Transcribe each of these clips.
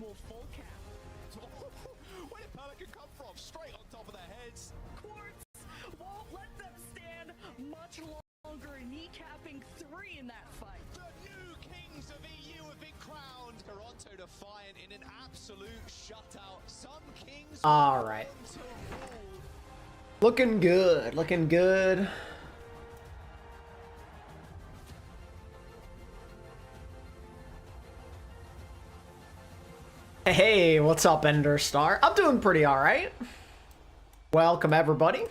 more full cap. Where did Pelican come from? Straight on top of their heads. Quartz won't let them stand much longer, kneecapping 3 in that fight. The new kings of EU have been crowned. Toronto Defiant in an absolute shutout. Some kings. All right. Looking good. Looking good. Hey, what's up, Ender Star? I'm doing pretty all right. Welcome, everybody.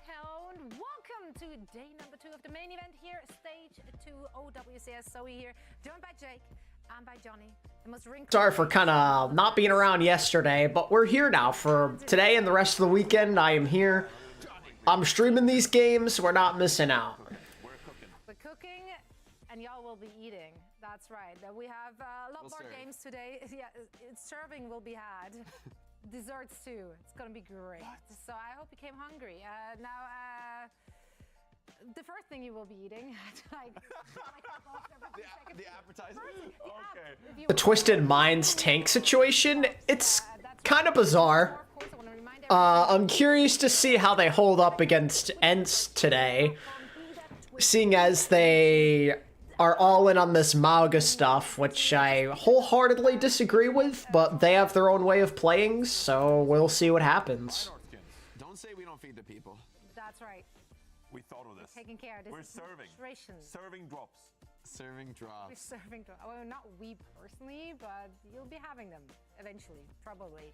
Hello and welcome to day number 2 of the main event here, stage 2 OWCS. So we're here, joined by Jake and by Johnny. The most Sorry for kind of not being around yesterday, but we're here now for today and the rest of the weekend. I am here. I'm streaming these games. We're not missing out. We're cooking and y'all will be eating. That's right. We have a lot more games today. Yeah, serving will be had. Desserts too. It's gonna be great. So I hope you came hungry. The first thing you will be eating, the appetizer. Okay. The Twisted Minds tank situation, it's kind of bizarre. I'm curious to see how they hold up against ENCE today, seeing as they are all in on this MAUGA stuff, which I wholeheartedly disagree with, but they have their own way of playing, so we'll see what happens. Don't say we don't feed the people. That's right. We thought of this. Taking care. This We're is serving. nutrition. Serving drops. Serving drops. We're serving drops. Well, not we personally, but you'll be having them eventually, probably.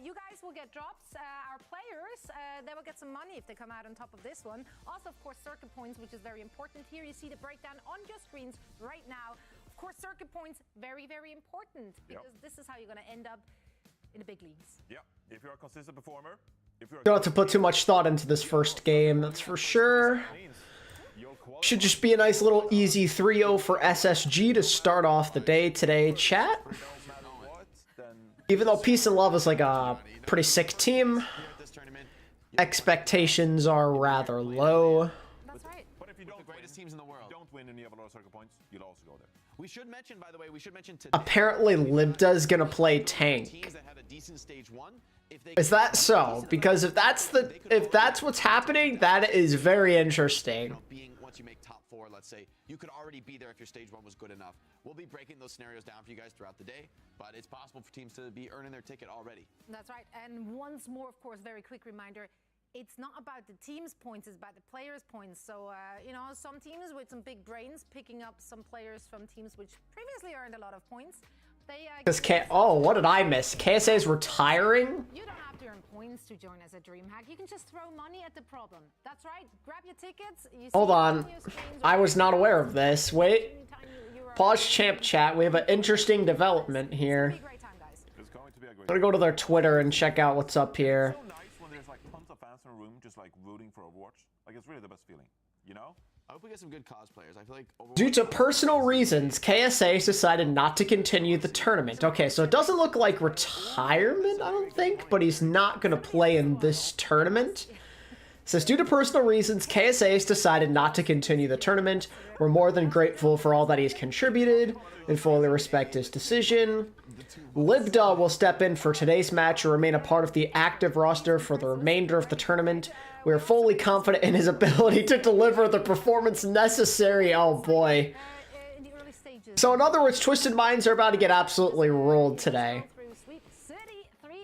You guys will get drops. Our players, they will get some money if they come out on top of this one. Also, of course, circuit points, which is very important. Here you see the breakdown on your screens right now. Of course, circuit points, very, very important, because this is how you're going to end up in the big leagues. Yeah, if you're a consistent performer, if you're Don't have to put too much thought into this first game, that's for sure. Should just be a nice little easy 3-0 for SSG to start off the day today, chat. Even though Peace and Love is like a pretty sick team, expectations are rather low. That's right. But if you don't, The greatest teams in the world. don't win and you have a lot of circuit points, you'll also go there. We should mention, by the way, today. Apparently Libda's gonna play tank. Teams that had a decent stage 1. If they Is that so? Because if that's what's happening, that is very interesting. being once you make top 4, let's say, you could already be there if your stage 1 was good enough. We'll be breaking those scenarios down for you guys throughout the day, but it's possible for teams to be earning their ticket already. That's right. And once more, of course, very quick reminder, it's not about the team's points, it's about the players' points. So, you know, some teams with some big brains picking up some players from teams which previously earned a lot of points. They, Because oh, what did I miss? KSA is retiring? you don't have to earn points to join as a DreamHack. You can just throw money at the problem. That's right. Grab your tickets. You see Hold it on. your screens I right was not now. aware of this. Wait. Anytime you are- Pause champ chat. We have an interesting development here. It's gonna be a great time, guys. It's going to be a great. I'm gonna go to their Twitter and check out what's up here. So nice when there's like tons of fans in a room just like rooting for Overwatch. Like it's really the best feeling, you know? I hope we get some good cosplayers. I feel like Overwatch Due to personal reasons, KSA has decided not to continue the tournament. Okay, so it doesn't look like retirement, I don't think, but he's not gonna play in this tournament. It says, due to personal reasons, KSA has decided not to continue the tournament. We're more than grateful for all that he's contributed and fully respect his decision. Libda will step in for today's match and remain a part of the active roster for the remainder of the tournament. We are fully confident in his ability to deliver the performance necessary. Oh boy. In the early stages. So in other words, Twisted Minds are about to get absolutely rolled today. Through sweep city 3-0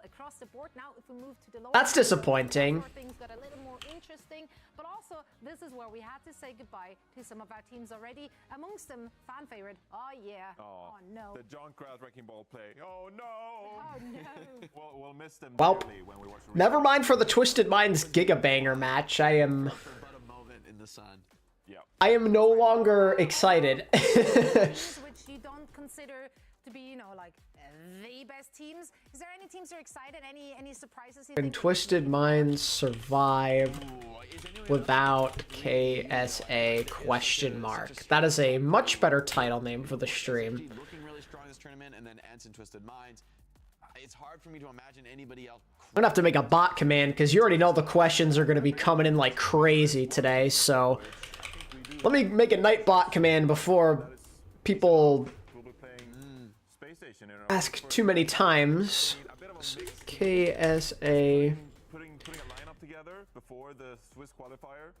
across the board. Now, if we move to the lower, That's disappointing. things got a little more interesting. But also, this is where we had to say goodbye to some of our teams already. Amongst them, fan favorite. Oh yeah. Oh, no. The John Crowd Wrecking Ball play. Oh no! Oh no. We'll miss them Welp. dearly when we watch the Never mind for the Twisted Minds Gigabanger match. I am but a moment in the sun. no longer excited. Teams which you don't consider to be, you know, like the best teams. Is there any teams you're excited? Any surprises? You Can think? Twisted Minds survive without KSA question mark? That is a much better title name for the stream. Looking really strong this tournament, and then ENCE and Twisted Minds. It's hard for me to imagine anybody else. I'm gonna have to make a bot command because you already know the questions are gonna be coming in like crazy today, so let me make a night bot command before people We'll be playing Space ask too many times. KSA. Putting a lineup together before the Swiss qualifier,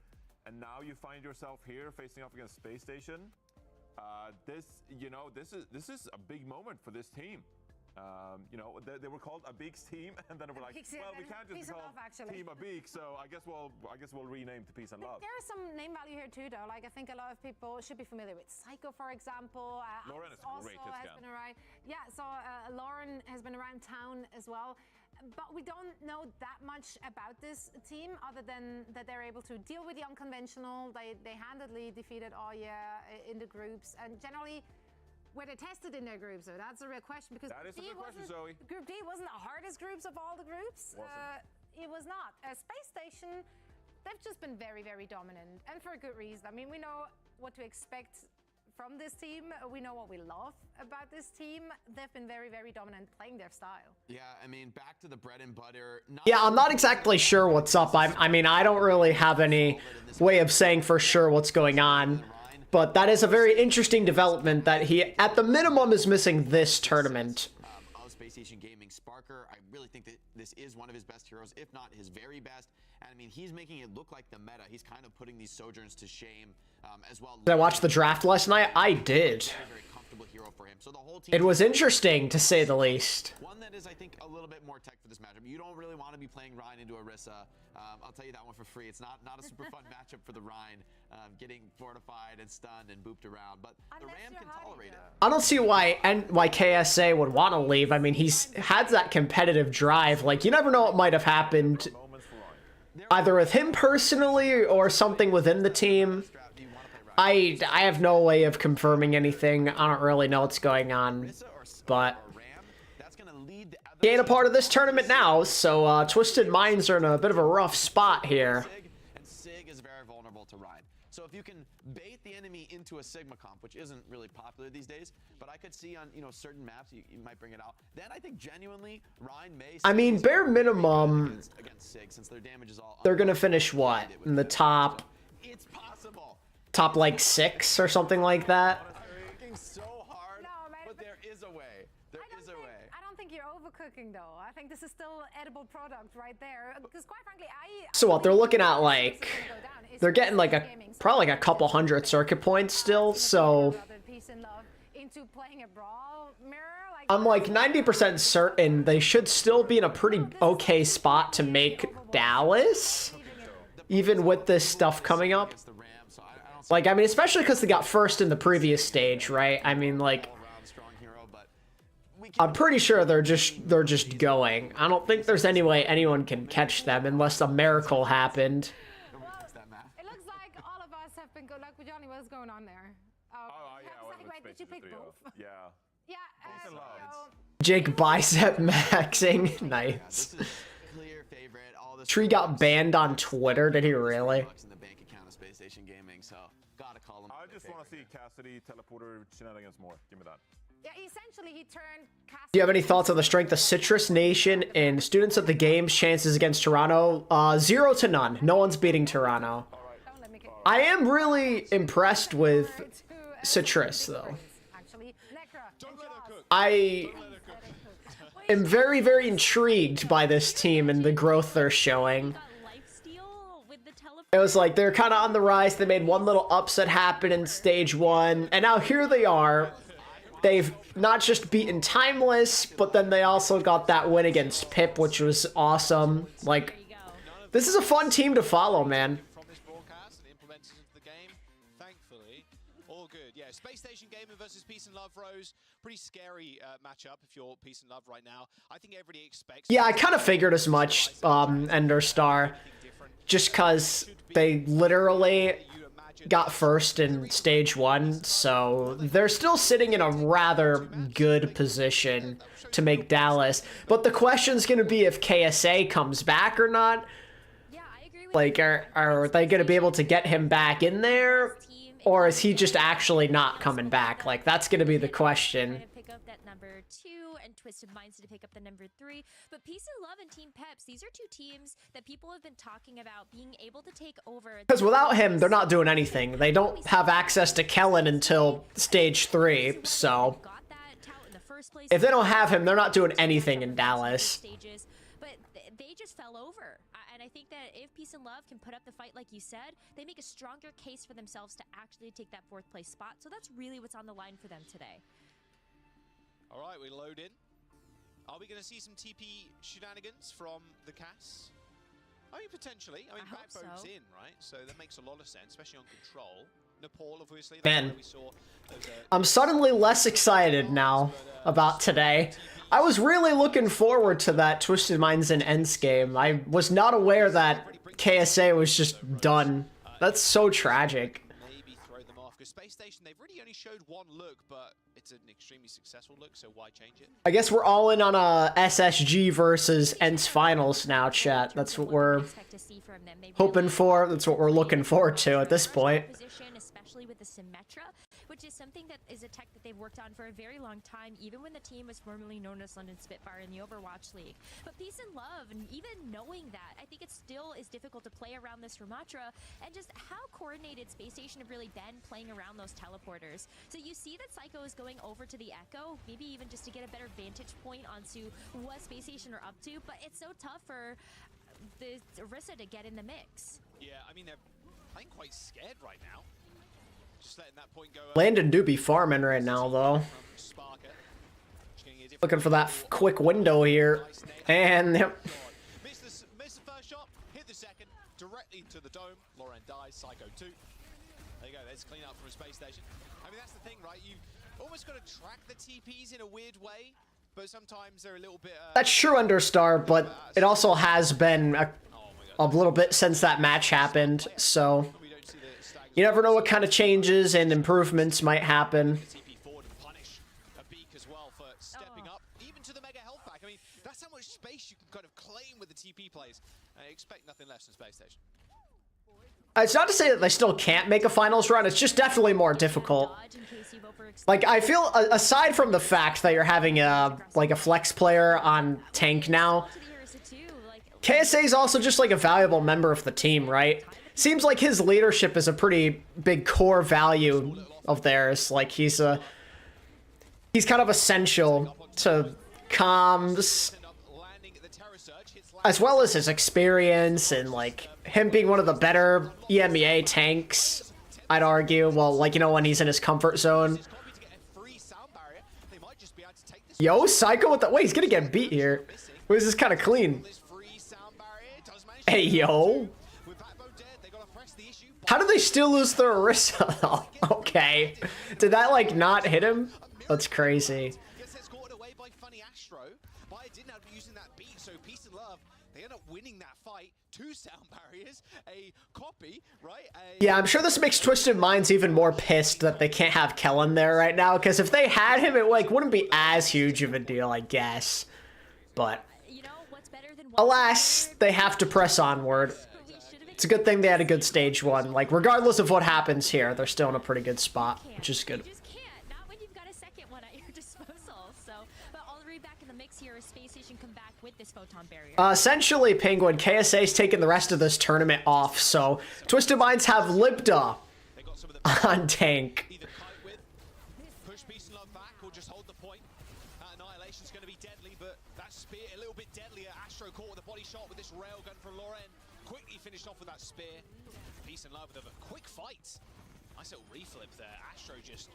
and now you find yourself here facing off against Space Station. This is a big moment for this team. They were called a Beaks team, and then they were like, well, we can't just call Team a Beaks, so I guess we'll rename to Peace and Love. There is some name value here too, though. Like, I think a lot of people should be familiar with Psycho, for example. Lauren is also great has been around. Yeah, so Lauren has been around town as well. But we don't know that much about this team other than that they're able to deal with the unconventional. They handedly defeated Oya in the groups, and generally were they tested in their groups. So that's a real question, because that is a good question, Zoe. Group D wasn't the hardest groups of all the groups. It was not. Space Station, they've just been very, very dominant, and for a good reason. I mean, we know what to expect from this team. We know what we love about this team. They've been very, very dominant playing their style. Yeah, I mean, back to the bread and butter. Yeah, I'm not exactly sure what's up. I mean, I don't really have any way of saying for sure what's going on. But that is a very interesting development that he, at the minimum, is missing this tournament. Of Space Station Gaming, Sparker, I really think that this is one of his best heroes, if not his very best. And I mean, he's making it look like the meta. He's kind of putting these Sojourners to shame as well. Did I watch the draft last night? I did. Very comfortable hero for him. So the whole team, it was interesting, to say the least. One that is, I think, a little bit more tech for this matchup. You don't really want to be playing Ryan into Orisa. I'll tell you that one for free. It's not a super fun matchup for the Rhine, getting fortified and stunned and booped around. But the Ram can tolerate it. I don't see why KSA would want to leave. I mean, he's had that competitive drive. Like, you never know what might have happened, either with him personally or something within the team. I have no way of confirming anything. I don't really know what's going on, but he ain't a part of this tournament now, so Twisted Minds are in a bit of a rough spot here. And Sig is very vulnerable to Ryan. So if you can bait the enemy into a Sigma comp, which isn't really popular these days, but I could see on certain maps you might bring it out. Then I think genuinely Ryan may. I mean, bare minimum, against Sig, since their damage is all. They're gonna finish what in the top? It's possible. Top like 6 or something like that. Working so hard, but there is a way. There is a way. I don't think you're overcooking, though. I think this is still edible product right there. Because quite frankly, So what, they're looking at like, they're getting like probably like a couple hundred circuit points still, so I'm like 90% certain they should still be in a pretty okay spot to make Dallas, even with this stuff coming up. Like, I mean, especially because they got first in the previous stage, right? I mean, like, I'm pretty sure they're just going. I don't think there's any way anyone can catch them unless a miracle happened. Well, it looks like all of us have been good. Like, Johnny, what's going on there? Did you pick both? Yeah. Yeah. Jake bicep maxing. Nice. Tree got banned on Twitter. Did he really? I just want to see Cassidy teleporter shenanigans more. Give me that. Yeah, essentially he turned Cassidy. Do you have any thoughts on the strength of Citrus Nation and students of the game's chances against Toronto? 0 to none. No one's beating Toronto. I am really impressed with Citrus, though. I am very, very intrigued by this team and the growth they're showing. It was like they're kind of on the rise. They made one little upset happen in stage 1, and now here they are. They've not just beaten Timeless, but then they also got that win against Pip, which was awesome. Like, this is a fun team to follow, man. From this broadcast and implemented into the game, thankfully, all good. Yeah, Space Station Gaming versus Peace and Love Rose. Pretty scary matchup if you're Peace and Love right now. I think everybody expects. Yeah, I kind of figured as much, Ender Star, just because they literally got first in stage 1, so they're still sitting in a rather good position to make Dallas. But the question's going to be if KSA comes back or not. Like, are they going to be able to get him back in there? Or is he just actually not coming back? Like, that's going to be the question. Pick up that number 2 and Twisted Minds to pick up the number 3. But Peace and Love and Team Peps, these are 2 teams that people have been talking about being able to take over. Because without him, they're not doing anything. They don't have access to Kellen until stage 3, so first place. If they don't have him, they're not doing anything in Dallas. Stages, but they just fell over. And I think that if Peace and Love can put up the fight like you said, they make a stronger case for themselves to actually take that 4th place spot. So that's really what's on the line for them today. All right, we load in. Are we going to see some TP shenanigans from the CAS? I mean, potentially. I mean, Backbone's in, right? So that makes a lot of sense, especially on control. Nepal, obviously. Man, I'm suddenly less excited now about today. I was really looking forward to that Twisted Minds and ENCE game. I was not aware that KSA was just done. That's so tragic. Maybe throw them off, because Space Station, they've really only showed one look, but it's an extremely successful look, so why change it? I guess we're all in on a SSG versus ENCE finals now, chat. That's what we're hoping for. That's what we're looking forward to at this point. Especially with the Symmetra, which is something that is a tech that they've worked on for a very long time, even when the team was formerly known as London Spitfire in the Overwatch League. But Peace and Love, and even knowing that, I think it still is difficult to play around this Symmetra, and just how coordinated Space Station have really been playing around those teleporters. So you see that Psycho is going over to the Echo, maybe even just to get a better vantage point onto what Space Station are up to, but it's so tough for the Orisa to get in the mix. Yeah, I mean, they're playing quite scared right now. Just letting that point go. Landon do be farming right now, though. Looking for that quick window here. And, yep. Missed the first shot, hit the second, directly to the dome. Lauren dies, Psycho 2. There you go, let's clean up from a Space Station. I mean, that's the thing, right? You've almost got to track the TPs in a weird way, but sometimes they're a little bit... That's true, Understar, but it also has been a little bit since that match happened, so... You never know what kind of changes and improvements might happen. Even to the mega health pack. I mean, that's how much space you can kind of claim with the TP plays. I expect nothing less than Space Station. It's not to say that they still can't make a finals run, it's just definitely more difficult. Like, I feel, aside from the fact that you're having a flex player on tank now, KSA is also just like a valuable member of the team, right? Seems like his leadership is a pretty big core value of theirs. Like, he's kind of essential to comms, as well as his experience and, like, him being one of the better EMEA tanks, I'd argue. Well, like, you know, when he's in his comfort zone. Yo, Psycho with the... Wait, he's gonna get beat here. Wait, this is kind of clean. Hey, yo. How did they still lose their Orisa? Okay. Did that, like, not hit him? That's crazy. Gets escorted away by Funny Astro. By didn't have using that beat, so Peace and Love, they end up winning that fight. 2 sound barriers, a copy, right? Yeah, I'm sure this makes Twisted Minds even more pissed that they can't have Kellen there right now, because if they had him, it, like, wouldn't be as huge of a deal, I guess. But, alas, they have to press onward. It's a good thing they had a good stage 1. Like, regardless of what happens here, they're still in a pretty good spot, which is good. You just can't. Not when you've got a second one at your disposal. So, but I'll read back in the mix here as Space Station come back with this photon barrier. Essentially, Penguin, KSA's taking the rest of this tournament off, so Twisted Minds have Libda on tank. Push Peace and Love back or just hold the point. Annihilation's going to be deadly, but that spear a little bit deadlier. Astro caught with a body shot with this railgun from Lauren. Quickly finished off with that spear. Peace and Love with a quick fight. Nice little reflip there. Astro just...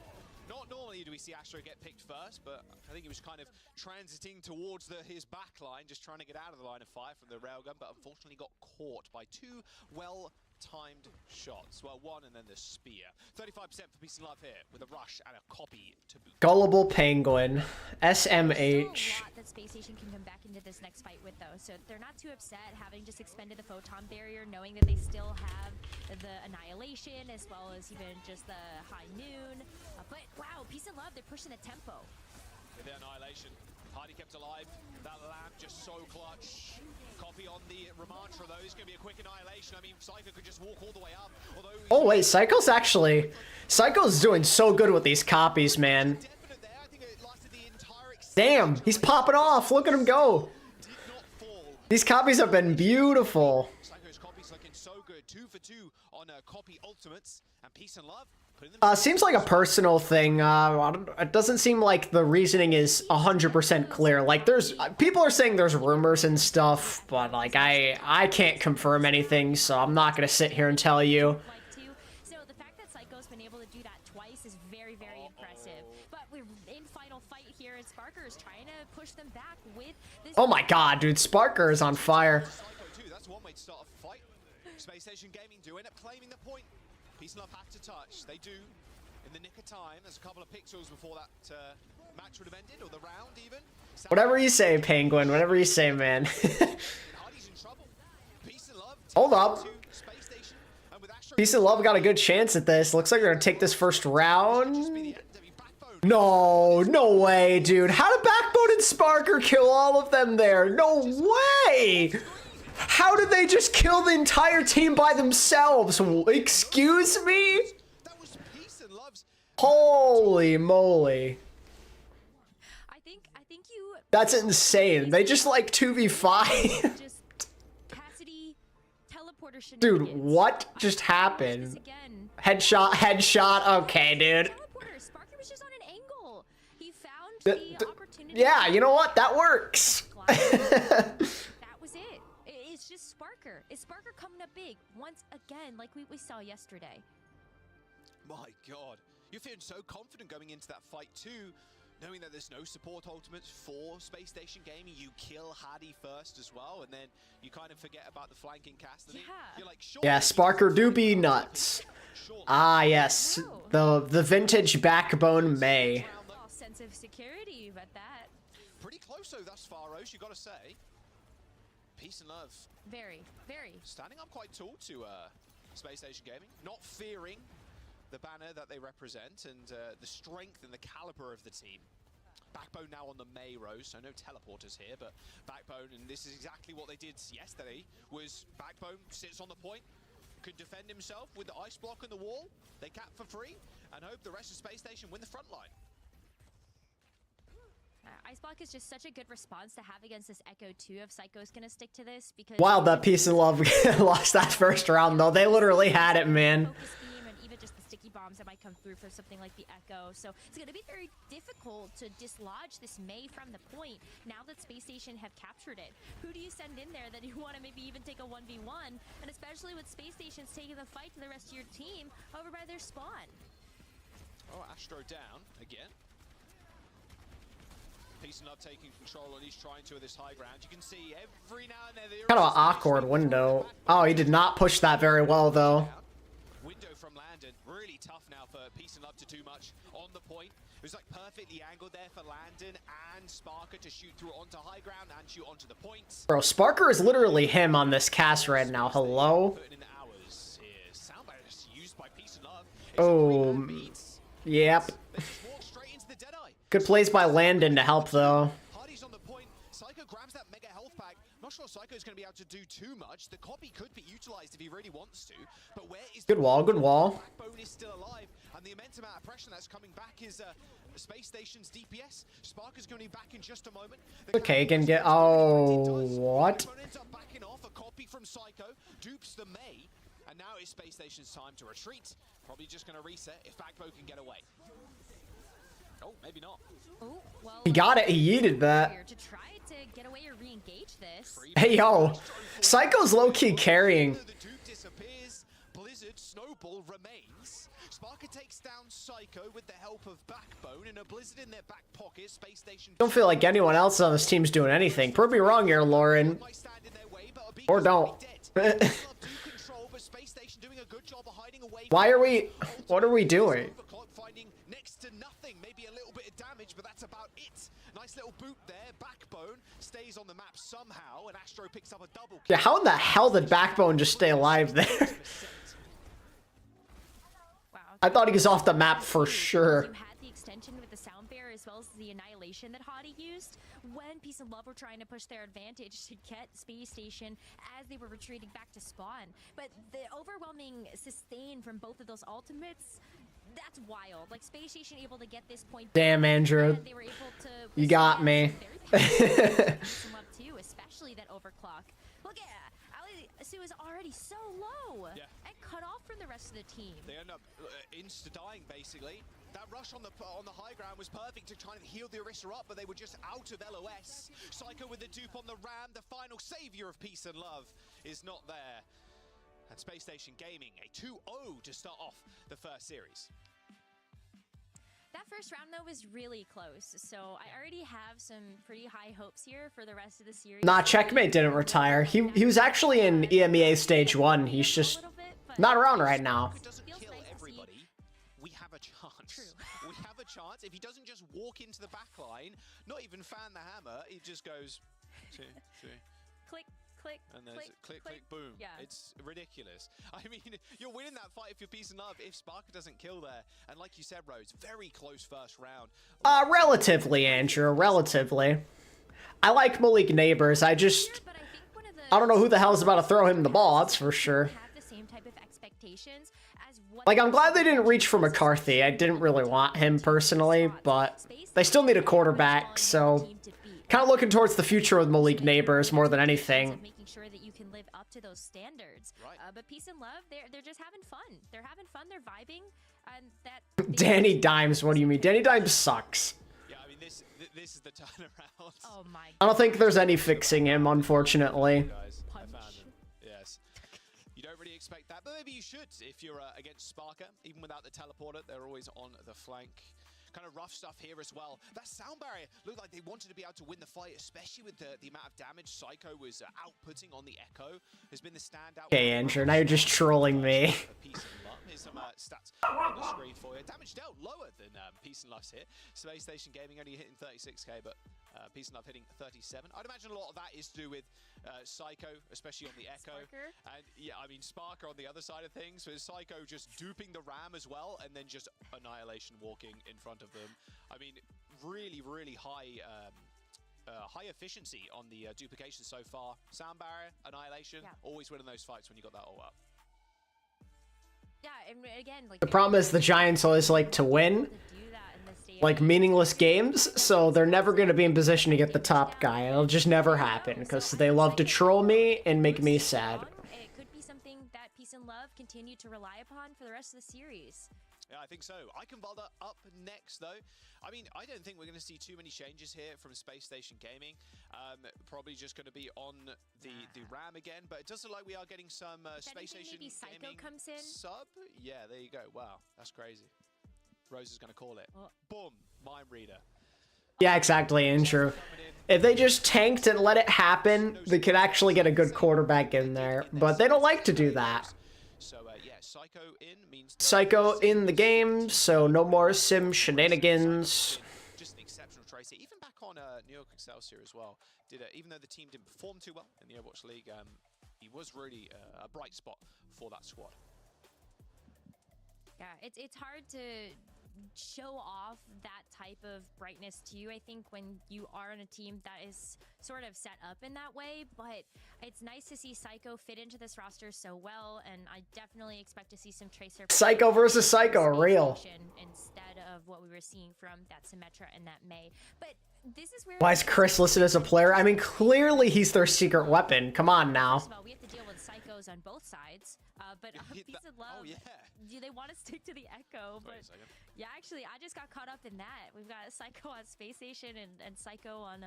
Not normally do we see Astro get picked first, but I think he was kind of transiting towards his back line, just trying to get out of the line of fire from the railgun, but unfortunately got caught by 2 well-timed shots. Well, 1 and then the spear. 35% for Peace and Love here, with a rush and a copy to boot. Gullible Penguin. SMH. That Space Station can come back into this next fight with, though, so they're not too upset having just expended the photon barrier, knowing that they still have the Annihilation, as well as even just the High Noon. But wow, Peace and Love, they're pushing the tempo. With the Annihilation, Hardy kept alive. That lamp just so clutch. Copy on the Ramantra, though. It's going to be a quick Annihilation. I mean, Psycho could just walk all the way up. Oh wait, Psycho's doing so good with these copies, man. Damn, he's popping off. Look at him go. These copies have been beautiful. Psycho's copies looking so good. 2 for 2 on copy ultimates. And Peace and Love, Seems like a personal thing. It doesn't seem like the reasoning is 100% clear. Like, people are saying there's rumors and stuff, but like I can't confirm anything, so I'm not gonna sit here and tell you. So the fact that Psycho's been able to do that twice is very, very impressive. But we're in final fight here, and Sparker is trying to push them back with this. Oh my god, dude, Sparker is on fire. That's one way to start a fight. Space Station Gaming do end up claiming the point. Peace and Love have to touch. They do in the nick of time. There's a couple of pixels before that match would have ended, or the round even. Whatever you say, Penguin. Whatever you say, man. Hardy's in trouble. Peace and Love. Hold up. Peace and Love got a good chance at this. Looks like they're gonna take this first round. No way, dude. How did Backbone and Sparker kill all of them there? No way! How did they just kill the entire team by themselves? Excuse me? Holy moly. I think you. That's insane. They just like 2v5. Just Cassidy teleporter shenanigans. Dude, what just happened? Headshot. Okay, dude. Teleporter. Sparker was just on an angle. He found the opportunity. Yeah, you know what? That works. That was it. It's just Sparker. Is Sparker coming up big once again, like we saw yesterday? My God, you're feeling so confident going into that fight too, knowing that there's no support ultimates for Space Station Gaming. You kill Hardy first as well, and then you kind of forget about the flanking cast. And you're like, sure, yeah, Sparker do be nuts. Ah, yes, the vintage Backbone May. Sense of security, but that. Pretty close though thus far, Rose. You got to say. Peace and Love. Very, very. Standing up quite tall to Space Station Gaming, not fearing the banner that they represent and the strength and the caliber of the team. Backbone now on the May Rose, so no teleporters here, but Backbone, and this is exactly what they did yesterday, was Backbone sits on the point, could defend himself with the ice block and the wall, they cap for free, and hope the rest of Space Station win the front line. Ice block is just such a good response to have against this Echo too. If Psycho's gonna stick to this, because Wild that Peace and Love lost that first round though. They literally had it, man. And even just the sticky bombs that might come through for something like the Echo. So it's gonna be very difficult to dislodge this May from the point now that Space Station have captured it. Who do you send in there that you want to maybe even take a 1v1? And especially with Space Station's taking the fight to the rest of your team over by their spawn. Oh, Astro down again. Peace and Love taking control, at least trying to, at this high ground. You can see every now and then kind of an awkward window. Oh, he did not push that very well though. Window from Landon, really tough now for Peace and Love to do much on the point. It was like perfectly angled there for Landon and Sparker to shoot through onto high ground and shoot onto the points. Bro, Sparker is literally him on this cast right now. Hello? Oh, yep. Good plays by Landon to help though. Hardy's on the point. Psycho grabs that mega health pack. Not sure Psycho's going to be able to do too much. The copy could be utilized if he really wants to. But where is good wall, good wall. Backbone is still alive, and the immense amount of pressure that's coming back is Space Station's DPS. Sparker's going to be back in just a moment. Okay, can get. Oh, what? Ends up backing off. A copy from Psycho dupes the May, and now it's Space Station's time to retreat. Probably just going to reset if Backbone can get away. Oh, maybe not. Oh, well, he got it. He yeeted that. To try to get away or re-engage this. Hey, yo. Psycho's low-key carrying. The dupe disappears. Blizzard Snowball remains. Sparker takes down Psycho with the help of Backbone and a Blizzard in their back pocket. Space Station. Don't feel like anyone else on this team's doing anything. Prove me wrong here, Lauren. Or don't. Why are we? What are we doing? Finding next to nothing, maybe a little bit of damage, but that's about it. Nice little boot there. Backbone stays on the map somehow, and Astro picks up a double. Yeah, how in the hell did Backbone just stay alive there? Wow. I thought he was off the map for sure. You had the extension with the sound bear as well as the annihilation that Hardy used when Peace and Love were trying to push their advantage to get Space Station as they were retreating back to spawn. But the overwhelming sustain from both of those ultimates, that's wild. Like, Space Station able to get this point. Damn, Andrew. They were able to you got me. Too, especially that overclock. Look at Nexu is already so low and cut off from the rest of the team. They end up insta-dying, basically. That rush on the high ground was perfect to try and heal the Orisa up, but they were just out of LOS. Psycho with the dupe on the ram, the final savior of peace and love, is not there. And Space Station Gaming, a 2-0 to start off the first series. That first round, though, was really close, so I already have some pretty high hopes here for the rest of the series. Nah, Checkmate didn't retire. He was actually in EMEA Stage 1. He's just not around right now. If it doesn't kill everybody, we have a chance. We have a chance. If he doesn't just walk into the back line, not even fan the hammer, he just goes... Click. Click, and there's click, boom. Yeah. It's ridiculous. I mean, you're winning that fight if you're peace and love, if Sparker doesn't kill there. And like you said, Rose, very close first round. Relatively, Andrew, relatively. I like Malik Neighbors. I just... I don't know who the hell's about to throw him the ball, that's for sure. Like, I'm glad they didn't reach for McCarthy. I didn't really want him personally, but they still need a quarterback, so... Kind of looking towards the future with Malik Neighbors more than anything. Making sure that you can live up to those standards. Right. But peace and love, they're just having fun. They're having fun. They're vibing. And that. Danny Dimes. What do you mean? Danny Dimes sucks. Yeah, I mean this is the turnaround. Oh my. I don't think there's any fixing him, unfortunately. Guys, I found him. Yes. You don't really expect that, but maybe you should if you're against Sparker. Even without the teleporter, they're always on the flank. Kind of rough stuff here as well. That sound barrier looked like they wanted to be able to win the fight, especially with the amount of damage Psycho was outputting on the Echo. Has been the standout. Okay, Andrew, now you're just trolling me. Here's some stats on the screen for you. Damage dealt lower than Peace and Love's hit. Space Station Gaming only hitting 36k, but Peace and Love hitting 37. I'd imagine a lot of that is to do with Psycho, especially on the Echo. Sparker. And yeah, I mean Sparker on the other side of things. So Psycho just duping the ram as well, and then just Annihilation walking in front of them. I mean, really, really high high efficiency on the duplication so far. Sound barrier, Annihilation, always winning those fights when you got that all up. Yeah, and again, like the problem is the Giants always like to win, like meaningless games, so they're never going to be in position to get the top guy. It'll just never happen because they love to troll me and make me sad. It could be something that Peace and Love continue to rely upon for the rest of the series. Yeah, I think so. Iconvalda up next, though. I mean, I don't think we're going to see too many changes here from Space Station Gaming. Probably just going to be on the RAM again, but it does look like we are getting some Space Station maybe Psycho Gaming comes in. Sub. Yeah, there you go. Wow, that's crazy. Rose is going to call it. Boom, Mind Reader. Yeah, exactly, Andrew. If they just tanked and let it happen, they could actually get a good quarterback in there, but they don't like to do that. So, yeah, Psycho in means... Psycho in the game, so no more sim shenanigans. Just an exceptional Tracer. Even back on New York Excelsior as well. Even though the team didn't perform too well in the Overwatch League, he was really a bright spot for that squad. Yeah, it's hard to show off that type of brightness to you, I think, when you are on a team that is sort of set up in that way, but it's nice to see Psycho fit into this roster so well, and I definitely expect to see some Tracer Psycho versus Psycho, real. Instead of what we were seeing from that Symmetra and that May. But this is where... Why is Chris listed as a player? I mean, clearly he's their secret weapon. Come on now. First of all, we have to deal with Psychos on both sides, but Peace and Love, do they want to stick to the Echo? But yeah, actually, I just got caught up in that. We've got Psycho on Space Station and Psycho on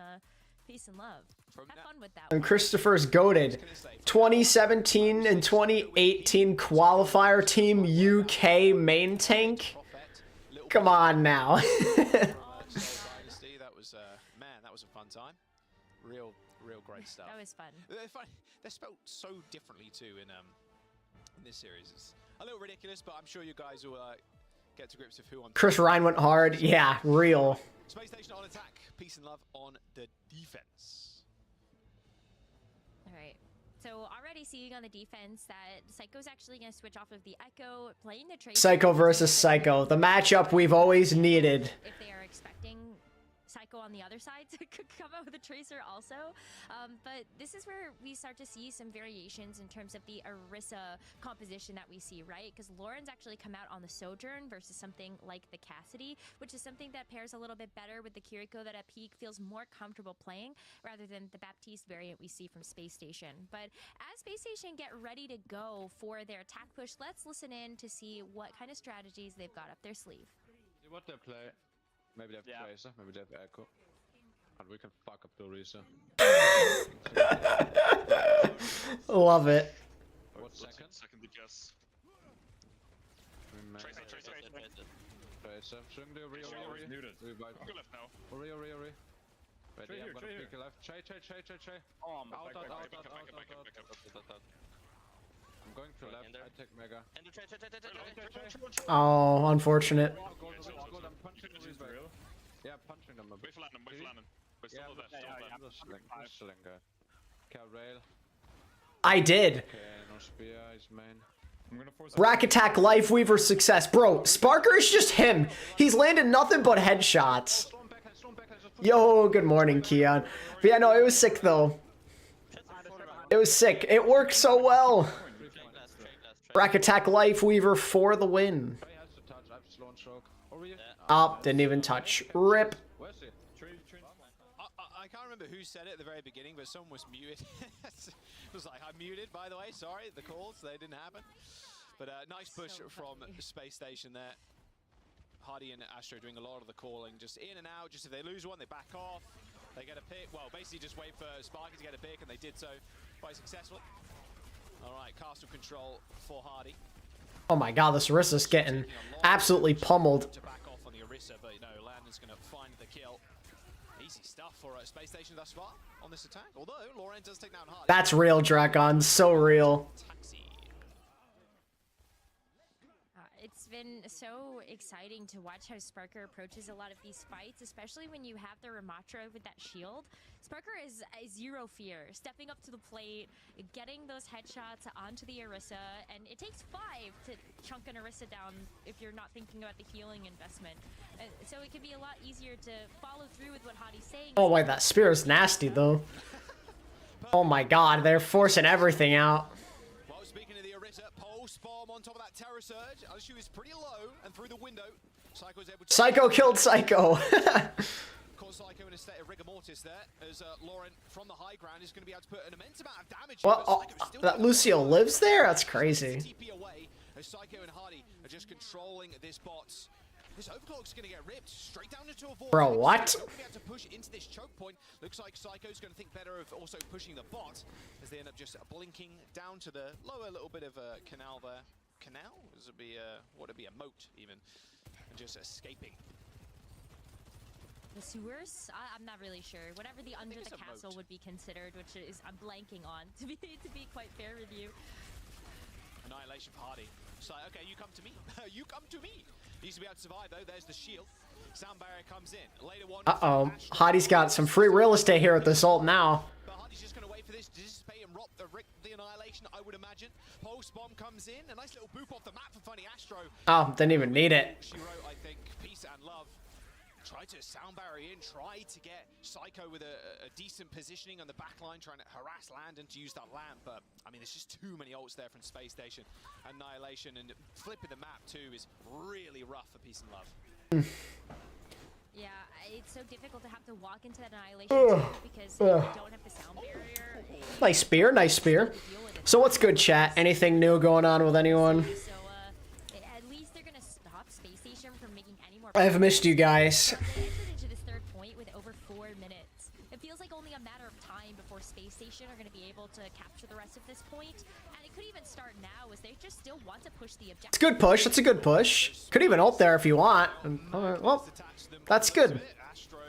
Peace and Love. Have fun with that. And Christopher's goated. 2017 and 2018 qualifier team UK main tank. Come on now. That was man, that was a fun time. Real great stuff. That was fun. They're spelled so differently too in this series. It's a little ridiculous, but I'm sure you guys will get to grips with who I'm... Chris Ryan went hard. Yeah, real. Space Station on attack. Peace and Love on the defense. All right. So already seeing on the defense that Psycho's actually going to switch off of the Echo, playing the Tracer. Psycho versus Psycho. The matchup we've always needed. If they are expecting Psycho on the other side to come out with a Tracer also. But this is where we start to see some variations in terms of the Orisa composition that we see, right? Because Lauren's actually come out on the Sojourn versus something like the Cassidy, which is something that pairs a little bit better with the Kiriko that at peak feels more comfortable playing rather than the Baptiste variant we see from Space Station. But as Space Station get ready to go for their attack push, let's listen in to see what kind of strategies they've got up their sleeve. See what they play. Maybe they have Tracer, maybe they have Echo. And we can fuck up the Orisa. Love it. What second? Second guess. Tracer. Swing the Ori. Go left now. Ori. Ready, I'm gonna pick a left. Tray. Oh, I'm Out. back up. I'm going to left, I take Mega. Oh, unfortunate. Gold, I'm punching the Reaper. Yeah, punching them a bit. Wait for landing. We're still there. Who's Sling guy? Cal Rail. I did. Okay, no spear, he's main. I'm gonna force Rack attack, Lifeweaver success. Bro, Sparker is just him. He's landed nothing but headshots. Yo, good morning, Keon. But yeah, no, it was sick though. It was sick. It worked so well. Rack attack, Lifeweaver for the win. Trey has to touch, I've slow and choke. Up, didn't even touch. Rip. Where's he? I can't remember who said it at the very beginning, but someone was muted. It was like, I'm muted, by the way. Sorry, the calls, they didn't happen. But nice push from Space Station there. Hardy and Astro doing a lot of the calling, just in and out. Just if they lose one, they back off. They get a pick. Well, basically just wait for Sparky to get a pick, and they did so quite successfully. All right, castle control for Hardy. Oh my god, this Orisa's getting absolutely pummeled. To back off on the Orisa, but Landon's going to find the kill. Easy stuff for Space Station thus far on this attack. Although Lauren does take down Hardy. That's real, Dragon. So real. Taxi. It's been so exciting to watch how Sparker approaches a lot of these fights, especially when you have the Ramatra with that shield. Sparker is zero fear, stepping up to the plate, getting those headshots onto the Orisa, and it takes 5 to chunk an Orisa down if you're not thinking about the healing investment. So it can be a lot easier to follow through with what Hadi's saying. Oh wait, that spear is nasty though. Oh my god, they're forcing everything out. Well, speaking of the Orisa, Pulse Bomb on top of that Terror Surge. She was pretty low, and through the window, Psycho was able to... Psycho killed Psycho. Caught Psycho in a state of rigor mortis there, as Lauren from the high ground is going to be able to put an immense amount of damage. Well, that Lucio lives there? That's crazy. TP away, as Psycho and Hardy are just controlling this bot. This overclock's going to get ripped straight down into a vortex. Bro, what? Don't be able to push into this choke point. Looks like Psycho's going to think better of also pushing the bot, as they end up just blinking down to the lower little bit of a canal there. Canal? This would be what would be a moat even, and just escaping. The sewers? I'm not really sure. Whatever the under the castle would be considered, which is I'm blanking on to be quite fair with you. Annihilation for Hardy. It's like, okay, you come to me. You come to me. Needs to be able to survive though. There's the shield. Sound barrier comes in. Later one. Uh-oh. Hardy's got some free real estate here at this ult now. But Hardy's just going to wait for this to dissipate and rock the annihilation, I would imagine. Pulse Bomb comes in. A nice little boop off the map for Funny Astro. Oh, didn't even need it. She wrote, I think, peace and love. Try to sound barrier in, try to get Psycho with a decent positioning on the back line, trying to harass Landon to use that lamp, but I mean, there's just too many ults there from Space Station. Annihilation and flipping the map too is really rough for peace and love. Yeah, it's so difficult to have to walk into that Annihilation too, because you don't have the sound barrier. Nice spear, nice spear. So what's good, chat? Anything new going on with anyone? So, at least they're gonna stop Space Station from making any more. I've missed you guys. They entered into this third point with over 4 minutes. It feels like only a matter of time before Space Station are going to be able to capture the rest of this point, and it could even start now as they just still want to push the objective. It's a good push. It's a good push. Could even ult there if you want. Well, that's good. Astro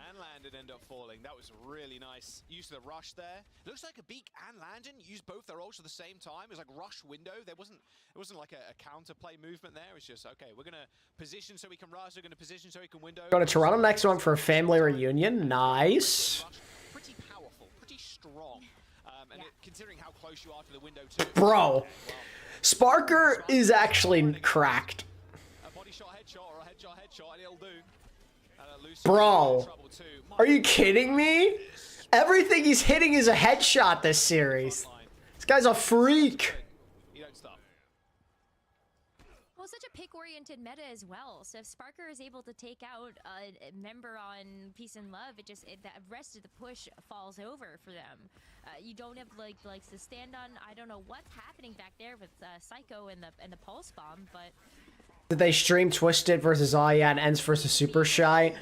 and Landon end up falling. That was really nice. Use of the rush there. Looks like a Beak and Landon used both their ults at the same time. It was like rush window. It wasn't like a counterplay movement there. It was just, okay, we're going to position so we can rush. We're going to position so we can window. Go to Toronto next one for a family reunion. Nice. Pretty powerful, pretty strong. And considering how close you are to the window too. Bro, Sparker is actually cracked. A body shot headshot or a headshot and it'll do. Bro, are you kidding me? Everything he's hitting is a headshot this series. This guy's a freak. Well, such a pick-oriented meta as well. So if Sparker is able to take out a member on Peace and Love, the rest of the push falls over for them. You don't have like to stand on. I don't know what's happening back there with Psycho and the pulse bomb, but did they stream Twisted versus Aya and ENCE versus Super Shy?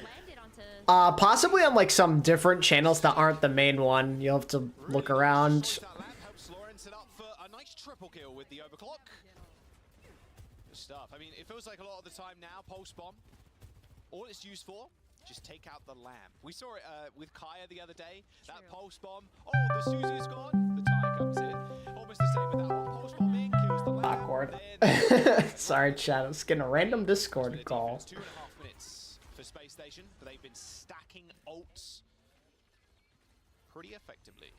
Possibly on like some different channels that aren't the main one. You'll have to look around. Stuff. I mean, it feels like a lot of the time now, Pulse Bomb, all it's used for, just take out the lamp. We saw it with Kaya the other day, that Pulse Bomb. Oh, the Susie's gone, the Tide comes in. Almost the same with that one. Pulse Bomb in, kills the lamp. Awkward. Sorry, chat. I was getting a random Discord call. 2.5 minutes for Space Station, but they've been stacking ults pretty effectively.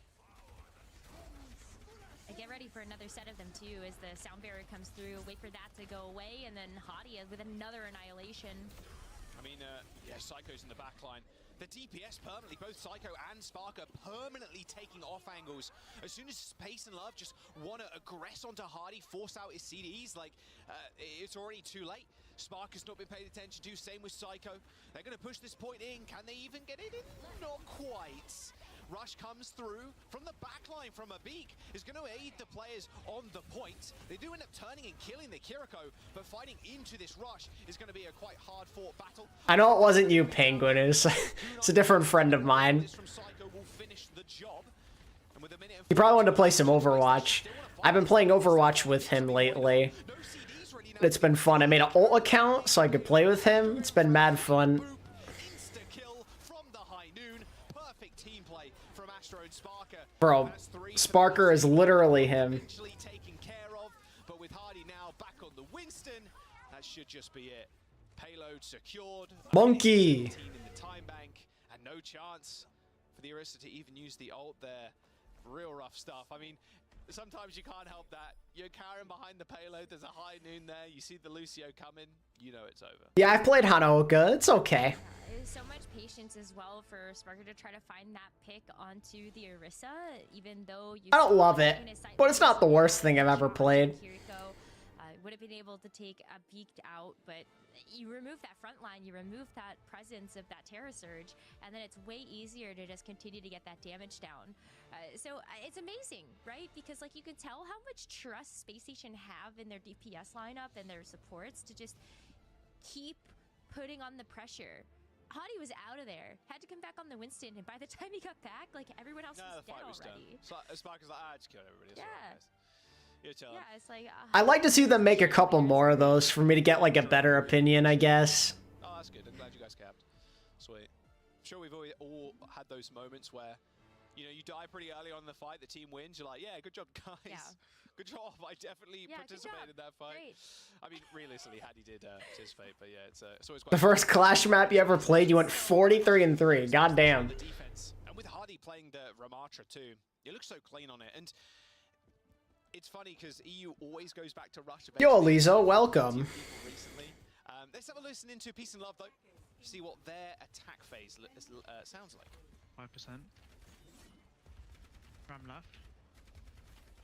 get ready for another set of them too as the sound barrier comes through. Wait for that to go away, and then Hadia with another annihilation. I mean, yeah, Psycho's in the back line. The DPS permanently, both Psycho and Sparker permanently taking off angles. As soon as Space and Love just want to aggress onto Hardy, force out his CDs, like, it's already too late. Sparker's not been paid attention to, same with Psycho. They're going to push this point in. Can they even get it in? Not quite. Rush comes through from the back line from a beak. Is going to aid the players on the point. They do end up turning and killing the Kiriko, but fighting into this rush is going to be a quite hard-fought battle. I know it wasn't you, Penguin. It's a different friend of mine. He probably wanted to play some Overwatch. I've been playing Overwatch with him lately. It's been fun. I made an ult account so I could play with him. It's been mad fun. Bro, Sparker is literally him. But with Hardy now back on the Winston, that should just be it. Payload secured. Monkey. In the time bank, and no chance for the Orisa to even use the ult there. Real rough stuff. I mean, sometimes you can't help that. You're carrying behind the payload. There's a high noon there. You see the Lucio coming. You know it's over. Yeah, I've played Hanaoka. It's okay. So much patience as well for Sparker to try to find that pick onto the Orisa, even though you... I don't love it, but it's not the worst thing I've ever played. Kiriko would have been able to take a beaked out, but you remove that front line, you remove that presence of that Terror Surge, and then it's way easier to just continue to get that damage down. So it's amazing, right? Because like you can tell how much trust Space Station have in their DPS lineup and their supports to just keep putting on the pressure. Hadi was out of there, had to come back on the Winston, and by the time he got back, like everyone else was dead already. Sparker's like, just kill everybody. Yeah, it's like... I'd like to see them make a couple more of those for me to get like a better opinion, I guess. Oh, that's good. I'm glad you guys capped. Sweet. I'm sure we've all had those moments where, you know, you die pretty early on in the fight, the team wins, you're like, yeah, good job, guys. Yeah. Good job. I definitely participated in that fight. Great. I mean, realistically, Hadi did participate, but yeah, it's always quite... The first Clash map you ever played, you went 43-3. Goddamn. And with Hadi playing the Ramatra too, it looks so clean on it. And it's funny because EU always goes back to Rush. Yo, Alizo, welcome. Recently. Let's have a listen into Peace and Love, though. See what their attack phase sounds like. 5%. Ram left.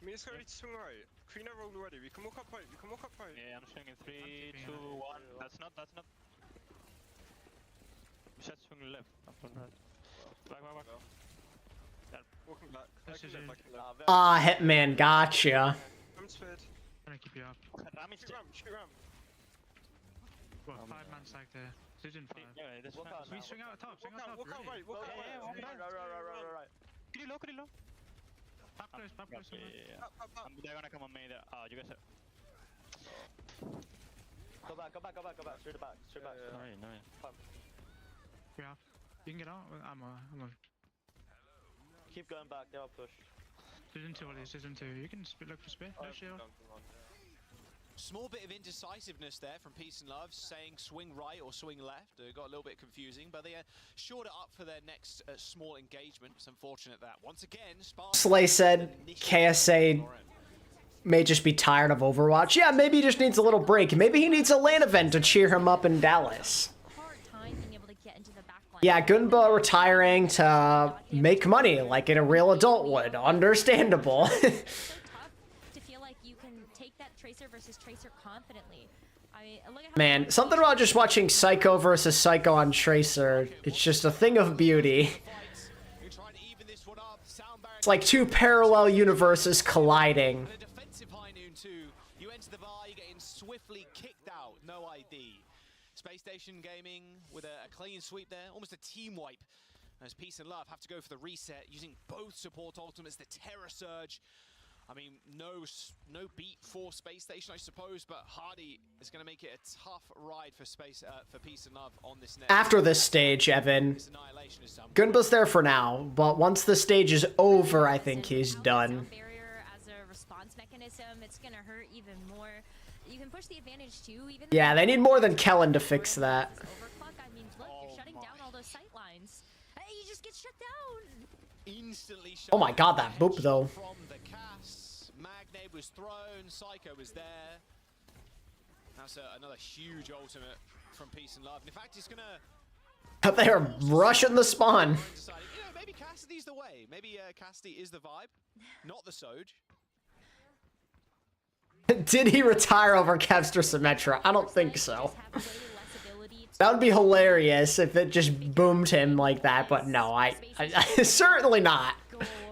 I mean, it's ready to swing right. Queen roll already. We can walk up right. We can walk up right. Yeah, I'm swinging 3, 2, 1. That's not. We should swing left. Up on right. Back. Yeah. Walking back. I can live. Hitman, gotcha. I'm sped. I'm gonna keep you up. Shoot ram. Well, 5-man side there. Decision 5. Yeah, this one. We swing out top. Walk out right. Walk out right. Right. Could you low? Pop close. Yeah. They're gonna come on me there. You guys are... Go back. Straight back. No. Yeah. You can get out. I'm Keep going back. They'll push. Decision 2, Ollie. Decision 2. You can look for spear. No shield. Small bit of indecisiveness there from Peace and Love, saying swing right or swing left. It got a little bit confusing, but they shored it up for their next small engagement. It's unfortunate that once again, Slay said KSA may just be tired of Overwatch. Yeah, maybe he just needs a little break. Maybe he needs a LAN event to cheer him up in Dallas. Hard time being able to get into Yeah, Gunba retiring to make money like in a real adult would. Understandable. So tough to feel like you can take that Tracer versus Tracer confidently. I mean, look at how Man, something about just watching Psycho versus Psycho on Tracer. It's just a thing of beauty. It's like two parallel universes colliding. And a defensive high noon too. You enter the bar, you're getting swiftly kicked out. No ID. Space Station Gaming with a clean sweep there, almost a team wipe. As Peace and Love have to go for the reset using both support ultimates, the Terror Surge. I mean, no beat for Space Station, I suppose, but Hardy is going to make it a tough ride for Peace and Love on this net. After this stage, Evan, Gunba's there for now, but once the stage is over, I think he's done. barrier as a response mechanism, it's going to hurt even more. You can push the advantage too, even Yeah, they need more than Kellen to fix that. overclock. I mean, look, you're shutting down all those sight lines. Hey, you just get shut down. Instantly Oh my god, that boop though. from the cast. Magnate was thrown, Psycho was there. That's another huge ultimate from Peace and Love. And in fact, it's gonna They're rushing the spawn. deciding, you know, maybe Cassidy's the way. Maybe Cassidy is the vibe, not the SOG. Did he retire over Kevster Symmetra? I don't think so. That would be hilarious if it just boomed him like that, but no, I certainly not.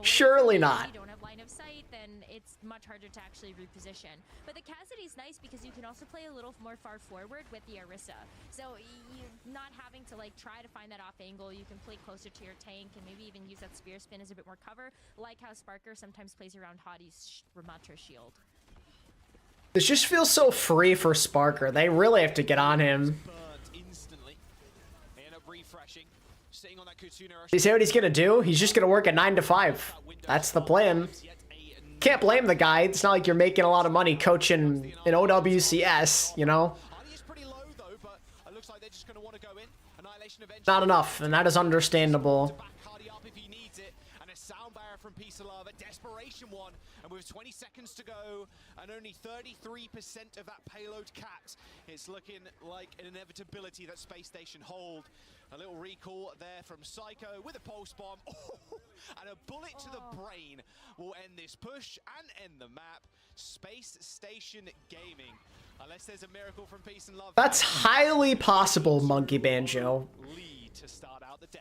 Surely not. If you don't have line of sight, then it's much harder to actually reposition. But the Cassidy's nice because you can also play a little more far forward with the Orisa. So you're not having to like try to find that off angle. You can play closer to your tank and maybe even use that spear spin as a bit more cover, like how Sparker sometimes plays around Hadi's Ramatra shield. This just feels so free for Sparker. They really have to get on him. Instantly. They end up refreshing. Sitting on that Kutsuna. You see what he's gonna do? He's just gonna work at 9 to 5. That's the plan. Can't blame the guy. It's not like you're making a lot of money coaching in OWCS, you know? Hardy is pretty low though, but it looks like they're just going to want to go in. Annihilation eventually. Not enough, and that is understandable. Back Hardy up if he needs it, and a sound barrier from Peace of Love, a desperation one, and with 20 seconds to go, and only 33% of that payload capped, it's looking like an inevitability that Space Station hold. A little recall there from Psycho with a pulse bomb, and a bullet to the brain will end this push and end the map. Space Station Gaming, unless there's a miracle from Peace and Love. That's highly possible, Monkey Banjo. Lead to start out the day.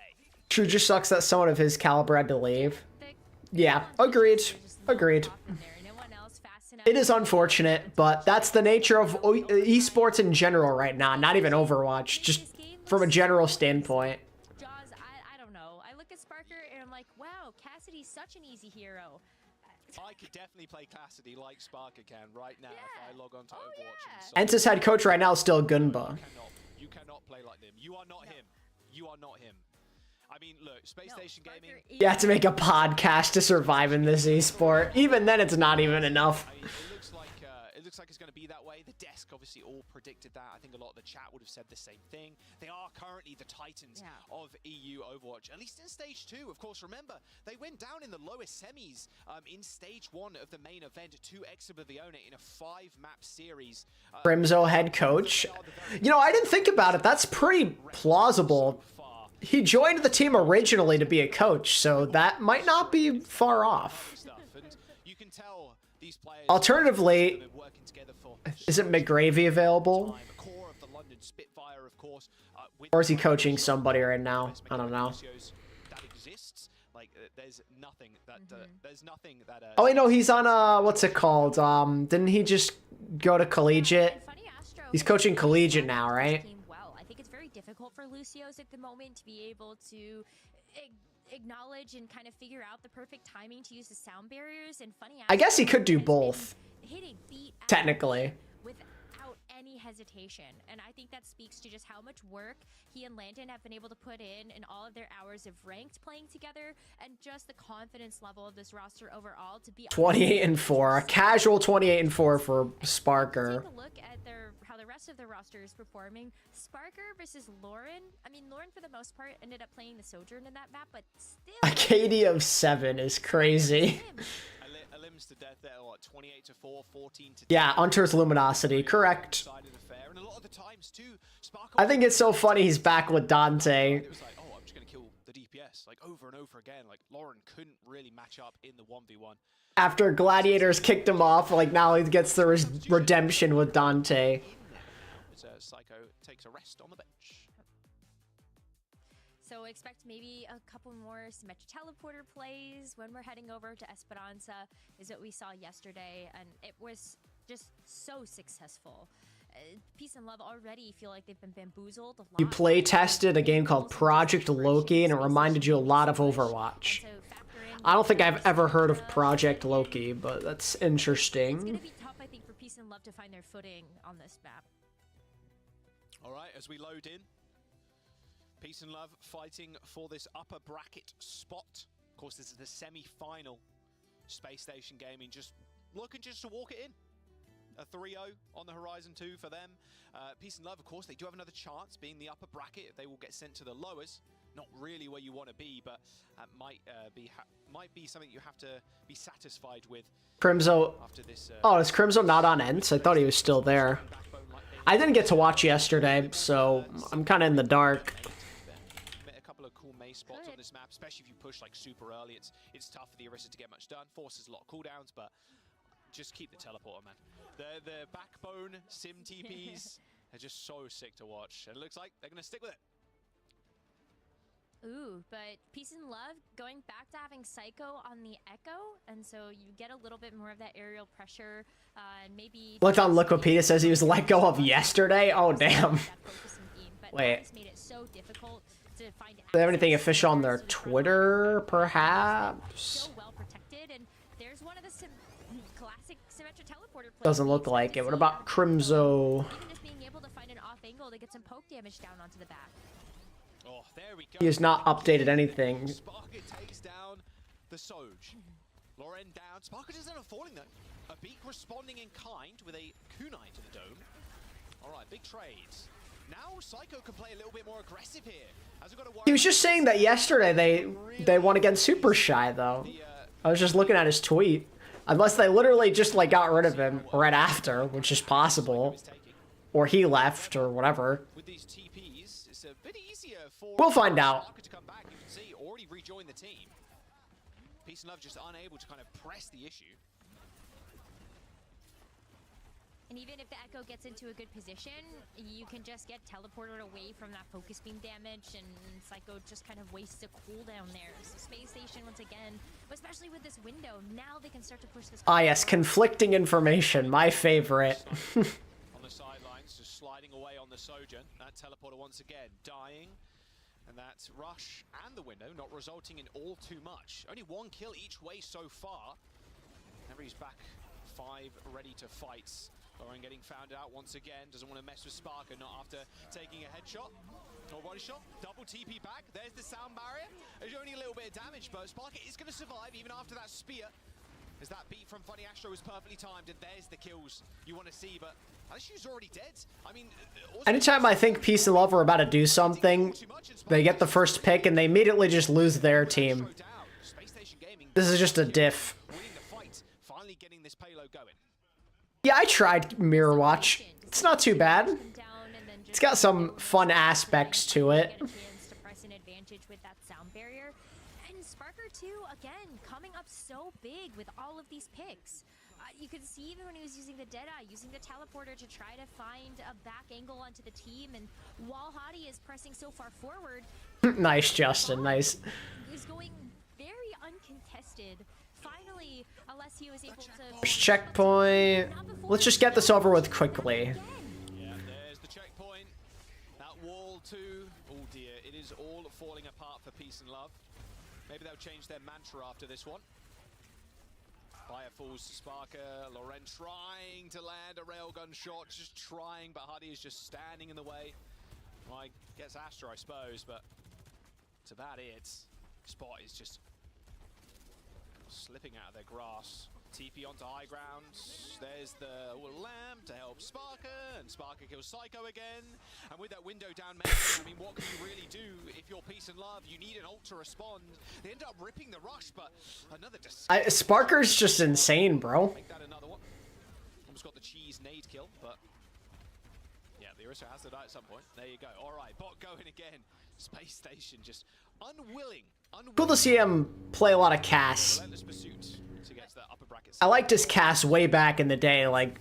True, just sucks that someone of his caliber had to leave. Yeah, agreed. Agreed. It is unfortunate, but that's the nature of esports in general right now, not even Overwatch, just from a general standpoint. Jaws, I don't know. I look at Sparker and I'm like, wow, Cassidy's such an easy hero. I could definitely play Cassidy like Sparker can right now if I log on to Overwatch. Yeah. ENCE's head coach right now is still Gunba. You cannot play like them. You are not him. You are not him. I mean, look, Space Station Gaming. You have to make a podcast to survive in this esport. Even then, it's not even enough. It looks like it's going to be that way. The desk obviously all predicted that. I think a lot of the chat would have said the same thing. They are currently the titans of EU Overwatch, at least in stage 2. Of course, remember, they went down in the lowest semis in stage 1 of the main event to Exoblivione in a 5-map series. Brimzo head coach. You know, I didn't think about it. That's pretty plausible. He joined the team originally to be a coach, so that might not be far off. Alternatively, isn't McGravy available? Or is he coaching somebody right now? I don't know. Oh, I know he's on what's it called? Didn't he just go to collegiate? He's coaching collegiate now, right? I think it's very difficult for Lucios at the moment to be able to acknowledge and kind of figure out the perfect timing to use the sound barriers. And funny, I guess he could do both. Hitting beat technically. Without any hesitation. And I think that speaks to just how much work he and Landon have been able to put in all of their hours of ranked playing together, and just the confidence level of this roster overall to be 28-4, a casual 28-4 for Sparker. Take a look at how the rest of the roster is performing. Sparker versus Lauren. I mean, Lauren for the most part ended up playing the Sojourn in that map, but still a KD of 7 is crazy. To death there, what, 28-4, 14 to yeah, Hunter's Luminosity, correct. I think it's so funny he's back with Dante. just going to kill the DPS, like, over and over again. Like, Lauren couldn't really match up in the 1v1. After Gladiators kicked him off, like, now he gets the redemption with Dante. Psycho takes a rest on the bench. So expect maybe a couple more Symmetra teleporter plays when we're heading over to Esperanza, is what we saw yesterday, and it was just so successful. Peace and Love already feel like they've been bamboozled a lot. You play tested a game called Project Loki, and it reminded you a lot of Overwatch. I don't think I've ever heard of Project Loki, but that's interesting. It's gonna be tough, I think, for Peace and Love to find their footing on this map. All right, as we load in, Peace and Love fighting for this upper bracket spot. Of course, this is the semi-final. Space Station Gaming just looking just to walk it in. A 3-0 on the horizon too for them. Peace and Love, of course, they do have another chance being the upper bracket. They will get sent to the lowers. Not really where you want to be, but might be something you have to be satisfied with. Crimzo. After this, Oh, is Crimzo not on ENCE? I thought he was still there. I didn't get to watch yesterday, so I'm kind of in the dark. A couple of cool maze spots on this map, especially if you push like super early. It's tough for the Orisa to get much done. Forces a lot of cooldowns, but just keep the teleporter, man. The backbone sim TPs are just so sick to watch, and it looks like they're gonna stick with it. Ooh, but Peace and Love going back to having Psycho on the Echo, and so you get a little bit more of that aerial pressure, and maybe... Looked on Liquipedia, says he was let go of yesterday? Oh, damn. Wait. Made it so difficult to find Do they have anything official on their Twitter, perhaps? So well protected, and there's one of the classic Symmetra teleporter plays. Doesn't look like it. What about Crimzo? Even just being able to find an off angle to get some poke damage down onto the back. Oh, there we go. He has not updated anything. Sparker takes down the SOG. Lauren down. Sparker doesn't end up falling though. A Beak responding in kind with a kunai to the dome. All right, big trades. Now Psycho can play a little bit more aggressive here. He was just saying that yesterday they won against Super Shy though. I was just looking at his tweet. Unless they literally just like got rid of him right after, which is possible. Or he left or whatever. With these TPs, it's a bit easier for We'll find out. Sparker to come back. You can see already rejoined the team. Peace and Love just unable to kind of press the issue. And even if the Echo gets into a good position, you can just get teleported away from that focus beam damage, and Psycho just kind of wastes a cooldown there. So Space Station, once again, especially with this window, now they can start to push this. Ah, yes, conflicting information, my favorite. On the sidelines, just sliding away on the Sojourn. That teleporter once again dying. And that's Rush and the window, not resulting in all too much. Only one kill each way so far. Everybody's back 5 ready to fight. Lauren getting found out once again. Doesn't want to mess with Sparker, not after taking a headshot or body shot. Double TP back. There's the sound barrier. There's only a little bit of damage, but Sparker is going to survive even after that spear. As that beat from Funny Astro was perfectly timed, and there's the kills you want to see, but Alexy's already dead. I mean, anytime I think Peace and Love are about to do something, they get the first pick and they immediately just lose their team. This is just a diff. Finally getting this payload going. Yeah, I tried Mirror Watch. It's not too bad. It's got some fun aspects to it. With that sound barrier. And Sparker too, again, coming up so big with all of these picks. You could see even when he was using the Deadeye, using the teleporter to try to find a back angle onto the team, and while Hottie is pressing so far forward... Nice, Justin, nice. ...is going very uncontested. Finally, unless he was able to... Checkpoint. Let's just get this over with quickly. Yeah, there's the checkpoint. That wall too. Oh dear, it is all falling apart for Peace and Love. Maybe they'll change their mantra after this one. Fire falls to Sparker. Loren trying to land a railgun shot, just trying, but Huddy is just standing in the way. Well, I guess Astro, I suppose, but that's about it. Spot is just slipping out of their grasp. TP onto high ground. There's the lamp to help Sparker, and Sparker kills Psycho again. And with that window down, I mean, what can you really do if you're Peace and Love? You need an ult to respond. They end up ripping the rush, but another Sparker's just insane, bro. Make that another one. Almost got the cheese nade kill, but yeah, the Orisa has to die at some point. There you go. All right, bot going again. Space Station just unwilling. Cool to see him play a lot of Cass. I liked his Cass way back in the day, like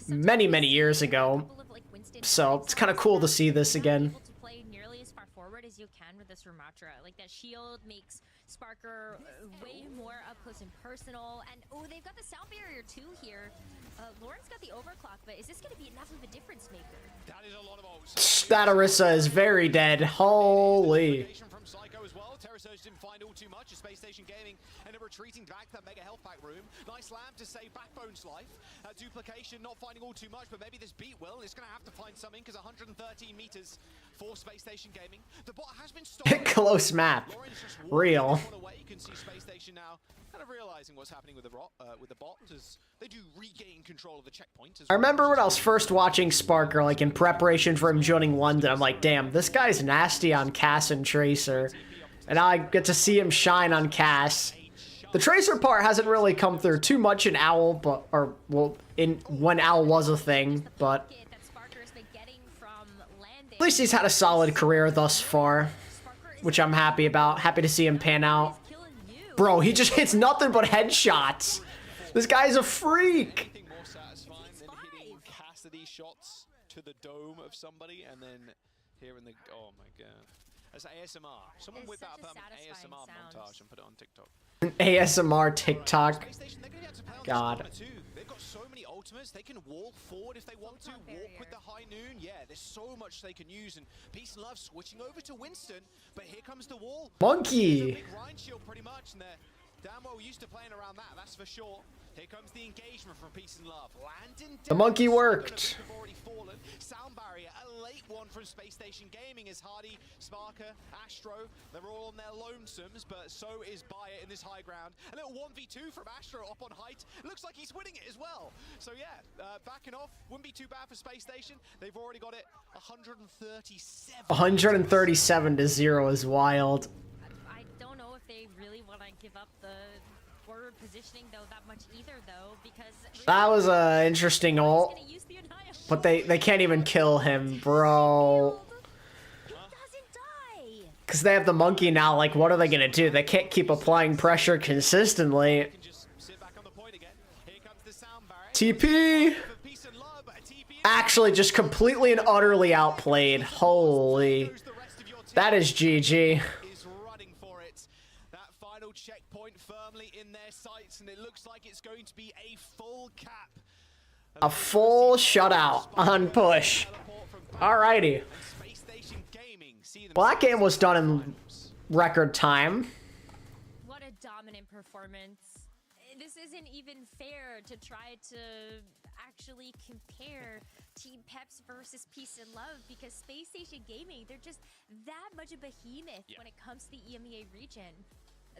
many, many years ago. So it's kind of cool to see this again. To play nearly as far forward as you can with this Ramatra. Like that shield makes Sparker way more up close and personal. And oh, they've got the sound barrier too here. Lauren's got the overclock, but is this going to be enough of a difference maker? That is a lot of ults. That Orisa is very dead. Holy. From Psycho as well. TerraSurge didn't find all too much. Space Station Gaming ended up retreating back to that mega health pack room. Nice lamp to save Backbone's life. Duplication not finding all too much, but maybe this beat will. It's going to have to find something because 113 meters for Space Station Gaming. The bot has been stopped. Close map. Real. You can see Space Station now kind of realizing what's happening with the bot as they do regain control of the checkpoint. I remember when I was first watching Sparker, like in preparation for him joining London, I'm like, damn, this guy's nasty on Cass and Tracer. And now I get to see him shine on Cass. The Tracer part hasn't really come through too much in OWL, but, or, well, in when OWL was a thing, but at least he's had a solid career thus far, which I'm happy about. Happy to see him pan out. Bro, he just hits nothing but headshots. This guy's a freak. Anything more satisfying than hitting Cassidy shots to the dome of somebody and then hearing the, oh my god. That's ASMR. Someone whip that up ASMR montage and put it on TikTok. ASMR TikTok. God. They've got so many ultimates. They can walk forward if they want to. Walk with the high noon. Yeah, there's so much they can use. And Peace and Love switching over to Winston. But here comes the wall. Monkey. Big Rhine shield pretty much. And they're damn well used to playing around that. That's for sure. Here comes the engagement from Peace and Love. Landon the monkey worked. Sound barrier, a late one from Space Station Gaming as Hardy, Sparker, Astro, they're all on their lonesomes, but so is Bayer in this high ground. A little 1v2 from Astro up on height. Looks like he's winning it as well. So yeah, backing off, wouldn't be too bad for Space Station. They've already got it 137. 137 to 0 is wild. I don't know if they really want to give up the forward positioning though that much either though, because that was a interesting ult. But they can't even kill him, bro. Because they have the monkey now, like, what are they going to do? They can't keep applying pressure consistently. TP! Actually, just completely and utterly outplayed. Holy. That is GG. That final checkpoint firmly in their sights, and it looks like it's going to be a full cap. A full shutout on push. Alrighty. Well, that game was done in record time. What a dominant performance. This isn't even fair to try to actually compare Team Peps versus Peace and Love because Space Station Gaming, they're just that much a behemoth when it comes to the EMEA region.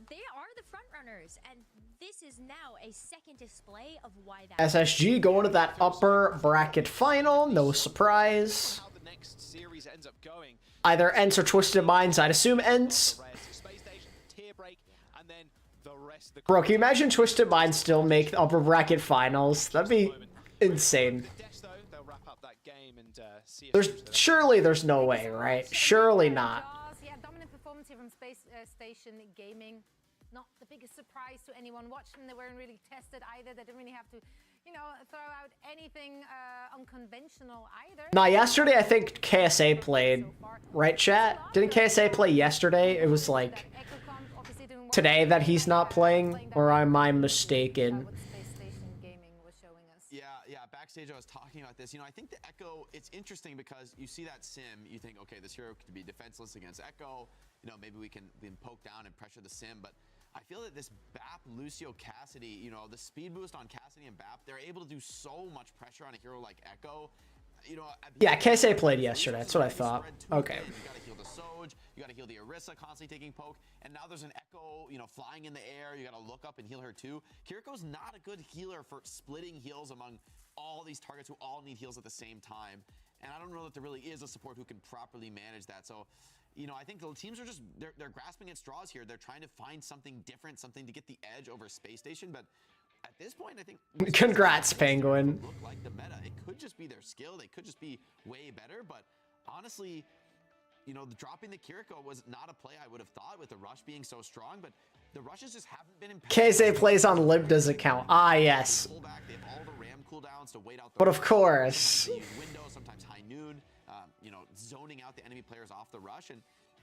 They are the front runners, and this is now a second display of why that SSG going to that upper bracket final, no surprise. How the next series ends up going. Either ENCE or Twisted Minds, I'd assume ENCE. Bro, can you imagine Twisted Minds still make the upper bracket finals? That'd be insane. Surely there's no way, right? Surely not. From Space Station Gaming, not the biggest surprise to anyone watching. They weren't really tested either. They didn't really have to, you know, throw out anything unconventional either. Nah, yesterday I think KSA played, right, chat? Didn't KSA play yesterday? It was like today that he's not playing, or am I mistaken? Yeah, backstage I was talking about this. You know, I think the Echo, it's interesting because you see that sim, you think, okay, this hero could be defenseless against Echo. You know, maybe we can poke down and pressure the sim, but I feel that this BAP, Lucio, Cassidy, you know, the speed boost on Cassidy and BAP, they're able to do so much pressure on a hero like Echo. You know, yeah, KSA played yesterday. That's what I thought. Okay. You gotta heal the SOG, you gotta heal the Orisa, constantly taking poke, and now there's an Echo, you know, flying in the air. You gotta look up and heal her too. Kiriko's not a good healer for splitting heals among all these targets who all need heals at the same time. And I don't know that there really is a support who can properly manage that. So, you know, I think the teams are just, they're grasping at straws here. They're trying to find something different, something to get the edge over Space Station. But at this point, I think... Congrats, Penguin. Look like the meta. It could just be their skill. They could just be way better. But honestly, you know, dropping the Kiriko was not a play I would have thought with the rush being so strong, but the rushes just haven't been KSA plays on Libda's account. Ah, yes. They have all the RAM cooldowns to wait out the But of course. window, sometimes high noon, you know, zoning out the enemy players off the rush. And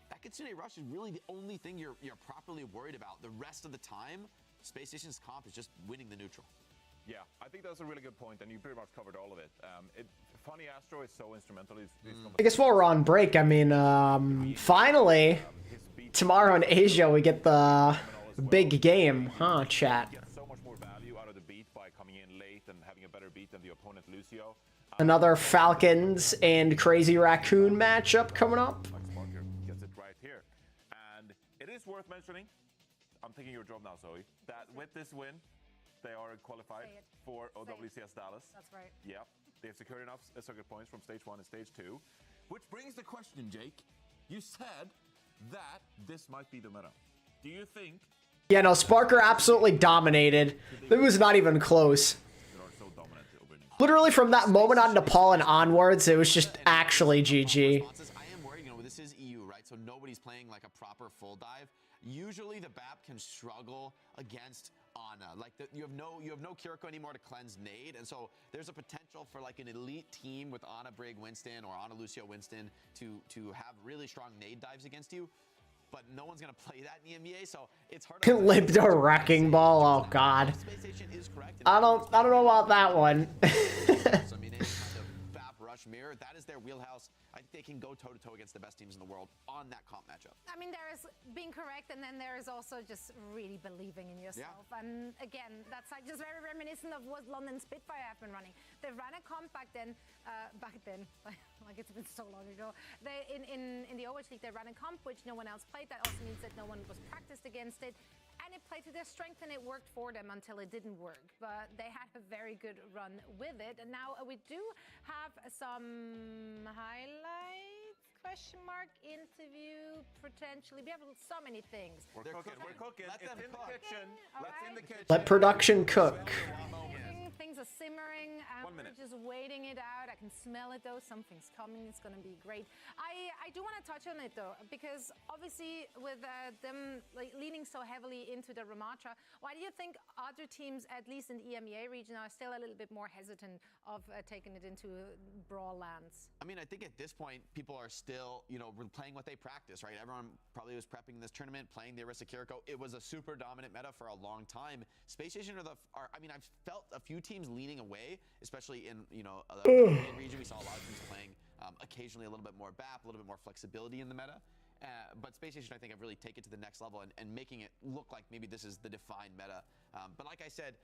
that Kitsune rush is really the only thing you're properly worried about. The rest of the time, Space Station's comp is just winning the neutral. Yeah, I think that's a really good point, and you pretty much covered all of it. Funny Astro is so instrumental. I guess while we're on break, I mean, finally, tomorrow in Asia, we get the big game, huh, chat? So much more value out of the beat by coming in late and having a better beat than the opponent, Lucio. Another Falcons and Crazy Raccoon matchup coming up. Sparker gets it right here. And it is worth mentioning, I'm taking your job now, Zoe, that with this win, they are qualified for OWCS Dallas. That's right. Yeah, they've secured enough circuit points from stage 1 and stage 2. Which brings the question, Jake. You said that this might be the meta. Do you think... Yeah, no, Sparker absolutely dominated. It was not even close. Literally from that moment on Nepal and onwards, it was just actually GG. I am worried, you know, this is EU, right? So nobody's playing like a proper full dive. Usually the BAP can struggle against Ana. Like you have no Kiriko anymore to cleanse nade, and so there's a potential for like an elite team with Ana Brig Winston or Ana Lucio Winston to have really strong nade dives against you. But no one's gonna play that in the EMEA, so it's hard to Libda Wrecking Ball, oh god. I don't know about that one. So, I mean, any kind of BAP rush mirror, that is their wheelhouse. I think they can go toe-to-toe against the best teams in the world on that comp matchup. I mean, there is being correct, and then there is also just really believing in yourself. Yeah. And again, that's like just very reminiscent of what London Spitfire have been running. They ran a comp back then, like it's been so long ago. They in the Overwatch League, they ran a comp which no one else played. That also means that no one was practiced against it. And it played to their strength, and it worked for them until it didn't work. But they had a very good run with it. And now we do have some highlights, question mark, interview, potentially. We have so many things. We're cooking. It's in the kitchen. Let's in the kitchen. Let production cook. Things are simmering. We're just waiting it out. I can smell it though. Something's coming. It's going to be great. I do want to touch on it though, because obviously with them like leaning so heavily into the Ramatra, why do you think other teams, at least in the EMEA region, are still a little bit more hesitant of taking it into brawl lands? I mean, I think at this point, people are still, you know, playing what they practice, right? Everyone probably was prepping this tournament, playing the Orisa Kiriko. It was a super dominant meta for a long time. Space Station I mean, I've felt a few teams leaning away, especially in, you know, the region. We saw a lot of teams playing occasionally a little bit more BAP, a little bit more flexibility in the meta. But Space Station, I think, have really taken it to the next level and making it look like maybe this is the defined meta. But like I said,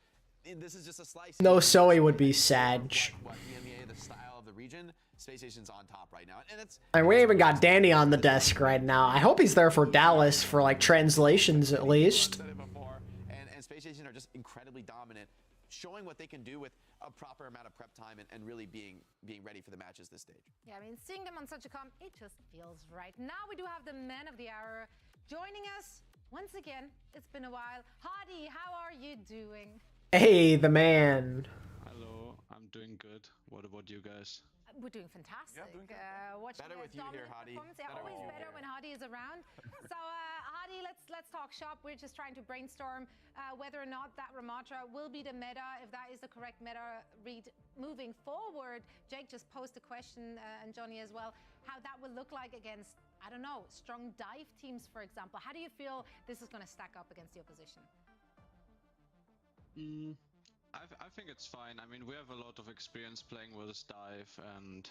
this is just a slice. No, Zoe would be Sag. What EMEA, the style of the region, Space Station's on top right now. And it's... And we even got Danny on the desk right now. I hope he's there for Dallas for, like, translations at least. And Space Station are just incredibly dominant, showing what they can do with a proper amount of prep time and really being ready for the matches this stage. Yeah, I mean, seeing them on such a comp, it just feels right. Now we do have the man of the hour joining us once again. It's been a while. Hadi, how are you doing? Hey, the man. Hello, I'm doing good. What about you guys? We're doing fantastic. Yeah, doing better with you here, Hadi. Yeah, always better when Hadi is around. So, Hadi, let's talk shop. We're just trying to brainstorm whether or not that Ramatra will be the meta, if that is the correct meta read moving forward. Jake just posed a question, and Johnny as well, how that will look like against, I don't know, strong dive teams, for example. How do you feel this is going to stack up against the opposition? I think it's fine. I mean, we have a lot of experience playing with dive, and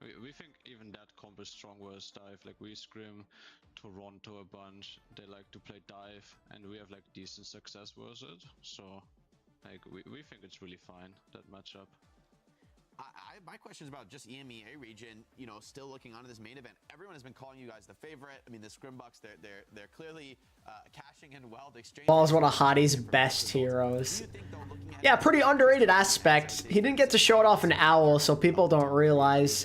we think even that comp is strong with dive. Like, we scrim Toronto a bunch. They like to play dive, and we have like decent success with it. So, like, we think it's really fine, that matchup. My question is about just EMEA region, you know, still looking onto this main event. Everyone has been calling you guys the favorite. I mean, the Scrimbucks, they're clearly cashing in well. The exchange Ball is one of Hadi's best heroes. Yeah, pretty underrated aspect. He didn't get to show it off in OWL, so people don't realize.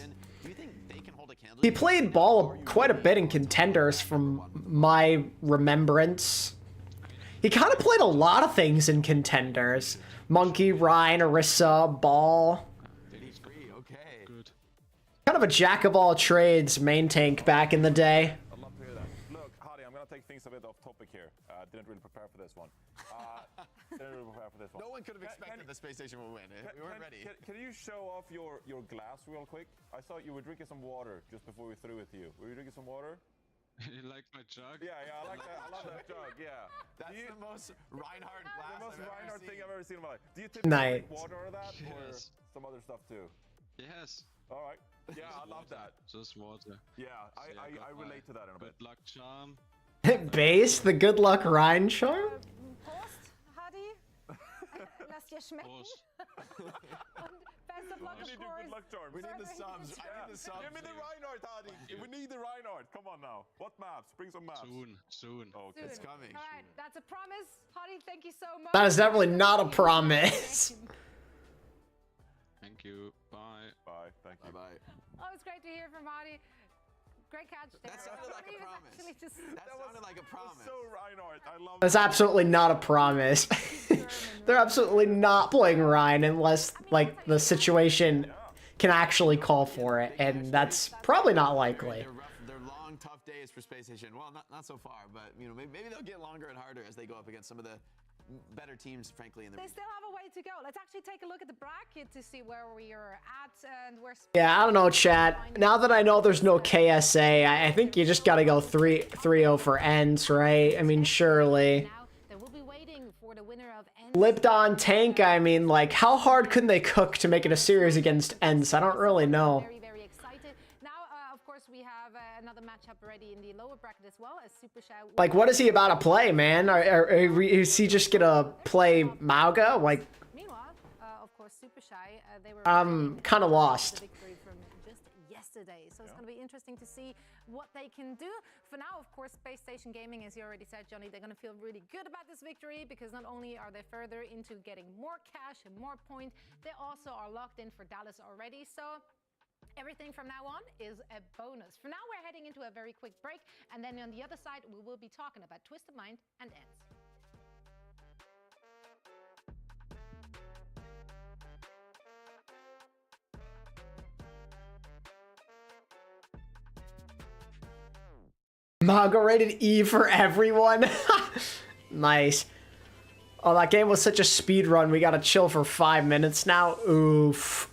He played Ball quite a bit in contenders from my remembrance. He kind of played a lot of things in contenders. Monkey, Ryan, Orisa, Ball. Kind kind of a jack of all trades main tank back in the day. I'd love to hear that. Look, Hadi, I'm gonna take things a bit off topic here. Didn't really prepare for this one. No one could have expected the space station would win. We weren't ready. Can you show off your glass real quick? I saw you were drinking some water just before we threw it to you. Were you drinking some water? You like my jug? Yeah, I like that. I love that jug. Yeah, that's the most Reinhardt glass. The most Reinhardt thing I've ever seen in my life. Do you typically drink water or that, or some other stuff too? Yes. All right. Yeah, I love that. Just water. Yeah, I relate to that in a bit. Good luck charm. Base the good luck Ryan charm. Prost, Hadi. Lass dir schmecken. Best of luck, of course. Good luck charm. We need the subs. I need the subs. Give me the Reinhardt, Hadi. We need the Reinhardt. Come on now. What maps? Bring some maps. Soon. Okay. It's coming. All right, that's a promise. Hadi, thank you so much. That is definitely not a promise. Thank you. Bye. Bye. Thank you. Bye. Oh, it's great to hear from Hadi. Great catch. That sounded like a promise. That sounded like a promise. So Reinhardt, I love That's absolutely not a promise. They're absolutely not playing Ryan unless like the situation can actually call for it, and that's probably not likely. They're long, tough days for Space Station. Well, not so far, but you know, maybe they'll get longer and harder as they go up against some of the better teams, frankly, in the They still have a way to go. Let's actually take a look at the bracket to see where we are at and where. Yeah, I don't know, chat. Now that I know there's no KSA, I think you just gotta go 3-0 for ENCE, right? I mean, surely. Lipdon tank, I mean, like, how hard couldn't they cook to make it a series against ENCE? I don't really know. Very excited. Now, of course, we have another matchup already in the lower bracket as well as Super Shy. Like, what is he about to play, man? Is he just gonna play Mauga? Like, meanwhile, of course, Super Shy, they were kind of lost. victory from just yesterday. So it's going to be interesting to see what they can do. For now, of course, Space Station Gaming, as you already said, Johnny, they're going to feel really good about this victory because not only are they further into getting more cash and more points, they also are locked in for Dallas already. So everything from now on is a bonus. For now, we're heading into a very quick break. And then on the other side, we will be talking about Twisted Mind and ENCE. Mauga rated E for everyone. Nice. Oh, that game was such a speed run. We gotta chill for 5 minutes now. Oof.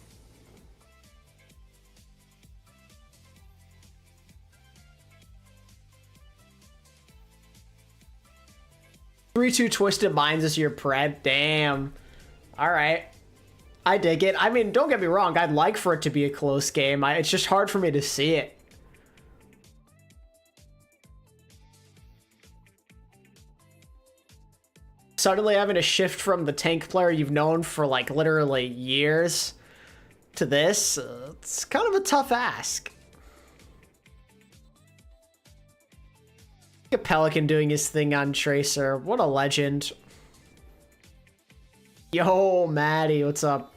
"3-2 Twisted Minds is your pred." Damn. Alright. I dig it. I mean, don't get me wrong. I'd like for it to be a close game. It's just hard for me to see it. Suddenly having to shift from the tank player you've known for like literally years to this, it's kind of a tough ask. Look at Pelican doing his thing on Tracer. What a legend. Yo, Maddie, what's up?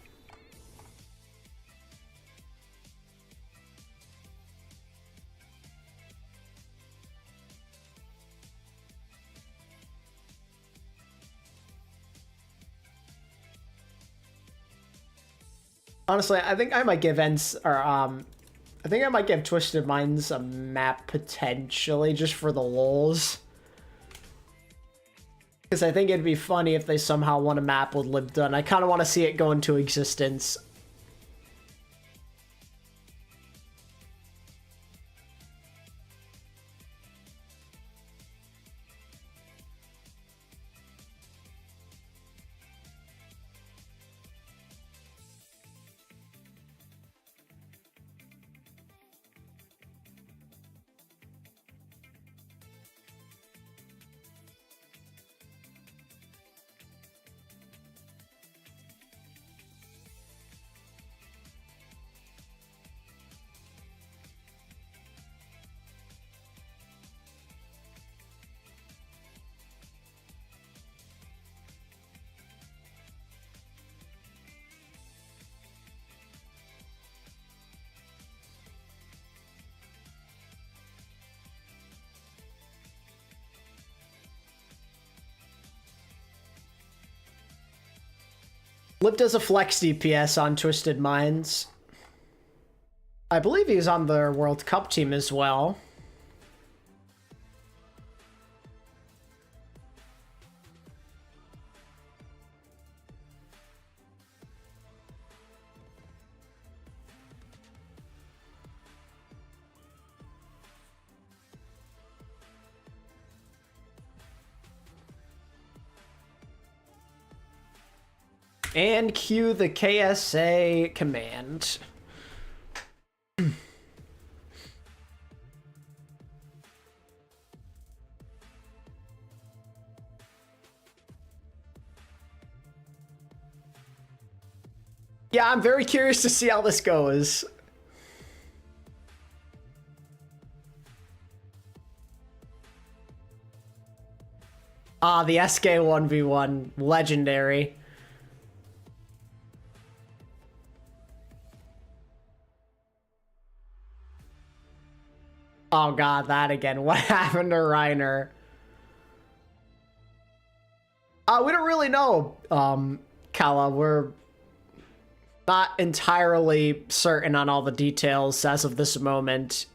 Honestly, I think I might give ENCE, or I think I might give Twisted Minds a map potentially just for the lulz. Because I think it'd be funny if they somehow won a map with Libdon. I kind of want to see it go into existence. Lip does a flex DPS on Twisted Minds. I believe he's on the World Cup team as well. And cue the KSA command. Yeah, I'm very curious to see how this goes. Ah, the SK 1v1, legendary. Oh god, that again. What happened to Reiner? We don't really know, Kala. We're not entirely certain on all the details as of this moment.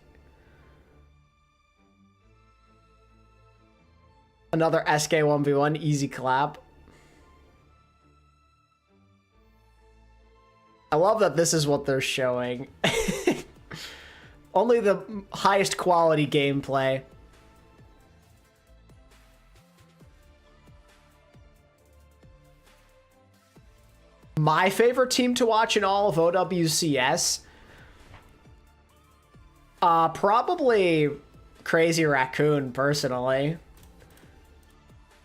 Another SK 1v1, easy clap. I love that this is what they're showing. Only the highest quality gameplay. My favorite team to watch in all of OWCS? Probably Crazy Raccoon, personally.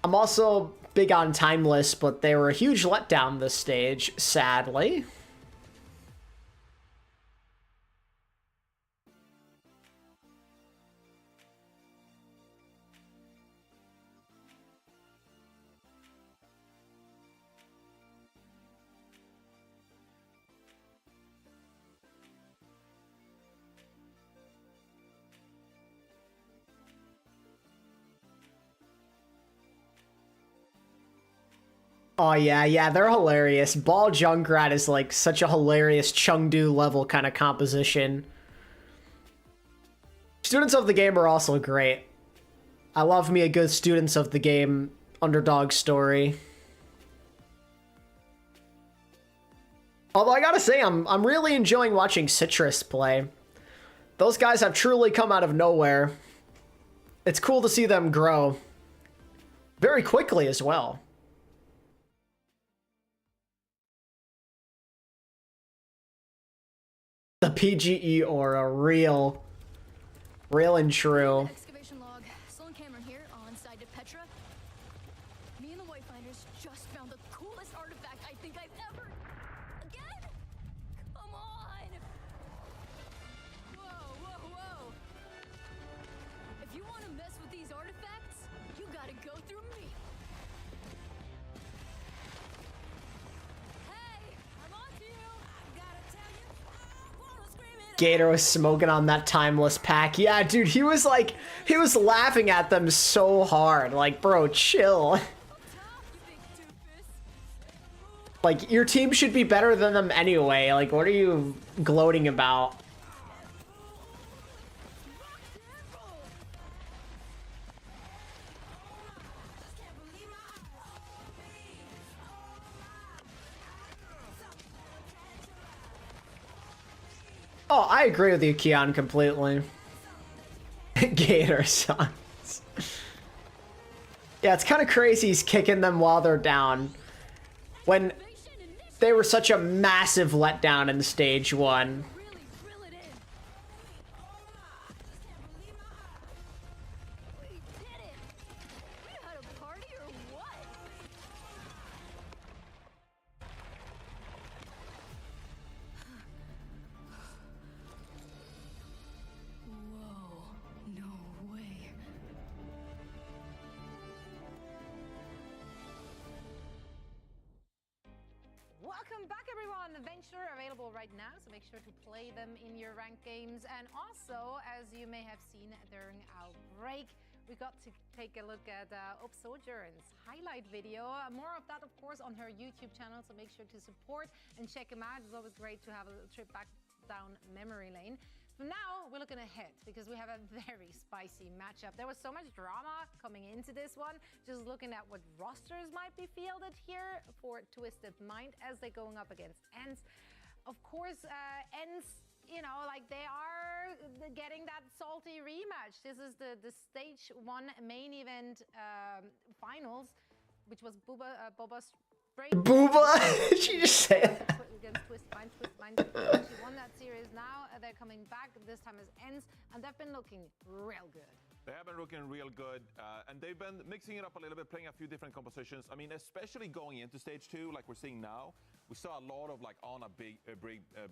I'm also big on Timeless, but they were a huge letdown this stage, sadly. Oh yeah, they're hilarious. Ball Junkrat is like such a hilarious Chengdu level kind of composition. Students of the game are also great. I love me a good Students of the Game underdog story. Although I gotta say, I'm really enjoying watching Citrus play. Those guys have truly come out of nowhere. It's cool to see them grow. Very quickly as well. The PGE aura, real and true. Excavation log. Sloan Cameron here on side to Petra. Me and the Whitefinders just found the coolest artifact I think I've ever. Again? Come on! Whoa! If you want to mess with these artifacts, you gotta go through me. Hey, I'm on to you. I gotta tell you. Gator was smoking on that Timeless pack. Yeah, dude, he was laughing at them so hard. Like, bro, chill. Like, your team should be better than them anyway. Like, what are you gloating about? Oh, I agree with you, Keon, completely. Gator sons. Yeah, it's kind of crazy he's kicking them while they're down. When they were such a massive letdown in stage 1. Welcome back, everyone. Adventure available right now, so make sure to play them in your ranked games. And also, as you may have seen during our break, we got to take a look at OWCS highlight video. More of that, of course, on her YouTube channel, so make sure to support and check him out. It's always great to have a trip back down memory lane. But now we're looking ahead because we have a very spicy matchup. There was so much drama coming into this one. Just looking at what rosters might be fielded here for Twisted Mind as they're going up against ENCE. Of course, ENCE, you know, like they are getting that salty rematch. This is the stage 1 main event finals, which was Boba's Booba? She just said that. Against Twisted Mind. She won that series now. They're coming back. This time is ENCE, and they've been looking real good. They have been looking real good, and they've been mixing it up a little bit, playing a few different compositions. I mean, especially going into stage 2, like we're seeing now, we saw a lot of like on a big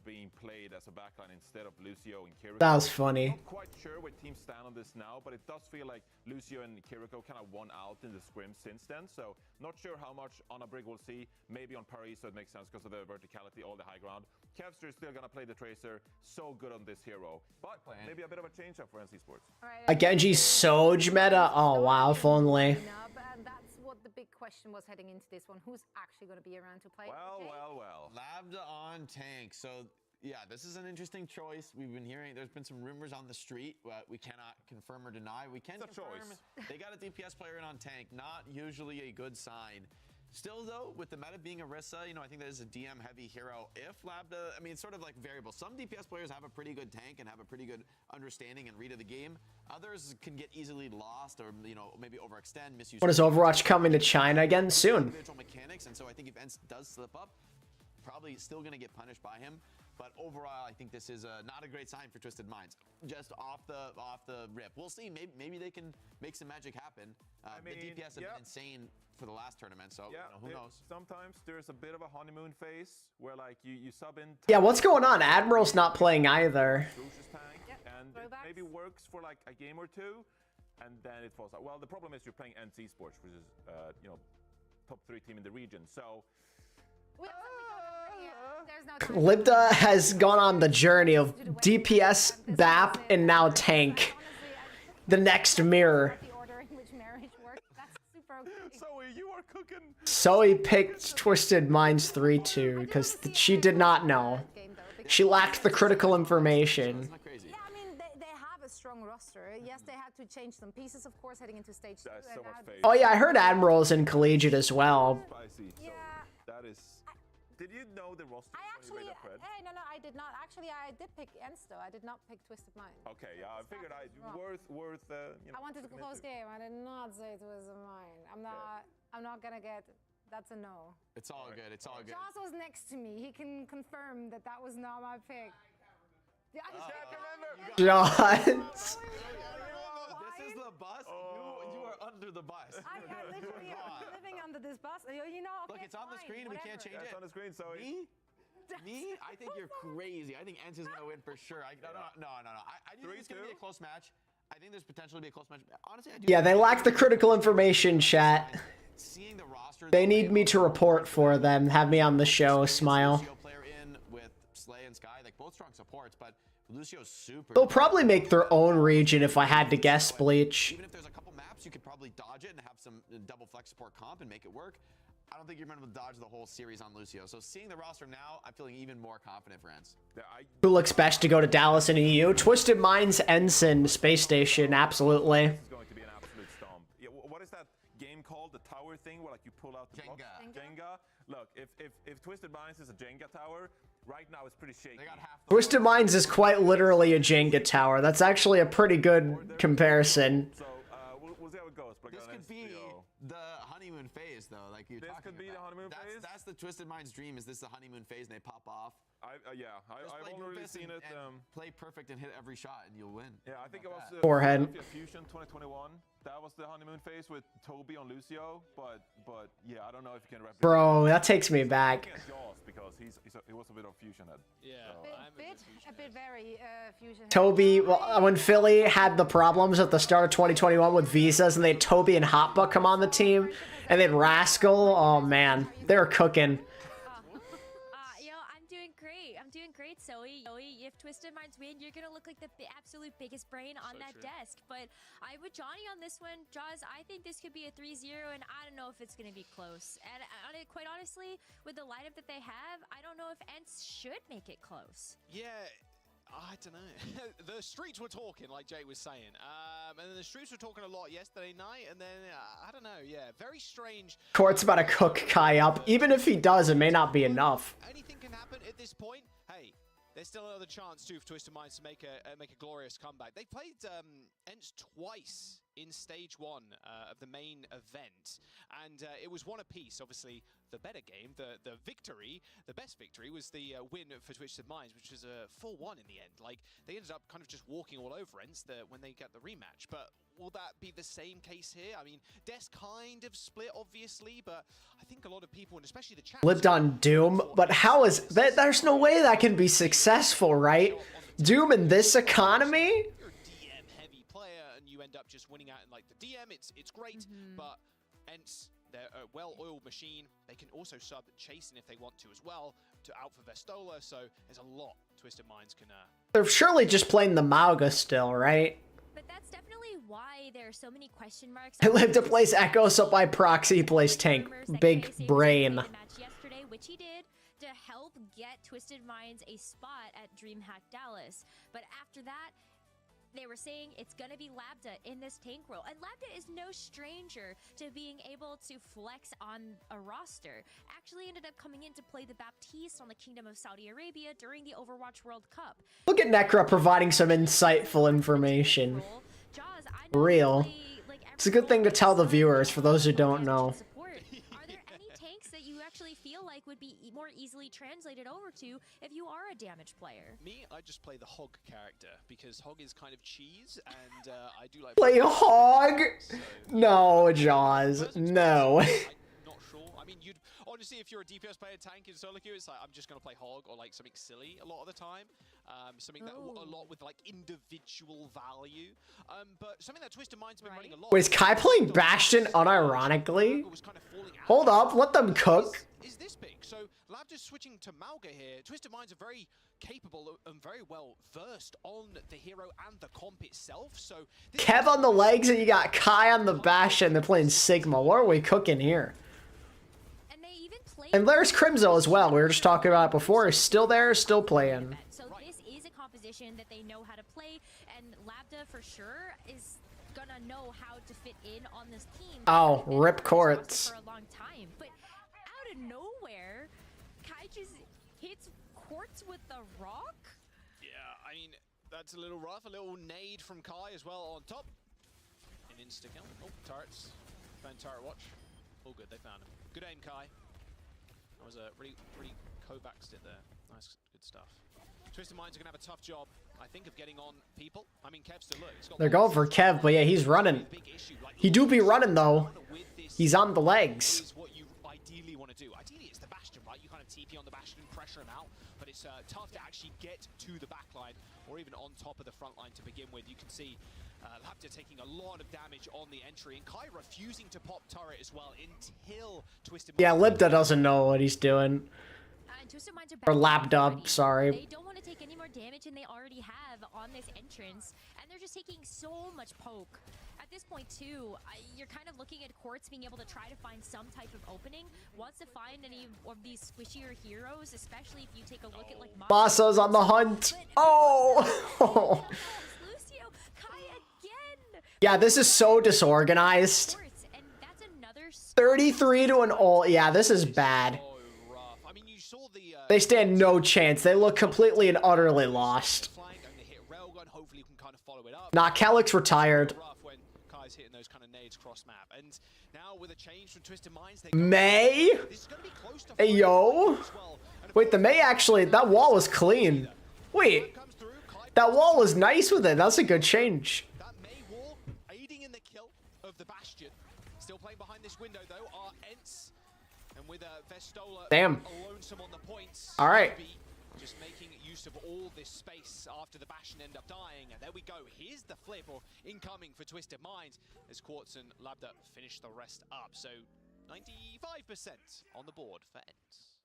being played as a backline instead of Lucio and Kiriko. That was funny. I'm not quite sure where teams stand on this now, but it does feel like Lucio and Kiriko kind of won out in the scrim since then. So not sure how much on a brig we'll see. Maybe on Paris, so it makes sense because of the verticality, all the high ground. Kevster is still gonna play the Tracer, so good on this hero, but maybe a bit of a change up for NC Sports. A Genji SOG meta? Oh wow, if only. That's what the big question was heading into this one. Who's actually going to be around to play? Well. Lambda on tank. So yeah, this is an interesting choice. We've been hearing there's been some rumors on the street, but we cannot confirm or deny. We can confirm they got a DPS player in on tank. Not usually a good sign. Still though, with the meta being Orisa, you know, I think that is a DM heavy hero. If Lambda, I mean, it's sort of like variable. Some DPS players have a pretty good tank and have a pretty good understanding and read of the game. Others can get easily lost or, you know, maybe overextend, misuse. What is Overwatch coming to China again soon? Individual mechanics, and so I think if ENCE does slip up, probably still going to get punished by him. But overall, I think this is not a great sign for Twisted Minds. Just off the rip, we'll see. Maybe they can make some magic happen. I mean, the DPS have been insane for the last tournament, so you know, who knows? Sometimes there's a bit of a honeymoon phase where like you sub in. Yeah, what's going on? Admiral's not playing either. And it maybe works for like a game or two, and then it falls out. Well, the problem is you're playing NC Sports, which is you know, top 3 team in the region, so. Libda has gone on the journey of DPS, BAP, and now tank. The next mirror. Zoe picked Twisted Minds 3-2 because she did not know. She lacked the critical information. Yeah, I mean, they have a strong roster. Yes, they had to change some pieces, of course, heading into stage 2. Oh yeah, I heard Admiral's in Collegiate as well. Yeah. That is. Did you know the roster? I actually, hey, no, I did not. Actually, I did pick ENCE though. I did not pick Twisted Mind. Okay, yeah, I figured worth. You know, I wanted a close game. I did not say Twisted Mind. I'm not gonna get. That's a no. It's all good. It's all good. Joss was next to me. He can confirm that that was not my pick. Yeah, I can't remember. Joss. This is the bus. You are under the bus. I literally am living under this bus. You know, okay, look, it's on the screen. Whatever. We can't change it. It's on the screen, so Me? I think you're crazy. I think ENCE is gonna win for sure. No. I do think it's gonna be a close match. I think there's potential to be a close match. Honestly, I do. Yeah, they lack the critical information, chat. Seeing the roster, they need me to report for them. Have me on the show, Smile. Lucio player in with Slay and Sky, like both strong supports, but Lucio's super. They'll probably make their own region if I had to guess, Bleach. Even if there's a couple maps, you could probably dodge it and have some double flex support comp and make it work. I don't think you're going to dodge the whole series on Lucio. So seeing the roster now, I'm feeling even more confident for ENCE. Who looks best to go to Dallas and EU? Twisted Minds, ENCE, Space Station, absolutely. This is going to be an absolute stomp. Yeah, what is that game called? The tower thing where like you pull out the Jenga. Look, if Twisted Minds is a Jenga tower, right now it's pretty shaky. Twisted Minds is quite literally a Jenga tower. That's actually a pretty good comparison. So we'll see how it goes. This could be the honeymoon phase, though. Like you. This could be the honeymoon phase. That's the Twisted Minds dream. Is this the honeymoon phase and they pop off? I've already seen it. Play perfect and hit every shot and you'll win. Yeah, I think it was Forehead. Fusion 2021. That was the honeymoon phase with Toby on Lucio, but yeah, I don't know if you can replicate. Bro, that takes me back. Because he was a bit of Fusion head. Yeah, a bit very Fusion. Toby, well, when Philly had the problems at the start of 2021 with visas, and they had Toby and Hotbuck come on the team, and then Rascal, oh man, they were cooking. great. I'm doing great, Zoe. If Twisted Minds win, you're gonna look like the absolute biggest brain on that desk. But I'm with Johnny on this one. Jaws, I think this could be a 3-0, and I don't know if it's gonna be close. And quite honestly, with the lineup that they have, I don't know if ENCE should make it close. Yeah. I don't know. The streets were talking, like Jay was saying. And then the streets were talking a lot yesterday night. And then, I don't know, yeah, very strange. Court's about to cook Kai up. Even if he does, it may not be enough. Anything can happen at this point. Hey, there's still another chance, too, for Twisted Minds to make a glorious comeback. They played ENCE twice in stage 1 of the main event. And it was one apiece, obviously. The better game, the victory, the best victory was the win for Twisted Minds, which was a 4-1 in the end. Like, they ended up kind of just walking all over ENCE when they get the rematch. But will that be the same case here? I mean, Des kind of split, obviously, but I think a lot of people, and especially the chat, Lived on Doom, but how is that? There's no way that can be successful, right? Doom in this economy? You're a DM heavy player, and you end up just winning out in like the DM. It's great, but ENCE, they're a well-oiled machine. They can also sub Chasen if they want to as well, out for Vestola, so there's a lot Twisted Minds can... They're surely just playing the Mauga still, right? But that's definitely why there are so many question marks. I live to place Echo, so by proxy he plays tank. Big brain. Yesterday, which he did to help get Twisted Minds a spot at DreamHack Dallas. But after that, they were saying it's going to be Labda in this tank role. And Labda is no stranger to being able to flex on a roster. Actually ended up coming in to play the Baptiste on the Kingdom of Saudi Arabia during the Overwatch World Cup. Look at Necra providing some insightful information. Jaws, Real. It's a good thing to tell the viewers, for those who don't know. Are there any tanks that you actually feel like would be more easily translated over to if you are a damage player? Me, I just play the Hog character, because Hog is kind of cheese, and I do like... Play Hog? So, no, Jaws. No. I'm not sure. I mean, you'd... Honestly, if you're a DPS player tank in solo queue, it's like, I'm just going to play Hog, or like something silly a lot of the time. Something that a lot with like individual value. But something that Twisted Minds have been running a lot... Wait, is Kai playing Bastion unironically? Hold up, let them cook. Is this big? So Labda's switching to Mauga here. Twisted Minds are very capable and very well versed on the hero and the comp itself. So Kev on the legs and you got Kai on the Bastion. They're playing Sigma. What are we cooking here? And there's Crimzo as well. We were just talking about it before. He's still there, still playing. So this is a composition that they know how to play, and Labda for sure is gonna know how to fit in on this team. Oh, rip Courts. For a long time, but out of nowhere, Kai just hits Courts with the rock. Yeah, I mean that's a little rough. A little nade from Kai as well on top. An insta kill. Oh, turrets. Found turret watch. All good. They found him. Good aim, Kai. That was a really Kovacs did there. Nice, good stuff. Twisted Minds are gonna have a tough job, I think, of getting on people. I mean, Kev's still look. They're going for Kev, but yeah, he's running. He do be running though. He's on the legs. Is what you ideally want to do. Ideally, it's the Bastion, right? You kind of TP on the Bastion, pressure him out, but it's tough to actually get to the back line or even on top of the front line to begin with. You can see Labda taking a lot of damage on the entry, and Kai refusing to pop turret as well until Twisted Minds... Yeah, Libda doesn't know what he's doing. Or Labdub, sorry. They don't want to take any more damage than they already have on this entrance, and they're just taking so much poke. At this point, too, you're kind of looking at Quartz being able to try to find some type of opening. Wants to find any of these squishier heroes, especially if you take a look at, like... Basso's on the hunt. Oh! Lucio, Kai again! Yeah, this is so disorganized. 33 to an ult. Yeah, this is bad. They stand no chance. They look completely and utterly lost. Nah, Calyx retired. May? Hey, yo. Wait, the May actually, that wall was clean. Wait, that wall was nice with it. That's a good change. That May wall aiding in the kill of the Bastion. Still playing behind this window though are ENCE. And with Vestola damn lonesome on the points. All right. Just making use of all this space after the Bastion end up dying. And there we go. Here's the flip, or incoming for Twisted Minds, as Quartz and Labda finish the rest up. So 95% on the board for ENCE.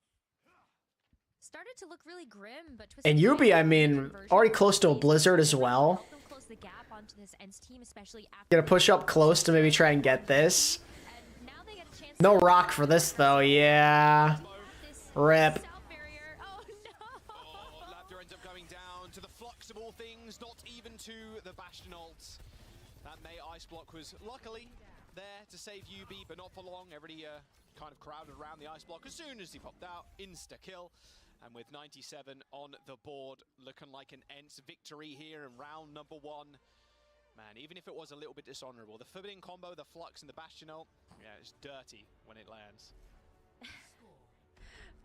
started to look really grim, but And Yubi, I mean, already close to a blizzard as well. close the gap onto this ENCE team, especially after Gonna push up close to maybe try and get this. No rock for this though, yeah. Rip. Labda ends up going down to the flux of all things, not even to the Bastion ult. That May ice block was luckily there to save UB, but not for long. Everybody kind of crowded around the ice block as soon as he popped out. Insta-kill. And with 97 on the board, looking like an ENCE victory here in round number 1. Man, even if it was a little bit dishonorable, the Forbidden combo, the Flux and the Bastion ult, yeah, it's dirty when it lands.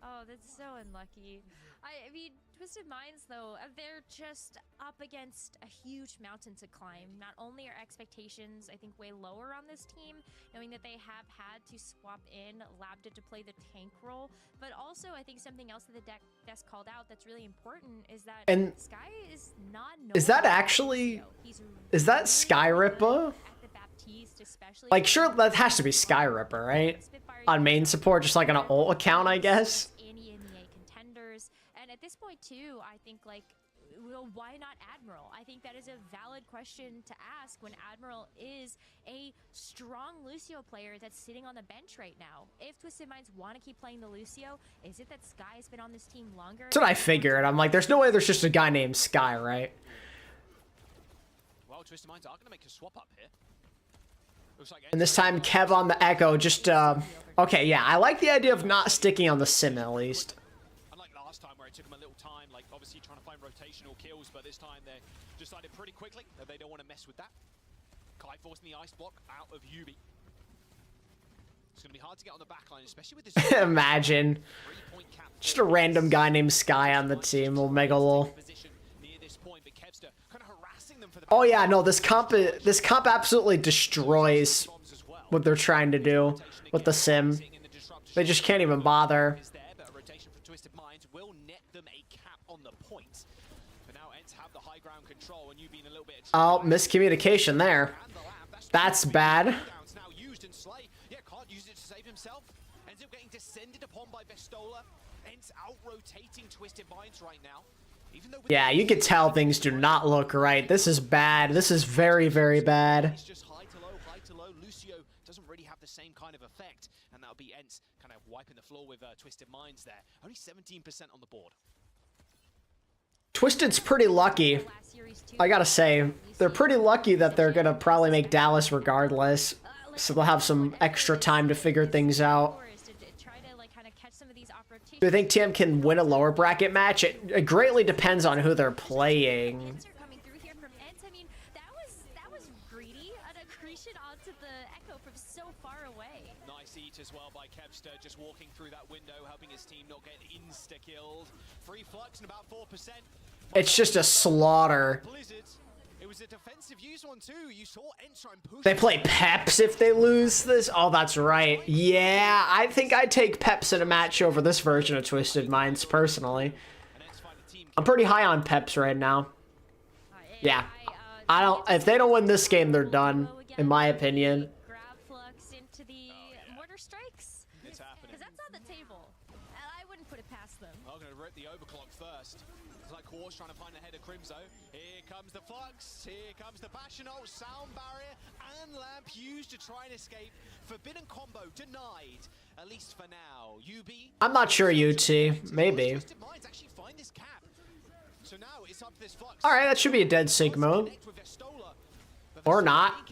Oh, that's so unlucky. I mean, Twisted Minds, though, they're just up against a huge mountain to climb. Not only are expectations, I think, way lower on this team, knowing that they have had to swap in Labda to play the tank role, but also I think something else that the desk called out that's really important is that Sky is not known. Is that actually... Is that Skyripper? Like, sure, that has to be Skyripper, right? On main support, just like on an ult account, I guess. EMEA contenders, and at this point too, I think like, well, why not Admiral? I think that is a valid question to ask when Admiral is a strong Lucio player that's sitting on the bench right now. If Twisted Minds want to keep playing the Lucio, is it that Sky has been on this team longer? That's what I figured. I'm like, there's no way there's just a guy named Sky, right? Well, Twisted Minds are going to make a swap up here. And this time, Kev on the Echo, just, okay, yeah, I like the idea of not sticking on the sim, at least. Unlike last time, where it took them a little time, like, obviously trying to find rotational kills, but this time they decided pretty quickly that they don't want to mess with that. Kai forcing the ice block out of Yubi. It's going to be hard to get on the backline, especially with this... Imagine. Just a random guy named Sky on the team, Omega lol. Oh yeah, no, this comp absolutely destroys what they're trying to do with the sim. They just can't even bother. Oh, miscommunication there. That's bad. Yeah, can't use it to save himself. Ends up getting descended upon by Vestola. ENCE out-rotating Twisted Minds right now. Yeah, you can tell things do not look right. This is bad. This is very, very bad. It's just high to low. Lucio doesn't really have the same kind of effect, and that'll be ENCE kind of wiping the floor with Twisted Minds there. Only 17% on the board. Twisted's pretty lucky. I gotta say, they're pretty lucky that they're gonna probably make Dallas regardless, so they'll have some extra time to figure things out. Do you think TM can win a lower bracket match? It greatly depends on who they're playing. I mean, that was greedy. An accretion onto the Echo from so far away. Nice eat as well by Kevster, just walking through that window, helping his team not get insta-killed. Free flux and about 4%. It's just a slaughter. It was a defensive use one too. You saw ENCE try and push. They play Peps if they lose this? Oh, that's right. Yeah, I think I'd take Peps in a match over this version of Twisted Minds, personally. I'm pretty high on Peps right now. Yeah. If they don't win this game, they're done, in my opinion. Grab Flux into the mortar strikes. It's happening. Because that's on the table. And I wouldn't put it past them. I'm going to rip the overclock first. It's like Quartz trying to find ahead of Crimzo. Here comes the Flux. Here comes the Bastion ult. Sound barrier and lamp used to try and escape. Forbidden combo denied, at least for now. UB. I'm not sure, UT. Maybe. Actually find this cap. So now it's up to this Flux. Alright, that should be a dead Sigma. Or not.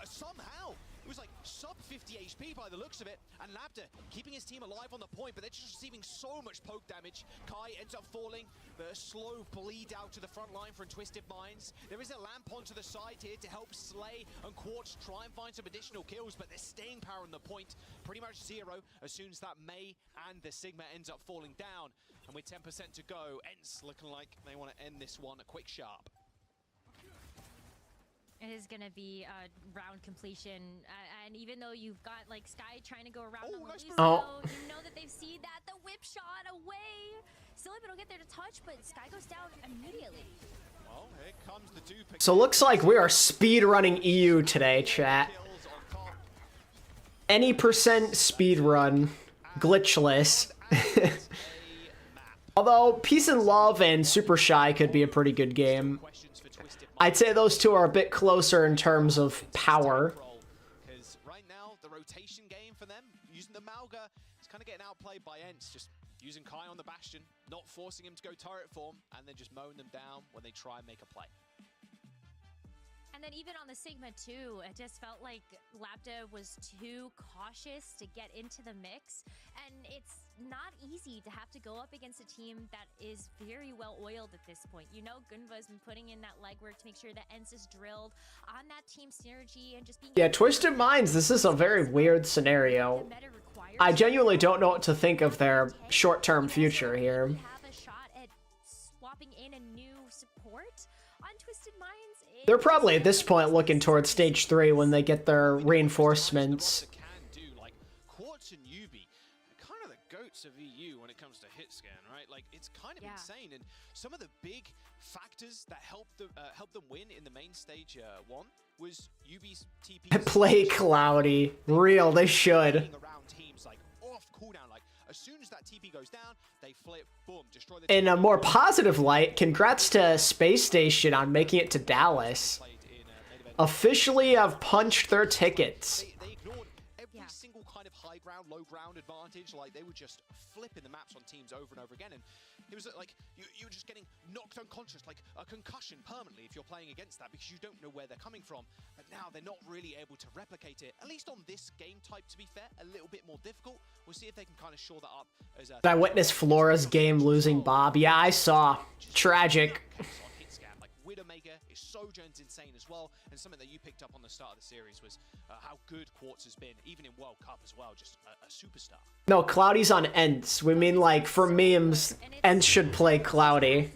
Somehow. It was like sub 50 HP by the looks of it. And Labda keeping his team alive on the point, but they're just receiving so much poke damage. Kai ends up falling, but a slow bleed out to the front line from Twisted Minds. There is a lamp onto the side here to help Slay and Quartz try and find some additional kills, but they're staying power on the point. Pretty much zero as soon as that May and the Sigma ends up falling down. And with 10% to go, ENCE looking like they want to end this one a quick sharp. It is going to be a round completion, and even though you've got like Sky trying to go around on the Lucio, you know that they've seen that, the whip shot away. Still able to get there to touch, but Sky goes down immediately. Well, here comes the dupe. So looks like we are speed running EU today, chat. Any percent speed run, glitchless. Although Peace and Love and Super Shy could be a pretty good game. I'd say those two are a bit closer in terms of power. Because right now, the rotation game for them, using the Mauga, is kind of getting outplayed by ENCE, just using Kai on the Bastion, not forcing him to go turret form, and then just mowing them down when they try and make a play. And then even on the Sigma too, it just felt like Lambda was too cautious to get into the mix. And it's not easy to have to go up against a team that is very well oiled at this point. You know, Gunva's been putting in that legwork to make sure that ENCE is drilled on that team synergy and just being... Yeah, Twisted Minds, this is a very weird scenario. I genuinely don't know what to think of their short-term future here. Have a shot at swapping in a new support on Twisted Minds. They're probably at this point looking towards stage 3 when they get their reinforcements. Quartz and Yubi are kind of the goats of EU when it comes to hit scan, right? Like, it's kind of insane, and some of the big factors that helped them win in the main stage 1 was Yubi's TP. Play Cloudy. Real, they should. Around teams like off cooldown, like as soon as that TP goes down, they flip, boom, destroy the. In a more positive light, congrats to Space Station on making it to Dallas. Officially have punched their tickets. They ignored every single kind of high ground, low ground advantage. Like, they were just flipping the maps on teams over and over again. And it was like you were just getting knocked unconscious, like a concussion permanently if you're playing against that, because you don't know where they're coming from. But now they're not really able to replicate it, at least on this game type, to be fair. A little bit more difficult. We'll see if they can kind of shore that up. As I witnessed Flora's game losing Bob. Yeah, I saw. Tragic. Widowmaker is Sojourn's insane as well, and something that you picked up on the start of the series was how good Quartz has been, even in World Cup as well, just a superstar. No, Cloudy's on ENCE. We mean, like, for memes, ENCE should play Cloudy.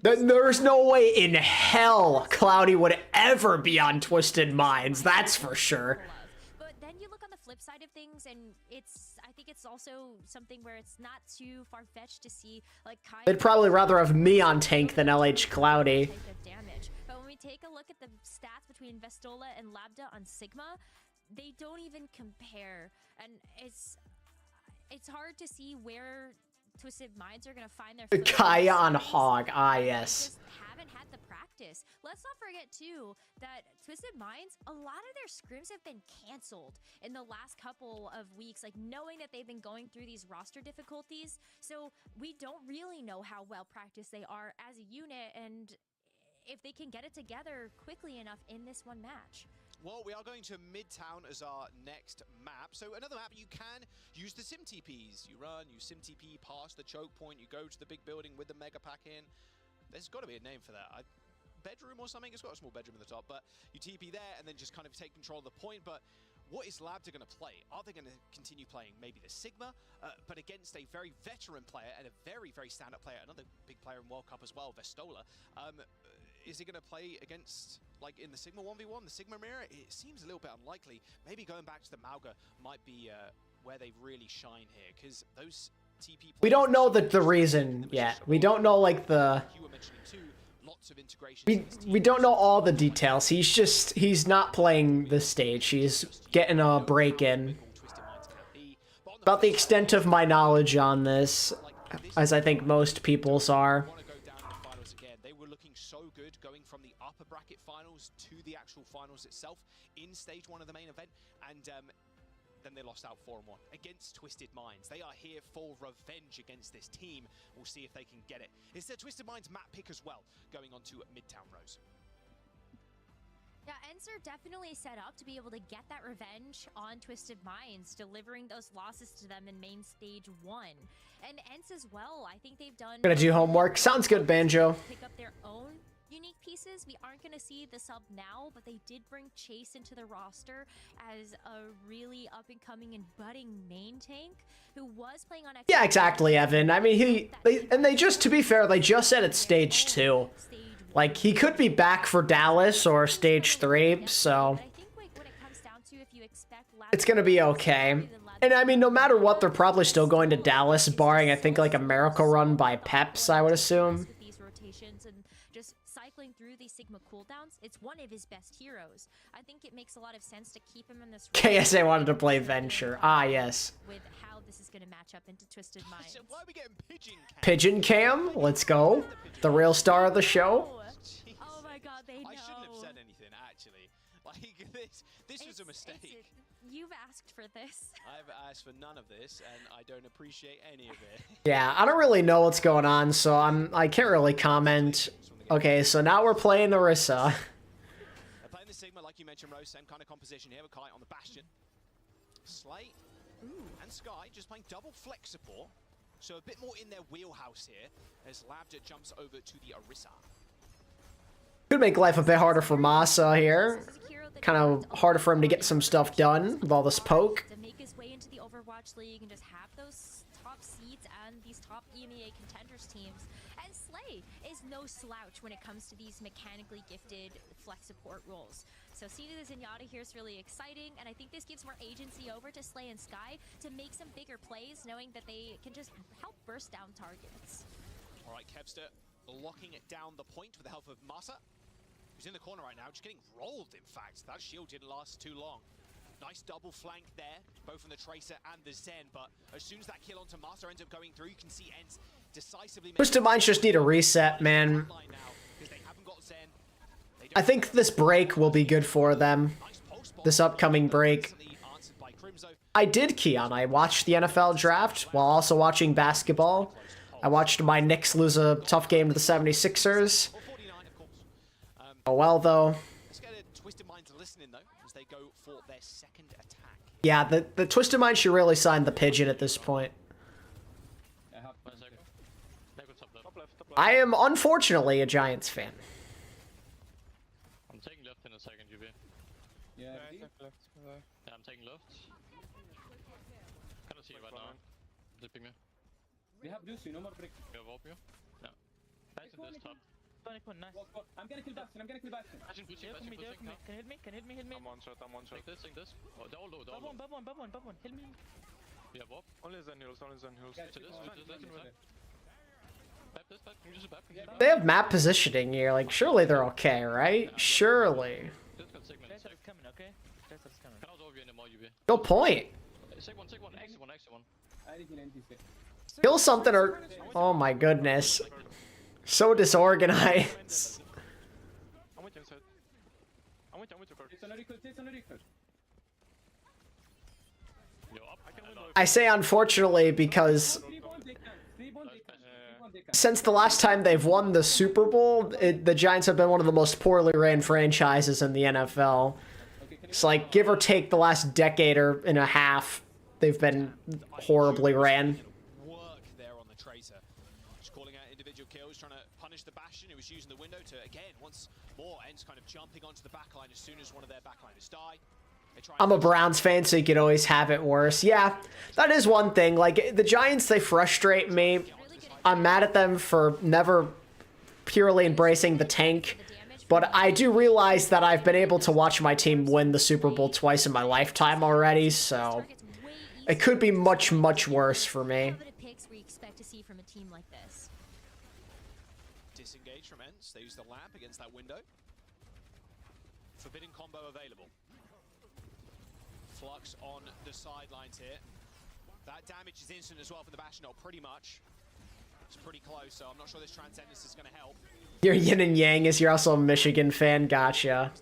There's no way in hell Cloudy would ever be on Twisted Minds, that's for sure. But then you look on the flip side of things, and I think it's also something where it's not too far-fetched to see, like, Kai... They'd probably rather have me on tank than LH Cloudy. But when we take a look at the stats between Vestola and Lambda on Sigma, they don't even compare. And it's hard to see where Twisted Minds are going to find their... Kaya on Hog, yes. Haven't had the practice. Let's not forget too that Twisted Minds, a lot of their scrims have been canceled in the last couple of weeks, like knowing that they've been going through these roster difficulties. So we don't really know how well practiced they are as a unit, and if they can get it together quickly enough in this one match. Well, we are going to Midtown as our next map. So another map, you can use the sim TPs. You run, you sim TP past the choke point, you go to the big building with the mega pack in. There's got to be a name for that. Bedroom or something? It's got a small bedroom at the top, but you TP there and then just kind of take control of the point. But what is Lambda going to play? Are they going to continue playing maybe the Sigma, but against a very veteran player and a very, very stand-up player, another big player in World Cup as well, Vestola? Is he going to play against, like, in the Sigma 1v1, the Sigma mirror? It seems a little bit unlikely. Maybe going back to the Mauga might be where they really shine here, because those TP... We don't know the reason yet. We don't know, like, the... We don't know all the details. He's not playing this stage. He's getting a break in. About the extent of my knowledge on this, as I think most people's are. They were looking so good going from the upper bracket finals to the actual finals itself in stage 1 of the main event, and then they lost out 4-1 against Twisted Minds. They are here for revenge against this team. We'll see if they can get it. It's the Twisted Minds map pick as well, going on to Midtown Rose. Yeah, ENCE are definitely set up to be able to get that revenge on Twisted Minds, delivering those losses to them in main stage 1. And ENCE as well, I think they've done... Gonna do homework. Sounds good, Banjo. Pick up their own unique pieces. We aren't going to see the sub now, but they did bring Chase into the roster as a really up-and-coming and budding main tank who was playing on... Yeah, exactly, Evan. I mean, they just, to be fair, they just said it's stage 2. Like, he could be back for Dallas or stage 3, so... It's gonna be okay. And I mean, no matter what, they're probably still going to Dallas, barring, I think, like a miracle run by Peps, I would assume. cycling through these Sigma cooldowns, it's one of his best heroes. I think it makes a lot of sense to keep him in this. KSA wanted to play Venture. Ah, yes. With how this is going to match up into Twisted Minds. Why are we getting Pigeon Cam? Pigeon Cam, let's go. The real star of the show. Oh my god, they know. I shouldn't have said anything, actually. Like, this was a mistake. You've asked for this. I've asked for none of this, and I don't appreciate any of it. Yeah, I don't really know what's going on, so I can't really comment. Okay, so now we're playing Orisa. They're playing the Sigma, like you mentioned, Rose. Same kind of composition here with Kite on the Bastion. Slate and Sky just playing double flex support. So a bit more in their wheelhouse here as Labjet jumps over to the Orisa. Could make life a bit harder for Masa here. Kind of harder for him to get some stuff done with all this poke. To make his way into the Overwatch League and just have those top seeds and these top EMEA contenders teams. And Slay is no slouch when it comes to these mechanically gifted flex support roles. So seeing the Zenyatta here is really exciting, and I think this gives more agency over to Slay and Sky to make some bigger plays, knowing that they can just help burst down targets. All right, Kevster locking it down the point with the help of Masa, who's in the corner right now, just getting rolled, in fact. That shield didn't last too long. Nice double flank there, both from the Tracer and the Zen, but as soon as that kill onto Masa ends up going through, you can see ENCE decisively... Twisted Minds just need a reset, man. I think this break will be good for them. This upcoming break. I did key on. I watched the NFL draft while also watching basketball. I watched my Knicks lose a tough game to the 76ers. Oh well, though. Yeah, the Twisted Mind should really sign the Pigeon at this point. I am unfortunately a Giants fan. I'm taking left in a second, UB. Yeah, I'm taking left. Can't see you right now. Zipping me. We have Lucy, no more break. You have you? Yeah. Nice in this top. Nice. I'm gonna kill Bastion, I'm gonna kill Bastion. Can you hit me? Can hit me? I'm one shot. Take this. Oh, they're all low, Bub one. Hit me. We have warp. Only Zen heals. They have map positioning here. Like, surely they're okay, right? Surely. Go point. Kill something or... Oh my goodness. So disorganized. I'm with you inside. I'm with you, Kurt. It's on a recruit. I say unfortunately because since the last time they've won the Super Bowl, the Giants have been one of the most poorly ran franchises in the NFL. It's like, give or take the last decade or and a half, they've been horribly ran. Work there on the Tracer. Just calling out individual kills, trying to punish the Bastion who was using the window to, again, once more, ENCE kind of jumping onto the backline as soon as one of their backliners die. I'm a Browns fan, so you could always have it worse. Yeah, that is one thing. Like, the Giants, they frustrate me. I'm mad at them for never purely embracing the tank. But I do realize that I've been able to watch my team win the Super Bowl twice in my lifetime already, so it could be much, much worse for me. Disengage from ENCE. They use the lamp against that window. Forbidden combo available. Flux on the sidelines here. That damage is instant as well for the Bastion, pretty much. It's pretty close, so I'm not sure this Transcendence is going to help. You're yin and yang as you're also a Michigan fan, gotcha.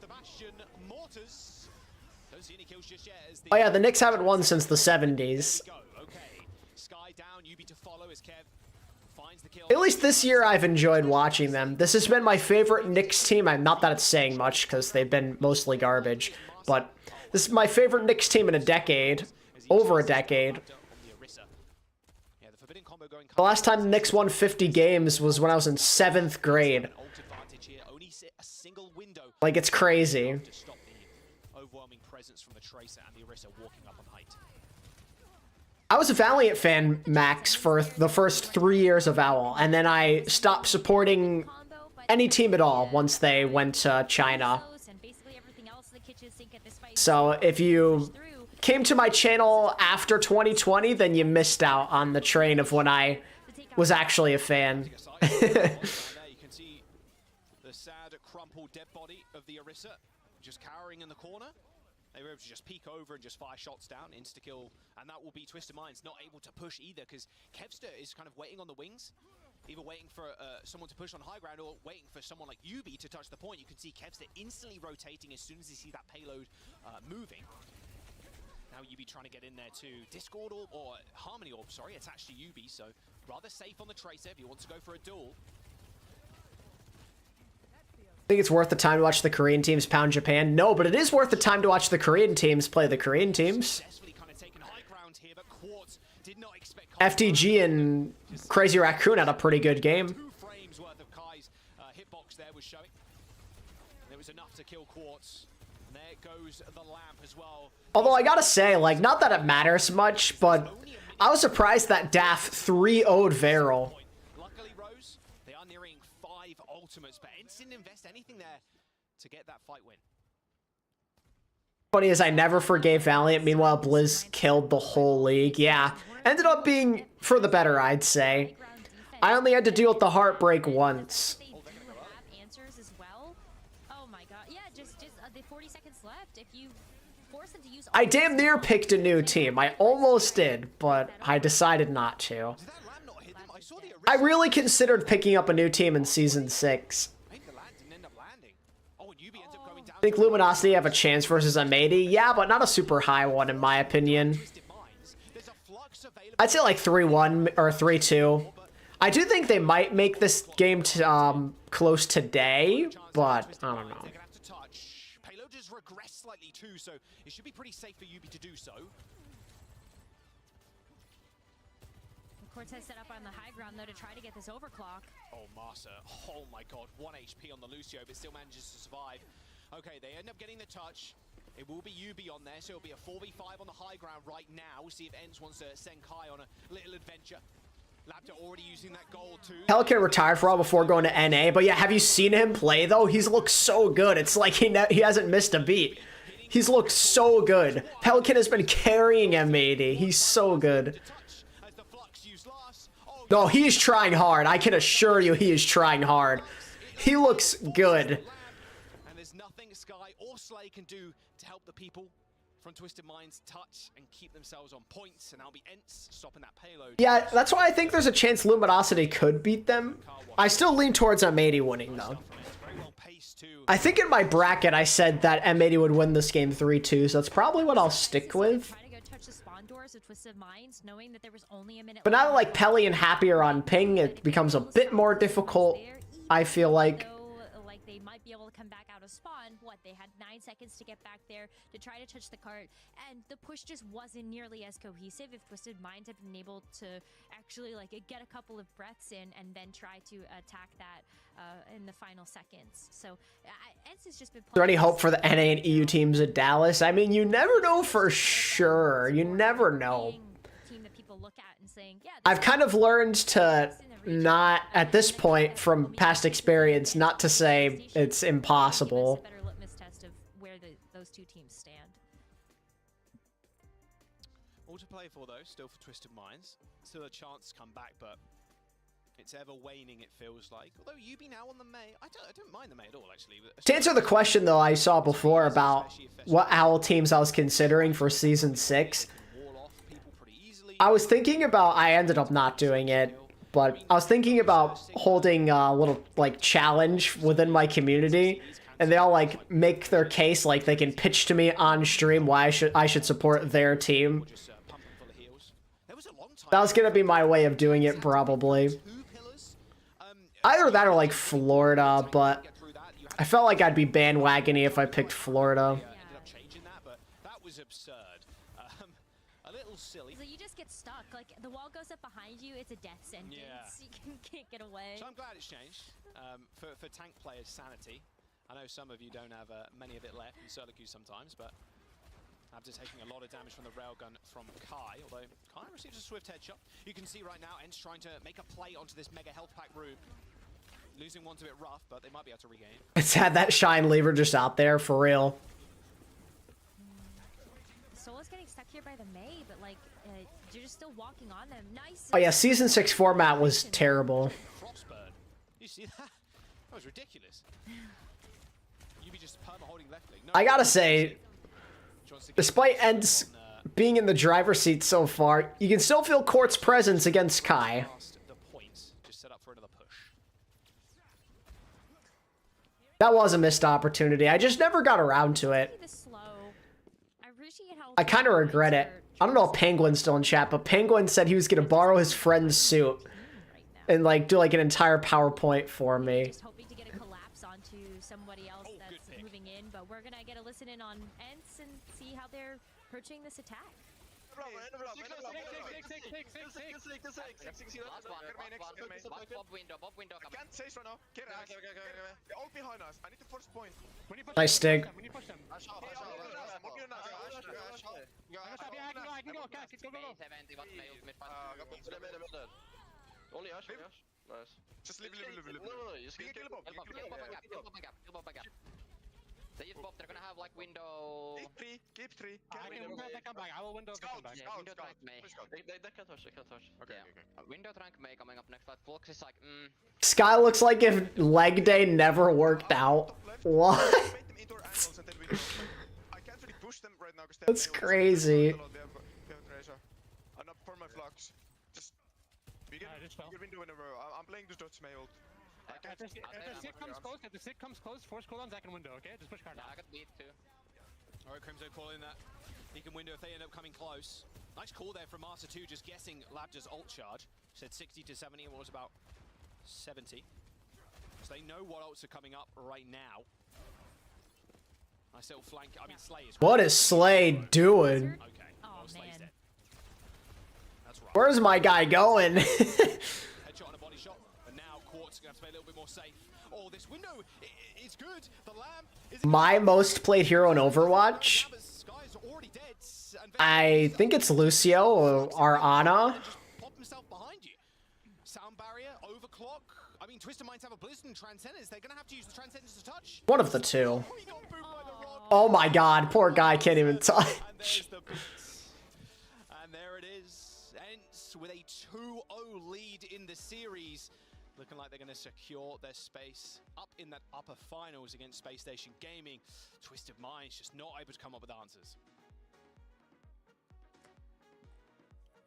Oh yeah, the Knicks haven't won since the 70s. At least this year I've enjoyed watching them. This has been my favorite Knicks team. Not that it's saying much, because they've been mostly garbage. But this is my favorite Knicks team in a decade. Over a decade. The last time the Knicks won 50 games was when I was in 7th grade. Like, it's crazy. I was a Valiant fan, Max, for the first 3 years of OWL, and then I stopped supporting any team at all once they went to China. So if you came to my channel after 2020, then you missed out on the train of when I was actually a fan. You can see the sad crumpled dead body of the Orisa, just cowering in the corner. They were able to just peek over and just fire shots down, insta-kill, and that will be Twisted Minds not able to push either, because Kevster is kind of waiting on the wings, either waiting for someone to push on high ground or waiting for someone like Yubi to touch the point. You can see Kevster instantly rotating as soon as he sees that payload moving. Now Yubi trying to get in there too. Discord Orb, or Harmony Orb, sorry, attached to Yubi, so rather safe on the Tracer if he wants to go for a duel. Think it's worth the time to watch the Korean teams pound Japan? No, but it is worth the time to watch the Korean teams play the Korean teams. FTG and Crazy Raccoon had a pretty good game. 2 frames worth of Kai's hitbox there was showing. It was enough to kill Quartz. And there goes the lamp as well. Although I gotta say, like, not that it matters much, but I was surprised that Daf 3-0'd Varel. Luckily, Rose, they are nearing 5 ultimates, but ENCE didn't invest anything there to get that fight win. Funny is I never forgave Valiant, meanwhile Blizz killed the whole league. Yeah, ended up being for the better, I'd say. I only had to deal with the heartbreak once. Answers as well. Oh my god. Yeah, just the 40 seconds left. If you force them to use I damn near picked a new team. I almost did, but I decided not to. I really considered picking up a new team in Season 6. I think Luminosity have a chance versus EMEA. Yeah, but not a super high one in my opinion. I'd say like 3-1 or 3-2. I do think they might make this game close today, but I don't know. Payload has regressed slightly too, so it should be pretty safe for Yubi to do so. Cortez set up on the high ground though to try to get this overclock. Oh, Masa. Oh my god. 1 HP on the Lucio, but still manages to survive. Okay, they end up getting the touch. It will be Yubi on there, so it'll be a 4v5 on the high ground right now. We'll see if ENCE wants to send Kai on a little adventure. Lapta already using that goal too. Pelican retired for a while before going to NA, but yeah, have you seen him play though? He's looked so good. It's like he hasn't missed a beat. He's looked so good. Pelican has been carrying M80. He's so good. No, he's trying hard. I can assure you he is trying hard. He looks good. And there's nothing Sky or Slay can do to help the people from Twisted Minds touch and keep themselves on points, and that'll be ENCE stopping that payload. Yeah, that's why I think there's a chance Luminosity could beat them. I still lean towards M80 winning though. I think in my bracket I said that M80 would win this game 3-2, so that's probably what I'll stick with. But now that like Pelly and Happy are on ping, it becomes a bit more difficult, I feel like. Like they might be able to come back out of spawn. What, they had 9 seconds to get back there to try to touch the cart, and the push just wasn't nearly as cohesive. If Twisted Minds had been able to actually like get a couple of breaths in and then try to attack that in the final seconds. So ENCE has just been playing. Is there any hope for the NA and EU teams at Dallas? I mean, you never know for sure. You never know. Team that people look at and saying, yeah, I've kind of learned to not, at this point, from past experience, not to say it's impossible. Better litmus test of where those two teams stand. All to play for though, still for Twisted Minds. Still a chance to come back, but it's ever waning, it feels like. Although Yubi now on the May, I don't mind the May at all actually. To answer the question though I saw before about what OWL teams I was considering for Season 6, I was thinking about, I ended up not doing it, but I was thinking about holding a little like challenge within my community, and they all like make their case, like they can pitch to me on stream why I should support their team. That was gonna be my way of doing it probably. Either that or like Florida, but I felt like I'd be bandwagony if I picked Florida. That was absurd. A little silly. So you just get stuck. Like the wall goes up behind you, it's a death sentence. Yeah. You can't get away. So I'm glad it's changed. For tank players' sanity. I know some of you don't have many of it left in solo queue sometimes, but after taking a lot of damage from the railgun from Kai, although Kai receives a swift headshot. You can see right now ENCE trying to make a play onto this mega health pack room. Losing one's a bit rough, but they might be able to regain. It's had that shine lever just out there for real. Solo's getting stuck here by the May, but like you're just still walking on them. Nice. Oh yeah, Season 6 format was terrible. Frostburn. You see that? That was ridiculous. I gotta say, despite ENCE being in the driver's seat so far, you can still feel Court's presence against Kai. That was a missed opportunity. I just never got around to it. I kind of regret it. I don't know if Penguin's still in chat, but Penguin said he was going to borrow his friend's suit and like do like an entire PowerPoint for me. Just hoping to get a collapse onto somebody else that's moving in, but we're going to get a listen in on ENCE and see how they're approaching this attack. Nice Stig. Just leave. No, you can kill Bob. They use Bob, they're gonna have like window. Keep three. I can back. I will window back. Yeah, window trunk May. They can touch. Okay. Window trunk May coming up next. Like Flux is like, Sky looks like if leg day never worked out. What? That's crazy. I'm playing the Dutch May ult. If the stick comes close, force cooldowns, I can window, okay? Just push card down. I got beat too. Alright, Crimzo calling that. He can window if they end up coming close. Nice call there from Master 2, just guessing Labja's ult charge. Said 60 to 70 and was about 70. So they know what ults are coming up right now. Nice little flank. I mean, Slay is. What is Slay doing? Okay. Oh, Slay's dead. That's right. Where's my guy going? Headshot on a body shot, but now Quartz going to have to play a little bit more safe. Oh, this window is good. The lamp is My most played hero in Overwatch, I think it's Lucio or Ana. Pop himself behind you. Sound barrier, overclock. I mean, Twisted Minds have a Blizzard and Transcendence. They're going to have to use the Transcendence to touch. One of the two. Oh my god, poor guy can't even touch. And there it is. ENCE with a 2-0 lead in the series. Looking like they're going to secure their space up in that upper finals against Space Station Gaming. Twisted Minds just not able to come up with answers.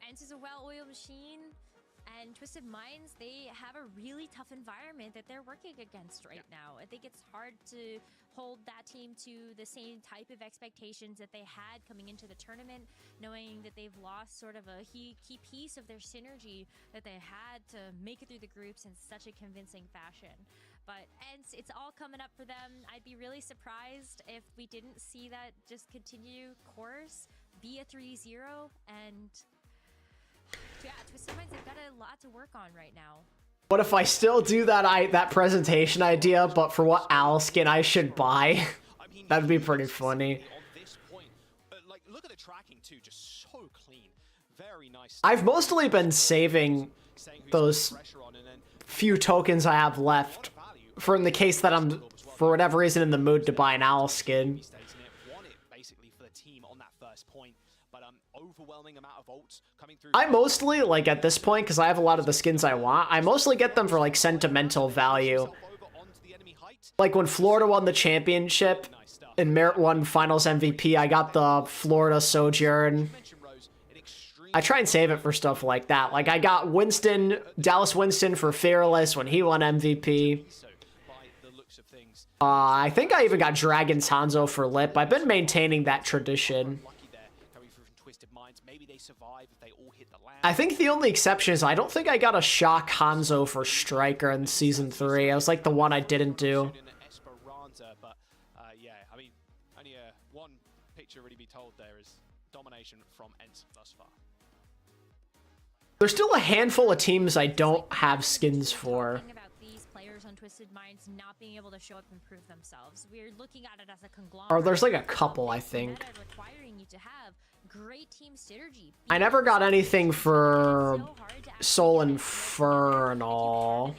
ENCE is a well-oiled machine, and Twisted Minds, they have a really tough environment that they're working against right now. I think it's hard to hold that team to the same type of expectations that they had coming into the tournament, knowing that they've lost sort of a key piece of their synergy that they had to make it through the groups in such a convincing fashion. But ENCE, it's all coming up for them. I'd be really surprised if we didn't see that just continue course, be a 3-0, and yeah, Twisted Minds, they've got a lot to work on right now. What if I still do that presentation idea, but for what OWL skin I should buy? That'd be pretty funny. Like, look at the tracking too, just so clean. Very nice. I've mostly been saving those few tokens I have left for in the case that I'm, for whatever reason, in the mood to buy an OWL skin. Basically for the team on that first point, but overwhelming amount of ults coming through. I mostly, like at this point, because I have a lot of the skins I want, I mostly get them for like sentimental value. Like when Florida won the championship and Merit won Finals MVP, I got the Florida Sojourn. I try and save it for stuff like that. Like I got Dallas Winston for Fearless when he won MVP. I think I even got Dragon's Hanzo for Lip. I've been maintaining that tradition. I think the only exception is I don't think I got a Shock Hanzo for Striker in Season 3. It was like the one I didn't do. But yeah, I mean, only one picture really be told there is domination from ENCE thus far. There's still a handful of teams I don't have skins for. On Twisted Minds not being able to show up and prove themselves. We're looking at it as a conglomerate. Or there's like a couple, I think. Requiring you to have great team synergy. I never got anything for Soul Infernal.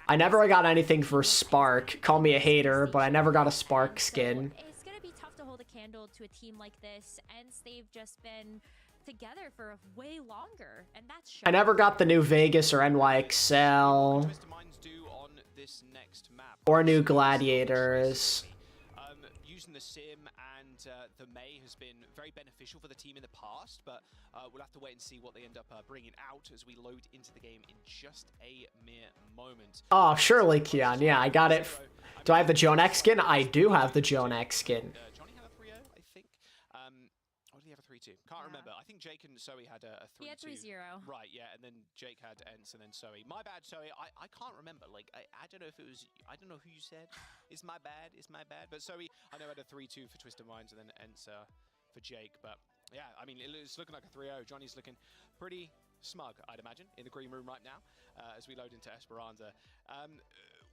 I never got anything for Spark. Call me a hater, but I never got a Spark skin. It's gonna be tough to hold a candle to a team like this, and they've just been together for way longer, and that's shocking. I never got the new Vegas or NYXL. This next map. Or new gladiators. Using the sim and the May has been very beneficial for the team in the past, but we'll have to wait and see what they end up bringing out as we load into the game in just a mere moment. Oh, surely, Kian. Yeah, I got it. Do I have the Joan X skin? I do have the Joan X skin. Johnny had a 3-0, I think. Or did he have a 3-2? Can't remember. I think Jake and Zoe had a 3-2. He had 3-0. Right, yeah, and then Jake had ENCE and then Zoe. My bad, Zoe. I can't remember. Like, I don't know if it was... I don't know who you said. It's my bad. It's my bad. But Zoe, I know, had a 3-2 for Twisted Minds and then ENCE for Jake. But, yeah, I mean, it's looking like a 3-0. Johnny's looking pretty smug, I'd imagine, in the green room right now as we load into Esperanza.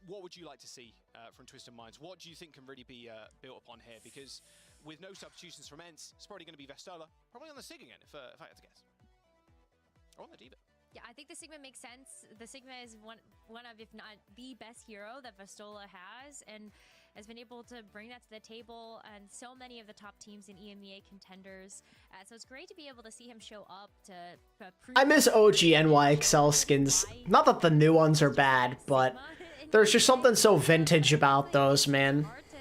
What would you like to see from Twisted Minds? What do you think can really be built upon here? Because with no substitutions from ENCE, it's probably going to be Vestola, probably on the Sig again, if I had to guess. Or on the D.Va. Yeah, I think the Sigma makes sense. The Sigma is one of, if not the best hero that Vestola has, and has been able to bring that to the table, and so many of the top teams in EMEA contenders. So it's great to be able to see him show up to prove... I miss OG NYXL skins. Not that the new ones are bad, but there's just something so vintage about those, man. Hard to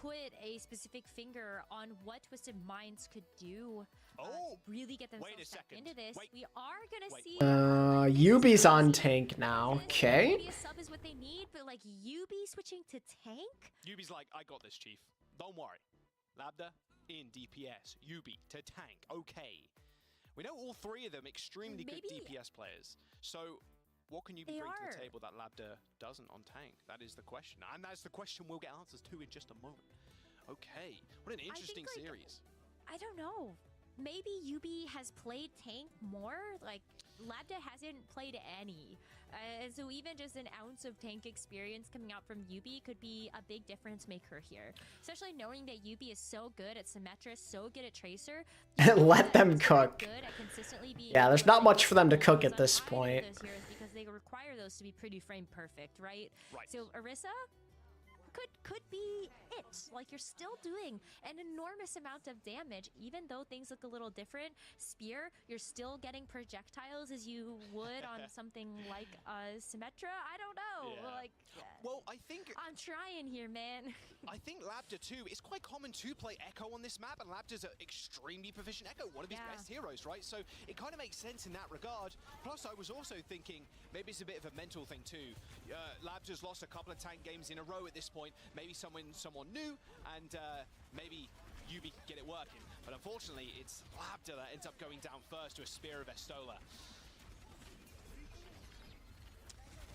put a specific finger on what Twisted Minds could do. Really get themselves back into this. We are gonna see. Yubi's on tank now. Okay. Maybe a sub is what they need, but like Yubi switching to tank. Yubi's like, I got this, chief. Don't worry. Labda in DPS. Yubi to tank. Okay. We know all three of them extremely good DPS players. So what can you bring to the table that Labda doesn't on tank? That is the question, and that's the question we'll get answers to in just a moment. Okay. What an interesting series. I don't know. Maybe Yubi has played tank more. Like, Labda hasn't played any. So even just an ounce of tank experience coming out from Yubi could be a big difference maker here. Especially knowing that Yubi is so good at Symmetra, so good at Tracer. Let them cook. Yeah, there's not much for them to cook at this point. Because they require those to be pretty frame perfect, right? So Orisa could be it. Like, you're still doing an enormous amount of damage, even though things look a little different. Spear, you're still getting projectiles as you would on something like Symmetra. I don't know. Yeah. Like, well, I think I'm trying here, man. I think Labda too. It's quite common to play Echo on this map, and Labda's an extremely proficient Echo, one of his best heroes, right? So it kind of makes sense in that regard. Plus, I was also thinking maybe it's a bit of a mental thing too. Labda's lost a couple of tank games in a row at this point. Maybe someone new, and maybe Yubi can get it working. But unfortunately, it's Labda that ends up going down first to a Spear of Vestola.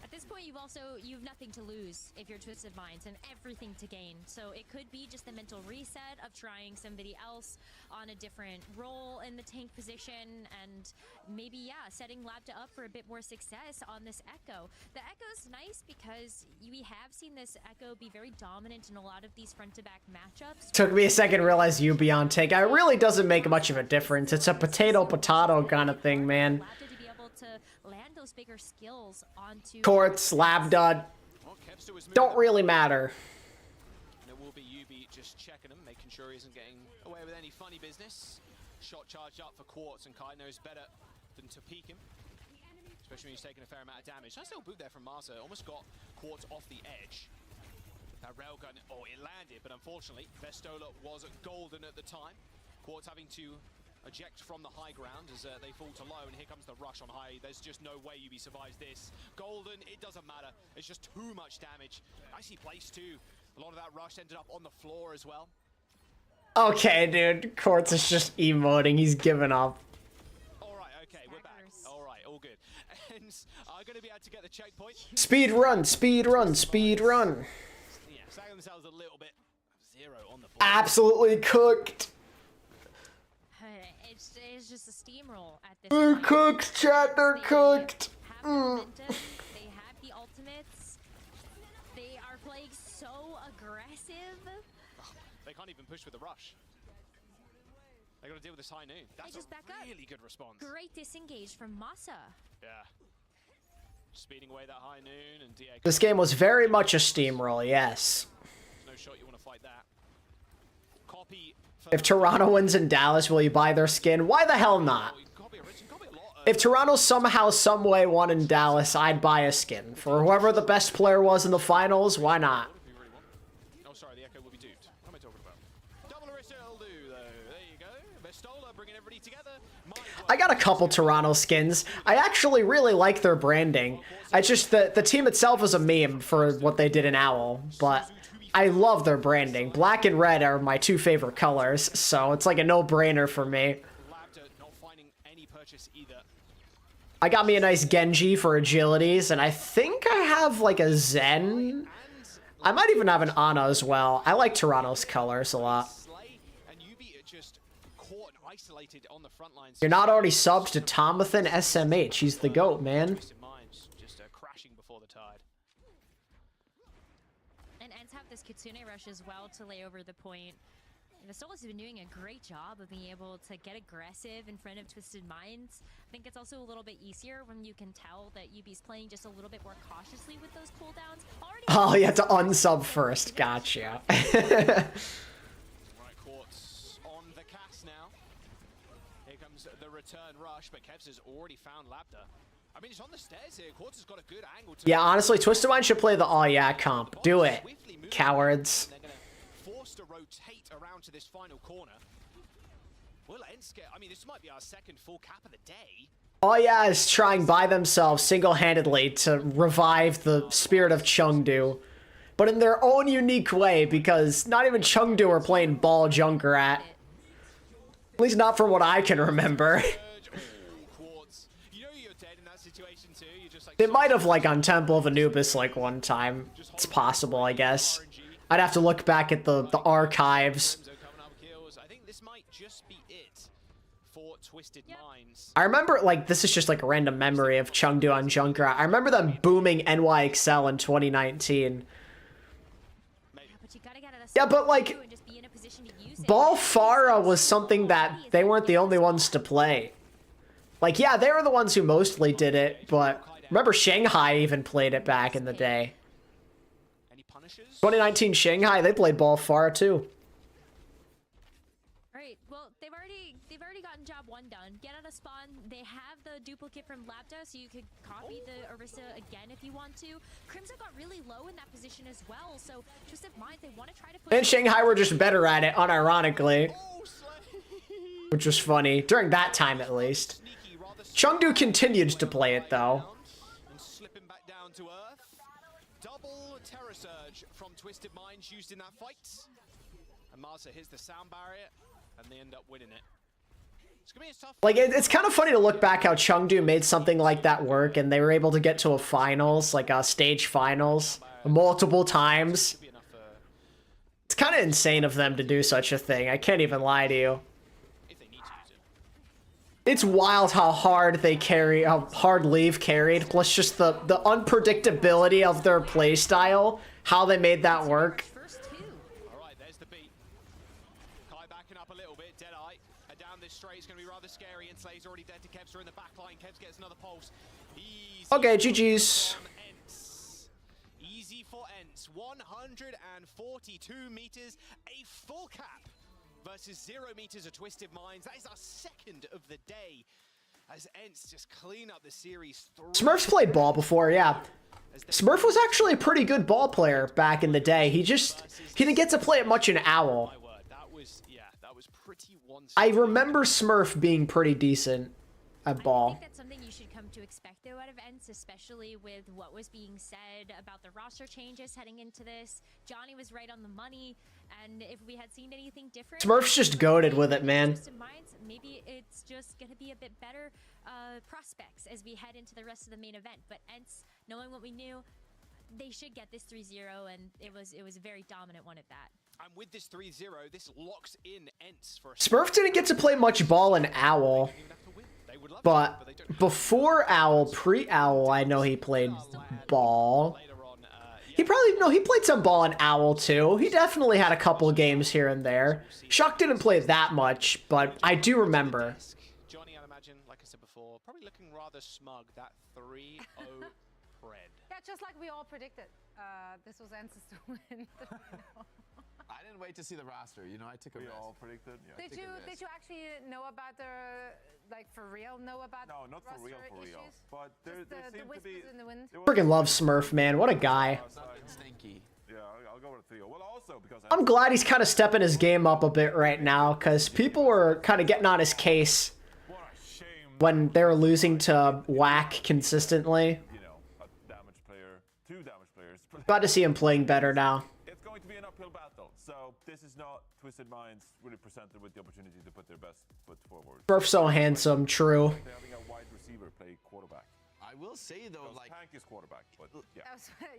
At this point, you've nothing to lose if you're Twisted Minds and everything to gain. So it could be just the mental reset of trying somebody else on a different role in the tank position, and maybe, setting Labda up for a bit more success on this Echo. The Echo's nice because we have seen this Echo be very dominant in a lot of these front-to-back matchups. Took me a second to realize Yubi on tank. It really doesn't make much of a difference. It's a potato-potato kind of thing, man. To land those bigger skills onto Courts, Labda, don't really matter. And it will be Yubi just checking him, making sure he isn't getting away with any funny business. Shot charged up for Quartz, and Kai knows better than to peek him, especially when he's taking a fair amount of damage. Nice little boot there from Marsa, almost got Quartz off the edge. That railgun, it landed, but unfortunately, Vestola was golden at the time. Quartz having to eject from the high ground as they fall to low, and here comes the rush on high. There's just no way Yubi survives this. Golden, it doesn't matter. It's just too much damage. Nicely placed too. A lot of that rush ended up on the floor as well. Okay, dude. Quartz is just emoting. He's given up. Alright, okay, we're back. Alright, all good. And I'm going to be able to get the checkpoint. Speed run, speed run, speed run. Yeah, sagging themselves a little bit. 0 on the board. Absolutely cooked. It's just a steamroll at this They're point. cooked, chat. They're cooked. Have the momentum, they have the ultimates. They are playing so aggressive. They can't even push with the rush. They got to deal with this high noon. That's just back a really good response. Great disengage from Masa. Yeah. Speeding away that high noon, and DA. This game was very much a steamroll, yes. No shot you want to fight that. Copy. If Toronto wins in Dallas, will you buy their skin? Why the hell not? You can copy a lot If Toronto somehow, someway won in Dallas, I'd buy a skin. For whoever the best player was in the finals, why not? Oh, sorry, the Echo will be duped. What am I talking about? Double Orisa will do, though. There you go. Vestola bringing everybody together. I got a couple Toronto skins. I actually really like their branding. I just, the team itself is a meme for what they did in OWL, but I love their branding. Black and red are my two favorite colors, so it's like a no-brainer for me. I got me a nice Genji for agilities, and I think I have like a Zen. I might even have an Ana as well. I like Toronto's colors a lot. You're not already subbed to Tomathan SMH. He's the GOAT, man. Just crashing before the tide. And ENCE have this Kitsune rush as well to lay over the point. Vestola's been doing a great job of being able to get aggressive in front of Twisted Minds. I think it's also a little bit easier when you can tell that UB's playing just a little bit more cautiously with those cooldowns. Oh, you have to unsub first. Gotcha. Right, Quartz on the cast now. Here comes the return rush, but Kevs has already found Labda. I mean, he's on the stairs here. Quartz has got a good angle to... Yeah, honestly, Twisted Mind should play the oh yeah comp. Do it, cowards. They're gonna force to rotate around to this final corner. Will ENCE get... I mean, this might be our second full cap of the day. Oh yeah is trying by themselves single-handedly to revive the spirit of Chengdu, but in their own unique way, because not even Chengdu are playing ball Junkrat. At least not from what I can remember. They might have, like, on Temple of Anubis, like, one time. It's possible, I guess. I'd have to look back at the archives. I think this might just be it for Twisted Minds. I remember, like, this is just, like, a random memory of Chengdu on Junkrat. I remember them booming NYXL in 2019. Yeah, but, like, Ball Farah was something that they weren't the only ones to play. Like, yeah, they were the ones who mostly did it, but remember Shanghai even played it back in the day. 2019 Shanghai, they played Ball Farah too. Right, well, they've already gotten job one done. Get out of spawn. They have the duplicate from Labda, so you could copy the Orisa again if you want to. Crimson got really low in that position as well, so Twisted Minds, they want to try to push... And Shanghai were just better at it, unironically. Which was funny, during that time at least. Chengdu continued to play it, though. And slipping back down to earth. Double Terror Surge from Twisted Minds used in that fight. And Marza hits the sound barrier, and they end up winning it. It's gonna be a tough... Like, it's kind of funny to look back how Chengdu made something like that work, and they were able to get to a finals, like a stage finals, multiple times. It's kind of insane of them to do such a thing. I can't even lie to you. It's wild how hard they carry, how hard Leave carried, plus just the unpredictability of their playstyle, how they made that work. Alright, there's the beat. Kai backing up a little bit, Deadeye. Down this straight is going to be rather scary, and Slay's already dead to Kevs, in the back line. Kevs gets another pulse. Easy. Okay, GG's. Easy for ENCE. 142 meters, a full cap. Versus 0 meters of Twisted Minds. That is our second of the day. As ENCE just clean up the series. Smurf's played ball before, yeah. Smurf was actually a pretty good ball player back in the day. He didn't get to play it much in OWL. That was pretty I remember Smurf being pretty decent at ball. I think that's something you should come to expect, though, out of ENCE, especially with what was being said about the roster changes heading into this. Johnny was right on the money, and if we had seen anything different... Smurf's just goated with it, man. Maybe it's just going to be a bit better prospects as we head into the rest of the main event. But ENCE, knowing what we knew, they should get this 3-0, and it was a very dominant one at that. And with this 3-0, this locks in ENCE for a... Smurf didn't get to play much ball in OWL. But before OWL, pre-OWL, I know he played ball. He played some ball in OWL too. He definitely had a couple of games here and there. Shock didn't play that much, but I do remember. Johnny, I imagine, like I said before, probably looking rather smug, that 3-0 pred. Yeah, just like we all predicted. This was ENCE's to win. I didn't wait to see the roster. You know, I took a risk. We all predicted. Yeah. Did you actually know about the, like, for real know about No, not for real, issues? But there seemed to be... in the wind? Friggin' love Smurf, man. What a guy. Something stinky. Yeah, I'll go with Theo. Well, also because... I'm glad he's kind of stepping his game up a bit right now, because people were kind of getting on his case when they were losing to Whack consistently. You know, a damage player, 2 damage players. Glad to see him playing better now. It's going to be an uphill battle, so this is not Twisted Minds really presented with the opportunity to put their best foot forward. Smurf so handsome, true. They're having a wide receiver play quarterback. I will say though, like Tank is quarterback, but yeah.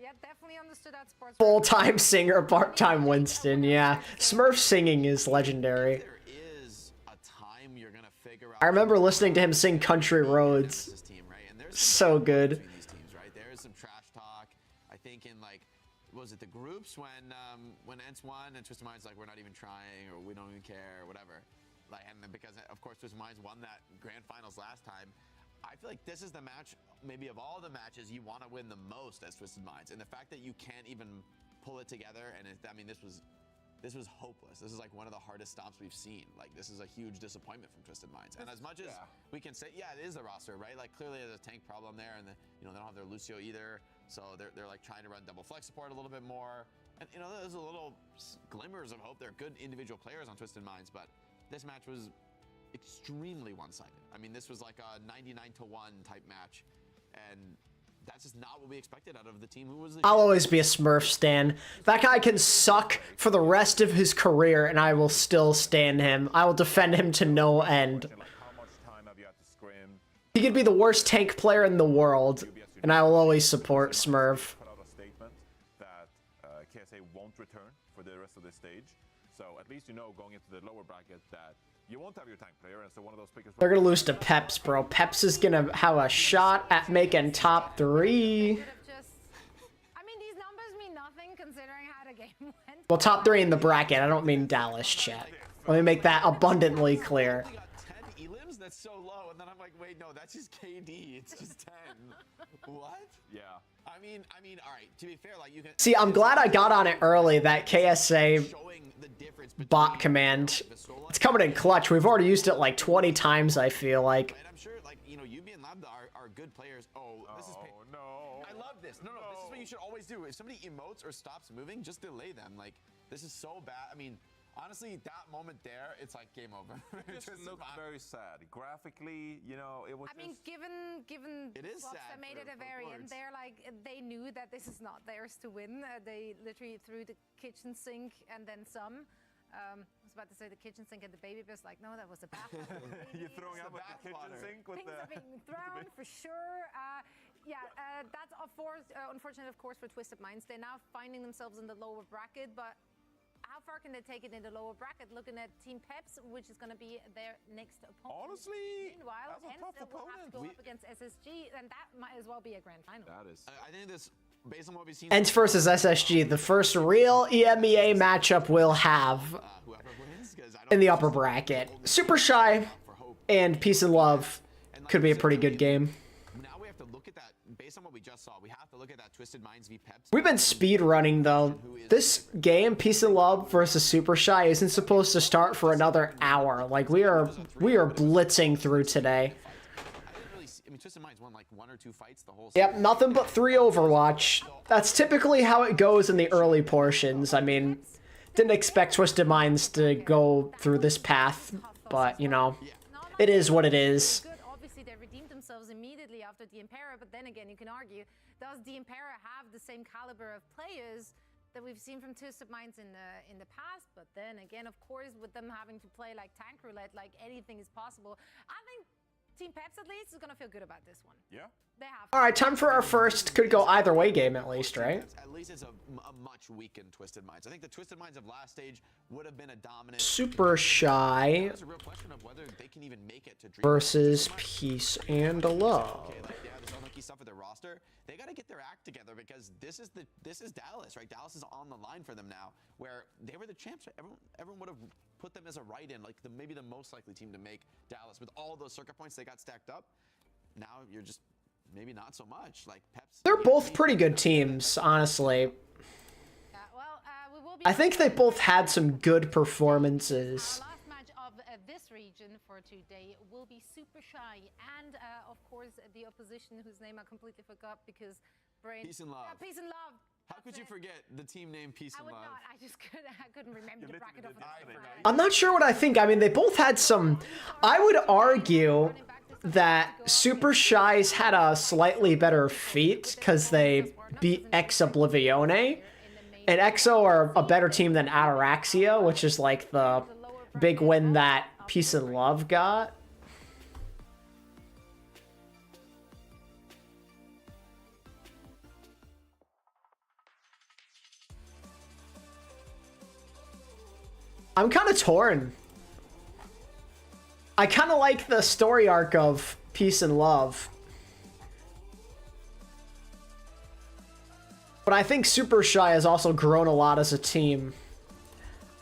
Yeah, definitely understood that sports. Full-time singer, part-time Winston, yeah. Smurf singing is legendary. There is a time you're gonna figure out. I remember listening to him sing Country Roads. This team, right? And there's So good. between these teams, right? There is some trash talk. I think in like, was it the groups when ENCE won and Twisted Minds like we're not even trying or we don't even care or whatever. Like, and then because of course Twisted Minds won that grand finals last time. I feel like this is the match, maybe of all the matches, you want to win the most as Twisted Minds, and the fact that you can't even pull it together, and I mean, this was hopeless. This is like one of the hardest stomps we've seen. Like, this is a huge disappointment from Twisted Minds. And as much as we can say, yeah, it is the roster, right? Like, clearly there's a tank problem there, and you know they don't have their Lucio either, so they're like trying to run double flex support a little bit more. And you know, there's a little glimmers of hope. They're good individual players on Twisted Minds, but this match was extremely one-sided. I mean, this was like a 99-1 type match, and that's just not what we expected out of the team who was the I'll always be a Smurf stan. That guy can suck for the rest of his career, and I will still stan him. I will defend him to no end. He could be the worst tank player in the world, and I will always support Smurf. Put out a statement that KSA won't return for the rest of this stage, so at least you know going into the lower bracket that you won't have your tank player, and so one of those pickers... They're gonna lose to Peps, bro. Peps is gonna have a shot at making top 3. I mean, these numbers mean nothing considering how the game went. Well, top 3 in the bracket. I don't mean Dallas, chat. Let me make that abundantly clear. Got 10 elims? That's so low. And then I'm like, wait, no, that's just KD. It's just 10. What? Yeah. I mean, all right. To be fair, like you can See, I'm glad I got on it early. That KSA bot command. It's coming in clutch. We've already used it like 20 times, I feel like. And I'm sure, like, you know, UB and Lambda are good players. Oh, this is no. I love this. No, this is what you should always do. If somebody emotes or stops moving, just delay them. Like, this is so bad. I mean, honestly, that moment there, it's like game over. It just looked very sad. Graphically, you know, it was I mean, given it is swaps sad that made it a variant, they're like, they knew that this is not theirs to win. They literally threw the kitchen sink and then some. I was about to say the kitchen sink and the baby bears, like, no, that was a bathwater. You're throwing out the kitchen sink with Things are being thrown for sure. That's unfortunate, of course, for Twisted Minds. They're now finding themselves in the lower bracket, but how far can they take it in the lower bracket? Looking at Team Peps, which is going to be their next opponent. Honestly, meanwhile, that's a tough ENCE will have to go opponent. up against SSG, and that might as well be a grand final. That is. I think this, based on what we've seen. ENCE versus SSG, the first real EMEA matchup we'll have in the upper bracket. Super Shy and Peace and Love could be a pretty good game. Now we have to look at that. Based on what we just saw, we have to look at that Twisted Minds v Peps. We've been speed running though. This game, Peace and Love versus Super Shy, isn't supposed to start for another hour. Like we are blitzing through today. I mean, Twisted Minds won like 1 or 2 fights the whole. Yep, nothing but 3 Overwatch. That's typically how it goes in the early portions. I mean, didn't expect Twisted Minds to go through this path, but you know, it is what it is. Good. Obviously, they redeemed themselves immediately after the Impera, but then again, you can argue, does the Impera have the same caliber of players that we've seen from Twisted Minds in the past? But then again, of course, with them having to play like tank roulette, like anything is possible. I think Team Peps at least is gonna feel good about this one. Yeah. They have. All right, time for our first could go either way game at least, right? At least it's a much weakened Twisted Minds. I think the Twisted Minds of last stage would have been a dominant. Super Shy There's a real question of whether they can even make it to Dream versus Peace and Love. Okay, like, yeah, there's unlucky stuff with their roster. They got to get their act together because this is Dallas, right? Dallas is on the line for them now, where they were the champs. Everyone would have put them as a write-in, like maybe the most likely team to make Dallas with all those circuit points they got stacked up. Now you're just maybe not so much like Peps. They're both pretty good teams, honestly. Well, we will I think they both had some good performances. Last match of this region for today will be Super Shy and, of course, the opposition whose name I completely forgot because brain. Peace and Love. Peace and Love. How could you forget the team name Peace and Love? I just couldn't remember the bracket of the I'm not sure what I think. I mean, they both had some... I would argue that Super Shy's had a slightly better feat because they beat Ex Oblivione. And EXO are a better team than Ataraxia, which is like the big win that Peace and Love got. I'm kind of torn. I kind of like the story arc of Peace and Love. But I think Super Shy has also grown a lot as a team.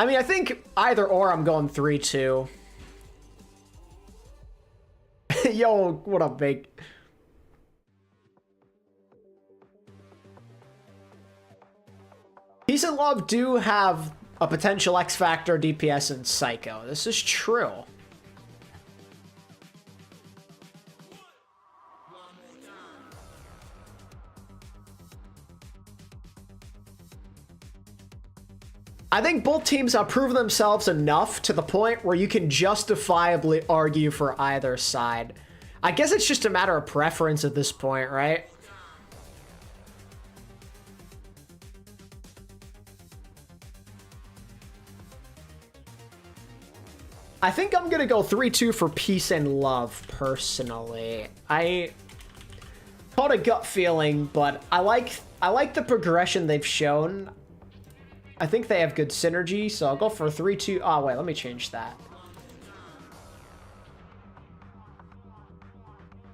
I mean, I think either or I'm going 3-2. Yo, what up, big? Peace and Love do have a potential X Factor, DPS, and Psycho. This is true. I think both teams have proven themselves enough to the point where you can justifiably argue for either side. I guess it's just a matter of preference at this point, right? I think I'm gonna go 3-2 for Peace and Love, personally. I caught a gut feeling, but I like the progression they've shown. I think they have good synergy, so I'll go for 3-2. Oh, wait, let me change that.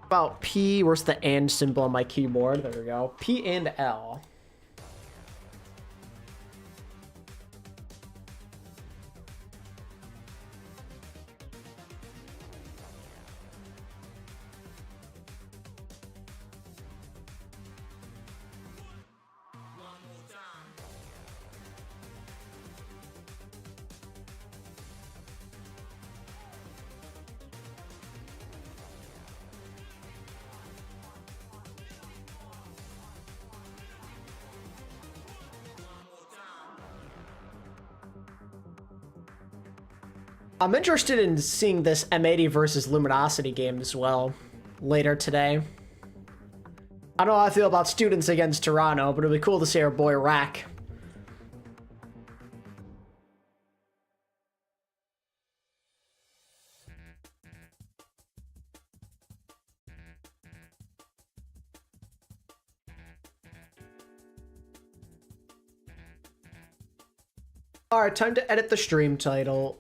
About P, where's the and symbol on my keyboard? There we go. P and L. I'm interested in seeing this M80 versus Luminosity game as well later today. I don't know how I feel about students against Toronto, but it'd be cool to see our boy Rack. Alright, time to edit the stream title.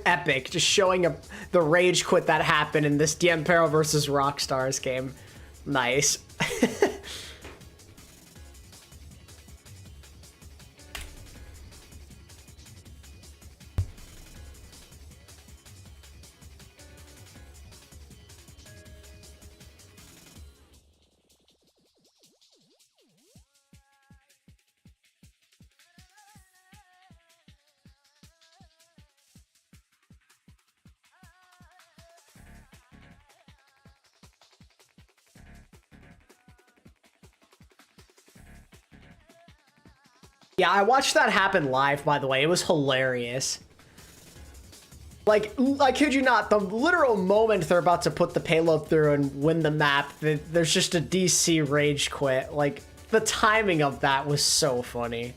Epic, just showing up the rage quit that happened in this Diempero versus Rockstars game. Nice. Yeah, I watched that happen live, by the way. It was hilarious. Like, I kid you not, the literal moment they're about to put the payload through and win the map, there's just a DC rage quit. Like, the timing of that was so funny.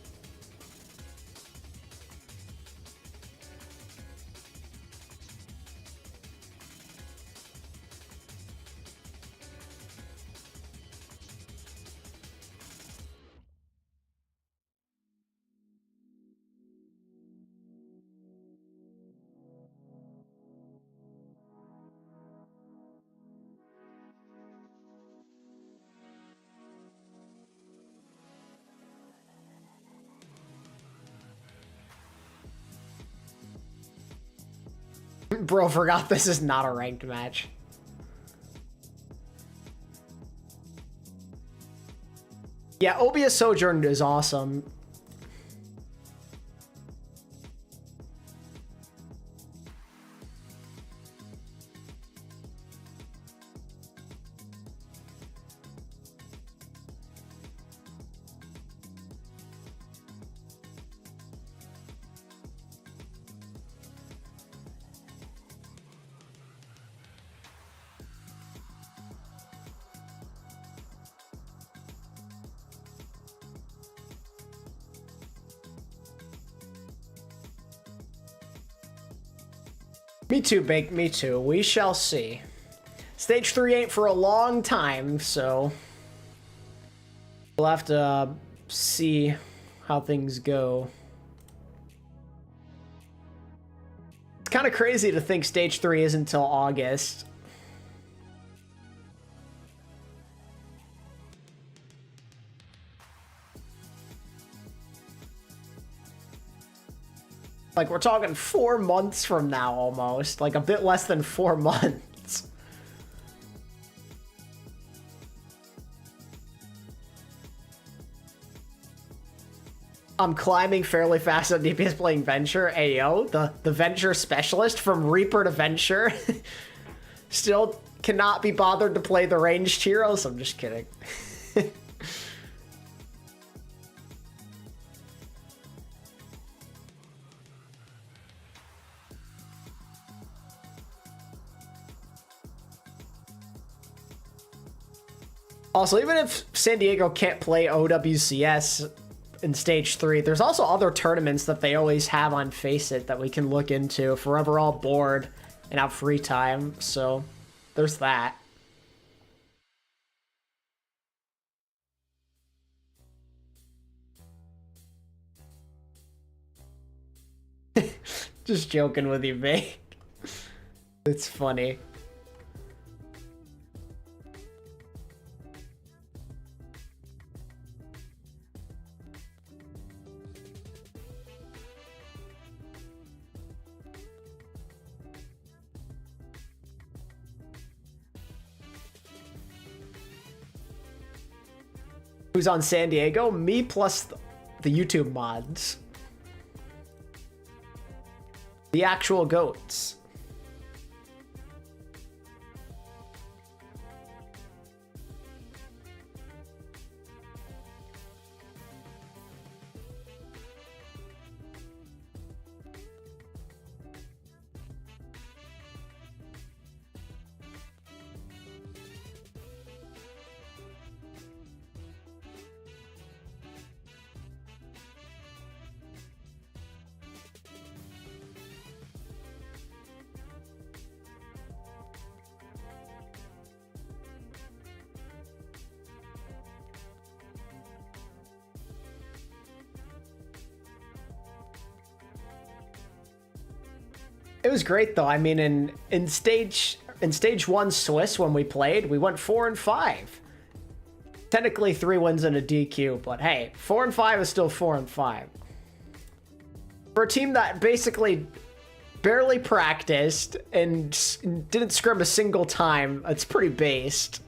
Bro, forgot this is not a ranked match. Yeah, OWCS Sojourn is awesome. Me too, Bake, me too. We shall see. Stage 3 ain't for a long time, so we'll have to see how things go. It's kind of crazy to think Stage 3 isn't until August. Like, we're talking 4 months from now, almost. Like, a bit less than 4 months. I'm climbing fairly fast on DPS playing Venture. Ayo, the Venture specialist from Reaper to Venture. Still cannot be bothered to play the ranged heroes. I'm just kidding. Also, even if San Diego can't play OWCS in Stage 3, there's also other tournaments that they always have on Faceit that we can look into if we're ever all bored and have free time, so there's that. Just joking with you, mate. It's funny. Who's on San Diego? Me plus the YouTube mods. The actual goats. It was great though. I mean, in stage 1 Swiss when we played, we went 4-5. Technically 3 wins and a DQ, but hey, 4-5 is still 4-5. For a team that basically barely practiced and didn't scrim a single time, it's pretty based.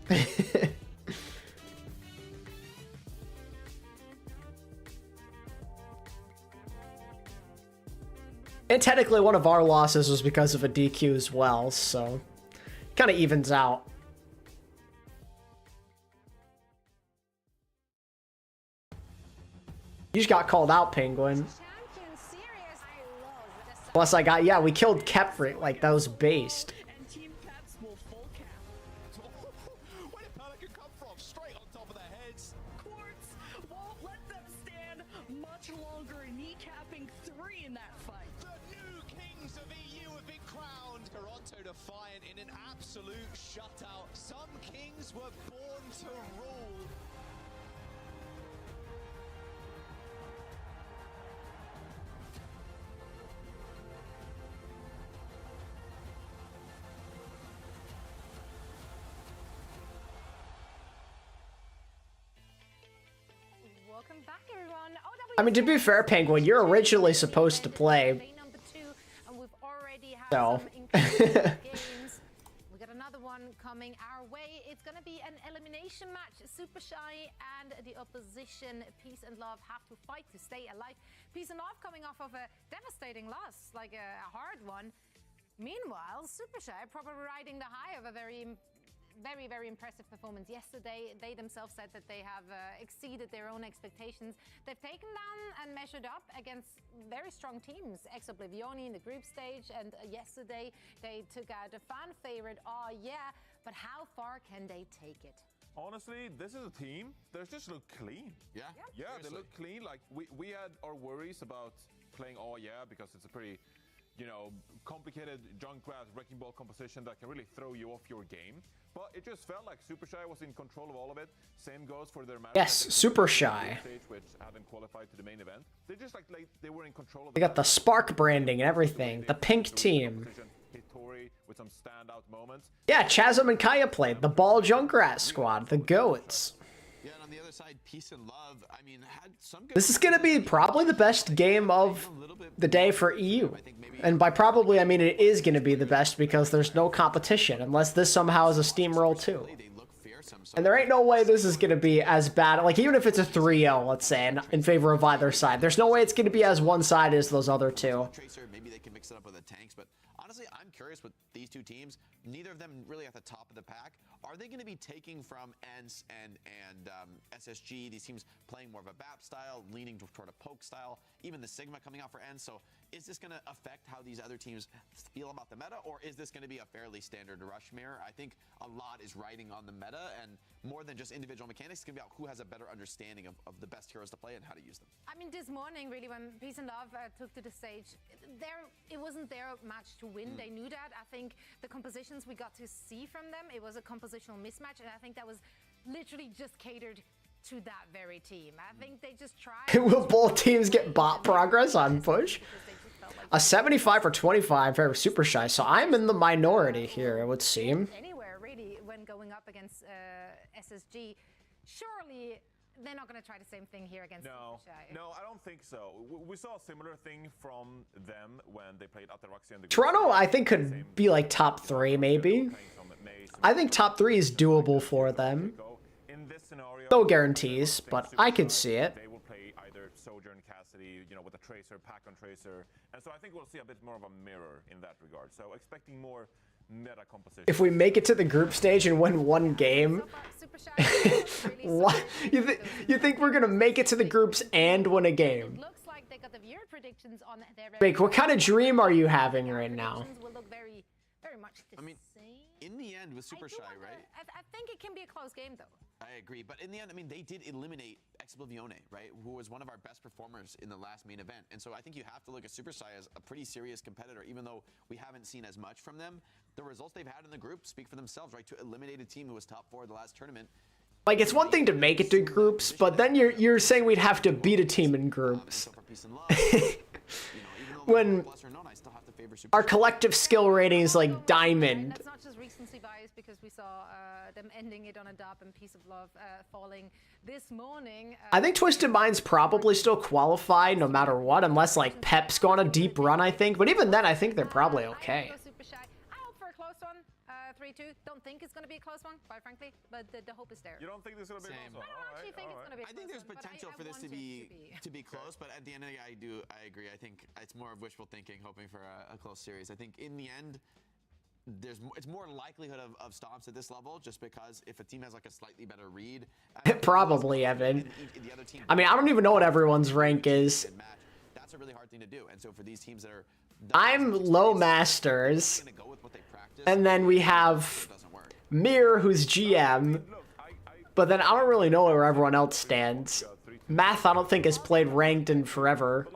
And technically one of our losses was because of a DQ as well, so kind of evens out. You just got called out, Penguin. Plus I got, yeah, we killed Kepri, like that was based. Defiant in an absolute shutout. Some kings were born to rule. Welcome back, everyone. I mean, to be fair, Penguin, you're originally supposed to play. So games. We got another one coming our way. It's gonna be an elimination match. Super Shy and the opposition, Peace and Love, have to fight to stay alive. Peace and Love coming off of a devastating loss, like a hard one. Meanwhile, Super Shy probably riding the high of a very impressive performance yesterday. They themselves said that they have exceeded their own expectations. They've taken down and measured up against very strong teams. Ex-Oblivioni in the group stage, and yesterday they took out a fan favorite. Oh yeah, but how far can they take it? Honestly, this is a team that just look clean. Yeah, they look clean. Like we had our worries about playing Oh Yeah, because it's a pretty, you know, complicated Junkrat wrecking ball composition that can really throw you off your game. But it just felt like Super Shy was in control of all of it. Same goes for their match. Yes, Super Shy. Stage, which hadn't qualified to the main event. They just like they were in control of. They got the Spark branding and everything. The pink team. With some standout moments. Yeah, Chasm and Kaya played the Ball Junkrat squad, the GOATs. Yeah, and on the other side, Peace and Love, I mean, had some good... This is going to be probably the best game of the day for EU. And by probably, I mean it is going to be the best because there's no competition, unless this somehow is a steamroll too. And there ain't no way this is going to be as bad, like even if it's a 3-0, let's say, in favor of either side. There's no way it's going to be as one-sided as those other two. Tracer, maybe they can mix it up with the tanks, but honestly, I'm curious with these two teams, neither of them really at the top of the pack. Are they going to be taking from ENCE and SSG, these teams playing more of a BAP style, leaning toward a poke style, even the Sigma coming out for ENCE? So is this going to affect how these other teams feel about the meta, or is this going to be a fairly standard rush mirror? I think a lot is riding on the meta, and more than just individual mechanics, it's going to be about who has a better understanding of the best heroes to play and how to use them. I mean, this morning, really, when Peace and Love took to the stage, it wasn't their match to win. They knew that. I think the compositions we got to see from them, it was a compositional mismatch, and I think that was literally just catered to that very team. I think they just tried. Will both teams get bot progress on push? A 75 for 25 for Super Shy, so I'm in the minority here, it would seem. Anywhere, really, when going up against SSG, surely they're not going to try the same thing here against Super Shy. No, I don't think so. We saw a similar thing from them when they played Ataraxia in the Toronto, I think, could be like top 3, maybe. I think top 3 is doable for them. No guarantees, but I could see it. They will play either Sojourn, Cassidy, you know, with a Tracer, pack on Tracer, and so I think we'll see a bit more of a mirror in that regard. So expecting more meta composition. If we make it to the group stage and win one game, what? You think we're gonna make it to the groups and win a game? Looks like they got the viewer predictions on their. Jake, what kind of dream are you having right now? Will look very much the same. In the end, with Super Shy, right? I think it can be a close game, though. I agree, but in the end, I mean, they did eliminate Ex-Oblivioni, right? Who was one of our best performers in the last main event. And so I think you have to look at Super Shy as a pretty serious competitor, even though we haven't seen as much from them. The results they've had in the group speak for themselves, right? To eliminate a team who was top 4 in the last tournament. Like, it's one thing to make it to groups, but then you're saying we'd have to beat a team in groups. When our collective skill rating is like diamond. That's not just recency bias, because we saw them ending it on a dub and Peace of Love falling this morning. I think Twisted Minds probably still qualify no matter what, unless like Pep's gone a deep run, I think. But even then, I think they're probably okay. I hope for a close one. 3-2. Don't think it's going to be a close one, quite frankly, but the hope is there. You don't think this is going to be a close one? I don't actually think it's going to be a close one. I think there's potential for this to be close, but at the end of the day, I agree. I think it's more of wishful thinking, hoping for a close series. I think in the end, it's more likelihood of stomps at this level, just because if a team has like a slightly better read. Probably, Evan. I mean, I don't even know what everyone's rank is. That's a really hard thing to do, and so for these teams that are... I'm low masters, and then we have Mir, who's GM, but then I don't really know where everyone else stands. Math, I don't think, has played ranked in forever,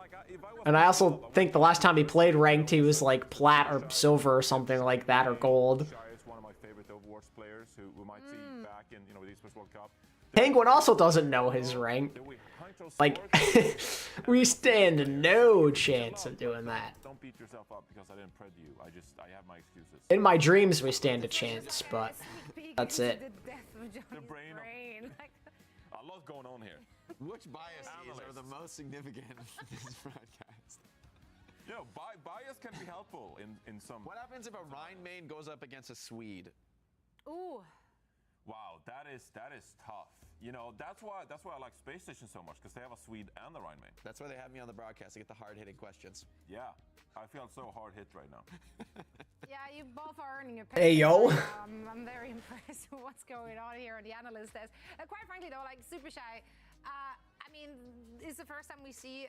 and I also think the last time he played ranked, he was like plat or silver or something like that, or gold. One of my favorite Overwatch players who might see back in, you know, the Esports World Cup. Penguin also doesn't know his rank. Like, we stand no chance of doing that. Don't beat yourself up because I didn't pred you. I have my excuses. In my dreams, we stand a chance, but that's it. The brain. A lot going on here. Which biases are the most significant in this broadcast? You know, bias can be helpful in some. What happens if a Rhine main goes up against a Swede? Ooh. Wow, that is tough. You know, that's why I like Space Station so much, because they have a Swede and the Rhine main. That's why they have me on the broadcast to get the hard-hitting questions. Yeah, I feel so hard hit right now. Yeah, you both are earning your Hey, yo. I'm very impressed with what's going on here on the analyst desk. Quite frankly, though, like Super Shy, I mean, it's the first time we see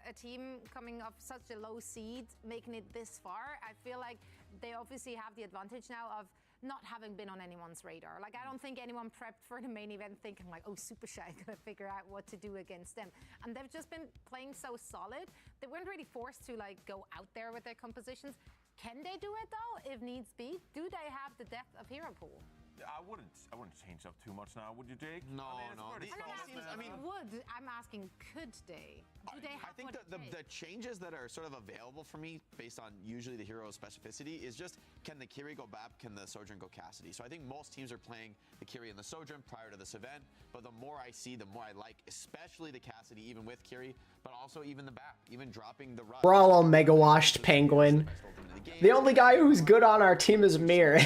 a team coming off such a low seed, making it this far. I feel like they obviously have the advantage now of not having been on anyone's radar. Like, I don't think anyone prepped for the main event thinking like, oh, Super Shy gonna figure out what to do against them. And they've just been playing so solid. They weren't really forced to like go out there with their compositions. Can they do it though, if needs be? Do they have the depth of hero pool? I wouldn't change up too much now, would you, Jake? No, I mean, I'm asking, could they? Do they have I think the changes that are sort of available for me based on usually the hero specificity is just, can the Kiri go BAP, can the Sojourn go Cassidy? So I think most teams are playing the Kiri and the Sojourn prior to this event, but the more I see, the more I like, especially the Cassidy, even with Kiri, but also even the BAP, even dropping the rush. We're all Omega washed Penguin. The only guy who's good on our team is Mir.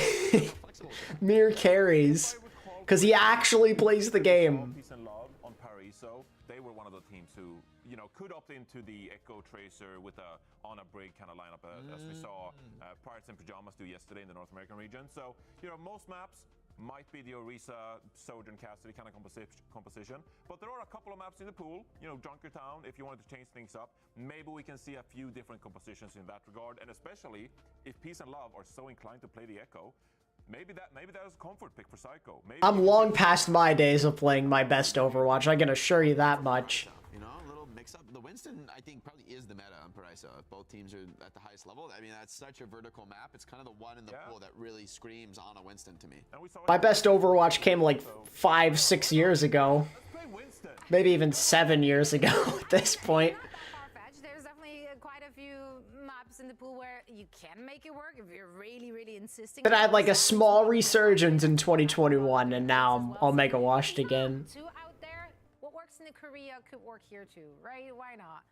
Mir carries, because he actually plays the game. Peace and love on Paris, so they were one of the teams who, you know, could opt into the Echo Tracer with a on a brig kind of lineup, as we saw Pirates in Pajamas do yesterday in the North American region. So, you know, most maps might be the Orisa, Sojourn, Cassidy kind of composition, but there are a couple of maps in the pool, you know, Junkertown, if you wanted to change things up, maybe we can see a few different compositions in that regard, and especially if Peace and Love are so inclined to play the Echo, maybe that is a comfort pick for Psycho. Maybe I'm long past my days of playing my best Overwatch, I can assure you that much. You know, a little mix-up. The Winston, I think, probably is the meta on Paraiso. If both teams are at the highest level, I mean, that's such a vertical map. It's kind of the one in the pool that really screams on a Winston to me. My best Overwatch came like 5-6 years ago. Maybe even 7 years ago at this point. There's definitely quite a few maps in the pool where you can make it work if you're really, really insisting. But I had like a small resurgence in 2021, and now I'm Omega washed again. Two out there, what works in the Korea could work here too, right? Why not?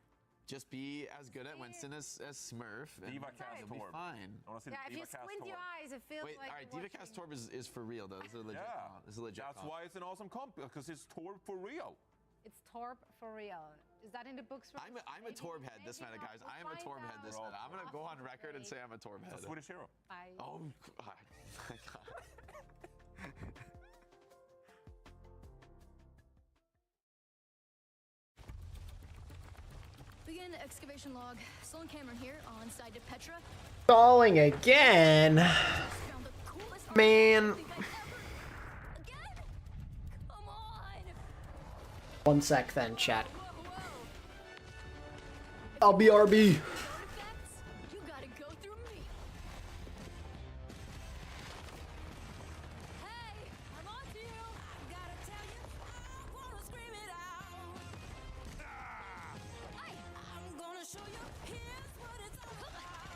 Just be as good at Winston as Smurf. DivaCast Torb. Fine. I want to see Yeah, if you squint your eyes, it feels like. All right, DivaCast Torb is for real though. This is a legit. This is a legit. That's why it's an awesome comp, because it's Torb for real. It's Torb for real. Is that in the books? I'm a Torb head this meta, guys. I am a Torb head this meta. I'm gonna go on record and say I'm a Torb head. It's a Swedish hero. Oh God. My God. Begin excavation log. Sloan Cameron here on side to Petra. Stalling again. Man. One sec then, chat. I'll be RB. You gotta go through me. Hey, I'm on to you. I gotta tell you, I wanna scream it out. Hey, I'm gonna show you. Here's what it's all about.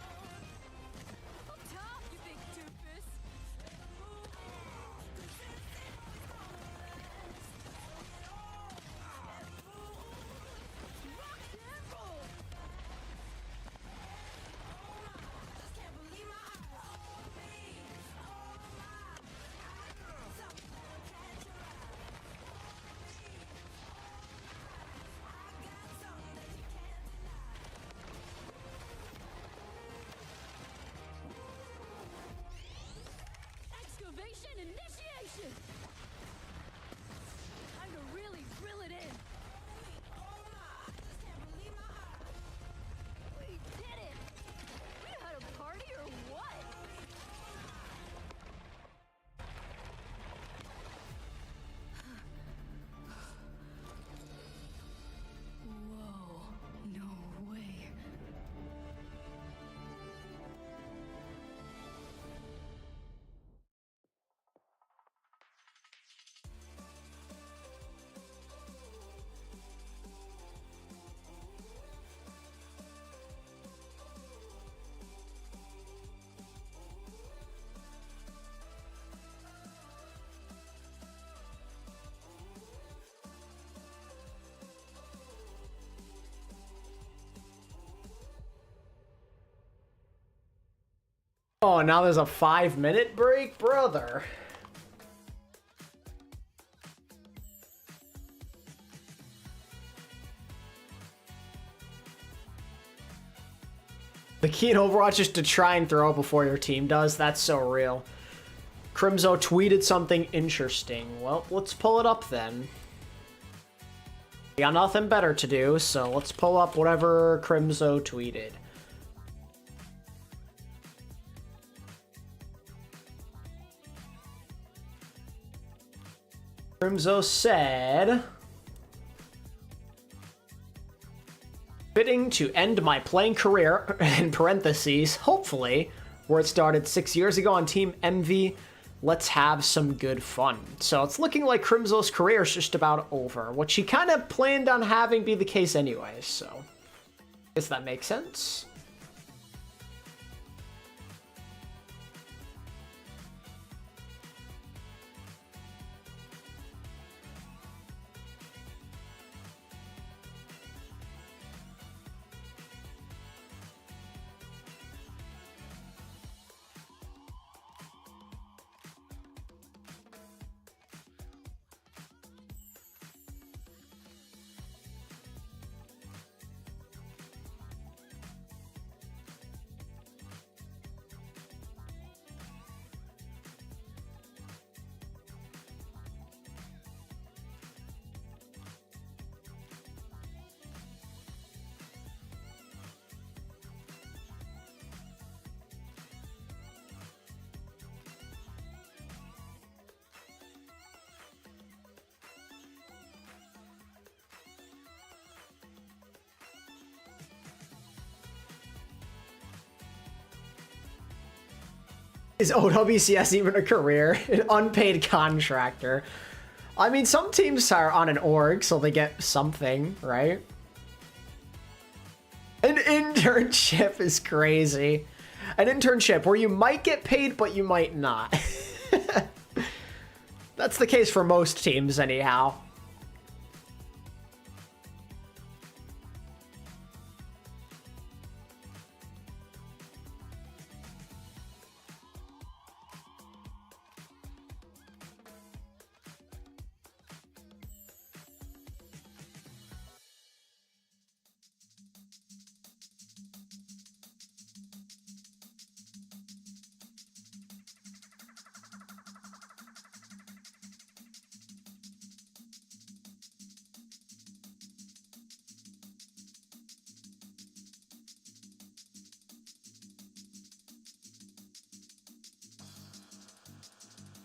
Up top, you big doofus. Oh, now there's a 5-minute break, brother. The key in Overwatch is to try and throw it before your team does. That's so real. Crimzo tweeted something interesting. Well, let's pull it up then. We got nothing better to do, so let's pull up whatever Crimzo tweeted. Crimzo said, fitting to end my playing career, in parentheses, hopefully, where it started 6 years ago on Team Envy. Let's have some good fun. So it's looking like Crimzo's career is just about over, which he kind of planned on having be the case anyway, so I guess that makes sense. Is OWCS even a career? An unpaid contractor. I mean, some teams are on an org, so they get something, right? An internship is crazy. An internship where you might get paid, but you might not. That's the case for most teams, anyhow.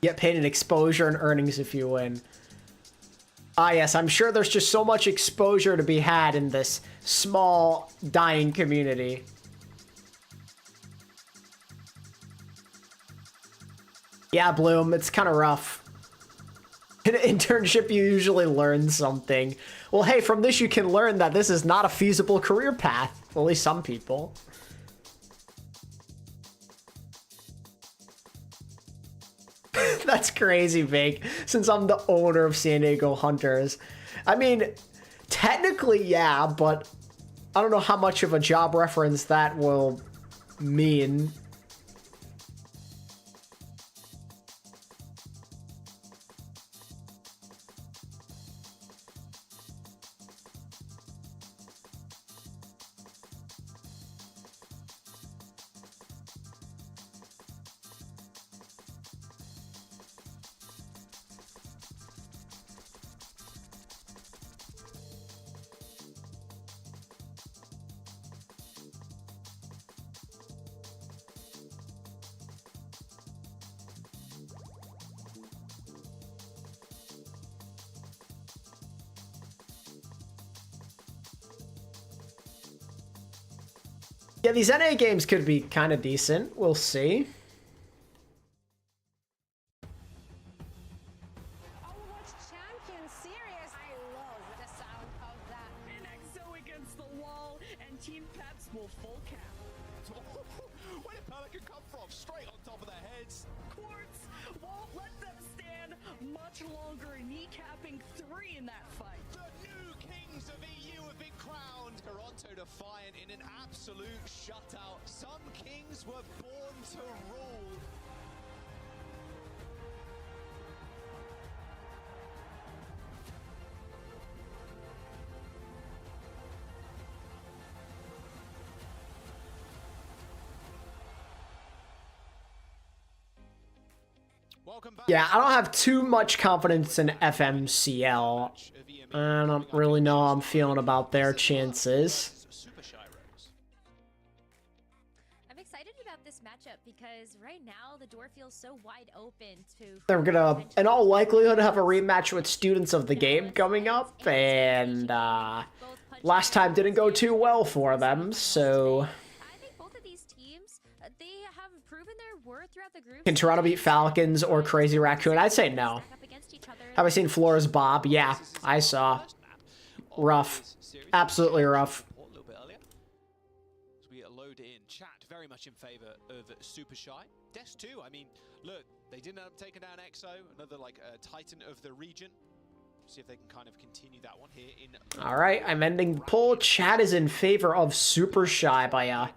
Get paid in exposure and earnings if you win. Ah, yes, I'm sure there's just so much exposure to be had in this small, dying community. Yeah, Bloom, it's kind of rough. In an internship, you usually learn something. Well, hey, from this you can learn that this is not a feasible career path. At least some people. That's crazy, Vig, since I'm the owner of San Diego Hunters. I mean, technically, yeah, but I don't know how much of a job reference that will mean. Yeah, these NA games could be kind of decent. We'll see. Overwatch Champion Series. I love the sound of that. ENCE against the wall, and Team Peps will full cap. Where did Pelican come from? Straight on top of their heads. Quartz won't let them stand much longer, kneecapping 3 in that fight. The new kings of EU have been crowned. They're on Toronto Defiant in an absolute shutout. Some kings were born to rule. Yeah, I don't have too much confidence in FMCL. I don't really know how I'm feeling about their chances. I'm excited about this matchup because right now the door feels so wide open to... They're gonna, in all likelihood, have a rematch with Students of the Game coming up, and last time didn't go too well for them, so... Can Toronto beat Falcons or Crazy Raccoon? I'd say no. Have I seen Flora's Bob? Yeah, I saw. Rough. Absolutely rough. A little bit earlier. As we load in, chat very much in favor of Super Shy. Des 2, I mean, look, they didn't end up taking down EXO, another like titan of the region. See if they can kind of continue that one here in... All right, I'm ending the poll. Chat is in favor of Super Shy by a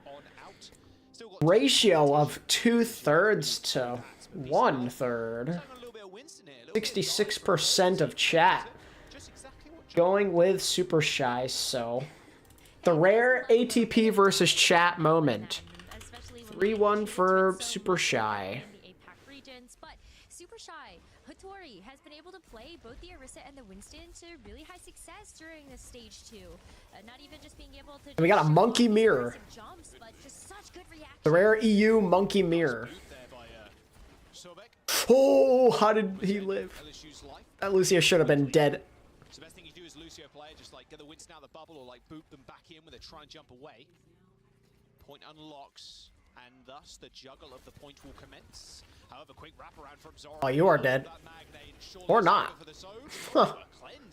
ratio of 2/3 to 1/3. 66% of chat going with Super Shy, so the rare ATP versus chat moment. 3-1 for Super Shy. But Super Shy, Hattori has been able to play both the Orisa and the Winston to really high success during this stage 2. Not even just being able to... And we got a monkey mirror. Jumps, but just such good reaction. The rare EU monkey mirror. Oh, how did he live? That Lucio should have been dead. So the best thing you do is Lucio player, just like get the Winston out of the bubble or like boot them back in when they try and jump away. Point unlocks, and thus the juggle of the point will commence. However, quick wraparound from Zoro. Oh, you are dead. Or not. Huh.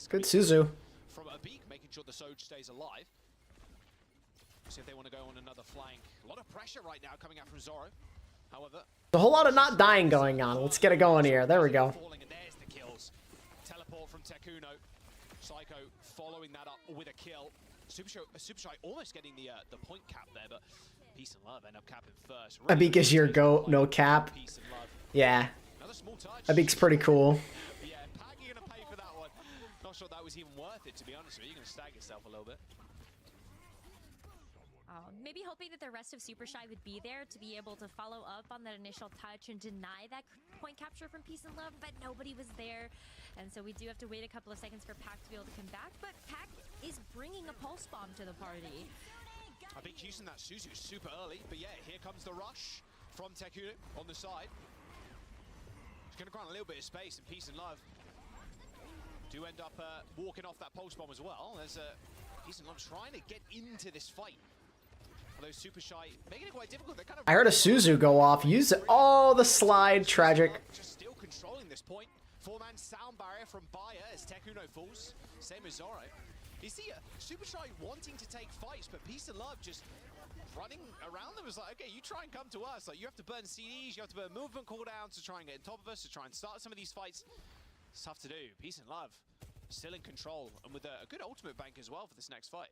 Good Suzu. From a beak, making sure the SOG stays alive. See if they want to go on another flank. A lot of pressure right now coming out from Zoro. However, A whole lot of not dying going on. Let's get it going here. There we go. and there's the kills. Teleport from Tekuno. Psycho following that up with a kill. Super Shy almost getting the point cap there, but Peace and Love end up capping first. Abik is your goat, no cap. Yeah. Abik's pretty cool. Yeah, Pag, you're gonna pay for that one. Not sure that was even worth it, to be honest with you. You're gonna stag yourself a little bit. Maybe hoping that the rest of Super Shy would be there to be able to follow up on that initial touch and deny that point capture from Peace and Love, but nobody was there. And so we do have to wait a couple of seconds for Pac to be able to come back, but Pac is bringing a pulse bomb to the party. I think using that Suzu super early, but yeah, here comes the rush from Tekuno on the side. He's gonna grant a little bit of space, and Peace and Love do end up walking off that pulse bomb as well. There's Peace and Love trying to get into this fight. Although Super Shy making it quite difficult. They're kind of I heard a Suzu go off. Use it. Oh, the slide. Tragic. just still controlling this point. 4-man sound barrier from Bayer as Tekuno falls. Same as Zoro. You see Super Shy wanting to take fights, but Peace and Love just running around them is like, okay, you try and come to us. Like, you have to burn CDs, you have to burn movement cooldowns to try and get on top of us, to try and start some of these fights. It's tough to do. Peace and Love still in control, and with a good ultimate bank as well for this next fight.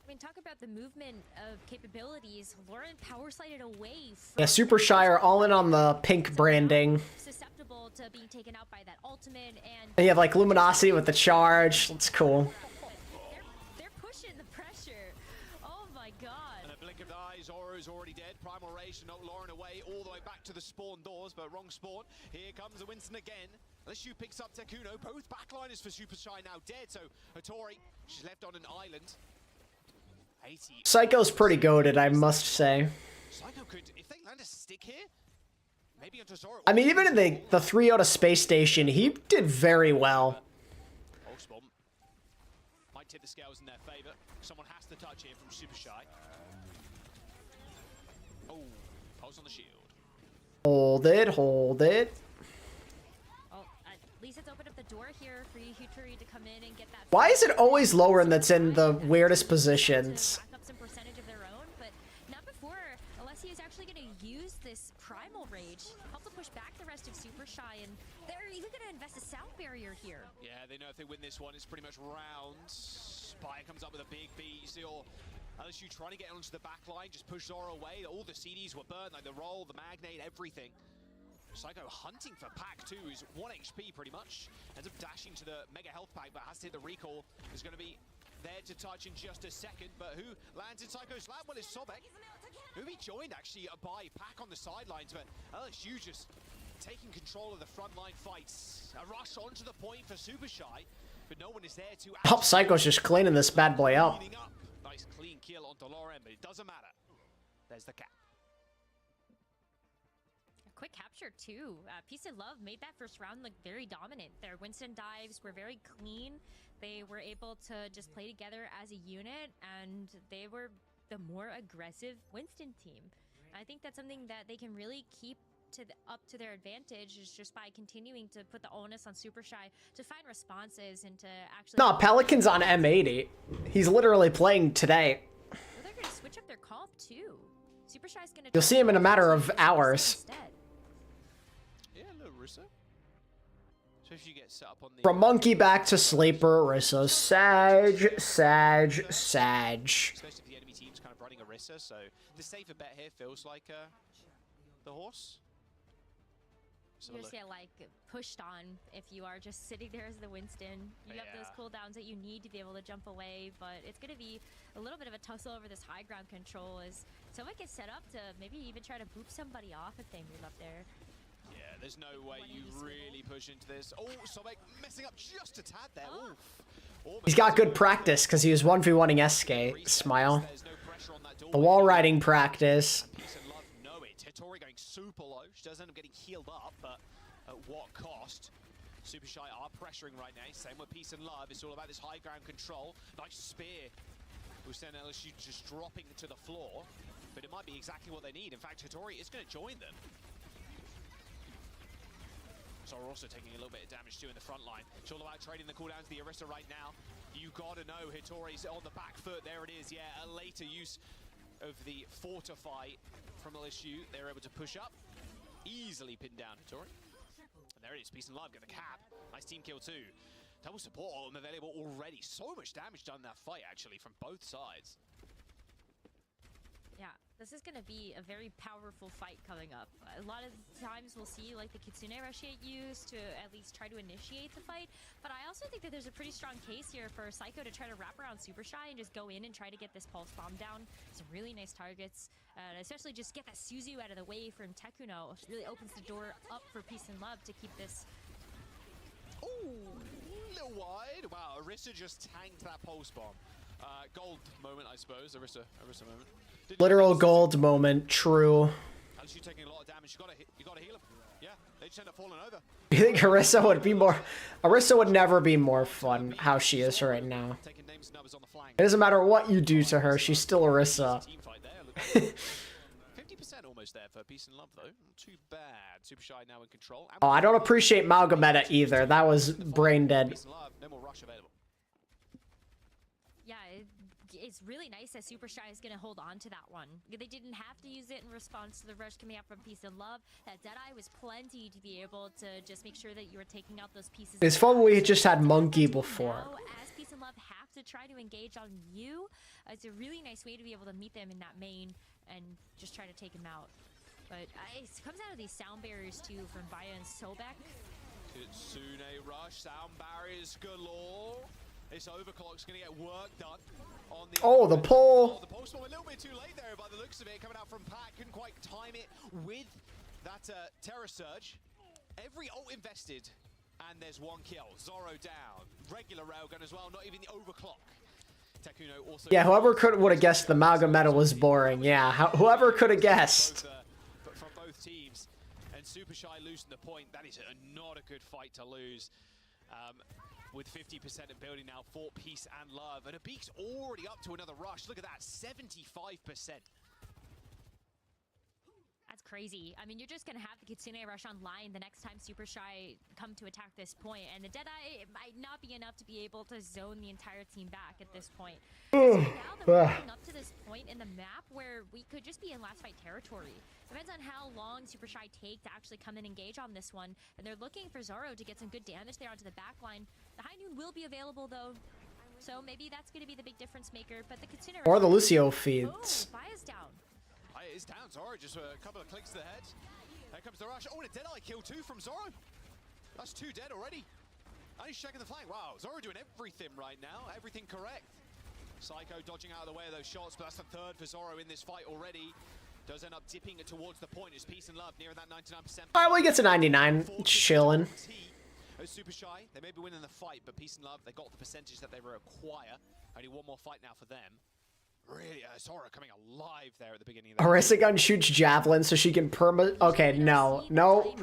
I mean, talk about the movement of capabilities. Lauren power slided away from... Yeah, Super Shy are all in on the pink branding. Susceptible to being taken out by that ultimate, and And you have like Luminosity with the charge. That's cool. they're pushing the pressure. Oh my god. And a blink of the eye, Zoro's already dead. Primal Rage, not Lauren away, all the way back to the spawn doors, but wrong spawn. Here comes the Winston again. LSU picks up Tekuno. Both backliners for Super Shy now dead, so Hattori, she's left on an island. Psycho's pretty goated, I must say. Psycho could, if they land a stick here, maybe onto Zoro. I mean, even in the 3 out of Space Station, he did very well. Pulse bomb might tip the scales in their favor. Someone has to touch here from Super Shy. Oh, pulse on the shield. Hold it, hold it. Oh, at least it's opened up the door here for Hattori to come in and get that. Why is it always Lauren that's in the weirdest positions? Rack up some percentage of their own, but not before Alexia is actually going to use this Primal Rage, help to push back the rest of Super Shy, and they're even going to invest a sound barrier here. Yeah, they know if they win this one, it's pretty much round. Spire comes up with a big saw LSU trying to get onto the back line, just push Zoro away. All the CDs were burned, like the roll, the magnate, everything. Psycho hunting for pack 2, who's 1 HP pretty much. Ends up dashing to the mega health pack, but has to hit the recall. Is going to be there to touch in just a second, but who lands in Psycho's lap? Well, it's Sobek, who he joined actually by pack on the sidelines, but LSU just taking control of the frontline fights. A rush onto the point for Super Shy, but no one is there to... Pop Psycho's just cleaning this bad boy out. Nice clean kill onto Lauren, but it doesn't matter. There's the cap. Quick capture too. Peace and Love made that first round look very dominant. Their Winston dives were very clean. They were able to just play together as a unit, and they were the more aggressive Winston team. I think that's something that they can really keep up to their advantage, is just by continuing to put the onus on Super Shy to find responses and to actually... No, Pelican's on M80. He's literally playing today. Well, they're going to switch up their comp too. Super Shy's going to... You'll see him in a matter of hours. Yeah, little Rissa. So if you get set up on the... From Monkey back to Sleeper, Rissa. Sag. Especially if the enemy team's kind of running Orisa, so the safer bet here feels like the horse. You just get like pushed on if you are just sitting there as the Winston. You have those cooldowns that you need to be able to jump away, but it's going to be a little bit of a tussle over this high ground control as someone gets set up to maybe even try to boop somebody off if they move up there. Yeah, there's no way you really push into this. Oh, Sobek messing up just a tad there. He's got good practice because he was 1v1ing SK. Smile. The wall riding practice. Hitori going super low. She does end up getting healed up, but at what cost? Super Shy are pressuring right now. Same with Peace and Love. It's all about this high ground control. Nice spear. We've seen LSU just dropping to the floor, but it might be exactly what they need. In fact, Hitori is going to join them. So we're also taking a little bit of damage too in the front line. It's all about trading the cooldowns to the Orisa right now. You gotta know Hitori's on the back foot. There it is. Yeah, a later use of the Fortify from LSU. They're able to push up, easily pin down Hitori. And there it is, Peace and Love get the cap. Nice team kill too. Double support on available already. So much damage done in that fight actually from both sides. Yeah, this is going to be a very powerful fight coming up. A lot of times we'll see like the Kitsune Rushiate used to at least try to initiate the fight, but I also think that there's a pretty strong case here for Psycho to try to wrap around Super Shy and just go in and try to get this pulse bomb down. Some really nice targets, especially just get that Suzu out of the way from Tekuno. It really opens the door up for Peace and Love to keep this. Ooh, a little wide. Wow, Orisa just tanked that pulse bomb. Gold moment, I suppose. Orisa moment. Literal gold moment, true. LSU taking a lot of damage. You gotta heal him. Yeah, they just end up falling over. You think Orisa would be more... Orisa would never be more fun how she is right now. It doesn't matter what you do to her, she's still Orisa. 50% almost there for Peace and Love though. Not too bad. Super Shy now in control. Oh, I don't appreciate Malgameta either. That was brain dead. No more rush available. Yeah, it's really nice that Super Shy is going to hold on to that one. They didn't have to use it in response to the rush coming out from Peace and Love. That Deadeye was plenty to be able to just make sure that you were taking out those pieces. It's fun we just had Monkey before. Now, as Peace and Love have to try to engage on you, it's a really nice way to be able to meet them in that main and just try to take him out. But it comes out of these sound barriers too from Baya and Sobek. Kitsune rush, sound barriers galore. This overclock's gonna get work done on the... Oh, the pull! The pulse bomb a little bit too late there by the looks of it, coming out from Pack. Couldn't quite time it with that Terror Surge. Every ult invested, and there's one kill. Zoro down. Regular railgun as well, not even the overclock. Tekuno also... Yeah, whoever would have guessed the Malgameta was boring. Yeah, whoever could have guessed. But from both teams, and Super Shy losing the point, that is not a good fight to lose. With 50% of building now for Peace and Love. And Abik's already up to another rush. Look at that, 75%. That's crazy. I mean, you're just going to have the Kitsune rush online the next time Super Shy come to attack this point. And the Deadeye might not be enough to be able to zone the entire team back at this point. So now that we're getting up to this point in the map where we could just be in last fight territory. Depends on how long Super Shy take to actually come and engage on this one. And they're looking for Zoro to get some good damage there onto the back line. The High Noon will be available though. So maybe that's going to be the big difference maker. But the Kitsune Or the Rush- Lucio feeds. Oh, Baya's down. It is down. Zoro just a couple of clicks to the head. Here comes the rush. Oh, and a Deadeye kill too from Zoro. That's 2 dead already. And he's checking the flank. Wow, Zoro doing everything right now. Everything correct. Psycho dodging out of the way of those shots, but that's the 3rd for Zoro in this fight already. Does end up dipping it towards the point. It's Peace and Love nearing that 99%. All right, well, he gets a 99. Chilling. Super shy. They may be winning the fight, but Peace and Love, they got the percentage that they require. Only one more fight now for them. Really, Zoro coming alive there at the beginning of the Orisa gun shoots javelin so she can perma. Okay, no. Not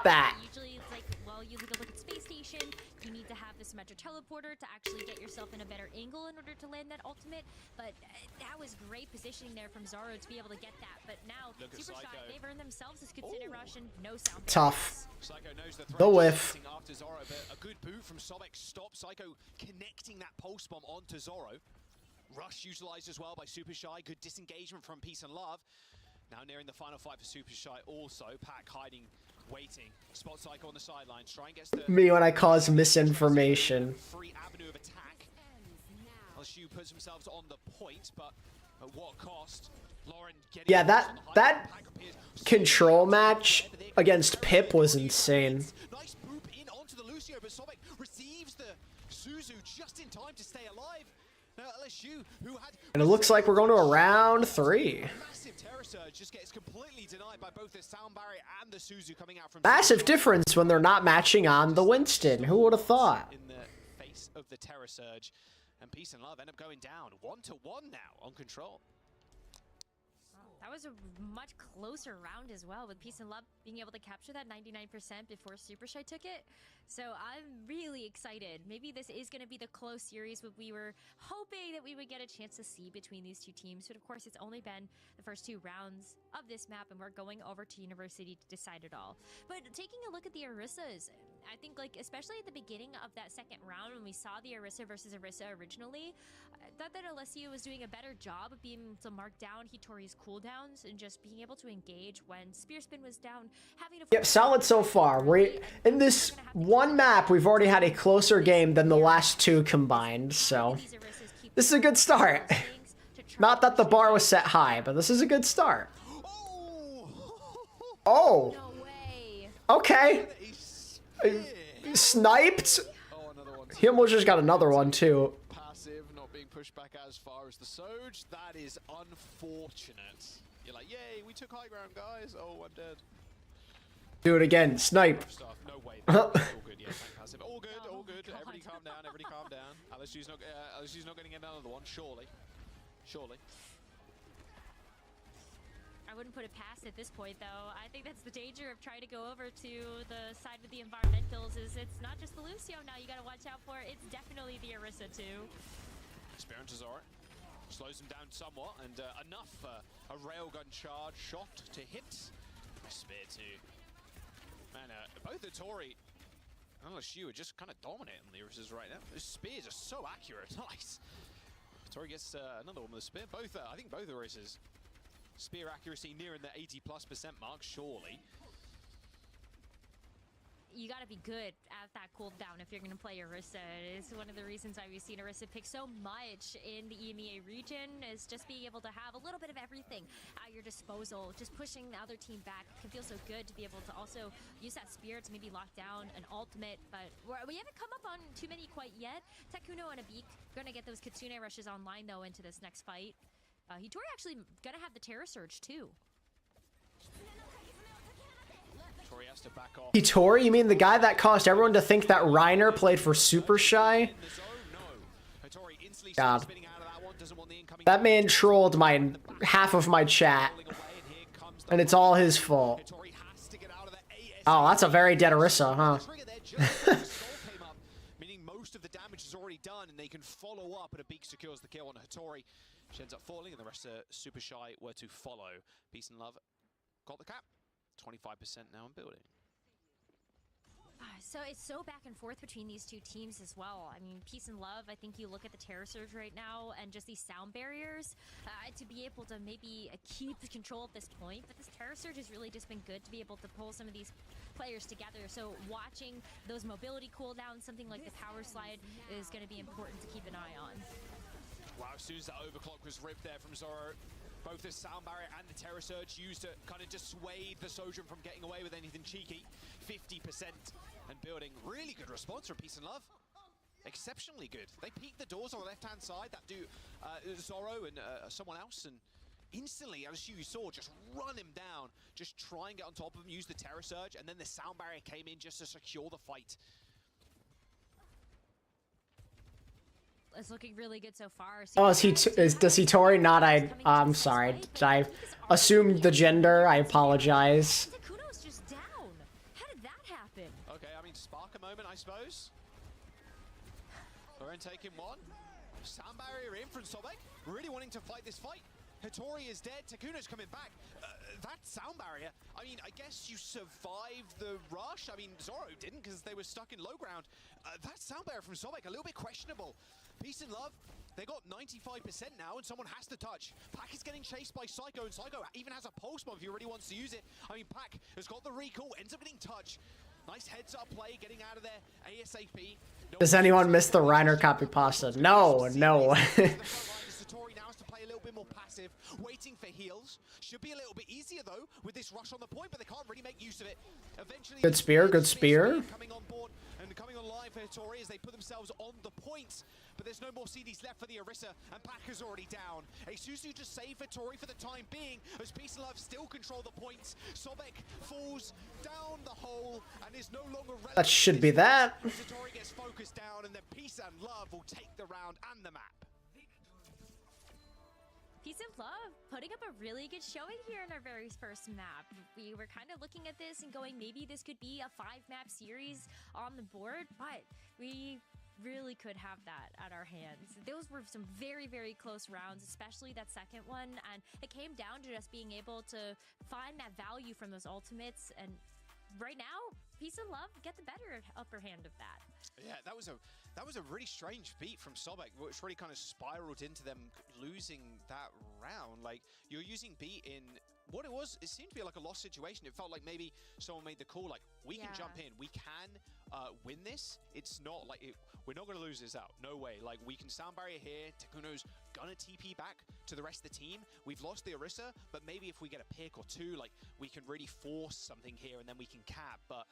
that. Usually it's like, well, you look at Space Station, you need to have this Symmetra teleporter to actually get yourself in a better angle in order to land that ultimate. But that was great positioning there from Zoro to be able to get that. But now, Super Shy, they've earned themselves this Kitsune Rush and no sound. Tough. Psycho knows The whiff. after Zoro, but a good boot from Sobek stops Psycho connecting that pulse bomb onto Zoro. Rush utilized as well by Super Shy. Good disengagement from Peace and Love. Now nearing the final fight for Super Shy also. Pack hiding, waiting. Spot Psycho on the sidelines. Try and gets the... Me when I cause misinformation. Free avenue of attack. LSU puts themselves on the point, but at what cost? Lauren getting... Yeah, that control match against Pip was insane. Nice boop in onto the Lucio, but Sobek receives the Suzu just in time to stay alive. Now LSU, who had... And it looks like we're going to a round 3. Massive terror surge just gets completely denied by both the sound barrier and the Suzu coming out from... Massive difference when they're not matching on the Winston. Who would have thought? In the face of the terror surge. And Peace and Love end up going down 1-1 now on control. That was a much closer round as well, with Peace and Love being able to capture that 99% before Super Shy took it. So I'm really excited. Maybe this is going to be the close series what we were hoping that we would get a chance to see between these two teams. But of course, it's only been the first 2 rounds of this map, and we're going over to University to decide it all. But taking a look at the Orissas, I think, like, especially at the beginning of that 2nd round when we saw the Orisa versus Orisa originally, I thought that LSU was doing a better job of being able to mark down Hitori's cooldowns and just being able to engage when Spear Spin was down. Yep, solid so far. We're in this one map, we've already had a closer game than the last 2 combined, so this is a good start. Not that the bar was set high, but this is a good start. Oh. Okay. Sniped. He almost just got another one too. Passive, not being pushed back as far as the SOG. That is unfortunate. You're like, yay, we took high ground, guys. Oh, I'm dead. Do it again. Snipe. No way. All good, yeah, passive. All good, all good. Everybody calm down, everybody calm down. LSU's not getting another one, surely. Surely. I wouldn't put it past at this point, though. I think that's the danger of trying to go over to the side with the environmentals, is it's not just the Lucio now you gotta watch out for. It's definitely the Orisa, too. Spear into Zoro. Slows him down somewhat, and enough a railgun charge shot to hit. Spear too. Man, both Hitori and LSU are just kind of dominating the Orisas right now. Those spears are so accurate. Nice. Hitori gets another one with a spear. Both, I think both Orisas. Spear accuracy nearing the 80+% mark, surely. You gotta be good at that cooldown if you're gonna play Orisa. It's one of the reasons why we've seen Orisa pick so much in the EMEA region, is just being able to have a little bit of everything at your disposal. Just pushing the other team back can feel so good to be able to also use that spear to maybe lock down an ultimate, but we haven't come up on too many quite yet. Takuno and Abik gonna get those Kitsune rushes online though into this next fight. Hitori actually gonna have the Terror Surge too. Hitori has to back off. Hitori? You mean the guy that caused everyone to think that Reiner played for Super Shy? God. That man trolled half of my chat. And it's all his fault. Oh, that's a very dead Orisa, huh? Meaning most of the damage is already done, and they can follow up, and Abik secures the kill on Hitori. She ends up falling, and the rest of Super Shy were to follow. Peace and Love got the cap. 25% now in building. So it's so back and forth between these two teams as well. I mean, Peace and Love, I think you look at the Terror Surge right now and just these sound barriers to be able to maybe keep control at this point. But this Terror Surge has really just been good to be able to pull some of these players together. So watching those mobility cooldowns, something like the power slide, is going to be important to keep an eye on. Wow, as soon as that overclock was ripped there from Zoro, both the sound barrier and the Terror Surge used to kind of dissuade the Sojourn from getting away with anything cheeky. 50% and building. Really good response from Peace and Love. Exceptionally good. They peeked the doors on the left-hand side. That do Zoro and someone else, and instantly, as you saw, just run him down. Just try and get on top of him, use the Terror Surge, and then the sound barrier came in just to secure the fight. It's looking really good so far. Oh, does he Tori? Not I'm sorry. I assumed the gender. I apologize. Takuno's just down. How did that happen? Okay, I mean, spark a moment, I suppose. Lauren taking one. Sound barrier in from Sobek, really wanting to fight this fight. Hattori is dead, Takuno's coming back. That sound barrier, I mean, I guess you survived the rush. I mean, Zoro didn't because they were stuck in low ground. That sound barrier from Sobek, a little bit questionable. Peace and Love, they got 95% now, and someone has to touch. Pac is getting chased by Psycho, and Psycho even has a pulse bomb if he really wants to use it. I mean, Pac has got the recall, ends up getting touch. Nice heads-up play, getting out of there ASAP. Does anyone miss the Reiner copy pasta? No. Satori now has to play a little bit more passive, waiting for heals. Should be a little bit easier though with this rush on the point, but they can't really make use of it. Eventually, Good spear. Coming on board and coming online for Hattori as they put themselves on the point. But there's no more CDs left for the Orisa, and Pac is already down. Suzu just saved Hattori for the time being, as Peace and Love still control the points. Sobek falls down the hole and is no longer relevant. That should be that. Hattori gets focused down, and then Peace and Love will take the round and the map. Peace and Love putting up a really good showing here in our very first map. We were kind of looking at this and going, maybe this could be a 5-map series on the board, but we really could have that at our hands. Those were some very, very close rounds, especially that second one, and it came down to just being able to find that value from those ultimates, and right now, Peace and Love get the better upper hand of that. Yeah, that was a really strange beat from Sobek, which really kind of spiraled into them losing that round. Like, you're using beat in what it was, it seemed to be like a lost situation. It felt like maybe someone made the call, like, we can jump in, we can win this. It's not like, we're not going to lose this out. No way. Like, we can sound barrier here. Takuno's gonna TP back to the rest of the team. We've lost the Orisa, but maybe if we get a pick or two, like, we can really force something here and then we can cap. But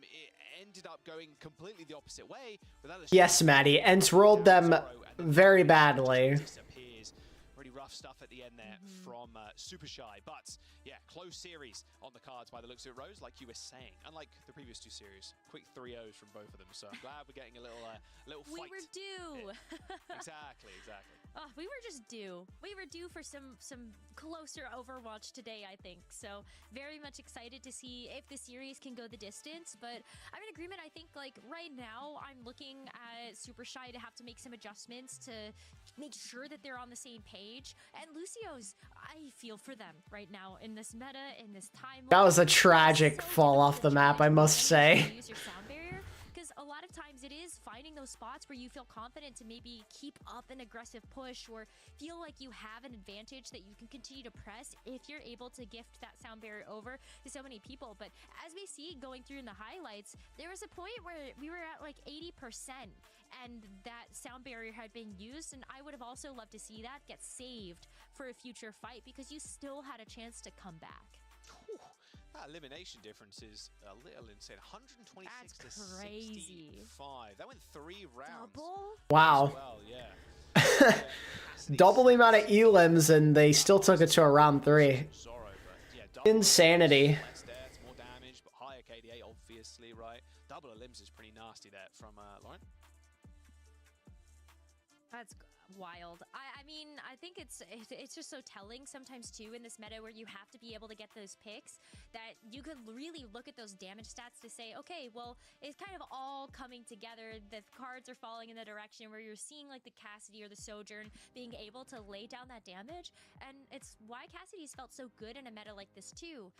it ended up going completely the opposite way. Yes, Maddie. ENCE rolled them very badly. Disappears. Pretty rough stuff at the end there from Super Shy. But yeah, close series on the cards by the looks of it, Rose, like you were saying. Unlike the previous two series, quick 3-0s from both of them. So I'm glad we're getting a little fight. We were due. Exactly. Oh, we were just due. We were due for some closer Overwatch today, I think. So very much excited to see if the series can go the distance. But I'm in agreement. I think, like, right now I'm looking at Super Shy to have to make some adjustments to make sure that they're on the same page. And Lucio's, I feel for them right now in this meta, in this time. That was a tragic fall off the map, I must say. Use your sound barrier, because a lot of times it is finding those spots where you feel confident to maybe keep up an aggressive push or feel like you have an advantage that you can continue to press if you're able to gift that sound barrier over to so many people. But as we see going through in the highlights, there was a point where we were at like 80% and that sound barrier had been used, and I would have also loved to see that get saved for a future fight because you still had a chance to come back. That elimination difference is a little insane. 126 That's to crazy. 65. That went 3 rounds. Double? Wow. Well, yeah. Double the amount of elims, and they still took it to a round 3. Insanity. Less deaths, more damage, but higher KDA, obviously, right? Double elims is pretty nasty there from Lauren. That's wild. I mean, I think it's just so telling sometimes too in this meta where you have to be able to get those picks that you could really look at those damage stats to say, okay, well, it's kind of all coming together. The cards are falling in the direction where you're seeing like the Cassidy or the Sojourn being able to lay down that damage, and it's why Cassidy's felt so good in a meta like this too.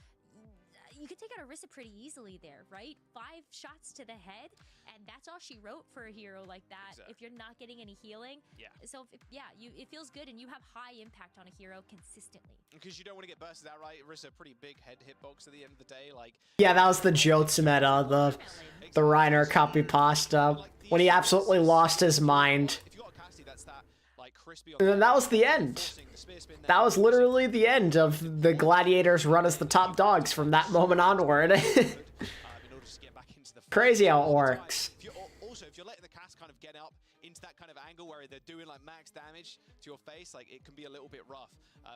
you could take out Orisa pretty easily there, right? 5 shots to the head, and that's all she wrote for a hero like that. Exactly. If you're not getting any healing, so it feels good, and you have high impact on a hero consistently. Because you don't want to get bursted out, right? Orisa, pretty big head hitbox at the end of the day. Like, Yeah, that was the Jotes meta, the Reiner copy pasta, when he absolutely lost his mind. if you got a Cassidy that's that like crispy And then that was the end. That was literally the end of the Gladiators run as the top dogs from that moment onward. in order to get back into the Crazy how it works. Also, if you're letting the cast kind of get up into that kind of angle where they're doing like max damage to your face, like it can be a little bit rough.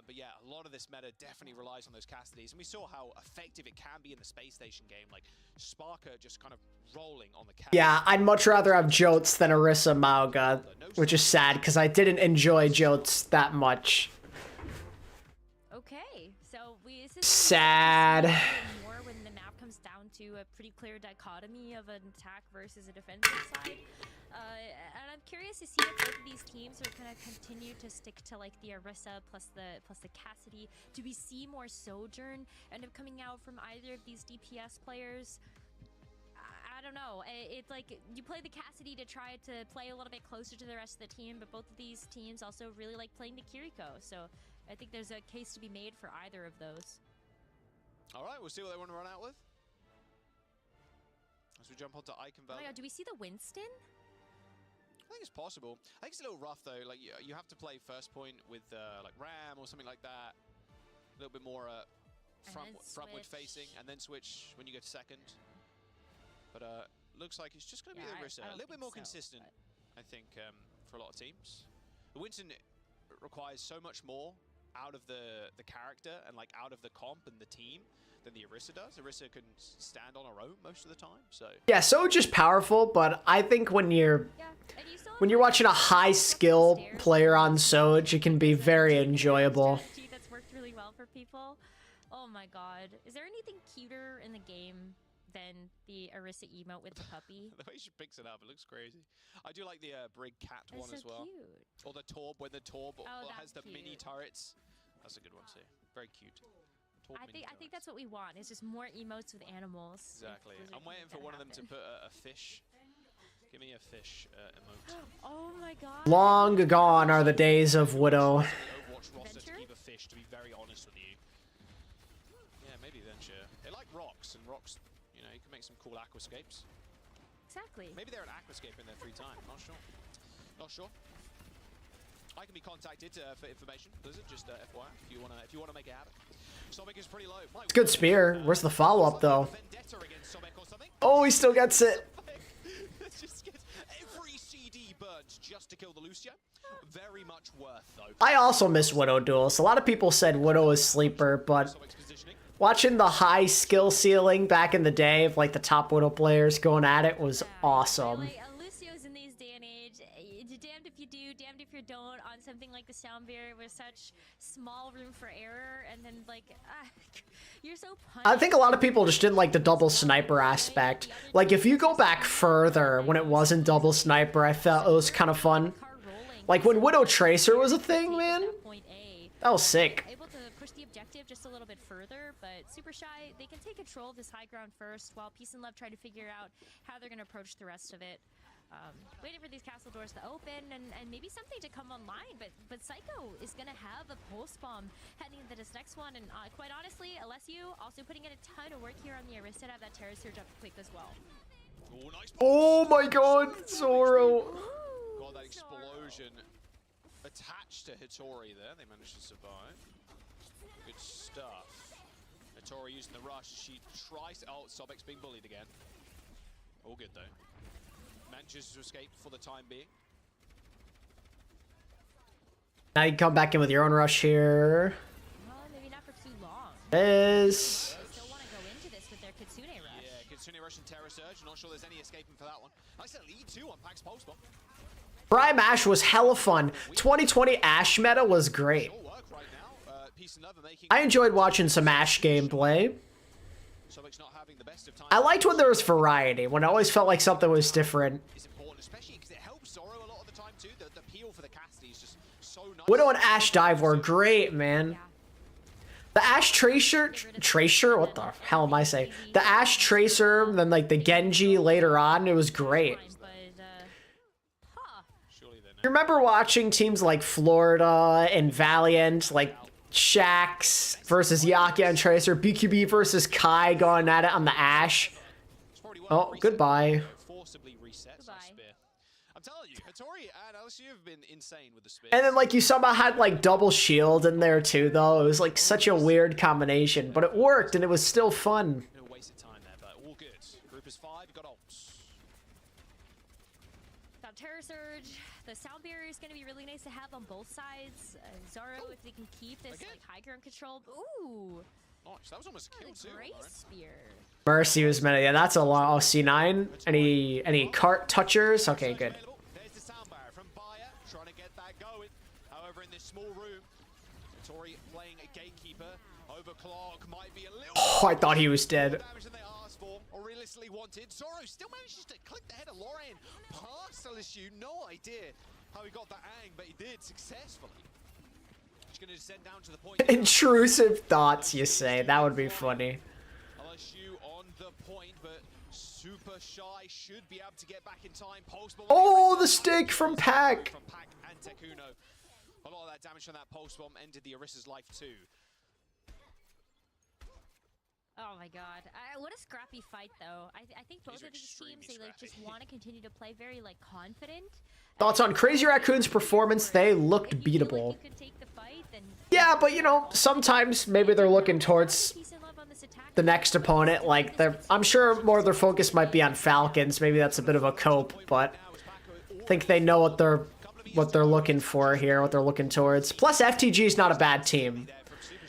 But yeah, a lot of this meta definitely relies on those Cassidies, and we saw how effective it can be in the space station game. Like Sparker just kind of rolling on the cast. Yeah, I'd much rather have Jotes than Orisa Mauga, which is sad because I didn't enjoy Jotes that much. Okay, so Sad. more when the map comes down to a pretty clear dichotomy of an attack versus a defensive side. And I'm curious to see if both of these teams are gonna continue to stick to like the Orisa plus the Cassidy. Do we see more Sojourn end up coming out from either of these DPS players? I don't know. It's like you play the Cassidy to try to play a little bit closer to the rest of the team, but both of these teams also really like playing the Kiriko. So I think there's a case to be made for either of those. All right, we'll see what they want to run out with. As we jump onto Icon Oh Velvet. my god, do we see the Winston? I think it's possible. I think it's a little rough though. Like you have to play first point with like Ram or something like that. A little bit more frontward facing, and then switch when you get second. But looks like it's just going to be the Orisa. A little bit more consistent, I think, for a lot of teams. The Winston requires so much more out of the character and like out of the comp and the team than the Orisa does. Orisa can stand on her own most of the time. So Yeah, Soj is powerful, but I think when you're watching a high skill player on Soj, it can be very enjoyable. That's worked really well for people. Oh my god, is there anything cuter in the game than the Orisa emote with the puppy? the way she picks it up, it looks crazy. I do like the Brig Cat That's one so as well. cute. Or the Torb, when the Torb that's has the mini cute. turrets. That's a good one too. Very cute. Torb mini I think that's what we want. It's just more emotes with animals. Exactly. I'm waiting for one of them to put a fish. Give me a fish emote. Oh my god. Long gone are the days of Widow. Overwatch roster to keep a fish, to be very honest with you. Yeah, maybe Venture. They like rocks, and rocks, you know, you can make some cool aquascapes. Exactly. Maybe they're an aquascape in their free time. Not sure. Not sure. I can be contacted for information. Blizzard, just FYI, if you wanna make it happen. Sobek is pretty low. It's a good spear. Where's the follow-up, though? Oh, he still gets it. Just get every CD burnt just to kill the Lucio. Very much worth, though. I also miss Widow duels. A lot of people said Widow is sleeper, but watching the high skill ceiling back in the day of like the top Widow players going at it was awesome. Lucio's in these day and age, damned if you do, damned if you don't, on something like the sound barrier with such small room for error, and then like, you're so punished. I think a lot of people just didn't like the double sniper aspect. Like, if you go back further when it wasn't double sniper, I felt it was kind of fun. Like, when Widow Tracer was a thing, man, that was sick. Able to push the objective just a little bit further, but Super Shy, they can take control of this high ground first, while Peace and Love try to figure out how they're going to approach the rest of it. Waiting for these castle doors to open and maybe something to come online, but Psycho is going to have a pulse bomb heading into this next one, and quite honestly, LSU also putting in a ton of work here on the Orisa to have that Terra Surge up quick as well. Oh, nice. Oh my god, Zoro. Got that explosion attached to Hitori there. They managed to survive. Good stuff. Hitori using the rush. She tries to... Oh, Sobek's being bullied again. All good, though. Manages to escape for the time being. Now you can come back in with your own rush here. Well, maybe not for too long. Is... Still want to go into this with their Kitsune rush. Yeah, Kitsune rush and Terra Surge. Not sure there's any escaping for that one. Nice lead, too, on Pax Pulse Bomb. Prime Ash was hella fun. 2020 Ash meta was great. I enjoyed watching some Ash gameplay. I liked when there was variety, when I always felt like something was different. Widow and Ash Dive were great, man. The Ash Tracer? What the hell am I saying? The Ash Tracer, then like the Genji later on, it was great. You remember watching teams like Florida and Valiant, like Shax versus Yaka and Tracer, BQB versus Kai going at it on the Ash? Oh, goodbye. Forcibly resets that spear. I'm telling you, Hattori and LSU have been insane with the spear. And then like you somehow had like double shield in there too, though. It was like such a weird combination, but it worked and it was still fun. No wasted time there, but all good. Group is 5, you got ults. Got Terror Surge. The sound barrier is going to be really nice to have on both sides. Zoro, if they can keep this like high ground control. Ooh. Nice. That was almost a kill too. Great spear. Mercy was many. Yeah, that's a lot. Oh, C9. Any cart touchers? Okay, good. There's the sound barrier from Bayer, trying to get that going. However, in this small room, Hattori playing a gatekeeper. Overclock might be a little. Oh, I thought he was dead. Damage than they asked for or realistically wanted. Zoro still manages to click the head of Lorraine past LSU. No idea how he got that ang, but he did successfully. He's going to descend down to the point. Intrusive thoughts, you say? That would be funny. LSU on the point, but Super Shy should be able to get back in time. Pulse bomb. Oh, the stick from Pac. From Pac and Tekuno. A lot of that damage from that pulse bomb ended the Orisa's life too. Oh my god. What a scrappy fight though. I think both of these teams, they like just want to continue to play very like confident. Thoughts on Crazy Raccoon's performance? They looked beatable. Yeah, but you know, sometimes maybe they're looking towards the next opponent. Like, I'm sure more of their focus might be on Falcons. Maybe that's a bit of a cope, but I think they know what they're looking for here, what they're looking towards. Plus, FTG is not a bad team.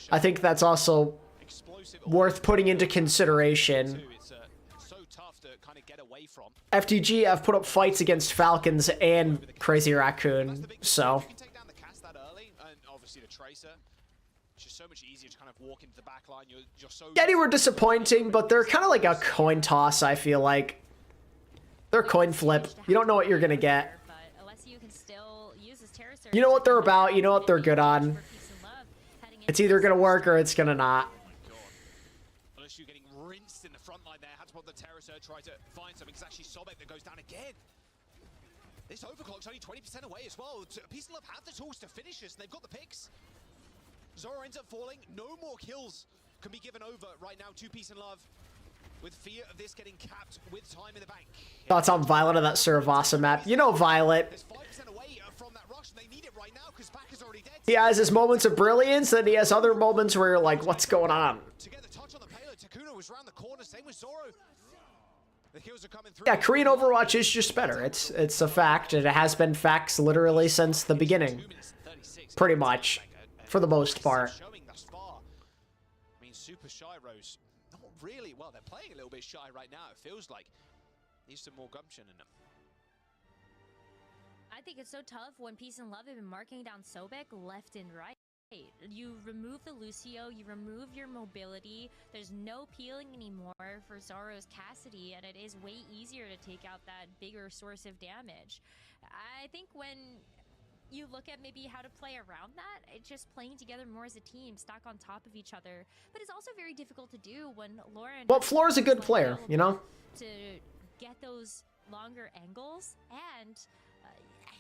I think that's also worth putting into consideration. FTG have put up fights against Falcons and Crazy Raccoon, so. You can take down the cast that early, and obviously the Tracer. It's just so much easier to kind of walk into the back line. You're so. Yeah, they were disappointing, but they're kind of like a coin toss, I feel like. They're coin flip. You don't know what you're going to get. You know what they're about, you know what they're good on. It's either going to work or it's going to not. LSU getting rinsed in the front line there. Had to put the Terror Surge, try to find something. It's actually Sobek that goes down again. This overclock's only 20% away as well. Peace and Love have the tools to finish this, and they've got the picks. Zoro ends up falling. No more kills can be given over right now to Peace and Love, with fear of this getting capped with time in the bank. Thoughts on Violet on that Suravasa map? You know Violet. There's 5% away from that rush, and they need it right now because Pac is already dead. He has his moments of brilliance, and he has other moments where you're like, what's going on? To get the touch on the payload, Tekuno was around the corner, same with Zoro. The kills are coming through. Yeah, Korean Overwatch is just better. It's a fact, and it has been facts literally since the beginning. Pretty much, for the most part. I mean, Super Shy Rose, not really. Well, they're playing a little bit shy right now. It feels like needs some more gumption in them. I think it's so tough when Peace and Love have been marking down Sobek left and right. You remove the Lucio, you remove your mobility, there's no peeling anymore for Zoro's Cassidy, and it is way easier to take out that bigger source of damage. I think when you look at maybe how to play around that, it's just playing together more as a team, stuck on top of each other. But it's also very difficult to do when Lauren... Well, Floor's a good player, you know? To get those longer angles and...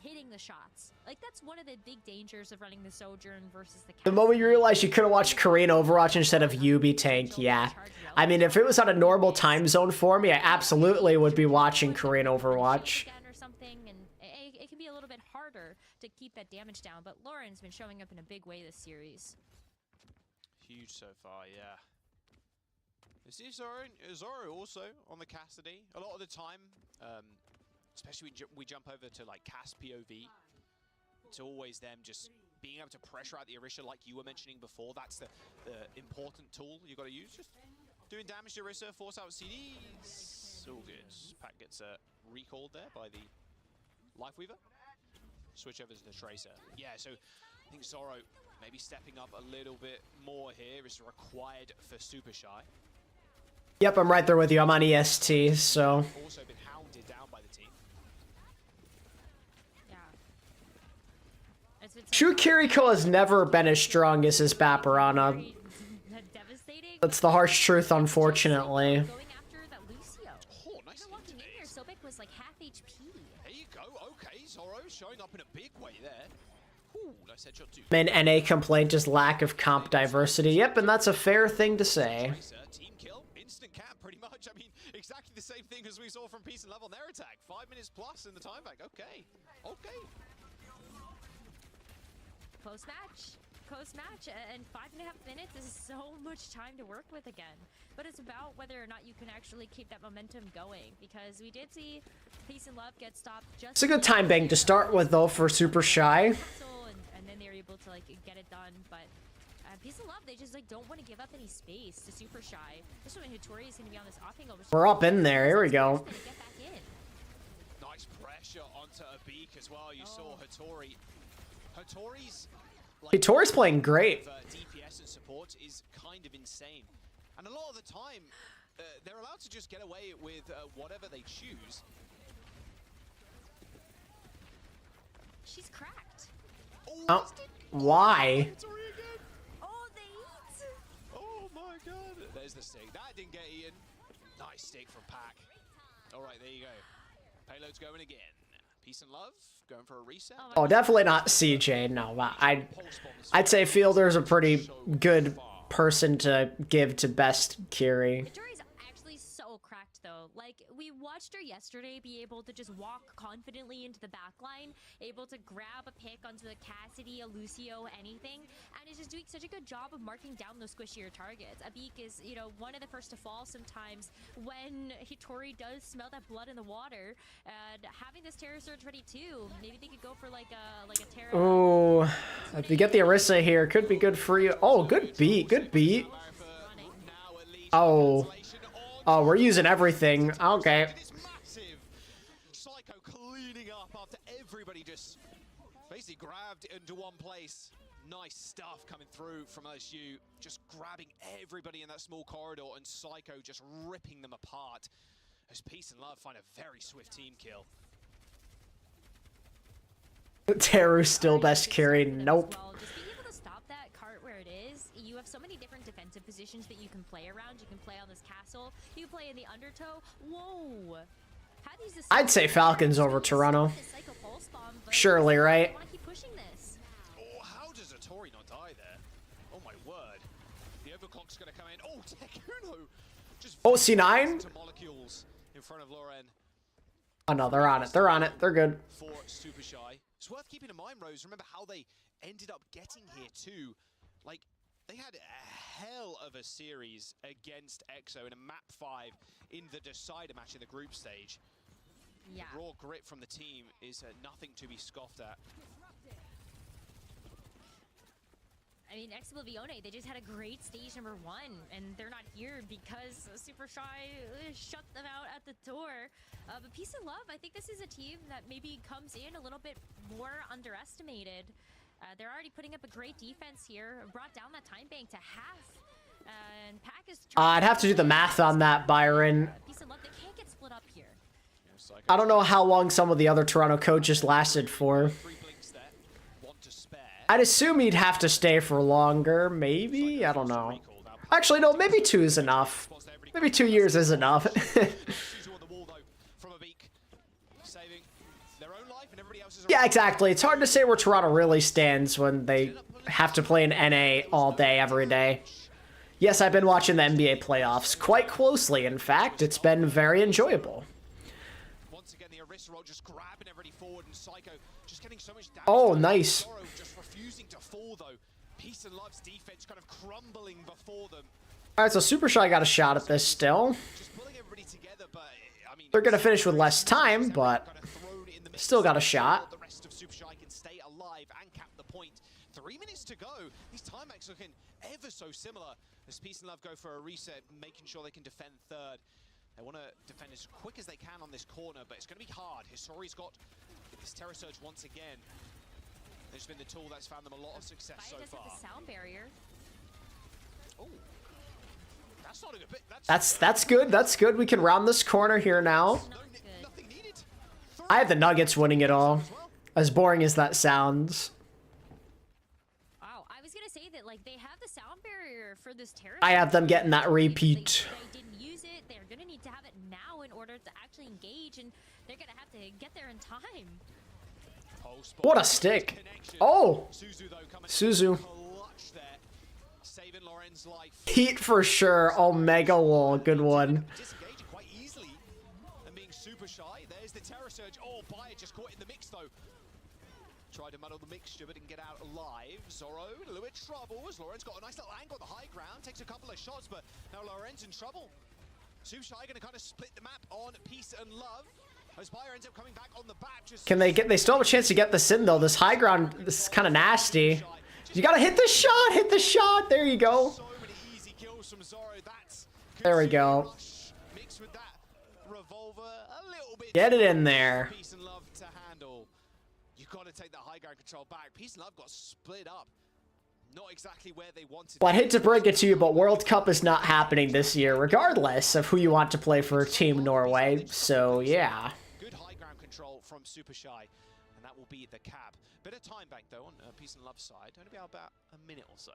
hitting the shots. Like, that's one of the big dangers of running the Sojourn versus the... The moment you realize you could have watched Korean Overwatch instead of UB Tank, yeah. I mean, if it was on a normal time zone for me, I absolutely would be watching Korean Overwatch. Or something, and it can be a little bit harder to keep that damage down, but Lauren's been showing up in a big way this series. Huge so far, yeah. Is this Zoro also on the Cassidy? A lot of the time, especially when we jump over to like cast POV, it's always them just being able to pressure out the Orisa like you were mentioning before. That's the important tool you got to use. Just doing damage to Orisa, force out CDs. All good. Pac gets recalled there by the Lifeweaver. Switch over to the Tracer. Yeah, so I think Zoro maybe stepping up a little bit more here is required for Super Shy. Yep, I'm right there with you. I'm on EST, so... Also been hounded down by the team. True Kiriko has never been as strong as his Baparana. That's the harsh truth, unfortunately. Going after that Lucio. Oh, nice Walking in here, Sobek was like half HP. There you go. Okay, Zoro showing up in a big way there. Ooh, nice headshot too. Main NA complaint is lack of comp diversity. Yep, and that's a fair thing to say. Team kill, instant cap, pretty much. I mean, exactly the same thing as we saw from Peace and Love on their attack. 5 minutes plus in the time bank. Okay, okay. Post-match, and 5.5 minutes is so much time to work with again. But it's about whether or not you can actually keep that momentum going, because we did see Peace and Love get stopped just... It's a good time bank to start with, though, for Super Shy. And then they're able to, like, get it done, but... Peace and Love, they just, like, don't want to give up any space to Super Shy. Especially when Hattori is going to be on this off angle. We're up in there. Here we go. Nice pressure onto a beak as well. You saw Hattori. Hattori's... Hattori's playing great. DPS and support is kind of insane. And a lot of the time, they're allowed to just get away with whatever they choose. She's cracked. Oh, why? Oh, they eat. Oh my god. There's the stick. That didn't get eaten. Nice stick from Pack. All right, there you go. Payload's going again. Peace and Love going for a reset. Oh, definitely not CJ. No, I'd say Fielder's a pretty good person to give to best Kiri. Hattori's actually so cracked though. Like, we watched her yesterday be able to just walk confidently into the back line, able to grab a pick onto a Cassidy, a Lucio, anything, and is just doing such a good job of marking down those squishier targets. Abik is, you know, one of the first to fall sometimes when Hattori does smell that blood in the water. And having this Terror Surge ready too, maybe they could go for like a Terror. Oh, if you get the Orisa here, could be good for you. Oh, good beat, good beat. Oh. Oh, we're using everything. Okay. Psycho cleaning up after everybody just basically grabbed into one place. Nice stuff coming through from LSU. Just grabbing everybody in that small corridor and Psycho just ripping them apart. As Peace and Love find a very swift team kill. Teru's still best carry. Nope. Just being able to stop that cart where it is, you have so many different defensive positions that you can play around. You can play on this castle. You can play in the undertow. Whoa. I'd say Falcons over Toronto. Surely, right? Oh, how does Hattori not die there? Oh my word. The overclock's gonna come in. Oh, Tekuno! Just Oh, C9? to molecules in front of Loren. Oh no, they're on it. They're on it. They're good. For Super Shy. It's worth keeping in mind, Rose. Remember how they ended up getting here too. Like, they had a hell of a series against EXO in a map 5 in the decider match in the group stage. Yeah. The raw grit from the team is nothing to be scoffed at. I mean, Exoblivione, they just had a great stage number 1, and they're not here because Super Shy shut them out at the door. But Peace and Love, I think this is a team that maybe comes in a little bit more underestimated. They're already putting up a great defense here, brought down that time bank to half. And Pack is I'd have to do the math on that, Byron. Peace and Love, they can't get split up here. I don't know how long some of the other Toronto coaches lasted for. I'd assume he'd have to stay for longer, maybe? I don't know. Actually, no, maybe 2 is enough. Maybe 2 years is enough. Yeah, exactly. It's hard to say where Toronto really stands when they have to play in NA all day, every day. Yes, I've been watching the NBA playoffs quite closely. In fact, it's been very enjoyable. Once again, the Orisa roll just grabbing everybody forward, and Psycho just getting so much damage. Oh, nice. Just refusing to fall though. Peace and Love's defense kind of crumbling before them. All right, so Super Shy got a shot at this still. Just pulling everybody together, but I mean, they're gonna finish with less time, but still got a shot. The rest of Super Shy can stay alive and cap the point. 3 minutes to go. These time backs looking ever so similar as Peace and Love go for a reset, making sure they can defend third. They want to defend as quick as they can on this corner, but it's going to be hard. Hisori's got this Terror Surge once again. It's been the tool that's found them a lot of success so far. The sound barrier. Oh, that's not a good bit. That's good. That's good. We can round this corner here now. Nothing needed. I have the Nuggets winning it all. As boring as that sounds. Wow, I was gonna say that like they have the sound barrier for this terror. I have them getting that repeat. They didn't use it. They're gonna need to have it now in order to actually engage, and they're gonna have to get there in time. What a stick! Oh, Suzu. Heat for sure. Omega wall, good one. Disengaging quite easily and being super shy. There's the terror surge. Oh, Bayer just caught in the mix though. Tried to muddle the mixture but didn't get out alive. Zorro in a little bit of trouble as Lorenz got a nice little angle on the high ground. Takes a couple of shots, but now Lorenz in trouble. Super shy gonna kind of split the map on peace and love. As Bayer ends up coming back on the back. Can they get? They still have a chance to get this in though. This high ground, this is kind of nasty. You gotta hit the shot. Hit the shot. There you go. There we go. Get it in there. Peace and love to handle. You got to take that high ground control back. Peace and love got split up. Not exactly where they wanted. Well, I hate to break it to you, but World Cup is not happening this year, regardless of who you want to play for Team Norway. So yeah. Good high ground control from Super Shy, and that will be the cap. Bit of time back though on Peace and Love side. Only be about a minute or so.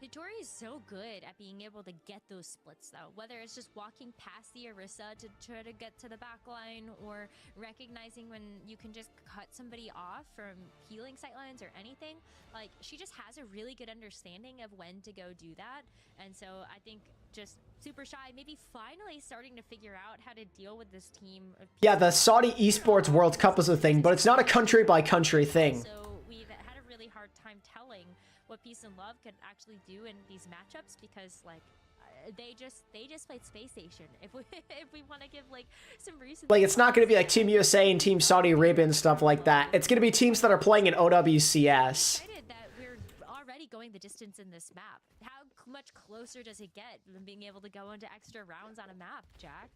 Hitori is so good at being able to get those splits though, whether it's just walking past the Orisa to try to get to the back line, or recognizing when you can just cut somebody off from healing sightlines or anything. Like, she just has a really good understanding of when to go do that. And so I think just Super Shy maybe finally starting to figure out how to deal with this team of Yeah, the Saudi Esports World Cup is a thing, but it's not a country by country thing. So we've had a really hard time telling what Peace and Love could actually do in these matchups, because like they just played Space Station. If we want to give like some reason, Like, it's not going to be like Team USA and Team Saudi Arabia and stuff like that. It's going to be teams that are playing in OWCS. that we're already going the distance in this map. How much closer does it get than being able to go into extra rounds on a map, Jack?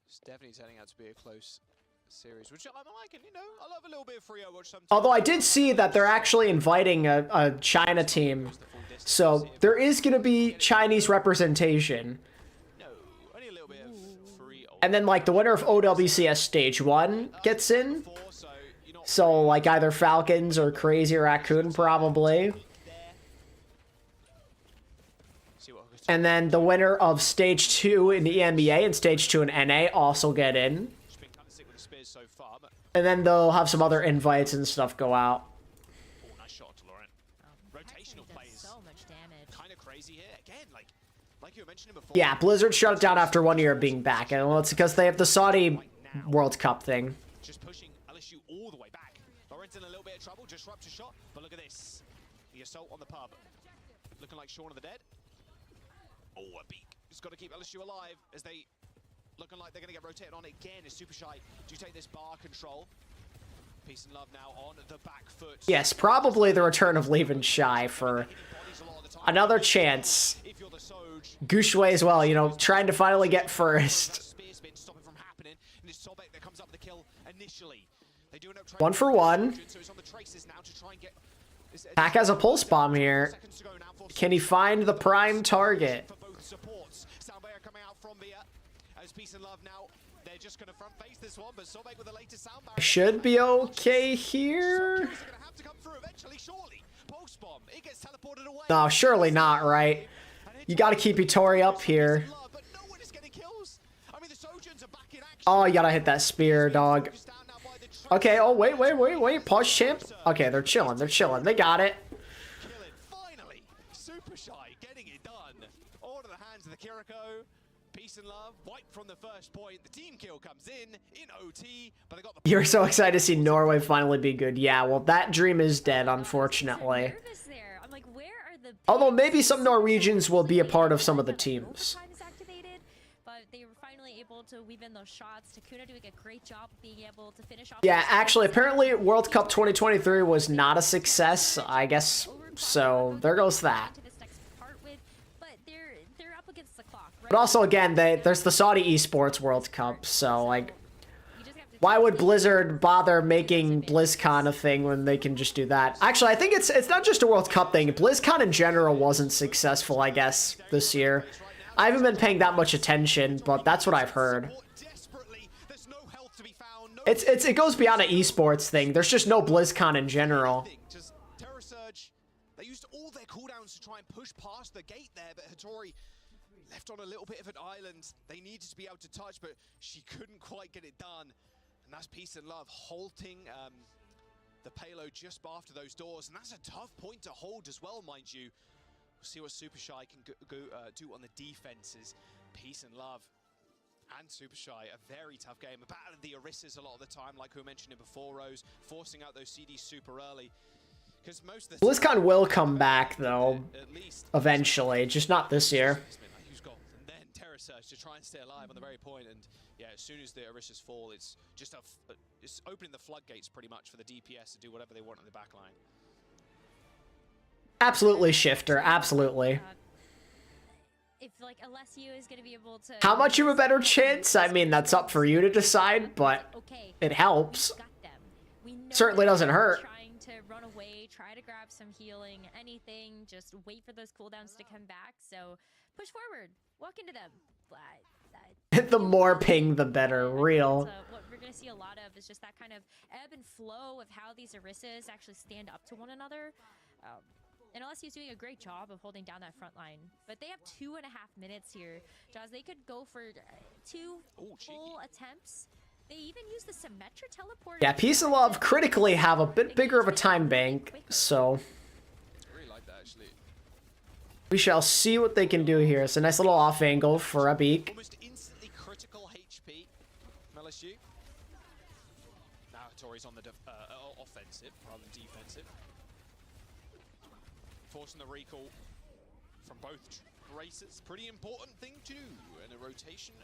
It's definitely turning out to be a close series, which I'm liking. You know, I love a little bit of free Overwatch sometimes. Although I did see that they're actually inviting a China team. So there is going to be Chinese representation. Only a little bit of free. And then, like, the winner of OWCS Stage 1 gets in. So, like, either Falcons or Crazy Raccoon, probably. And then the winner of Stage 2 in the EMEA and Stage 2 in NA also get in. And then they'll have some other invites and stuff go out. Nice shot to Laurent. Rotational plays. So much damage. Kind of crazy here. Again, like you were mentioning before. Yeah, Blizzard shut it down after 1 year of being back. And well, it's because they have the Saudi World Cup thing. Just pushing LSU all the way back. Laurent's in a little bit of trouble. Just rupture shot. But look at this. The assault on the pub. Looking like Shaun of the Dead. Oh, a beak. Just got to keep LSU alive as they looking like they're going to get rotated on again. Is Super Shy. Do you take this bar control? Peace and Love now on the back foot. Yes, probably the return of Leaving Shy for another chance. Gushue as well, you know, trying to finally get first. 1 for 1. Pack has a pulse bomb here. Can he find the prime target? Should be okay here. No, surely not, right? You gotta keep Hitori up here. Oh, you gotta hit that spear, dog. Okay, oh, wait. Pause, champ. Okay, they're chilling. They got it. Finally, Super Shy getting it done. All to the hands of the Kiriko. Peace and Love, wiped from the first point. The team kill comes in OT, but they got the... You're so excited to see Norway finally be good. Yeah, well, that dream is dead, unfortunately. I'm like, where are the... Although maybe some Norwegians will be a part of some of the teams. But they were finally able to weave in those shots. Takuna doing a great job of being able to finish off... Yeah, actually, apparently World Cup 2023 was not a success, I guess. So, there goes that. But also, again, there's the Saudi Esports World Cup, so, like, why would Blizzard bother making BlizzCon a thing when they can just do that? Actually, I think it's not just a World Cup thing. BlizzCon in general wasn't successful, I guess, this year. I haven't been paying that much attention, but that's what I've heard. down. No, It goes beyond an esports thing. There's just no BlizzCon in general. just Terror Surge. They used all their cooldowns to try and push past the gate there, but Hattori left on a little bit of an island. They needed to be able to touch, but she couldn't quite get it done. And that's Peace and Love halting the payload just after those doors. And that's a tough point to hold as well, mind you. We'll see what Super Shy can do on the defenses. Peace and Love and Super Shy, a very tough game. A battle of the Orissas a lot of the time, like we were mentioning before, Rose, forcing out those CDs super early. Because most of the BlizzCon will come back, though, eventually. Just not this year. And then Terror Surge to try and stay alive on the very point. And yeah, as soon as the Orissas fall, it's just it's opening the floodgates pretty much for the DPS to do whatever they want on the back line. Absolutely, Shifter. Absolutely. If like LSU is going to be able to... How much of a better chance? I mean, that's up for you to decide, but it helps. Certainly doesn't hurt. Trying to run away, try to grab some healing, anything, just wait for those cooldowns to come back. So push forward, walk into them. The more ping, the better. Real. What we're going to see a lot of is just that kind of ebb and flow of how these Orissas actually stand up to one another. And LSU is doing a great job of holding down that front line. But they have 2.5 minutes here. Jaws, they could go for 2 full attempts. They even use the Symmetra teleporter. Yeah, Peace and Love critically have a bit bigger of a time bank, so... I really like that, actually. We shall see what they can do here. It's a nice little off angle for a beak. Almost instantly critical HP from LSU. Now Hattori's on the offensive rather than defensive. Forcing the recall from both races. Pretty important thing to do. And a rotation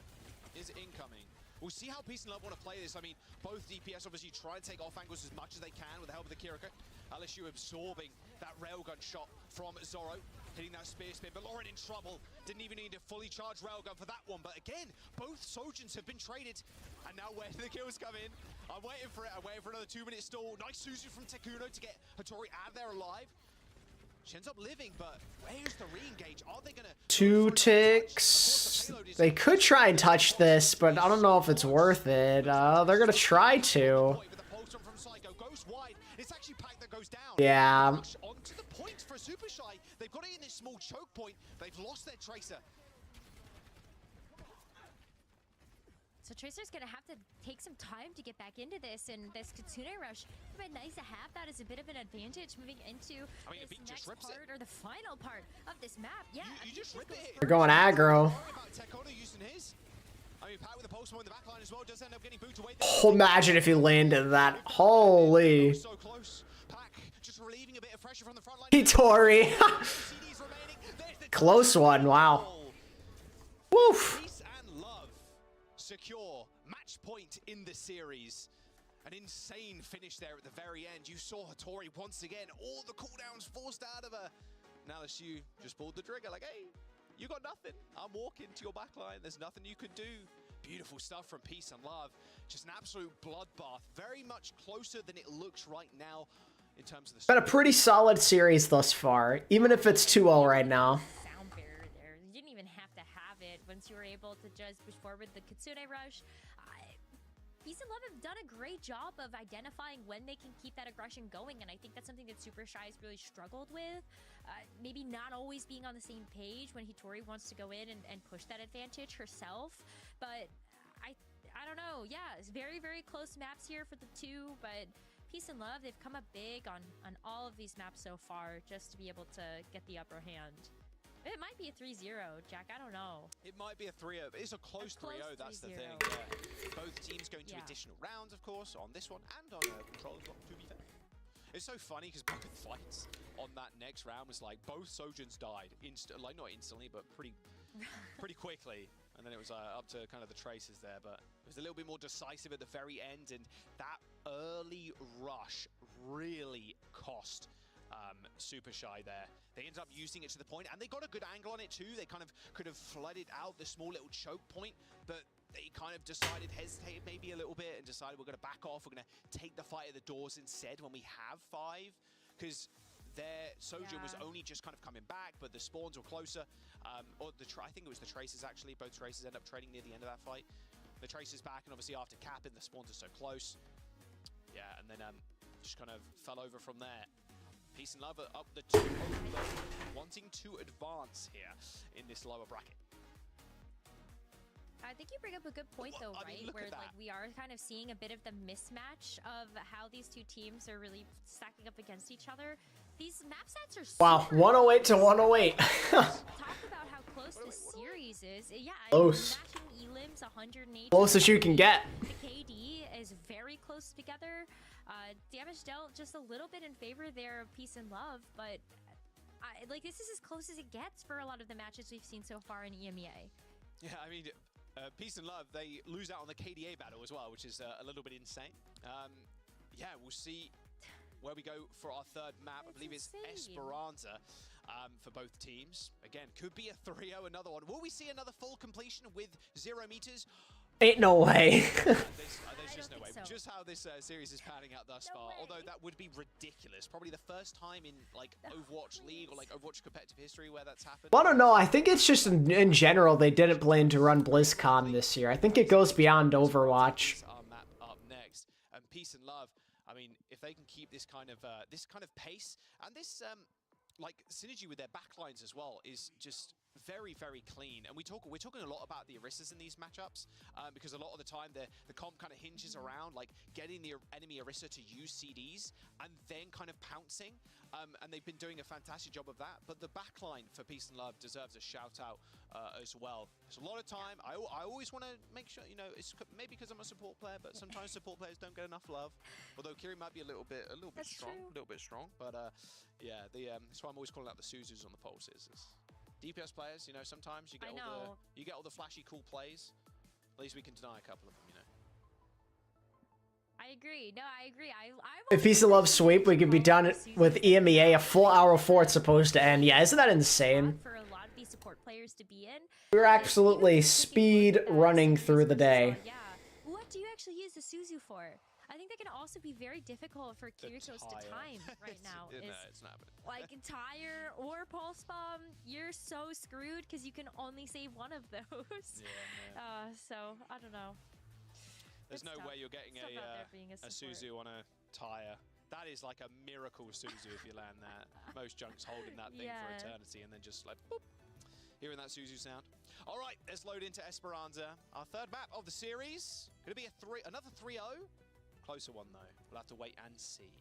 is incoming. We'll see how Peace and Love want to play this. I mean, both DPS obviously try and take off angles as much as they can with the help of the Kiriko. LSU absorbing that railgun shot from Zoro, hitting that spear spin. But Lauren in trouble. Didn't even need a fully charged railgun for that one. But again, both Sojins have been traded. And now where do the kills come in? I'm waiting for it. I'm waiting for another 2-minute stall. Nice Suzu from Tekuno to get Hattori out of there alive. She ends up living, but where's the re-engage? Are they gonna... 2 ticks. They could try and touch this, but I don't know if it's worth it. They're gonna try to. Yeah. Onto the point for Super Shy. They've got it in this small choke point. They've lost their Tracer. So Tracer's going to have to take some time to get back into this, and this Kitsune Rush, it's been nice to have that as a bit of an advantage moving into this next part, or the final part of this map. Yeah, you just rip it. They're going aggro. Oh, imagine if he landed that. Holy. Hattori. Close one, wow. Woof. Secure match point in the series. An insane finish there at the very end. You saw Hattori once again, all the cooldowns forced out of her. Now LSU just pulled the trigger like, hey, you got nothing. I'm walking to your backline. There's nothing you could do. Beautiful stuff from Peace and Love. Just an absolute bloodbath. Very much closer than it looks right now in terms of the... Been a pretty solid series thus far, even if it's 2-0 right now. Sound barrier there. You didn't even have to have it once you were able to just push forward the Kitsune Rush. Peace and Love have done a great job of identifying when they can keep that aggression going, and I think that's something that Super Shy has really struggled with. Maybe not always being on the same page when Hattori wants to go in and push that advantage herself, but I don't know. Yeah, it's very, very close maps here for the two, but Peace and Love, they've come up big on all of these maps so far just to be able to get the upper hand. It might be a 3-0, Jack. I don't know. It might be a 3-0, but it's a close 3-0. That's the thing. Yeah. Both teams going to additional rounds, of course, on this one and on Control as well, to be fair. It's so funny because both fights on that next round was like both Sojins died like not instantly, but pretty quickly. And then it was up to kind of the Tracers there, but it was a little bit more decisive at the very end, and that early rush really cost Super Shy there. They ended up using it to the point, and they got a good angle on it too. They kind of could have flooded out the small little choke point, but they kind of decided, hesitated maybe a little bit, and decided we're going to back off. We're going to take the fight at the doors instead when we have 5, because their Sojin was only just kind of coming back, but the spawns were closer. I think it was the Tracers actually. Both Tracers end up trading near the end of that fight. The Tracer's back, and obviously after capping, the spawns are so close. Yeah, and then just kind of fell over from there. Peace and Love are up the 2, wanting to advance here in this lower bracket. I think you bring up a good point, though, I mean, right? Where like we are kind of seeing a bit of the mismatch of how these two teams are really stacking up against each other. These map sets are Wow, 108 to 108. talk about how close this series is. Yeah, Close. matching Elim's 108. Closest you can get. The KD is very close together. Damage dealt just a little bit in favor there of Peace and Love, but like this is as close as it gets for a lot of the matches we've seen so far in EMEA. Yeah, I mean, Peace and Love, they lose out on the KDA battle as well, which is a little bit insane. Yeah, we'll see where we go for our third map. I believe it's Esperanza for both teams. Again, could be a 3-0, another one. Will we see another full completion with 0 meters? Ain't no way. There's just no way. So. Just how this series is panning out thus far. Although that would be ridiculous. Probably the first time in like Overwatch League or like Overwatch competitive history where that's happened. Well, I don't know. I think it's just in general they didn't plan to run BlizzCon this year. I think it goes beyond Overwatch. Our map up next, and Peace and Love. I mean, if they can keep this kind of pace and this like synergy with their backlines as well is just very, very clean. And we're talking a lot about the Orissas in these matchups because a lot of the time the comp kind of hinges around like getting the enemy Orissa to use CDs and then kind of pouncing. And they've been doing a fantastic job of that. But the backline for Peace and Love deserves a shout out as well. There's a lot of time. I always want to make sure, you know, it's maybe because I'm a support player, but sometimes support players don't get enough love. Although Kiri might be a little bit strong. But yeah, that's why I'm always calling out the Suzus on the pulses. DPS players, you know, sometimes you get all the flashy cool plays. At least we can deny a couple of them, you know. I agree. No, I agree. If Peace and Love sweep, we could be done with EMEA a full hour before it's supposed to end. Yeah, isn't that insane? For a lot of these support players to be in. We're absolutely speed running through the day. Yeah. What do you actually use the Suzu for? I think that can also be very difficult for Kirikos to time right now. It's not happening. Like Tire or Pulse Bomb, you're so screwed because you can only save one of those. Yeah, so, I don't know. There's no way you're getting a Suzu on a Tire. That is like a miracle Suzu if you land that. Most junks holding that thing for eternity and then just like, boop, hearing that Suzu sound. All right, let's load into Esperanza. Our third map of the series. Could it be another 3-0? Closer one though. We'll have to wait and see.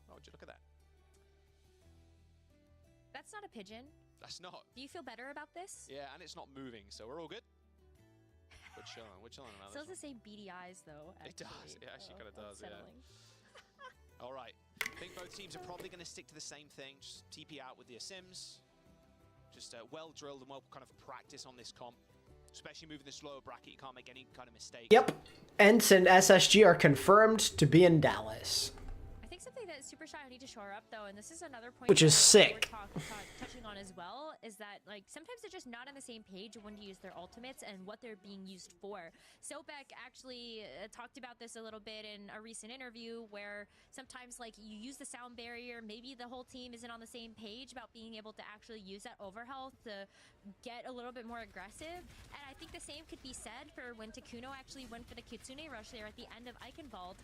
Oh, would you look at that? That's not a pigeon. That's not. Do you feel better about this? Yeah, and it's not moving, so we're all good. We're chilling about Still has the same beady eyes though. Actually. It does. It actually kind of does. Yeah. All right. I think both teams are probably going to stick to the same thing. Just TP out with the Sims. Just well drilled and well kind of practice on this comp. Especially moving this lower bracket, you can't make any kind of mistake. Yep. ENCE and SSG are confirmed to be in Dallas. I think something that Super Shy need to shore up though, and this is another point which is sick. We're touching on as well, is that like sometimes they're just not on the same page when to use their ultimates and what they're being used for. Sobek actually talked about this a little bit in a recent interview where sometimes like you use the sound barrier, maybe the whole team isn't on the same page about being able to actually use that overhealth to get a little bit more aggressive. And I think the same could be said for when Takuno actually went for the Kitsune rush there at the end of Eichenwald.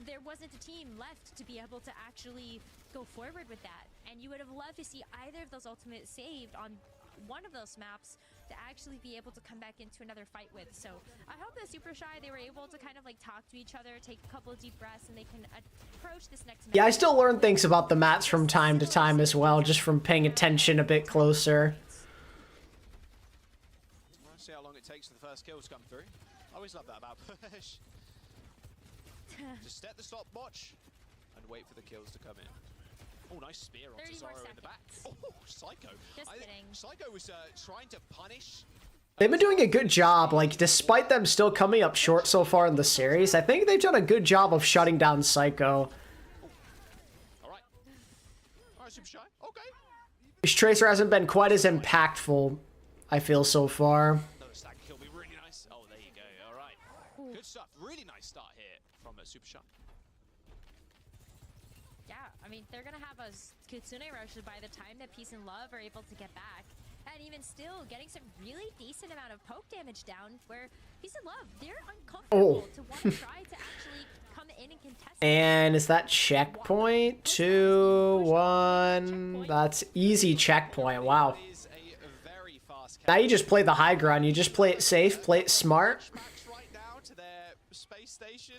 There wasn't a team left to be able to actually go forward with that. And you would have loved to see either of those ultimates saved on one of those maps to actually be able to come back into another fight with. So I hope that Super Shy, they were able to kind of like talk to each other, take a couple of deep breaths, and they can approach this next map. Yeah, I still learn things about the maps from time to time as well, just from paying attention a bit closer. We'll see how long it takes for the first kills to come through. I always love that about Push. Just set the stopwatch and wait for the kills to come in. Oh, nice spear on Cesaro in the back. Oh, Psycho. Just kidding. Psycho was trying to punish. They've been doing a good job, like, despite them still coming up short so far in the series, I think they've done a good job of shutting down Psycho. Alright, Super Shy. Okay. His Tracer hasn't been quite as impactful, I feel, so far. Another stack kill will be really nice. Oh, there you go. Alright. Good stuff. Really nice start here from Super Shy. Yeah, I mean, they're going to have a Kitsune rush by the time that Peace and Love are able to get back. And even still, getting some really decent amount of poke damage down, where Peace and Love, they're uncomfortable to want to try to actually come in and contest. And is that checkpoint? 2, 1. That's easy checkpoint. Wow. Now you just play the high ground. You just play it safe, play it smart. Right now to their space station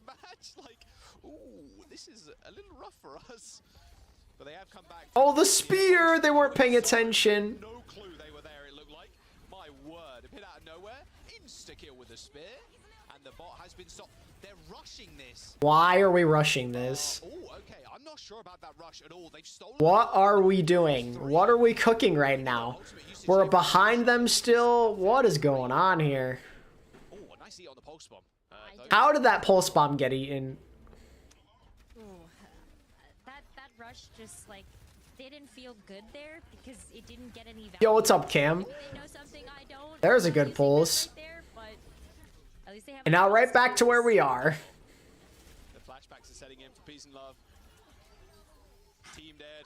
match. Like, ooh, this is a little rough for us. But they have come back. Oh, the spear! They weren't paying attention. No clue they were there, it looked like. My word, a bit out of nowhere. Insta-kill with the spear. And the bot has been stopped. They're rushing this. Why are we rushing this? Oh, okay. I'm not sure about that rush at all. They've stolen. What are we doing? What are we cooking right now? We're behind them still? What is going on here? Oh, a nice eat on the pulse bomb. How did that pulse bomb get eaten? That rush just like didn't feel good there because it didn't get any value. Yo, what's up, Cam? They know something I don't. There's a good pulse. Right there, but at least they have And now right back to where we are. The flashbacks are setting in for Peace and Love. Team dead.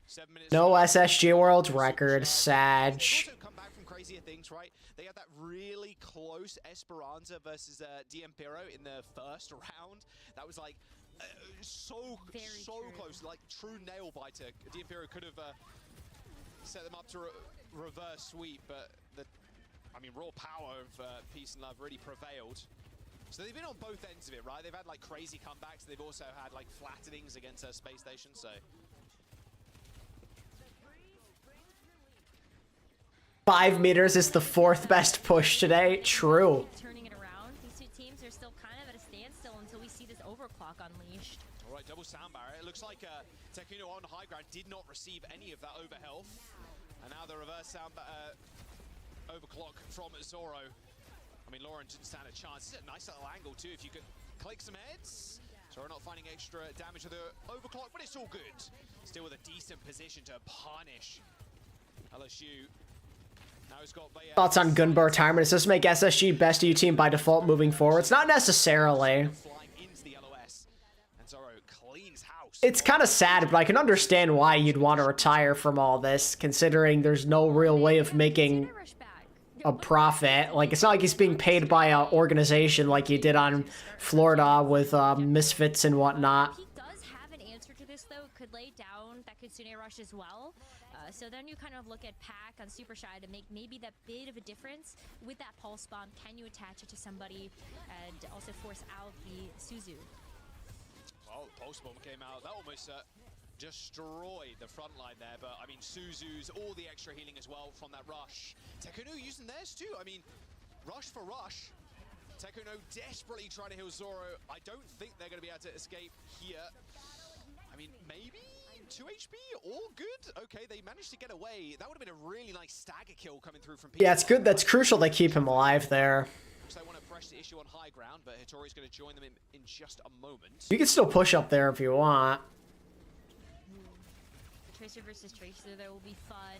7 minutes. No SSG World Record. Sag. Also come back from crazier things, right? They had that really close Esperanza versus D'Empiro in the first round. That was like so close, like true nail biter. D'Empiro could have set them up to reverse sweep, but the raw power of Peace and Love really prevailed. So they've been on both ends of it, right? They've had like crazy comebacks. They've also had like flattenings against Space Station. So 5 meters is the 4th best push today. True. turning it around. These two teams are still kind of at a standstill until we see this overclock unleashed. all right, double sound barrier. It looks like Tekino on high ground did not receive any of that overhealth, and now the reverse sound overclock from Zoro. I mean, Lauren didn't stand a chance. This is a nice little angle too. If you could click some heads. Zoro not finding extra damage with the overclock, but it's all good. Still with a decent position to punish LSU. Now he's got Thoughts on Gunbar retirement? Does this make SSG best EU team by default moving forward? It's not necessarily. It's kind of sad, but I can understand why you'd want to retire from all this, considering there's no real way of making a profit. Like, it's not like he's being paid by an organization like he did on Florida with Misfits and whatnot. He does have an answer to this, though. Could lay down that Kitsune Rush as well. So then you kind of look at Pack on Super Shy to make maybe that bit of a difference. With that Pulse Bomb, can you attach it to somebody and also force out the Suzu? Well, Pulse Bomb came out. That almost destroyed the front line there. But, I mean, Suzu's all the extra healing as well from that Rush. Tekino using theirs too. I mean, Rush for Rush. Tekino desperately trying to heal Zoro. I don't think they're going to be able to escape here. I mean, maybe 2 HP, all good. Okay, they managed to get away. That would have been a really nice stagger kill coming through from. Yeah, it's good. That's crucial they keep him alive there. They want to press the issue on high ground, but Hitori's going to join them in just a moment. You can still push up there if you want. Tracer versus Tracer, that will be fun.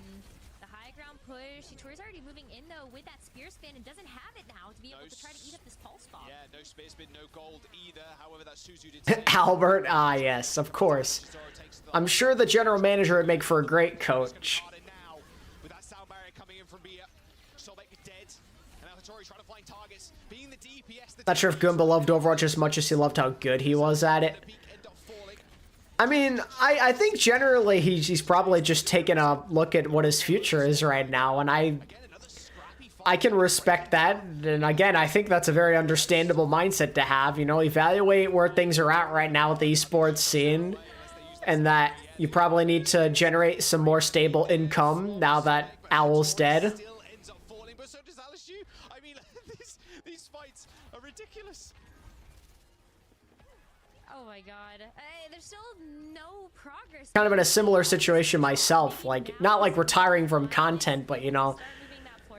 The high ground push. Hitori's already moving in though with that spear spin and doesn't have it now to be able to try to eat up this pulse bomb. Yeah, no spear spin, no gold either. However, that Suzu did. Albert, yes, of course. I'm sure the general manager would make for a great coach. With that sound barrier coming in from B, Solbeck dead, and now Hitori trying to find targets. Being the DPS. Not sure if Goomba loved Overwatch as much as he loved how good he was at it. I mean, I think generally he's probably just taking a look at what his future is right now, and I can respect that. And again, I think that's a very understandable mindset to have. You know, evaluate where things are at right now with the esports scene, and that you probably need to generate some more stable income now that Owl's dead. But so does LSU. I mean, these fights are ridiculous. Oh my god. There's still no progress. Kind of in a similar situation myself, like not like retiring from content, but you know,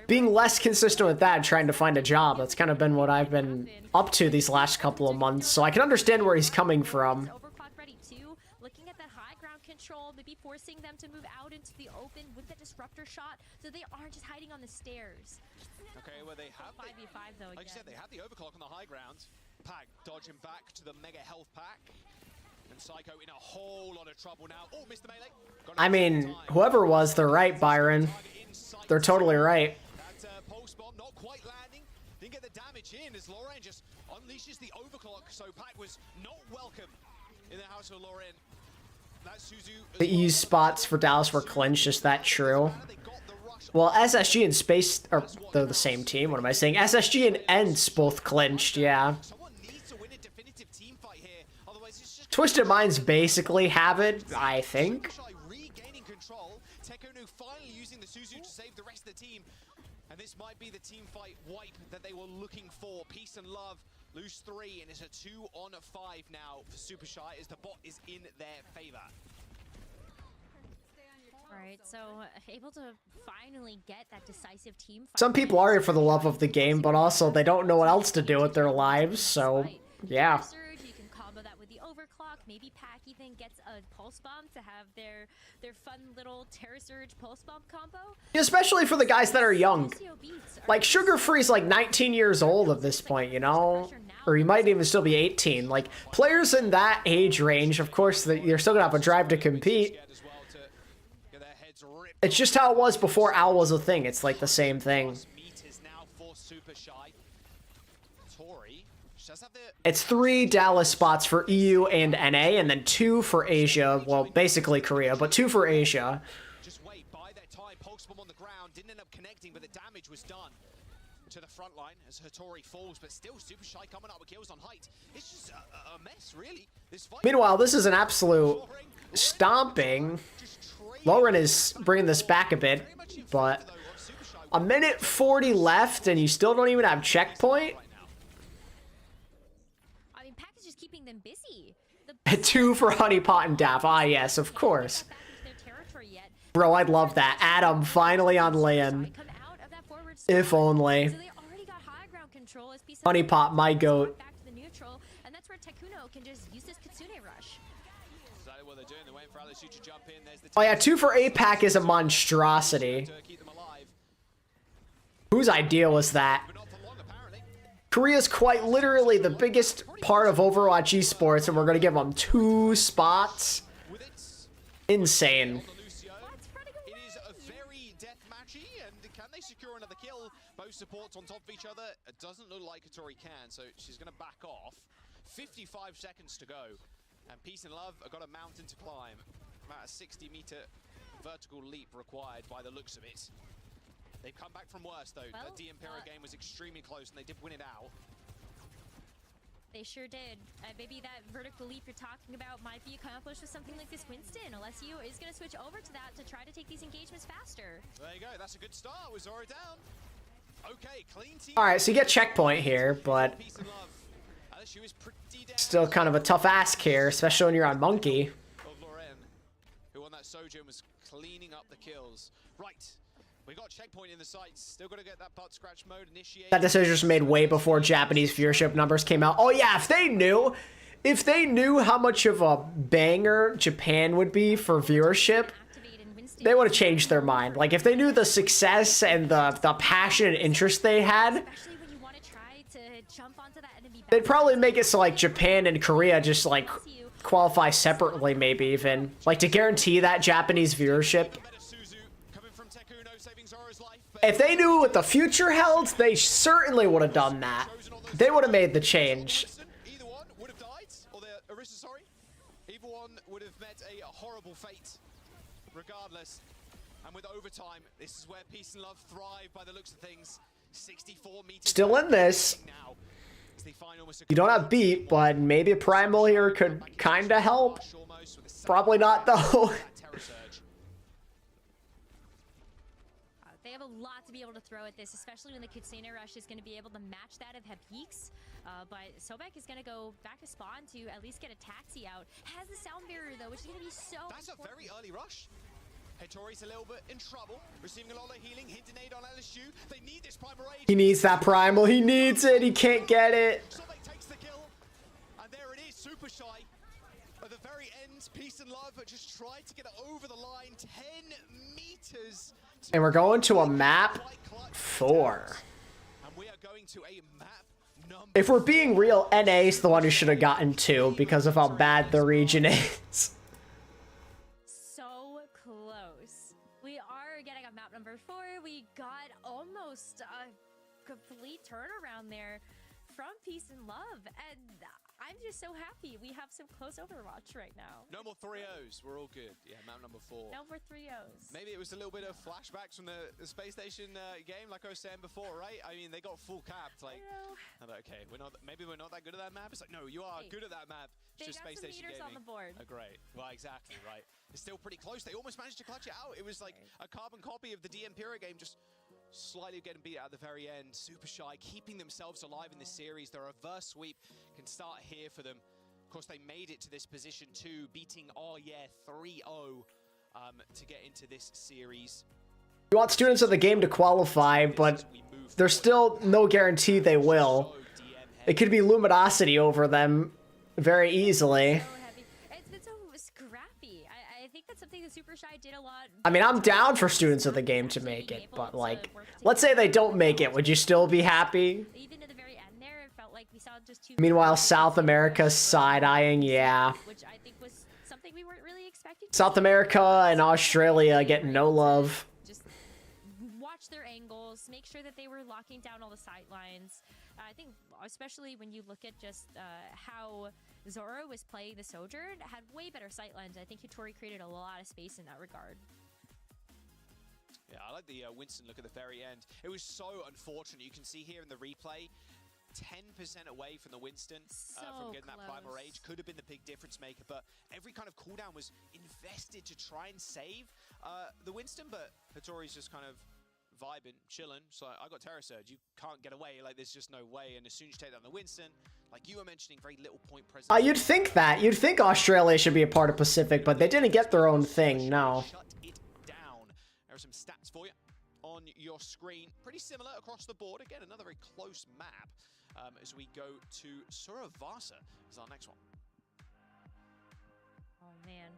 being less consistent with that and trying to find a job. That's kind of been what I've been up to these last couple of months, so I can understand where he's coming from. Overclock ready too. Looking at that high ground control, maybe forcing them to move out into the open with the disruptor shot so they aren't just hiding on the stairs. Okay, well they have 5v5 though again. Like you said, they have the overclock on the high ground. Pack dodging back to the mega health pack. And Psycho in a whole lot of trouble now. Oh, missed the melee. I mean, whoever was, they're right, Byron. They're totally right. That pulse bomb not quite landing. Didn't get the damage in as Lauren just unleashes the overclock. So Pac was not welcome in the house of Lauren. The E spots for Dallas were clinched. Is that true? Well, SSG and Space are they're the same team. What am I saying? SSG and ENCE both clinched. Yeah. Twisted Minds basically have it, I think. Regaining control. Tekunu finally using the Suzu to save the rest of the team. And this might be the team fight wipe that they were looking for. Peace and Love lose 3, and it's a 2-on-5 now for Super Shy as the bot is in their favor. Right, so able to finally get that decisive team fight. Some people are here for the love of the game, but also they don't know what else to do with their lives, so yeah. You can combo that with the overclock. Maybe Pac even gets a pulse bomb to have their fun little Terror Surge pulse bomb combo. Especially for the guys that are young. Like Sugar Free's like 19 years old at this point, you know? Or he might even still be 18. Like players in that age range, of course, you're still gonna have a drive to compete. It's just how it was before OWL was a thing. It's like the same thing. It's 3 Dallas spots for EU and NA, and then 2 for Asia. Well, basically Korea, but 2 for Asia. Just wait, by that time, pulse bomb on the ground didn't end up connecting, but the damage was done to the front line as Hattori falls, but still Super Shy coming up with kills on height. It's just a mess, really. This fight. Meanwhile, this is an absolute stomping. Lauren is bringing this back a bit, but a minute 40 left, and you still don't even have checkpoint. I mean, Pac is just keeping them busy. 2 for Honeypot and Daff. Ah, yes, of course. Bro, I'd love that. Adam finally on lane. If only. Honeypot, my goat. And that's where Tekuno can just use this Kitsune rush. Oh yeah, 2 for APAC is a monstrosity. Whose idea was that? Korea's quite literally the biggest part of Overwatch esports, and we're gonna give them 2 spots? Insane. It is a very deathmatchy, and can they secure another kill? Both supports on top of each other. It doesn't look like Hattori can, so she's gonna back off. 55 seconds to go. And Peace and Love have got a mountain to climb. About a 60-meter vertical leap required by the looks of it. They've come back from worse, though. Well, the Impera game was extremely close, and they did win it out. They sure did. Maybe that vertical leap you're talking about might be accomplished with something like this Winston. alexyOWL is going to switch over to that to try to take these engagements faster. There you go. That's a good start with Zora down. Okay, clean team. Alright, so you get checkpoint here, but still kind of a tough ask here, especially when you're on Monkey. Who on that Sojourn was cleaning up the kills. Right. We got checkpoint in the sights. Still got to get that butt scratch mode initiated. That decision was made way before Japanese viewership numbers came out. Oh yeah, if they knew how much of a banger Japan would be for viewership, they would have changed their mind. Like if they knew the success and the passion and interest they had, they'd probably make it so like Japan and Korea just like qualify separately, maybe even like to guarantee that Japanese viewership. If they knew what the future held, they certainly would have done that. They would have made the change. Either one would have died, or the Orisa, sorry. Either one would have met a horrible fate, regardless. And with overtime, this is where Peace and Love thrive by the looks of things. 64 meters. Still in this. You don't have beat, but maybe a primal here could kind of help. Probably not though. They have a lot to be able to throw at this, especially when the Kitsune rush is going to be able to match that of Hepix. But Sobek is going to go back to spawn to at least get a taxi out. Has the sound barrier though, which is going to be so That's important. A very early rush. Hattori's a little bit in trouble, receiving a lot of healing, hinting aid on LSU. They need this primal rage. He needs that primal. He needs it. He can't get it. Sobek takes the kill, and there it is. Super Shy. At the very end, Peace and Love just tried to get it over the line. 10 meters. And we're going to a map 4. And we are going to a map number. If we're being real, NA is the one who should have gotten 2 because of how bad the region is. So close. We are getting a map number 4. almost a complete turnaround there from Peace and Love, and I'm just so happy we have some close Overwatch right now. No more 3-0s. We're all good. Yeah, map number 4. No more 3-0s. Maybe it was a little bit of flashbacks from the space station game, like I was saying before, right? I mean, they got full capped. Like, okay, maybe we're not that good at that map. It's like, no, you are good at that map. It's just space station gaming. On the board. Oh, great. Well, exactly right. It's still pretty close. They almost managed to clutch it out. It was like a carbon copy of the Empira game, just slightly getting beat out at the very end. Super Shy keeping themselves alive in this series. The reverse sweep can start here for them. Of course, they made it to this position too, beating 3-0 to get into this series. You want students of the game to qualify, but there's still no guarantee they will. It could be Luminosity over them very easily. It's been so scrappy. I think that's something that Super Shy did a lot. I mean, I'm down for students of the game to make it, but like, let's say they don't make it. Would you still be happy? Even to the very end there, it felt like we saw just 2. Meanwhile, South America side-eyeing, yeah. Which I think was something we weren't really expecting. South America and Australia get no love. Just watch their angles, make sure that they were locking down all the sight lines. I think especially when you look at just how Zoro was playing the Sojourn, had way better sight lines. I think Hitori created a lot of space in that regard. Yeah, I like the Winston look at the very end. It was so unfortunate. You can see here in the replay, 10% away from the Winston from getting that Primal Rage. Could have been the big difference maker, but every kind of cooldown was invested to try and save the Winston, but Hitori's just kind of vibing, chilling. So I got Terror Surge. You can't get away. Like, there's just no way. And as soon as you take down the Winston, like you were mentioning, very little point presence. You'd think that. You'd think Australia should be a part of Pacific, but they didn't get their own thing, no. Shut it down. There are some stats for you on your screen. Pretty similar across the board. Again, another very close map as we go to Suravasa is our next one. Oh, man.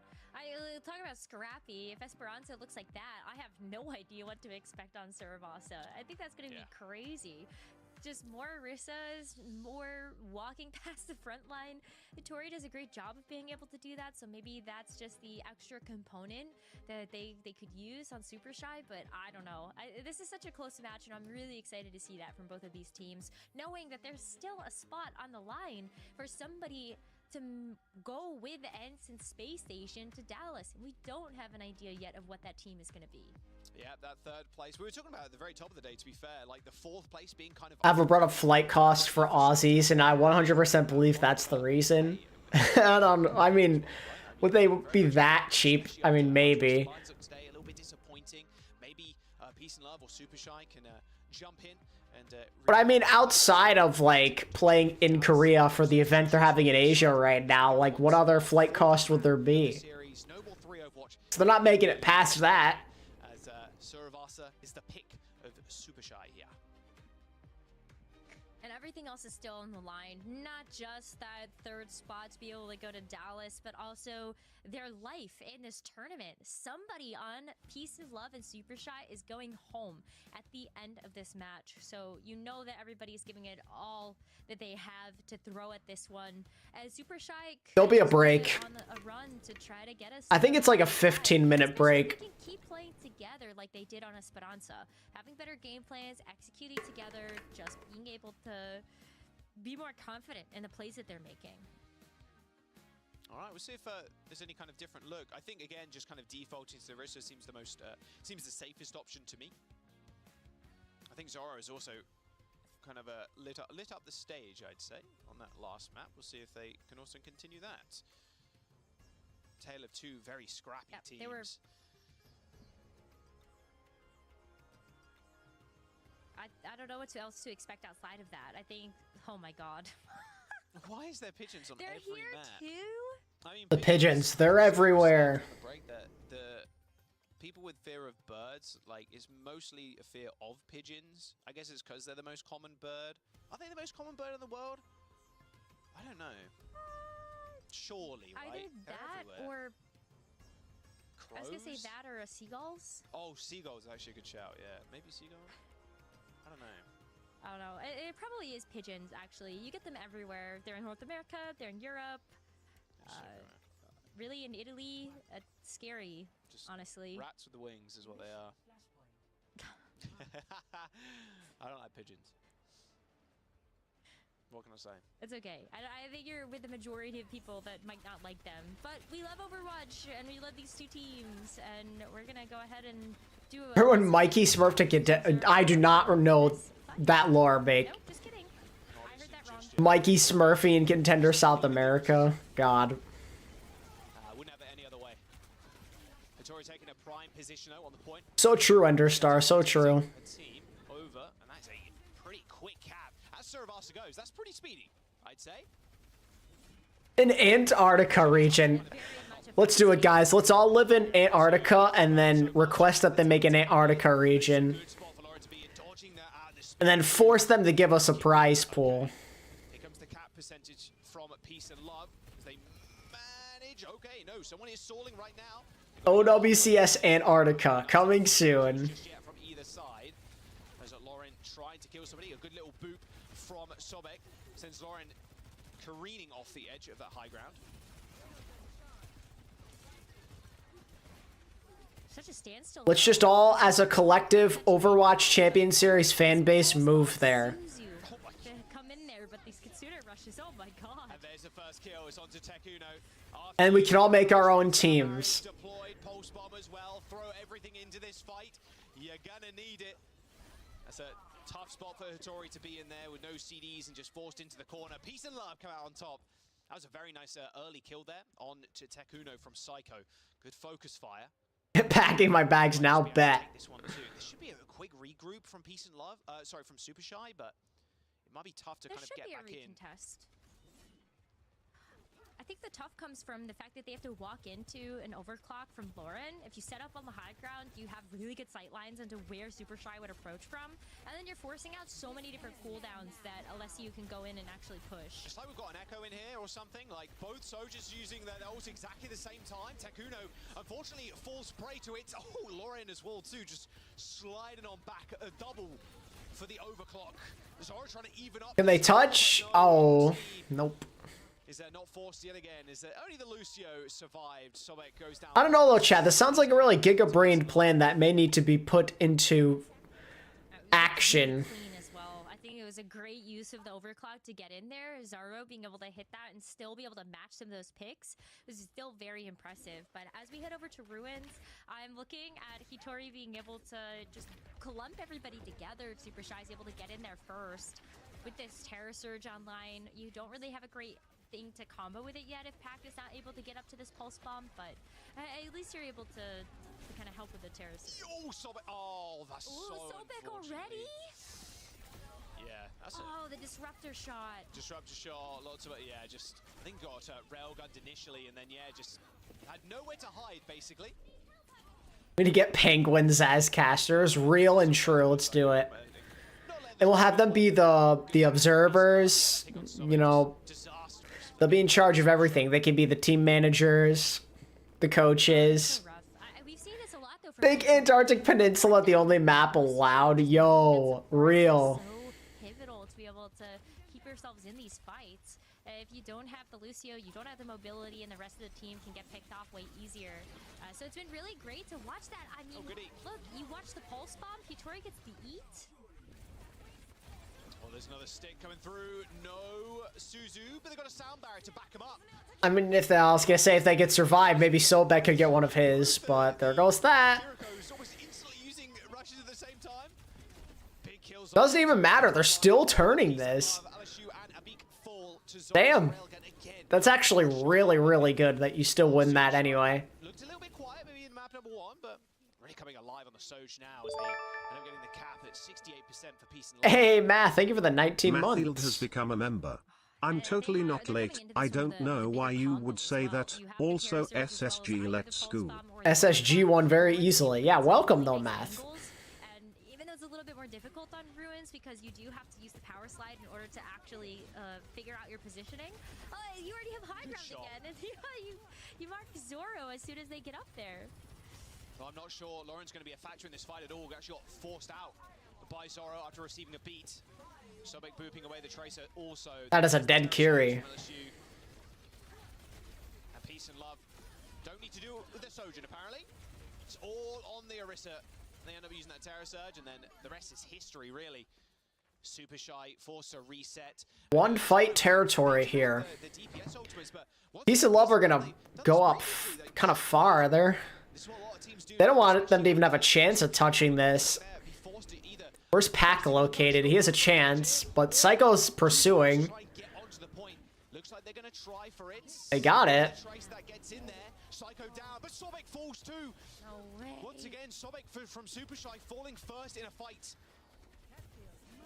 Talk about scrappy. If Esperanza looks like that, I have no idea what to expect on Suravasa. I think that's going to be crazy. Just more Orissas, more walking past the front line. Hitori does a great job of being able to do that, so maybe that's just the extra component that they could use on Super Shy, but I don't know. This is such a close match, and I'm really excited to see that from both of these teams, knowing that there's still a spot on the line for somebody to go with ENCE and Space Station to Dallas. And we don't have an idea yet of what that team is going to be. Yeah, that third place. We were talking about at the very top of the day, to be fair, like the fourth place being kind of... I've brought up flight costs for Aussies, and I 100% believe that's the reason. I mean, would they be that cheap? I mean, maybe. A little bit disappointing. Maybe Peace and Love or Super Shy can jump in. But I mean, outside of like playing in Korea for the event they're having in Asia right now, like what other flight cost would there be? So they're not making it past that. As Suravasa is the pick of Super Shy here. And everything else is still on the line. Not just that third spot to be able to go to Dallas, but also their life in this tournament. Somebody on Peace and Love and Super Shy is going home at the end of this match. So you know that everybody's giving it all that they have to throw at this one. As Super Shy there'll be a break. On a run to try to get us. I think it's like a 15-minute break. They can keep playing together like they did on Esperanza. Having better game plans, executing together, just being able to be more confident in the plays that they're making. All right, we'll see if there's any kind of different look. I think again, just kind of defaulting to the Orisa seems the most seems the safest option to me. I think Zoro is also kind of lit up the stage, I'd say, on that last map. We'll see if they can also continue that. Tale of two very scrappy teams. They were. I don't know what else to expect outside of that. I think, oh my god. Why is there pigeons on they're every here map? Too? I mean, The pigeons, they're everywhere. The people with fear of birds, like, is mostly a fear of pigeons. I guess it's because they're the most common bird. Are they the most common bird in the world? I don't know. Surely, right? Either that or... Crows? I was gonna say that or seagulls. Oh, seagulls is actually a good shout, yeah. Maybe seagulls? I don't know. I don't know. It probably is pigeons, actually. You get them everywhere. They're in North America, they're in Europe. Really in Italy. Scary, just honestly. Rats with the wings is what they are. I don't like pigeons. What can I say? It's okay. I think you're with the majority of people that might not like them. But we love Overwatch, and we love these two teams, and we're gonna go ahead and do a... Remember when Mikey Smurf to get I do not know that lore, Bake. No, just kidding. I heard that wrong. Mikey Smurfy in Contender South America. God. Wouldn't have it any other way. Hattori taking a prime position on the point. So true, Enderstar. So true. Team over, and that's a pretty quick cap. As Survasa goes, that's pretty speedy, I'd say. In Antarctica region. Let's do it, guys. Let's all live in Antarctica and then request that they make an Antarctica region. And then force them to give us a prize pool. Here comes the cap percentage from Peace and Love. They manage. Okay, no, someone is stalling right now. OWCS Antarctica coming soon. Just yet from either side. There's Lauren trying to kill somebody. A good little boop from Sobek sends Lauren careening off the edge of that high ground. Such a standstill. Let's just all, as a collective Overwatch Champion Series fan base, move there. Come in there, but these Kitsune rushes. Oh my god. And there's the first kill. It's onto Tekuno. And we can all make our own teams. Deployed pulse bomb as well. Throw everything into this fight. You're gonna need it. That's a tough spot for Hattori to be in there with no CDs and just forced into the corner. Peace and Love come out on top. That was a very nice early kill there on to Tekuno from Psycho. Good focus fire. Packing my bags now, bet. This one too. This should be a quick regroup from Peace and Love. Sorry, from Super Shy, but it might be tough to kind of get back in. I think the tough comes from the fact that they have to walk into an overclock from Lauren. If you set up on the high ground, you have really good sight lines into where Super Shy would approach from, and then you're forcing out so many different cooldowns that Alessio can go in and actually push. It's like we've got an echo in here or something, like both soldiers using their ults exactly the same time. Tekuno, unfortunately, falls prey to it. Oh, Lauren as well, too, just sliding on back a double for the overclock. Zora trying to even up. Can they touch? Oh, nope. Is there not forced yet again? Is there only the Lucio survived? Sobek goes down. I don't know though, Chad. This sounds like a really giga-brained plan that may need to be put into action. As well. I think it was a great use of the overclock to get in there. Zaro being able to hit that and still be able to match some of those picks was still very impressive. But as we head over to Ruins, I'm looking at Hattori being able to just clump everybody together. Super Shy is able to get in there first. With this Terror Surge online, you don't really have a great thing to combo with it yet if Pact is not able to get up to this pulse bomb, but at least you're able to kind of help with the Terror Surge. Oh, Sobek! Oh, that's so Sobek already? Yeah, that's the disruptor shot. Disruptor shot, lots of it. Yeah, just I think got railgunned initially, and then yeah, just had nowhere to hide basically. We need to get penguins as casters, real and true. Let's do it. And we'll have them be the observers. You know, they'll be in charge of everything. They can be the team managers, the coaches. Big Antarctic Peninsula, the only map allowed. Yo, real. Pivotal to be able to keep yourselves in these fights. If you don't have the Lucio, you don't have the mobility, and the rest of the team can get picked off way easier. So it's been really great to watch that. I mean, look, you watch the pulse bomb, Hattori gets the eat. Oh, there's another stick coming through. No Suzu, but they've got a sound barrier to back him up. I mean, I was gonna say if they could survive, maybe Sobek could get one of his, but there goes that. Doesn't even matter. They're still turning this. Damn. That's actually really, really good that you still win that anyway. Looked a little bit quiet maybe in map number 1, but really coming alive on the SOG now as they end up getting the cap at 68% for Peace and Love. Hey, Matt, thank you for the 19 Matfield months. has become a member. I'm totally not late. I don't know why you would say that. Also, SSG let's go. SSG won very easily. Yeah, welcome though, Math. And even though it's a little bit more difficult on Ruins because you do have to use the power slide in order to actually figure out your positioning. You already have high ground again, and you mark Zoro as soon as they get up there. Well, I'm not sure Lauren's going to be a factor in this fight at all. Actually got forced out by Zoro after receiving a beat. Sobek booping away the Tracer also. That is a dead Curie. And Peace and Love don't need to do with the Sojin apparently. It's all on the Orisa. They end up using that Terror Surge, and then the rest is history, really. Super Shy, force a reset. One fight territory here. Peace and Love are gonna go up kind of far there. They don't want them to even have a chance of touching this. Where's Pack located? He has a chance, but Psycho's pursuing. They got it. Psycho down, but Sobek falls too. No way. Once again, Sobek from Super Shy falling first in a fight.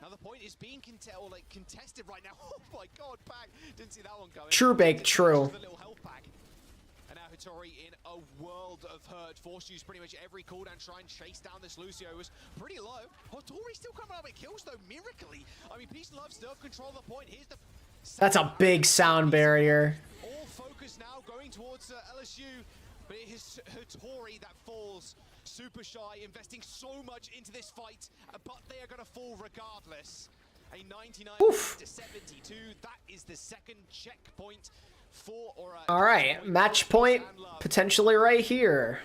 Now the point is being contested right now. Oh my god, Pack didn't see that one going. True bake, true. And now Hattori in a world of hurt, forced to use pretty much every cooldown, try and chase down this Lucio. It was pretty low. Hattori still coming out with kills though, miraculously. I mean, Peace and Love still control the point. Here's the... That's a big sound barrier. All focus now going towards LSU, but it is Hattori that falls. Super Shy investing so much into this fight, but they are going to fall regardless. A 99 to 72. That is the second checkpoint for. All right, match point potentially right here.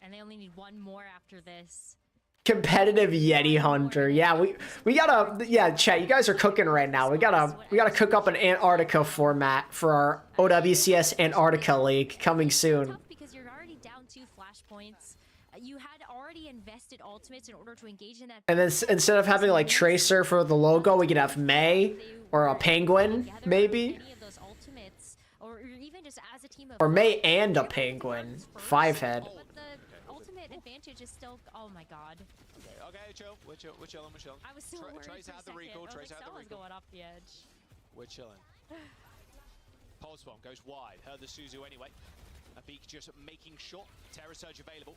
And they only need one more after this. Competitive Yeti Hunter. Yeah, we gotta, yeah, chat, you guys are cooking right now. We gotta cook up an Antarctica format for our OWCS Antarctica League coming soon. Because you're already down 2 flashpoints. You had already invested ultimates in order to engage in that. And then instead of having like Tracer for the logo, we could have May or a Penguin, maybe. Any of those ultimates, or even just as a team of. Or May and a Penguin, 5-head. Advantage is still. Oh my god. Okay, chill. We're chilling. I was so worried. Trace had the recall. Trace had the recall. Going off the edge. We're chilling. Pulse bomb goes wide. Heard the Suzu anyway. A Beak just making sure. Terror Surge available.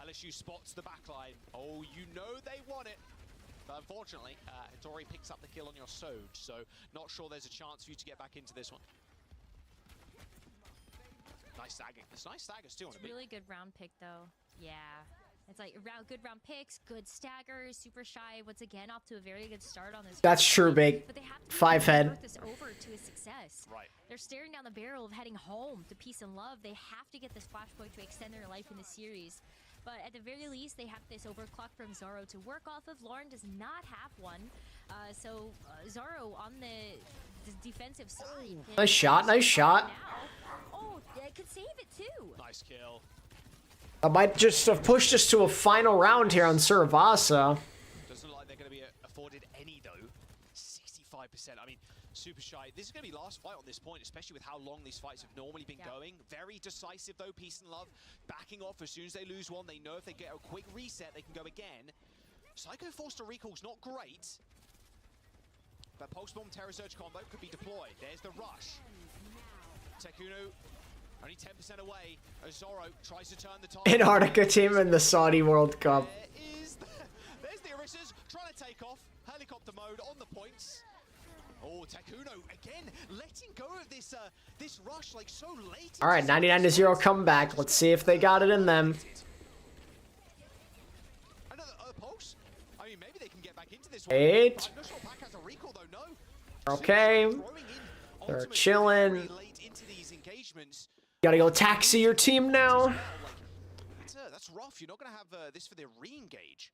LSU spots the backline. Oh, you know they want it. But unfortunately, Hattori picks up the kill on your SOG, so not sure there's a chance for you to get back into this one. Nice stagging. It's nice staggers too on a Beak. Really good round pick though. Yeah. It's like good round picks, good staggers, Super Shy once again off to a very good start on this. That's true, big. 5-head. This over to a success. Right. They're staring down the barrel of heading home to Peace and Love. They have to get this flashpoint to extend their life in the series. But at the very least, they have this overclock from Zoro to work off of. Lauren does not have one. So Zoro on the defensive side. Nice shot, nice shot. Oh, it could save it too. Nice kill. I might just have pushed us to a final round here on Suravasa. Doesn't look like they're going to be afforded any though. 65%. I mean, Super Shy. This is going to be last fight on this point, especially with how long these fights have normally been going. Very decisive though. Peace and Love backing off as soon as they lose one. They know if they get a quick reset, they can go again. Psycho forced to recall's not great, but Pulse Bomb Terror Surge combo could be deployed. There's the rush. Tekuno only 10% away as Zoro tries to turn the tide. Antarctica team in the Saudi World Cup. There's the Orishas trying to take off. Helicopter mode on the points. Oh, Tekuno again letting go of this this rush like so late. All right, 99-0 comeback. Let's see if they got it in them. Another pulse. I mean, maybe they can get back into this one. 8. I'm not sure Pack has a recall though. No. Okay. They're chilling. Gotta go taxi your team now. That's rough. You're not gonna have this for the re-engage.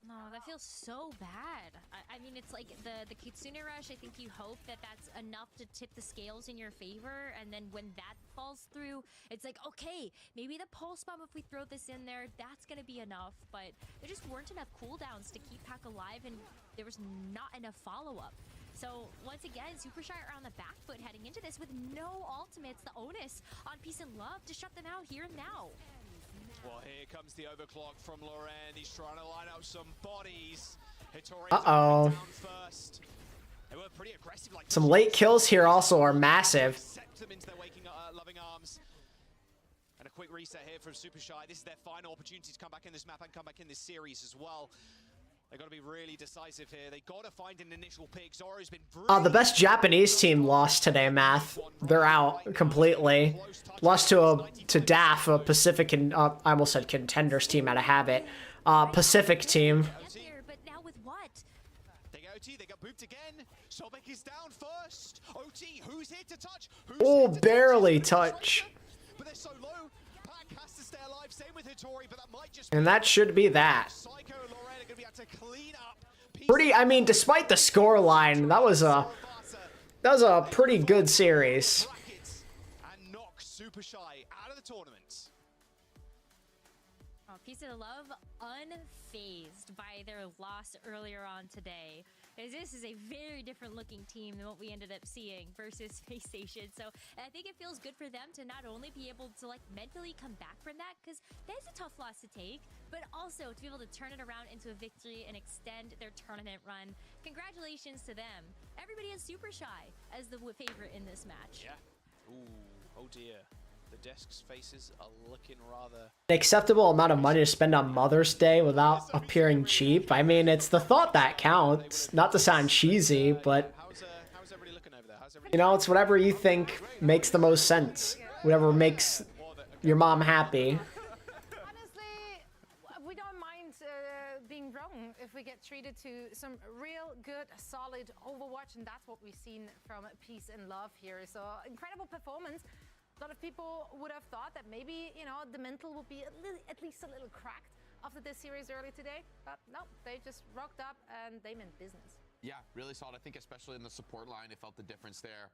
No, that feels so bad. I mean, it's like the Kitsune Rush, I think you hope that that's enough to tip the scales in your favor, and then when that falls through, it's like, okay, maybe the Pulse Bomb, if we throw this in there, that's gonna be enough, but there just weren't enough cooldowns to keep Pack alive, and there was not enough follow-up. So, once again, Super Shy are on the back foot heading into this with no ultimates. The onus on Peace and Love to shut them out here and now. Well, here comes the overclock from Loren. He's trying to line up some bodies. Uh-oh. They were pretty aggressive, like Some late kills here also are massive. Them into their loving arms. And a quick reset here from Super Shy. This is their final opportunity to come back in this map and come back in this series as well. They got to be really decisive here. They got to find an initial pick. Zoro's been The best Japanese team lost today, Math. They're out completely. Lost to DAF, a Pacific, I almost said contenders team out of habit. Pacific team. But now with what? They got OT, they got booped again. Sobek is down first. OT, who's here to touch? Oh, barely touch. But they're so low. Pack has to stay alive. And that should be that. Pretty, I mean, despite the score line, that was a pretty good series. And knock Super Shy out of the tournament. Oh, Peace and Love unfazed by their loss earlier on today. As this is a very different looking team than what we ended up seeing versus Space Station. So I think it feels good for them to not only be able to like mentally come back from that, because that's a tough loss to take, but also to be able to turn it around into a victory and extend their tournament run. Congratulations to them. Everybody has Super Shy as the favorite in this match. Yeah. Ooh, oh dear. The desk's faces are looking rather... An acceptable amount of money to spend on Mother's Day without appearing cheap. I mean, it's the thought that counts. Not to sound cheesy, but you know, it's whatever you think makes the most sense. Whatever makes your mom happy. Honestly, we don't mind being wrong if we get treated to some real good, solid Overwatch, and that's what we've seen from Peace and Love here. So incredible performance. A lot of people would have thought that maybe, you know, the mental would be at least a little cracked after this series early today. But no, they just rocked up and they meant business. Yeah, really solid. I think especially in the support line, it felt the difference there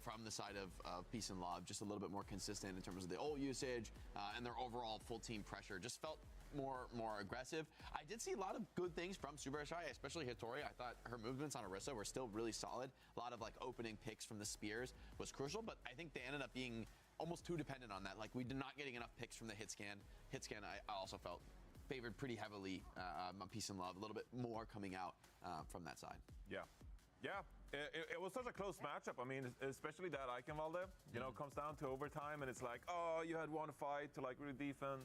from the side of Peace and Love. Just a little bit more consistent in terms of the ult usage and their overall full team pressure. Just felt more aggressive. I did see a lot of good things from Super Shy, especially Hitori. I thought her movements on Orisa were still really solid. A lot of like opening picks from the spears was crucial, but I think they ended up being almost too dependent on that. Like we did not getting enough picks from the hit scan. Hit scan I also felt favored pretty heavily on Peace and Love. A little bit more coming out from that side. Yeah. Yeah, it was such a close matchup. I mean, especially that Icon Valde, you know, comes down to overtime and it's like, oh, you had one fight to like really defend.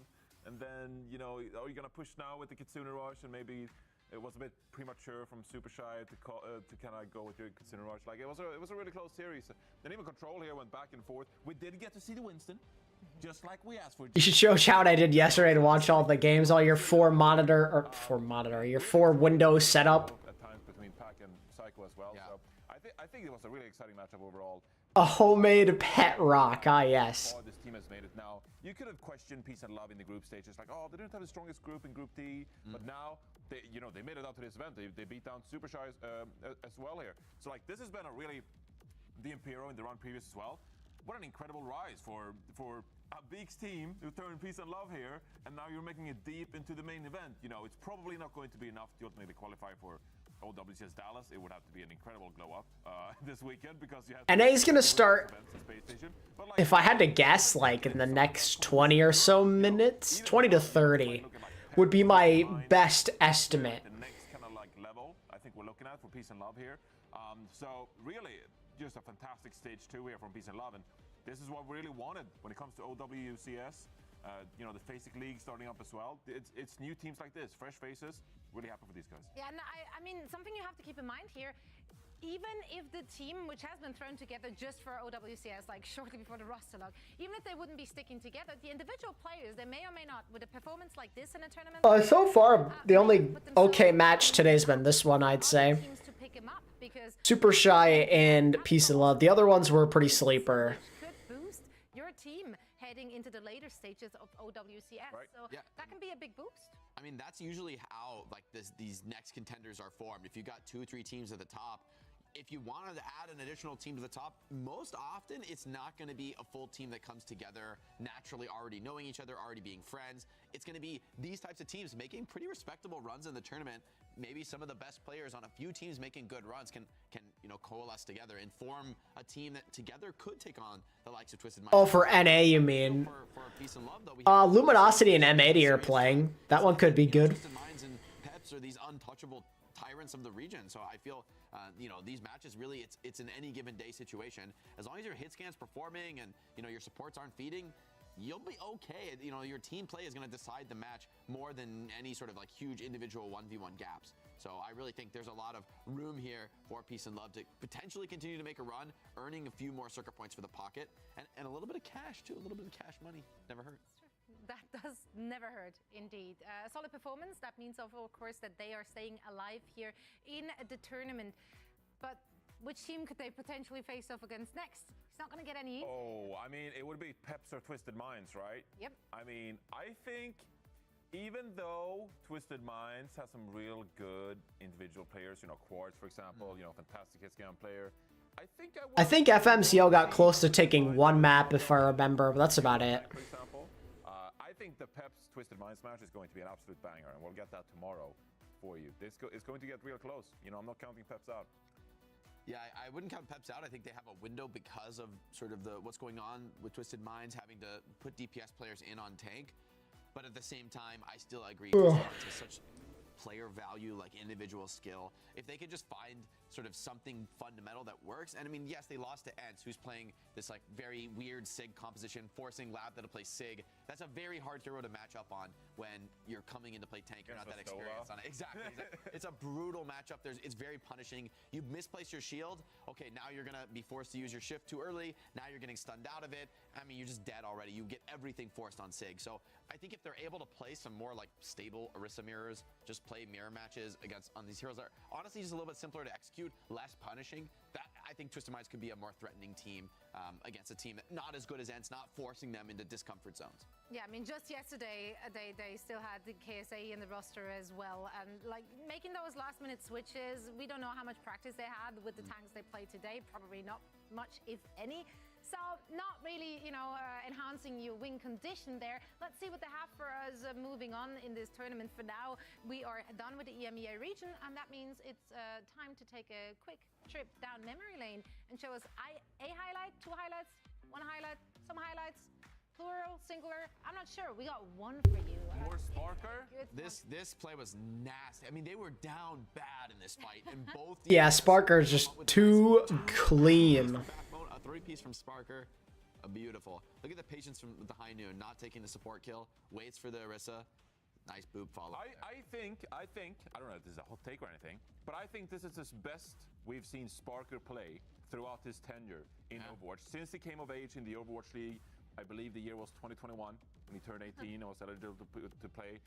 And then, you know, are you going to push now with the Kitsune Rush? And maybe it was a bit premature from Super Shy to kind of go with your Kitsune Rush. Like, it was a really close series. And even Control here went back and forth. We did get to see the Winston, just like we asked for. You should show how I did yesterday to watch all the games, all your four window setup. At times between Pac and Psycho as well. Yeah. So I think it was a really exciting matchup overall. A homemade pet rock, ah yes. This team has made it now. You could have questioned Peace and Love in the group stages, like, oh, they didn't have the strongest group in Group D, but now they made it out to this event. They beat down Super Shy as well here. So like, this has been a really the Impero in the run previous as well. What an incredible rise for a Beaks team who turned Peace and Love here, and now you're making it deep into the main event. You know, it's probably not going to be enough to ultimately qualify for OWCS Dallas. It would have to be an incredible glow up this weekend because you have NA's gonna start, if I had to guess, like in the next 20 or so minutes, 20 to 30 would be my best estimate. The next kind of like level I think we're looking at for Peace and Love here. So really just a fantastic stage 2 here from Peace and Love, and this is what we really wanted when it comes to OWCS. You know, the FACEIC League starting up as well. It's new teams like this, fresh faces. Really happy for these guys. Yeah, and I mean, something you have to keep in mind here, even if the team, which has been thrown together just for OWCS, like shortly before the roster lock, even if they wouldn't be sticking together, the individual players, they may or may not, with a performance like this in a tournament. So far, the only okay match today's been this one, I'd say. Super Shy and Peace and Love. The other ones were pretty sleeper. Could boost your team heading into the later stages of OWCS. Right. So yeah. That can be a big boost. I mean, that's usually how like these next contenders are formed. If you got 2 or 3 teams at the top, if you wanted to add an additional team to the top, most often it's not going to be a full team that comes together naturally, already knowing each other, already being friends. It's going to be these types of teams making pretty respectable runs in the tournament. Maybe some of the best players on a few teams making good runs can coalesce together and form a team that together could take on the likes of Twisted Minds. Oh, for NA you mean? For Peace and Love, though, Luminosity and M80 are playing. That one could be good. Twisted Minds and Peps are these untouchable tyrants of the region, so I feel these matches really it's an any given day situation. As long as your hit scan's performing and your supports aren't feeding, you'll be okay. Your team play is going to decide the match more than any sort of like huge individual 1v1 gaps. So I really think there's a lot of room here for Peace and Love to potentially continue to make a run, earning a few more circuit points for the pocket, and a little bit of cash too. A little bit of cash money never hurts. That does never hurt, indeed. A solid performance. That means, of course, that they are staying alive here in the tournament. But which team could they potentially face off against next? It's not going to get any easier. Oh, I mean, it would be Peps or Twisted Minds, right? Yep. I mean, I think even though Twisted Minds has some real good individual players, you know, Quartz, for example, you know, fantastic hitscan player. I think FMCL got close to taking one map, if I remember, but that's about it. For example, I think the Peps Twisted Minds match is going to be an absolute banger, and we'll get that tomorrow for you. It's going to get real close. You know, I'm not counting Peps out. Yeah, I wouldn't count Peps out. I think they have a window because of sort of what's going on with Twisted Minds having to put DPS players in on tank. But at the same time, I still agree. Twisted Minds has such player value, like individual skill. If they could just find sort of something fundamental that works, and I mean, yes, they lost to ENCE, who's playing this like very weird SIG composition, forcing Lab to play SIG. That's a very hard hero to match up on when you're coming in to play tank. You're not that experienced on it. Exactly. It's a brutal matchup. It's very punishing. You misplace your shield. Okay, now you're gonna be forced to use your shift too early. Now you're getting stunned out of it. I mean, you're just dead already. You get everything forced on SIG. So I think if they're able to play some more like stable Orisa mirrors, just play mirror matches on these heroes that are honestly just a little bit simpler to execute, less punishing, that I think Twisted Minds could be a more threatening team against a team that not as good as ENCE, not forcing them into discomfort zones. Yeah, I mean, just yesterday they still had the KSA in the roster as well, and like making those last-minute switches. We don't know how much practice they had with the tanks they played today. Probably not much, if any. So not really, you know, enhancing your win condition there. Let's see what they have for us moving on in this tournament. For now, we are done with the EMEA region, and that means it's time to take a quick trip down memory lane and show us a highlight, two highlights, one highlight, some highlights, plural, singular. I'm not sure. We got one for you. More Sparker. This play was nasty. I mean, they were down bad in this fight, and both. Yeah, Sparker is just too clean. A three-piece from Sparker, beautiful. Look at the patience from the High Noon, not taking the support kill, waits for the Orisa. Nice boob follow. I think, I don't know if this is a hot take or anything, but I think this is the best we've seen Sparker play throughout his tenure in Overwatch. Since he came of age in the Overwatch League, I believe the year was 2021, when he turned 18 and was eligible to play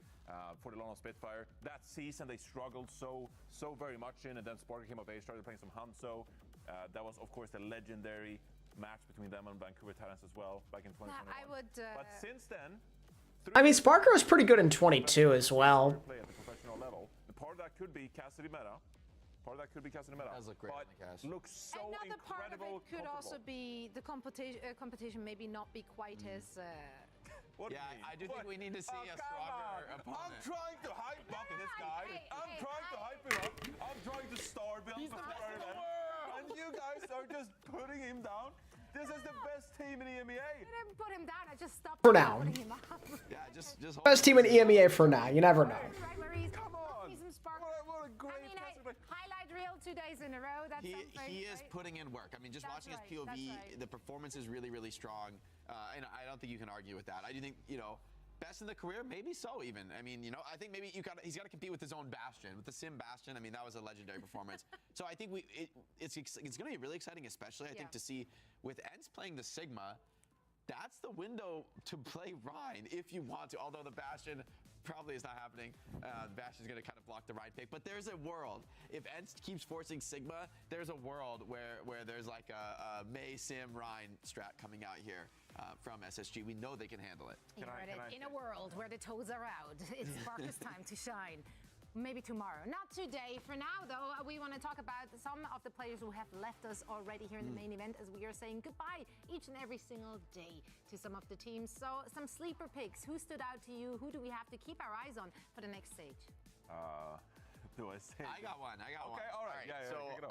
for the London Spitfire. That season they struggled so very much in, and then Sparker came of age, started playing some Hanzo. That was, of course, the legendary match between them and Vancouver Talents as well back in 2021. But since then, I mean, Sparker was pretty good in 22 as well. Play at the professional level. Part of that could be Cassidy meta. Part of that could be Cassidy meta. Does look great on the Cass. Looks so Another part of it could also be the competition maybe not be quite as. Yeah, I do think we need to see a stronger opponent. I'm trying to hype up this guy. I'm trying to hype him up. I'm trying to star build before event. And you guys are just putting him down. This is the best team in EMEA. I didn't put him down. I just stopped for now. putting him up. Yeah, just hold Best team in EMEA for now. You never know. Come on. What a great highlight reel 2 days in a row. That's he is putting in work. I mean, just watching his POV, the performance is really, really strong. And I don't think you can argue with that. I do think, you know, best in the career, maybe so even. I mean, you know, I think maybe he's got to compete with his own Bastion, with the Sim Bastion. I mean, that was a legendary performance. So I think it's going to be really exciting, especially I think to see with ENCE playing the Sigma. That's the window to play Rhine if you want to. Although the Bastion probably is not happening. Bastion's going to kind of block the Rhine pick. But there's a world. If ENCE keeps forcing Sigma, there's a world where there's like a May Sim Rhine strat coming out here from SSG. We know they can handle it. In a world where the toes are out, it's Sparker's time to shine. Maybe tomorrow. Not today. For now, though, we want to talk about some of the players who have left us already here in the main event as we are saying goodbye each and every single day to some of the teams. So some sleeper picks. Who stood out to you? Who do we have to keep our eyes on for the next stage? Do I say? I got one. Okay, all right. Yeah, so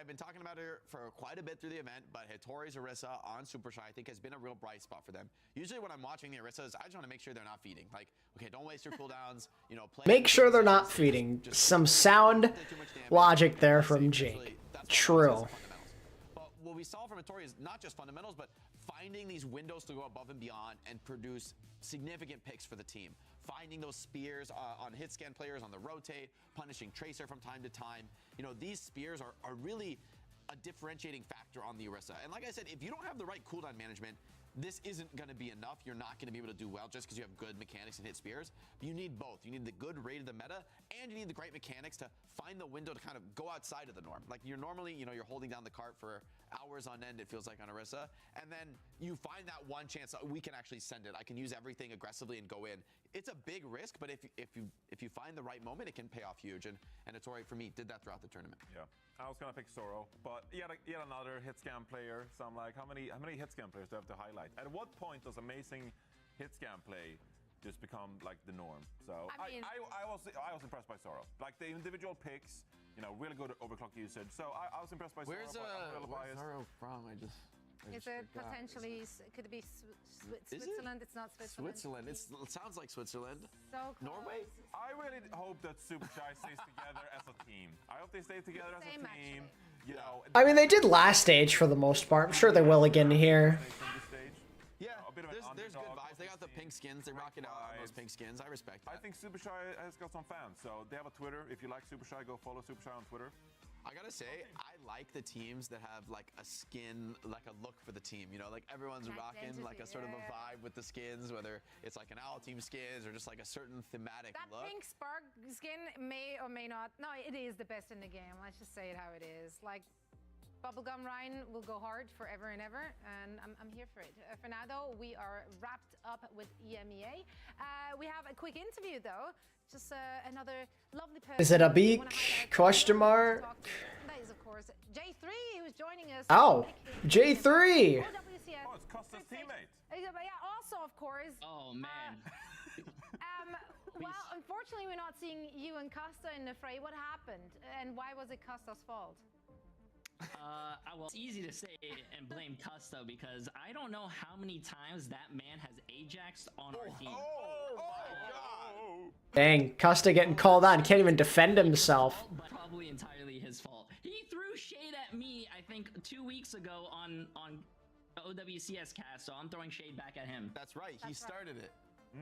I've been talking about her for quite a bit through the event, but Hattori's Orisa on Super Shy I think has been a real bright spot for them. Usually when I'm watching the Orisas, I just want to make sure they're not feeding. Like, okay, don't waste your cooldowns. You know, make sure they're not feeding. Some sound logic there from Jake. True. But what we saw from Hattori is not just fundamentals, but finding these windows to go above and beyond and produce significant picks for the team. Finding those spears on hit scan players on the rotate, punishing Tracer from time to time. You know, these spears are really a differentiating factor on the Orisa. And like I said, if you don't have the right cooldown management, this isn't going to be enough. You're not going to be able to do well just because you have good mechanics and hit spears. You need both. You need the good rate of the meta, and you need the great mechanics to find the window to kind of go outside of the norm. Like you're normally, you know, you're holding down the cart for hours on end, it feels like on Orisa, and then you find that one chance that we can actually send it. I can use everything aggressively and go in. It's a big risk, but if you find the right moment, it can pay off huge. And Ettore, for me, did that throughout the tournament. Yeah, I was gonna pick Zoro, but yet another hit scam player. So I'm like, how many hit scam players do I have to highlight? At what point does amazing hit scam play just become like the norm? So I was impressed by Zoro. Like the individual picks, you know, really good overclock usage. So I was impressed by Zoro. Where's Zoro from? Is it potentially, could it be Switzerland? It's not Switzerland. Switzerland. It sounds like Switzerland. So close. Norway? I really hope that Super Shy stays together as a team. I hope they stay together as a team. Actually. You know, I mean, they did last stage for the most part. I'm sure they will again here. Yeah, there's good vibes. They got the pink skins. They rock it out on those pink skins. I respect that. I think Super Shy has got some fans. So they have a Twitter. If you like Super Shy, go follow Super Shy on Twitter. I gotta say, I like the teams that have like a skin, like a look for the team. You know, like everyone's rocking like a sort of a vibe with the skins, whether it's like an OWL team skins or just like a certain thematic look. That pink spark skin may or may not. No, it is the best in the game. Let's just say it how it is. Like, Bubblegum Ryan will go hard forever and ever, and I'm here for it. For now, though, we are wrapped up with EMEA. We have a quick interview, though. Just another lovely person. Is it a beak? Question mark? That is, of course, J3, who's joining us. Oh, J3! OWCS. Oh, it's Costa's teammate. Yeah, also, of course. Oh, man. Well, unfortunately, we're not seeing you and Costa in the fray. What happened? And why was it Costa's fault? Well, it's easy to say and blame Costa because I don't know how many times that man has Ajaxed on our team. Oh my god! Dang, Costa getting called on. Can't even defend himself. But probably entirely his fault. He threw shade at me, I think, 2 weeks ago on OWCS cast, so I'm throwing shade back at him. That's right. He started it.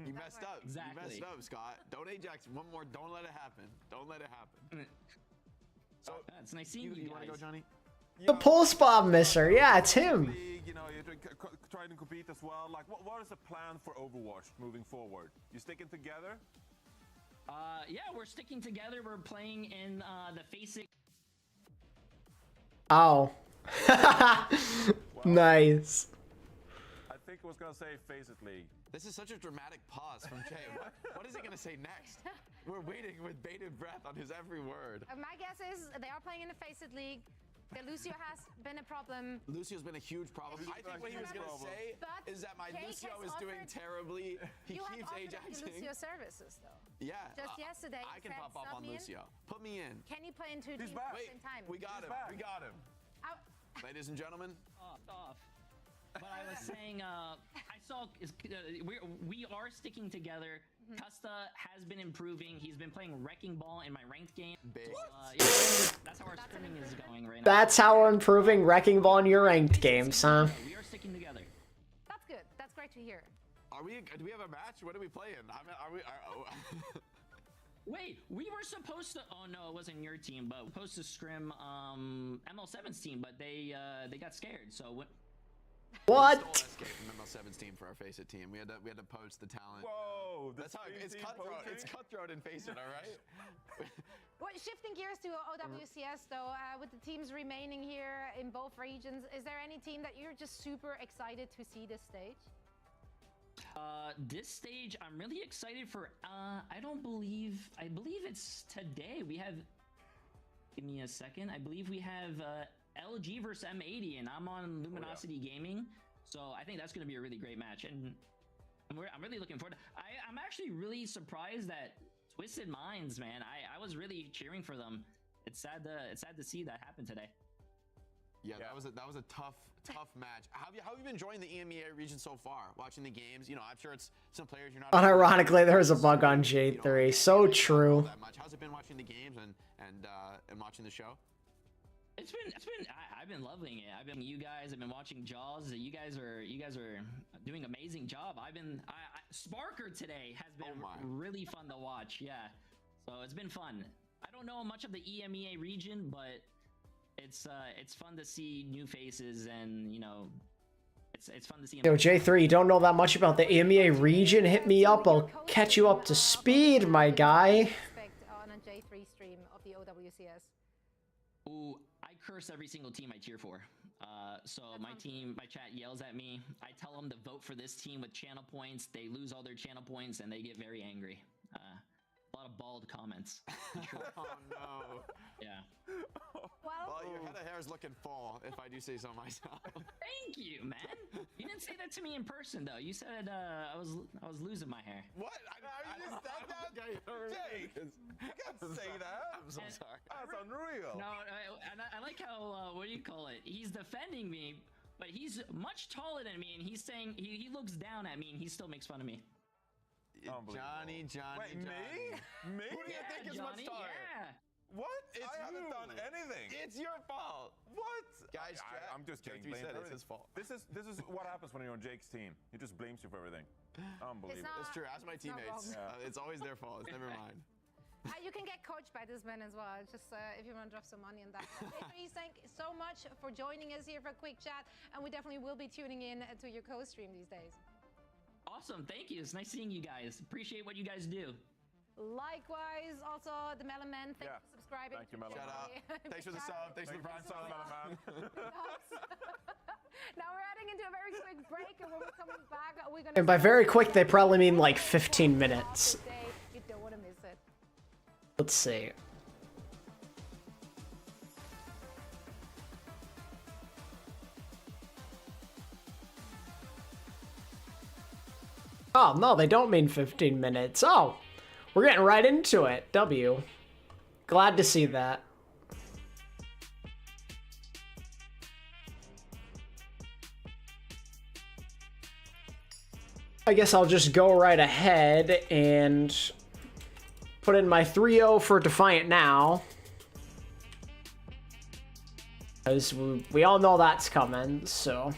You messed up. Exactly. You messed up, Scott. Don't Ajax one more. Don't let it happen. Don't let it happen. So it's nice seeing you guys. Want to go, Johnny? The pulse bomb misser. Yeah, it's him. You know, you're trying to compete as well. Like, what is the plan for Overwatch moving forward? You sticking together? Yeah, we're sticking together. We're playing in the Faceit. Oh. Nice. I think I was gonna say Faceit League. This is such a dramatic pause from Jay. What is he gonna say next? We're waiting with bated breath on his every word. My guess is they are playing in the Faceit League. That Lucio has been a problem. Lucio's been a huge problem. I think what he was going to say is that my Lucio is doing terribly. He keeps Ajaxing. Lucio services, though. Yeah. Just yesterday, I can pop off on Lucio. Put me in. Can you play in two teams at the same time? We got him. We got him. Ladies and gentlemen. Off. But I was saying, I saw we are sticking together. Costa has been improving. He's been playing Wrecking Ball in my ranked game. Yeah, that's how our scrimming is going right now. That's how we're improving Wrecking Ball in your ranked games, huh? We are sticking together. That's good. That's great to hear. Do we have a match? What are we playing? Wait, we were supposed to. Oh no, it wasn't your team, but we were supposed to scrim ML7's team, but they got scared. So what? What? We stole SK from ML7's team for our Faceit team. We had to poach the talent. Whoa, that's how it's cutthroat. It's cutthroat in Faceit, all right? Well, shifting gears to OWCS though, with the teams remaining here in both regions, is there any team that you're just super excited to see this stage? This stage, I'm really excited for. I believe it's today. We have. Give me a second. I believe we have LG versus M80, and I'm on Luminosity Gaming, so I think that's going to be a really great match, and I'm really looking forward to. I'm actually really surprised that Twisted Minds, man. I was really cheering for them. It's sad to see that happen today. Yeah, that was a tough match. How have you been enjoying the EMEA region so far? Watching the games, you know, I'm sure it's some players you're not. Unironically, there was a bug on J3. So true. That much. How's it been watching the games and watching the show? I've been loving it. I've been you guys. I've been watching Jaws. You guys are doing an amazing job. Sparker today has been really fun to watch. Yeah, so it's been fun. I don't know much of the EMEA region, but it's fun to see new faces, and you know, it's fun to see. Yo, J3, you don't know that much about the EMEA region? Hit me up. I'll catch you up to speed, my guy. On a J3 stream of the OWCS. Ooh, I curse every single team I cheer for. So my chat yells at me. I tell them to vote for this team with channel points. They lose all their channel points and they get very angry. A lot of bald comments. Sure. Oh no. Yeah. Well, your head of hair is looking full, if I do say so myself. Thank you, man. You didn't say that to me in person, though. You said I was losing my hair. What? I just said that? Jake, you can't say that. I'm so sorry. That's unreal. No, I like how, what do you call it? He's defending me, but he's much taller than me, and he's saying, he looks down at me, and he still makes fun of me. Johnny. Wait, me? Who do you think is much taller? Yeah. What? I haven't done anything. It's your fault. What? Guys, I'm just kidding. J3 said it's his fault. This is what happens when you're on Jake's team. He just blames you for everything. Unbelievable. It's true. Ask my teammates. It's always their fault. It's never mine. You can get coached by this man as well. Just if you want to drop some money on that. J3, thank you so much for joining us here for a quick chat, and we definitely will be tuning in to your co-stream these days. Awesome, thank you. It's nice seeing you guys. Appreciate what you guys do. Likewise, also the Melon Man. Thanks for subscribing. Thank you, Melon. Shout out. Thanks for the sub. Thanks for the Prime sub, Melon Man. Now we're heading into a very quick break, and when we're coming back, we're gonna. And by very quick, they probably mean like 15 minutes. You don't want to miss it. Let's see. Oh, no, they don't mean 15 minutes. Oh, we're getting right into it. W. Glad to see that. I guess I'll just go right ahead and put in my 3-0 for Defiant now. Because we all know that's coming, so...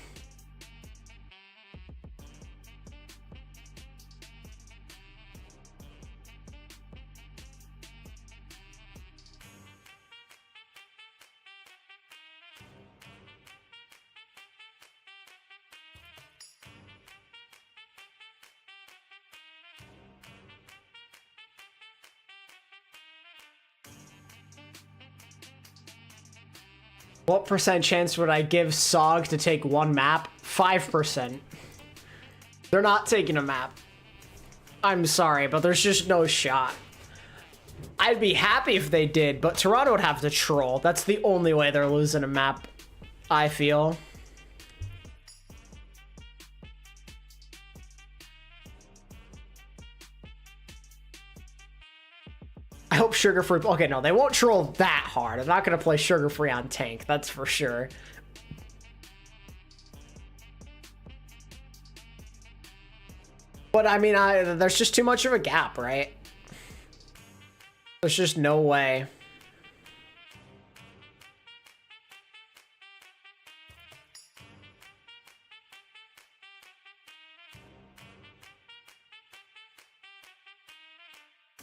What percent chance would I give SOG to take one map? 5%. They're not taking a map. I'm sorry, but there's just no shot. I'd be happy if they did, but Toronto would have to troll. That's the only way they're losing a map, I feel. I hope Sugar Free... Okay, no, they won't troll that hard. I'm not going to play Sugar Free on tank, that's for sure. But, I mean, there's just too much of a gap, right? There's just no way.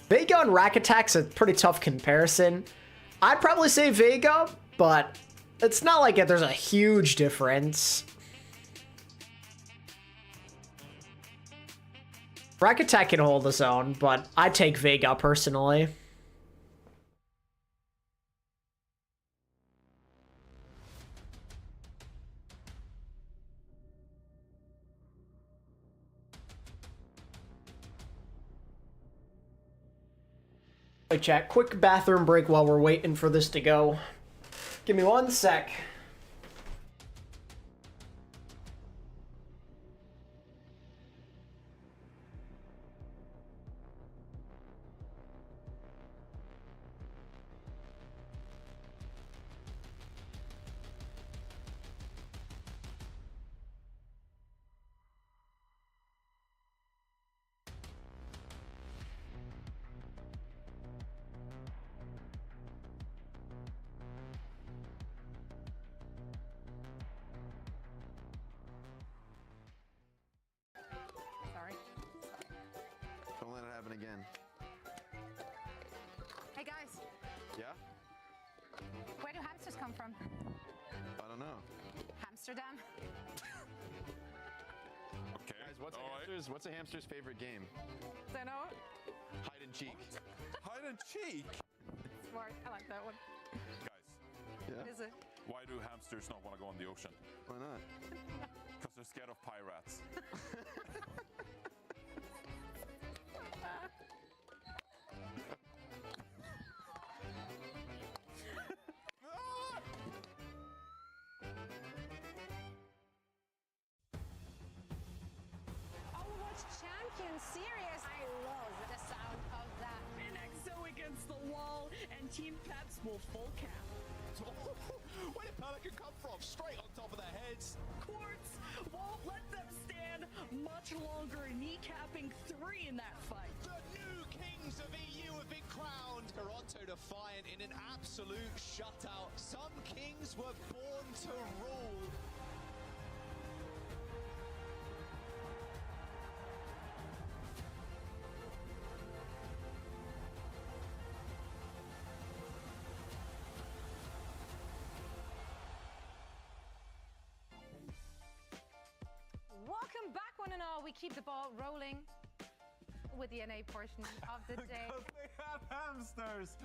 Vega and Rack Attack's a pretty tough comparison. I'd probably say Vega, but it's not like there's a huge difference. Rack Attack can hold his own, but I'd take Vega personally. Hey chat, quick bathroom break while we're waiting for this to go. Give me 1 sec. come from? I don't know. Amsterdam. Okay. Guys, what's a hamster's favorite game? Don't know. Hide and cheek. Hide and cheek? Smart. I like that one. Guys, What is it? why do hamsters not want to go in the ocean? Why not? Because they're scared of pirates. Overwatch Champion Series. I love the sound of that. ENCE against the wall, and Team Peps will full cap. Where did Pelican come from? Straight on top of their heads. Quartz won't let them stand much longer, kneecapping 3 in that fight. The new kings of EU have been crowned. Toronto Defiant in an absolute shutout. Some kings were born to rule. Welcome back, one and all. We keep the ball rolling with the NA portion of the day. Because they have hamsters!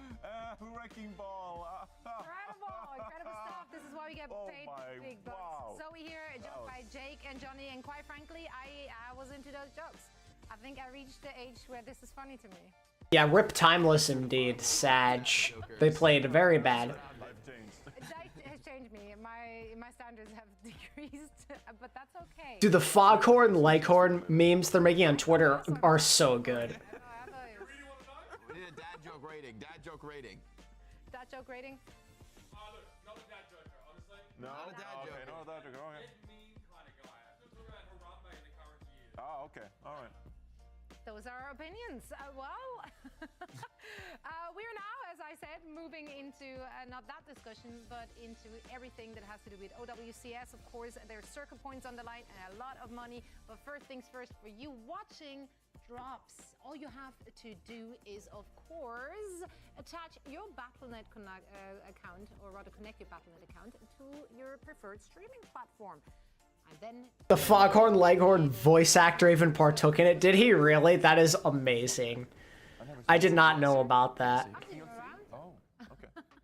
Wrecking ball! Incredible stuff. This is why we get paid big bucks. Wow. Zoe here, joined by Jake and Johnny, and quite frankly, I was into those jokes. I think I reached the age where this is funny to me. Yeah, rip Timeless indeed, Sag. They played very bad. That has changed me. My standards have decreased, but that's okay. Dude, the Foghorn, Leghorn memes they're making on Twitter are so good. We need a dad joke rating. Dad joke rating. Dad joke rating? No, Not a dad joke. okay, no dad joke. Okay. Oh, okay, all right. Those are our opinions. We are now, as I said, moving into not that discussion, but into everything that has to do with OWCS. Of course, there's circuit points on the line and a lot of money. But first things first, for you watching drops, all you have to do is, of course, attach your Battle.net account, or rather connect your Battle.net account to your preferred streaming platform. And then The Foghorn Leghorn voice actor even partook in it. Did he really? That is amazing. I did not know about that.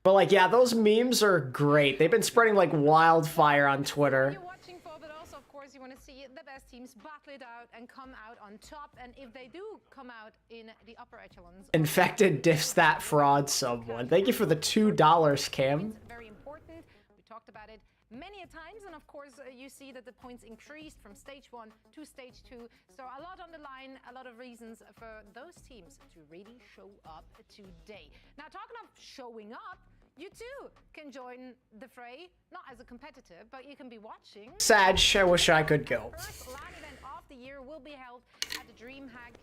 But like, yeah, those memes are great. They've been spreading like wildfire on Twitter. You're watching for, but also, of course, you want to see the best teams battle it out and come out on top. And if they do come out in the upper echelons, Infected diffs that fraud someone. Thank you for the $2, Cam. very important. We talked about it many a times, and of course you see that the points increased from stage 1 to stage 2, so a lot on the line, a lot of reasons for those teams to really show up today. Now, talking of showing up, you too can join the fray, not as a competitor, but you can be watching. Sag, I wish I could go. The first LAN event of the year will be held at the DreamHack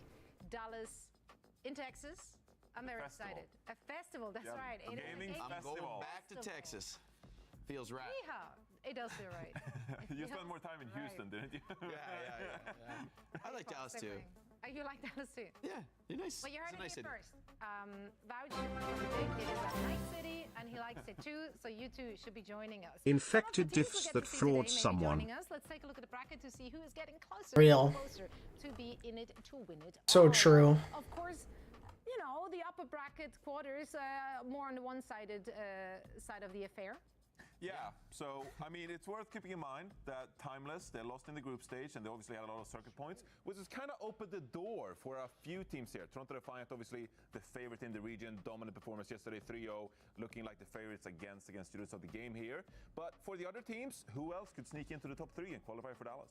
Dallas in Texas. I'm very excited. A festival, that's right. I'm going back to Texas. Feels right. Yeehaw. It does feel right. You spent more time in Houston, didn't you? Yeah. I like Dallas too. You like Dallas too? Yeah, you're nice. But you heard it's a it nice here city. first. Vouch it is a nice city, and he likes it too. So you two should be joining us. Infected diffs that fraud someone. Let's take a look at the bracket to see who is getting closer, Real. closer to be in it to win it. So all. true. Of course, you know the upper bracket quarters, more on the one-sided side of the affair. Yeah, so, I mean, it's worth keeping in mind that Timeless, they lost in the group stage, and they obviously had a lot of circuit points, which has kind of opened the door for a few teams here. Toronto Defiant, obviously, the favorite in the region, dominant performance yesterday, 3-0, looking like the favorites against students of the game here. But for the other teams, who else could sneak into the top 3 and qualify for Dallas?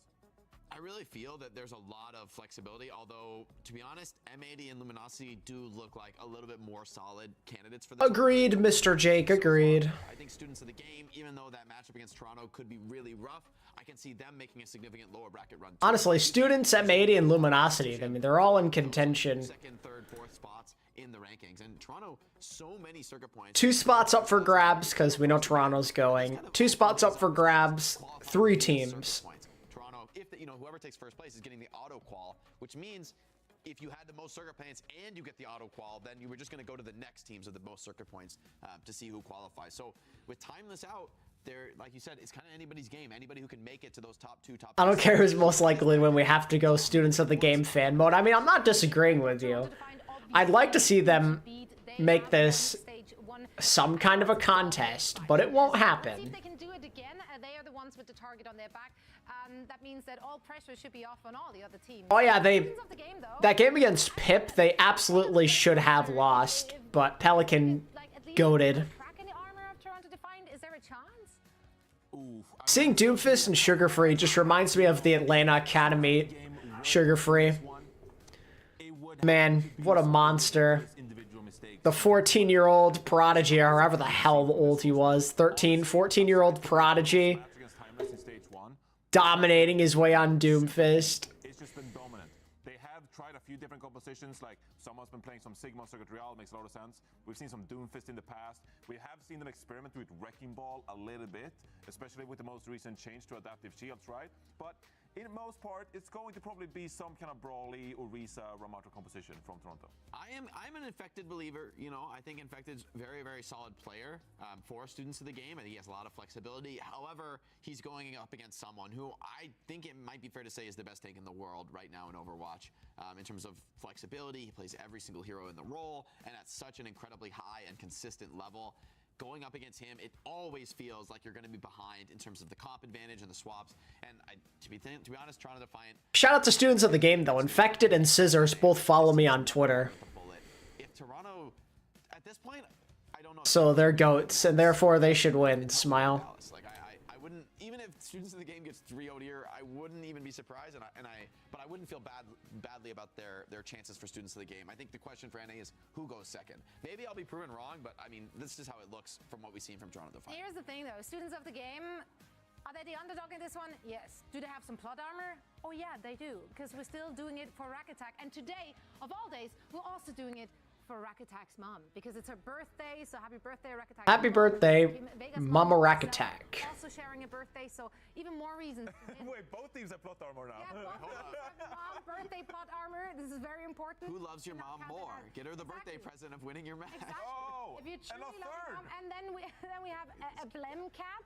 I really feel that there's a lot of flexibility, although, to be honest, M80 and Luminosity do look like a little bit more solid candidates for the Agreed, Mr. Jake, agreed. I think students of the game, even though that matchup against Toronto could be really rough, I can see them making a significant lower bracket run. Honestly, students, M80, and Luminosity, I mean, they're all in contention. Second, third, fourth spots in the rankings. And Toronto, so many circuit points. 2 spots up for grabs, because we know Toronto's going. 2 spots up for grabs, 3 teams. Toronto, if whoever takes first place is getting the auto qual, which means if you had the most circuit points and you get the auto qual, then you were just going to go to the next teams with the most circuit points to see who qualifies. So with Timeless out, there, like you said, it's kind of anybody's game. Anybody who can make it to those top two, top. I don't care who's most likely when we have to go students of the game fan mode. I mean, I'm not disagreeing with you. I'd like to see them make this some kind of a contest, but it won't happen. See if they can do it again. They are the ones with the target on their back. That means that all pressure should be off on all the other teams. Oh yeah, that game against Pip, they absolutely should have lost, but Pelican goated. Is there a chance? Seeing Doomfist and Sugar Free just reminds me of the Atlanta Academy Sugar Free. Man, what a monster. The 14-year-old prodigy, or however the hell old he was, 13, 14-year-old prodigy, dominating his way on Doomfist. It's just been dominant. They have tried a few different compositions, like someone's been playing some Sigma Circuit Real, makes a lot of sense. We've seen some Doomfist in the past. We have seen them experiment with Wrecking Ball a little bit, especially with the most recent change to Adaptive Shields, right? But in most part, it's going to probably be some kind of Brawly, Orisa, Ramato composition from Toronto. I'm an Infected believer. You know, I think Infected's very, very solid player for students of the game. I think he has a lot of flexibility. However, he's going up against someone who I think it might be fair to say is the best tank in the world right now in Overwatch. In terms of flexibility, he plays every single hero in the role, and at such an incredibly high and consistent level. Going up against him, it always feels like you're going to be behind in terms of the comp advantage and the swaps. And to be honest, Toronto Defiant. Shout out to students of the game though. Infected and Scissors both follow me on Twitter. If Toronto, at this point, I don't know. So they're goats, and therefore they should win. Smile. Like I wouldn't, even if students of the game gets 3-0 here, I wouldn't even be surprised, but I wouldn't feel badly about their chances for students of the game. I think the question for NA is who goes second. Maybe I'll be proven wrong, but I mean, this is how it looks from what we've seen from Toronto Defiant. Here's the thing though, students of the game, are they the underdog in this one? Yes. Do they have some plot armor? Oh yeah, they do, because we're still doing it for Rack Attack. And today, of all days, we're also doing it for Rack Attack's mom, because it's her birthday, so happy birthday, Rack Attack. Happy birthday, Mama Rack Attack. Also sharing a birthday, so even more reasons. Wait, both teams have plot armor now. Yeah, both teams have mom birthday plot armor. This is very important. Who loves your mom more? Get her the birthday present of winning your match. Exactly. Oh, if you truly love your mom, and then we have a Blem cat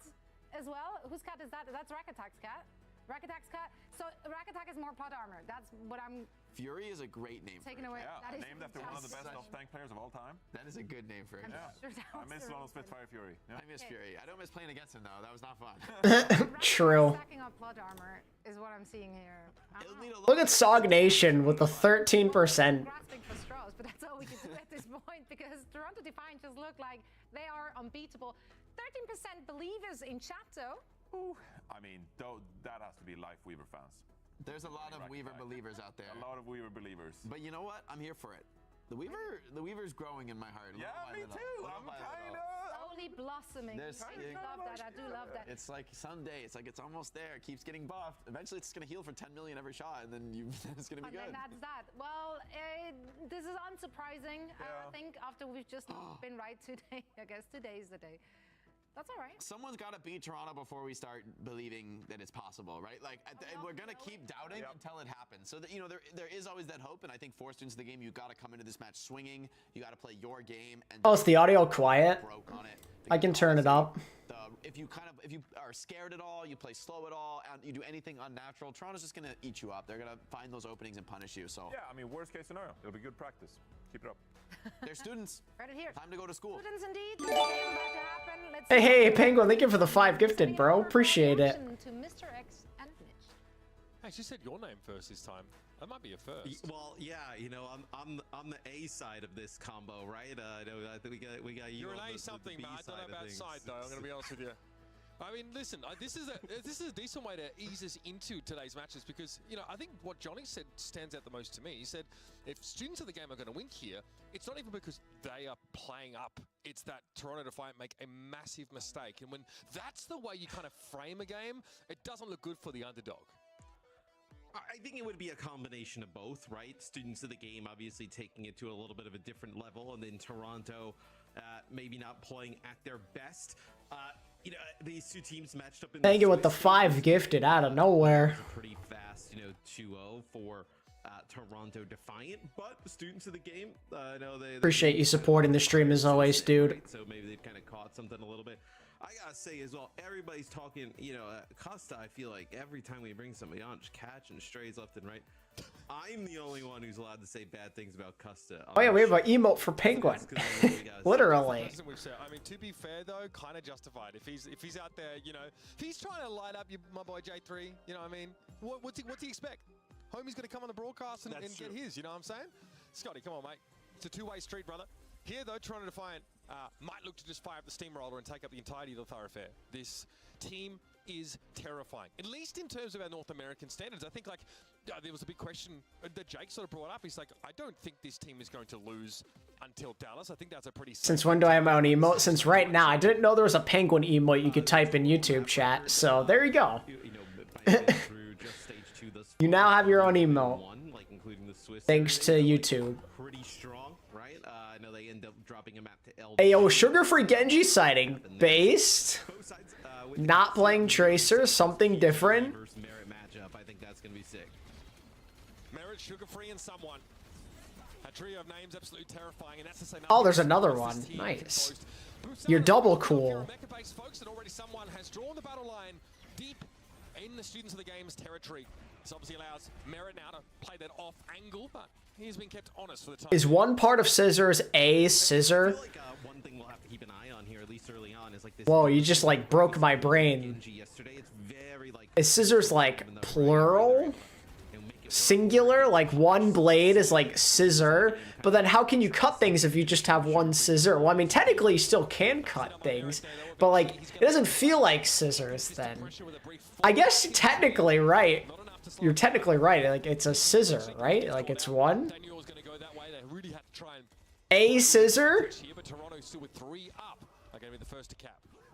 as well. Whose cat is that? That's Rack Attack's cat. Rack Attack's cat. So Rack Attack is more plot armor. That's what I'm. Fury is a great name. Taken away. Yeah, that is named after one of the best off-tank players of all time. That is a good name for it. Yeah. I miss Lionel Spitfire Fury. Yeah. I miss Fury. I don't miss playing against him though. That was not fun. True. Stacking up plot armor is what I'm seeing here. Look at SOG Nation with the 13%. Grasping for straws, but that's all we can do at this point because Toronto Defiant just look like they are unbeatable. 13% believers in chat though. Ooh. I mean, that has to be Life Weaver fans. There's a lot of Weaver believers out there. A lot of Weaver believers. But you know what? I'm here for it. The Weaver's growing in my heart. Yeah, me too. I'm kind of slowly blossoming. I love that. I do love that. It's like someday, it's like it's almost there. It keeps getting buffed. Eventually, it's gonna heal for 10 million every shot, and then it's gonna be good. And that's that. Well, this is unsurprising. I think after we've just been right today, I guess today is the day. That's all right. Someone's got to beat Toronto before we start believing that it's possible, right? Like, we're going to keep doubting until it happens. So, that, you know, there is always that hope, and I think for students of the game, you got to come into this match swinging. You got to play your game. And oh, is the audio quiet? I can turn it up. If you are scared at all, you play slow at all, and you do anything unnatural, Toronto's just going to eat you up. They're going to find those openings and punish you. So yeah, I mean, worst case scenario, it'll be good practice. Keep it up. They're students. Right here. Time to go to school. Students indeed. This is about to happen. Let's Hey, Penguin, thank you for the 5 gifted, bro. Appreciate it. To Mr. X and Mitch. I actually said your name first this time. That might be a first. Well, yeah, you know, I'm the A side of this combo, right? I think we got you. You're an A something, man. I don't know about side though. I'm gonna be honest with you. I mean, listen, this is a decent way to ease us into today's matches because, you know, I think what Johnny said stands out the most to me. He said, if students of the game are going to win here, it's not even because they are playing up. It's that Toronto Defiant make a massive mistake. And when that's the way you kind of frame a game, it doesn't look good for the underdog. I think it would be a combination of both, right? Students of the game obviously taking it to a little bit of a different level, and then Toronto maybe not playing at their best. You know, these two teams matched up in Thank you with the 5 gifted out of nowhere. Pretty fast, you know, 2-0 for Toronto Defiant, but the students of the game, I know they Appreciate you supporting the stream as always, dude. right? So maybe they've kind of caught something a little bit. I gotta say as well, everybody's talking, you know, Costa, I feel like every time we bring somebody on, just catching strays left and right. I'm the only one who's allowed to say bad things about Costa. Oh yeah, we have an emote for Penguin. Literally. I mean, to be fair though, kind of justified. If he's out there, you know, if he's trying to light up my boy J3, you know what I mean? What's he expect? Homie's gonna come on the broadcast and get his, you know what I'm saying? Scotty, come on, mate. It's a two-way street, brother. Here though, Toronto Defiant might look to just fire up the steamroller and take up the entirety of the thoroughfare. This team is terrifying, at least in terms of our North American standards. I think, like, there was a big question that Jake sort of brought up. He's like, I don't think this team is going to lose until Dallas. I think that's a pretty... Since when do I have my own emote? Since right now. I didn't know there was a Penguin emote you could type in YouTube chat, so there you go. You now have your own emote. Thanks to YouTube. Pretty strong, right? I know they end up dropping a map to L. Hey, yo, sugar-free Genji sighting. Based. Not playing Tracer, something different. Merit matchup. I think that's going to be sick. Merit, sugar-free, and someone. A trio of names, absolutely terrifying. And that's to say Oh, there's another one. Nice. You're double cool. Folks, and already someone has drawn the battle line deep in the students of the game's territory. This obviously allows Merit now to play that off angle, but he's been kept honest for the time. Is one part of Scissors a scissor? I feel like one thing we'll have to keep an eye on here, at least early on, is like this. Whoa, you just like broke my brain. It's very, like, Is scissors like plural? Singular? Like one blade is like scissor, but then how can you cut things if you just have one scissor? Well, I mean, technically you still can cut things, but like, it doesn't feel like scissors then. I guess technically, right. You're technically right, like it's a scissor, right? Like it's one. A scissor?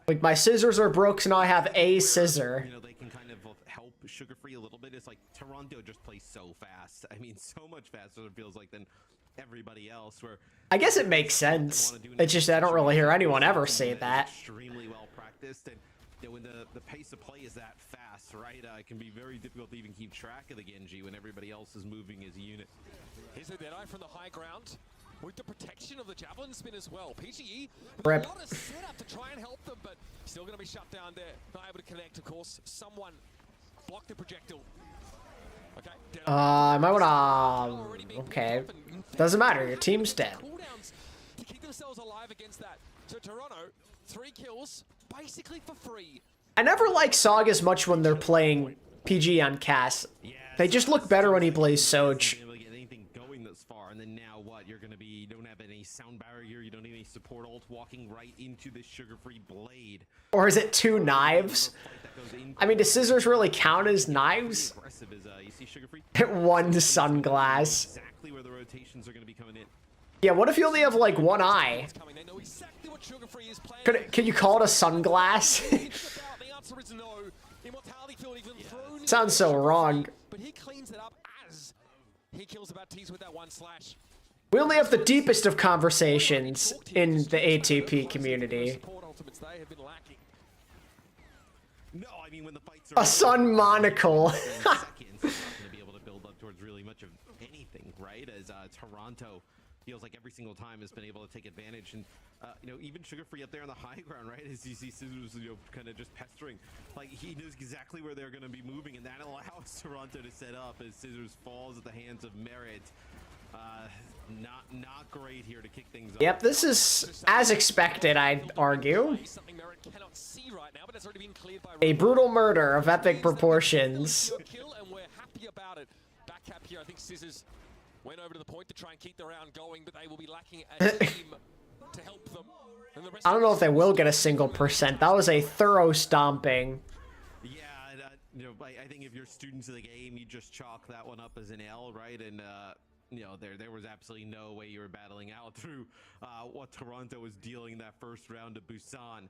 Like my scissors are broke, so now I have a scissor. You know, they can kind of help sugar-free a little bit. It's like Toronto just plays so fast. I mean, so much faster it feels like than everybody else. Where I guess it makes sense. It's just I don't really hear anyone ever say that. Extremely well practiced, and you know, when the pace of play is that fast, right? It can be very difficult to even keep track of the Genji when everybody else is moving as a unit. Here's a Deadeye from the high ground with the protection of the javelin spin as well. PGE with Rip. a lot of setup to try and help them, but still going to be shut down there. Not able to connect, of course. Someone blocked the projectile. Okay. I might wanna... Okay. Doesn't matter, your team's dead. To keep themselves alive against that. So Toronto, 3 kills, basically for free. I never like SOG as much when they're playing PG on Cass. They just look better when he plays SOG. Anything going this far, and then now what? You're gonna be, you don't have any sound barrier, you don't need any support ult walking right into this sugar-free blade. Or is it 2 knives? I mean, do scissors really count as knives? You see sugar-free? 1 sunglass. Exactly where the rotations are gonna be coming in. Yeah, what if you only have like 1 eye? Can you call it a sunglass? Sounds so wrong. But he cleans it up as he kills the Baptiste with that 1 slash. We only have the deepest of conversations in the ATP community. No, I mean when the fights A sun monocle. seconds, not gonna be able to build up towards really much of anything, right? As Toronto feels like every single time has been able to take advantage, and you know, even sugar-free up there on the high ground, right? As you see Scissors, you know, kind of just pestering, like he knows exactly where they're going to be moving, and that allows Toronto to set up as Scissors falls at the hands of Merit. Not great here to kick things Yep, off. this is as expected, I'd argue. A brutal murder of epic proportions. And we're happy about it. Back cap here, I think Scissors went over to the point to try and keep the round going, but they will be lacking a team to help them. And the rest I don't know if they will get a single %. That was a thorough stomping. Yeah, you know, I think if you're students of the game, you just chalk that one up as an L, right? And you know, there was absolutely no way you were battling out through what Toronto was dealing that first round of Busan.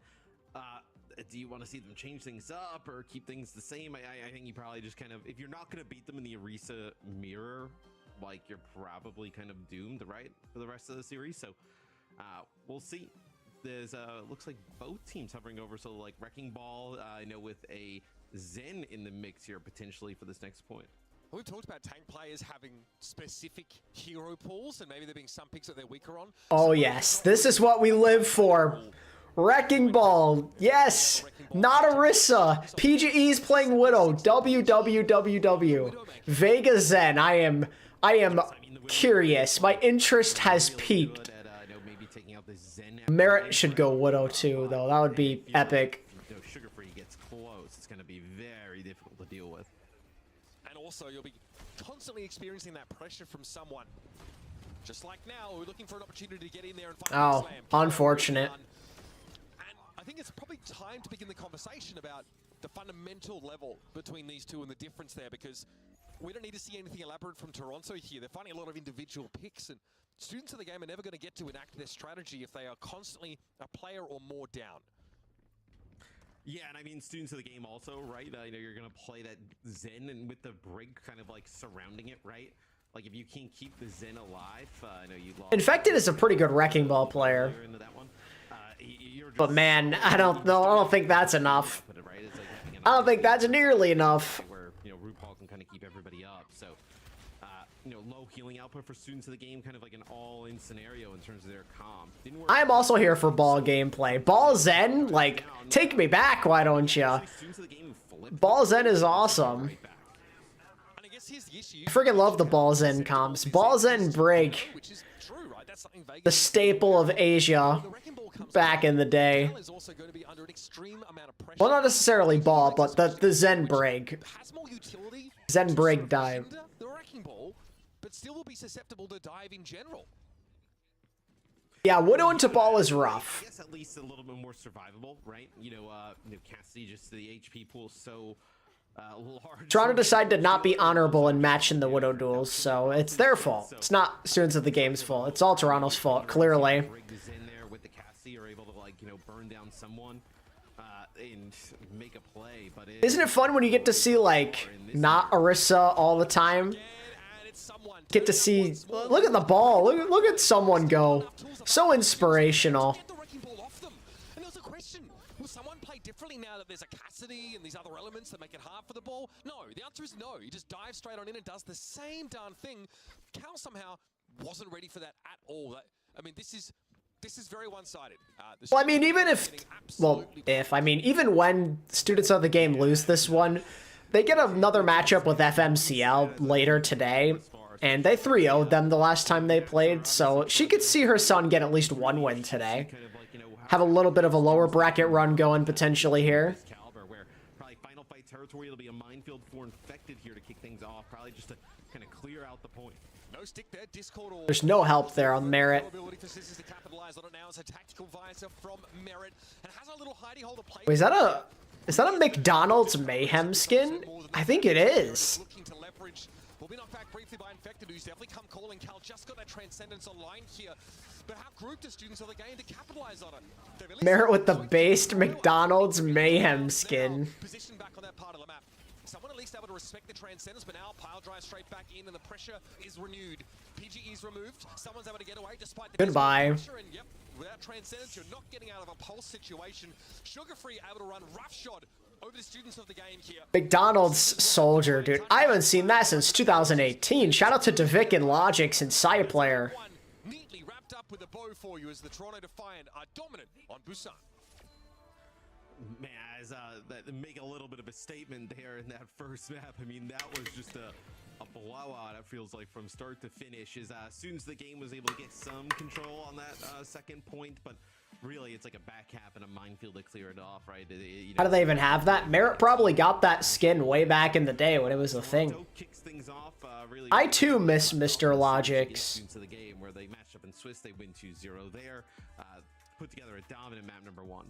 Do you want to see them change things up or keep things the same? I think you probably just kind of, if you're not going to beat them in the Orisa mirror, like you're probably kind of doomed, right, for the rest of the series. So we'll see. There's looks like both teams hovering over, so like Wrecking Ball, I know with a Zen in the mix here potentially for this next point. We've talked about tank players having specific hero pools, and maybe there being some picks that they're weaker on. Oh yes, this is what we live for. Wrecking Ball, yes. Not Orisa. PGE's playing Widow. WWWW. Vega Zen. I am curious. My interest has peaked. Merit should go Widow too, though. That would be epic. Sugar Free gets close. It's going to be very difficult to deal with. And also, you'll be constantly experiencing that pressure from someone. Just like now, we're looking for an opportunity to get in there and find Oh, slam. unfortunate. I think it's probably time to begin the conversation about the fundamental level between these two and the difference there, because we don't need to see anything elaborate from Toronto here. They're finding a lot of individual picks, and students of the game are never going to get to enact their strategy if they are constantly a player or more down. Yeah, and I mean, students of the game also, right? You're going to play that Zen, and with the brig kind of like surrounding it, right? Like, if you can keep the Zen alive, I know you lost. Infected is a pretty good Wrecking Ball player. But man, I don't think that's enough. I don't think that's nearly enough. Where, RuPaul can kind of keep everybody up. So, low healing output for students of the game, kind of like an all-in scenario in terms of their comm. I am also here for Ball gameplay. Ball Zen, like, take me back, why don't ya? Ball Zen is awesome. I freaking love the Ball Zen comms. Ball Zen Brig. The staple of Asia back in the day. Well, not necessarily Ball, but the Zen Brig. Zen Brig dive. But still will be susceptible to dive in general. Yeah, Widow into Ball is rough. I guess at least a little bit more survivable, right? Cassidy, just the HP pool is so large. Toronto decided to not be honorable in matching the Widow duels, so it's their fault. It's not students of the game's fault. It's all Toronto's fault, clearly. In there with the Cassidy are able to burn down someone and make a play, but isn't it fun when you get to see not Orisa all the time? Get to see, look at the ball, look at someone go. So inspirational. And there's a question, will someone play differently now that there's a Cassidy and these other elements that make it hard for the ball? No, the answer is no. He just dives straight on in and does the same darn thing. Cal somehow wasn't ready for that at all. I mean, this is very one-sided. Well, I mean, even when students of the game lose this one, they get another matchup with FMCL later today, and they 3-0'd them the last time they played, so she could see her son get at least one win today. Have a little bit of a lower bracket run going potentially here. Where probably final fight territory, it'll be a minefield for Infected here to kick things off, probably just to kind of clear out the point. No stick there, Discord or there's no help there on Merit. Wait, is that a McDonald's Mayhem skin? I think it is. Will be knocked back briefly by Infected, who's definitely come calling. Cal just got that Transcendence online here. But how grouped are students of the game to capitalize on it? Merit with the based McDonald's Mayhem skin. Position back on that part of the map. Someone at least able to respect the Transcendence, but now pile drive straight back in and the pressure is renewed. PGE is removed. Someone's able to get away despite the goodbye. Pressure, and yep, without Transcendence, you're not getting out of a pulse situation. Sugar Free able to run roughshod over the students of the game here. McDonald's Soldier, dude. I haven't seen that since 2018. Shout out to Defiant and Logix and Sideplayer. Neatly wrapped up with a bow for you as the Toronto Defiant are dominant on Busan. Man, make a little bit of a statement there in that first map. I mean, that was just a blowout, it feels like, from start to finish. As soon as the game was able to get some control on that second point, but really it's like a back cap and a minefield to clear it off, right? How do they even have that? Merit probably got that skin way back in the day when it was a thing. I too miss Mr. Logix. The game where they matched up in Swiss, they win 2-0 there. Put together a dominant map number 1.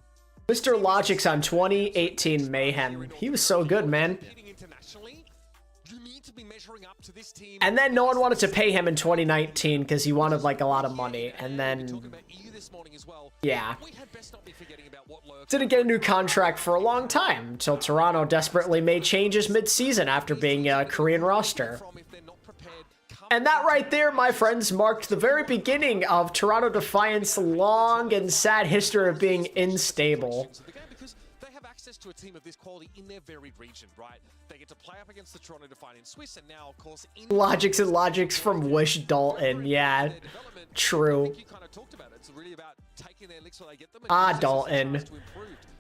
Mr. Logix on 2018 Mayhem. He was so good, man. And then no one wanted to pay him in 2019 because he wanted a lot of money. And then, yeah. Didn't get a new contract for a long time until Toronto desperately made changes mid-season after being a Korean roster. And that right there, my friends, marked the very beginning of Toronto Defiant's long and sad history of being unstable. to a team of this quality in their varied region, right? They get to play up against the Toronto Defiant in Swiss, and now, of course, in Logics and logics from Wish Dalton. Yeah, true. you kind of talked about it. It's really about taking their licks where they get them. Dalton.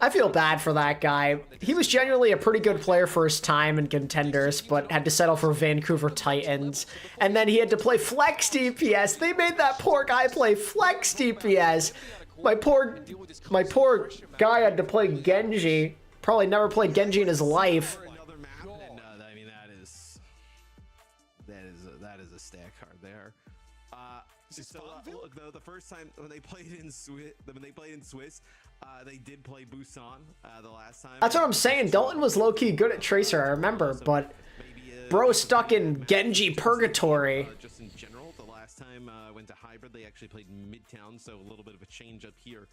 I feel bad for that guy. He was genuinely a pretty good player for his time in Contenders, but had to settle for Vancouver Titans. And then he had to play flex DPS. They made that poor guy play flex DPS. My poor guy had to play Genji. Probably never played Genji in his life. I mean, that is a stack card there. Look though, the first time when they played in Swiss, they did play Busan the last time. That's what I'm saying. Dalton was low-key good at Tracer, I remember, but bro stuck in Genji purgatory. Just in general, the last time I went to Hybrid, they actually played Midtown, so a little bit of a change up here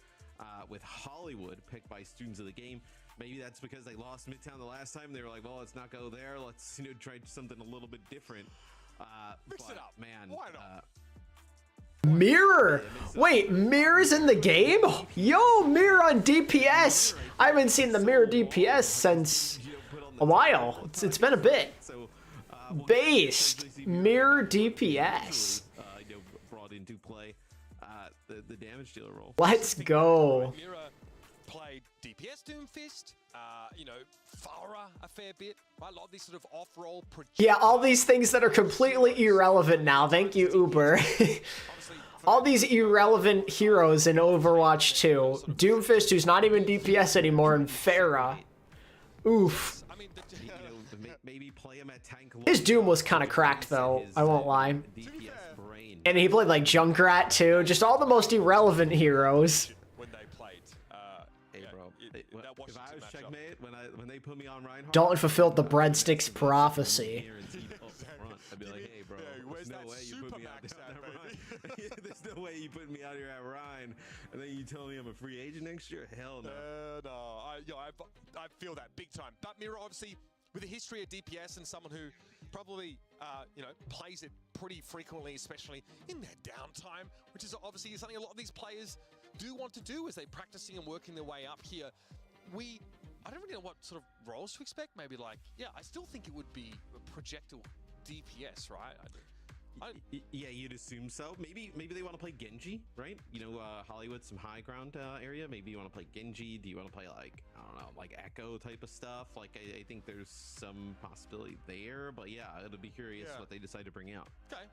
with Hollywood, picked by students of the game. Maybe that's because they lost Midtown the last time. They were like, well, let's not go there. Let's try something a little bit different. Mix it up, man. Why not? Mirror! Wait, Mirror's in the game? Yo, Mirror on DPS! I haven't seen the Mirror DPS since a while. It's been a bit. Based. Mirror DPS. Brought into play the damage dealer role. Let's go. Mirror played DPS Doomfist, Farah a fair bit, right? A lot of these sort of off-roll. Yeah, all these things that are completely irrelevant now. Thank you, Uber. All these irrelevant heroes in Overwatch 2. Doomfist, who's not even DPS anymore, and Farah. Oof. Maybe play him at tank. His Doom was kind of cracked, though. I won't lie. And he played like Junkrat, too. Just all the most irrelevant heroes. When they played, hey, bro. If I was checkmate, when they put me on Reinhardt, Dalton fulfilled the breadsticks prophecy. I'd be like, hey, bro, there's no way you put me out there at Ryan. There's no way you put me out here at Ryan, and then you tell me I'm a free agent next year? Hell no. I feel that big time. But Mirror, obviously, with a history of DPS and someone who probably, plays it pretty frequently, especially in their downtime, which is obviously something a lot of these players do want to do as they're practicing and working their way up here. I don't really know what sort of roles to expect. Maybe I still think it would be a projectile DPS, right? Yeah, you'd assume so. Maybe they want to play Genji, right? Hollywood, some high ground area. Maybe you want to play Genji. Do you want to play I don't know, like Echo type of stuff? I think there's some possibility there. But yeah, it'll be curious what they decide to bring out. Okay.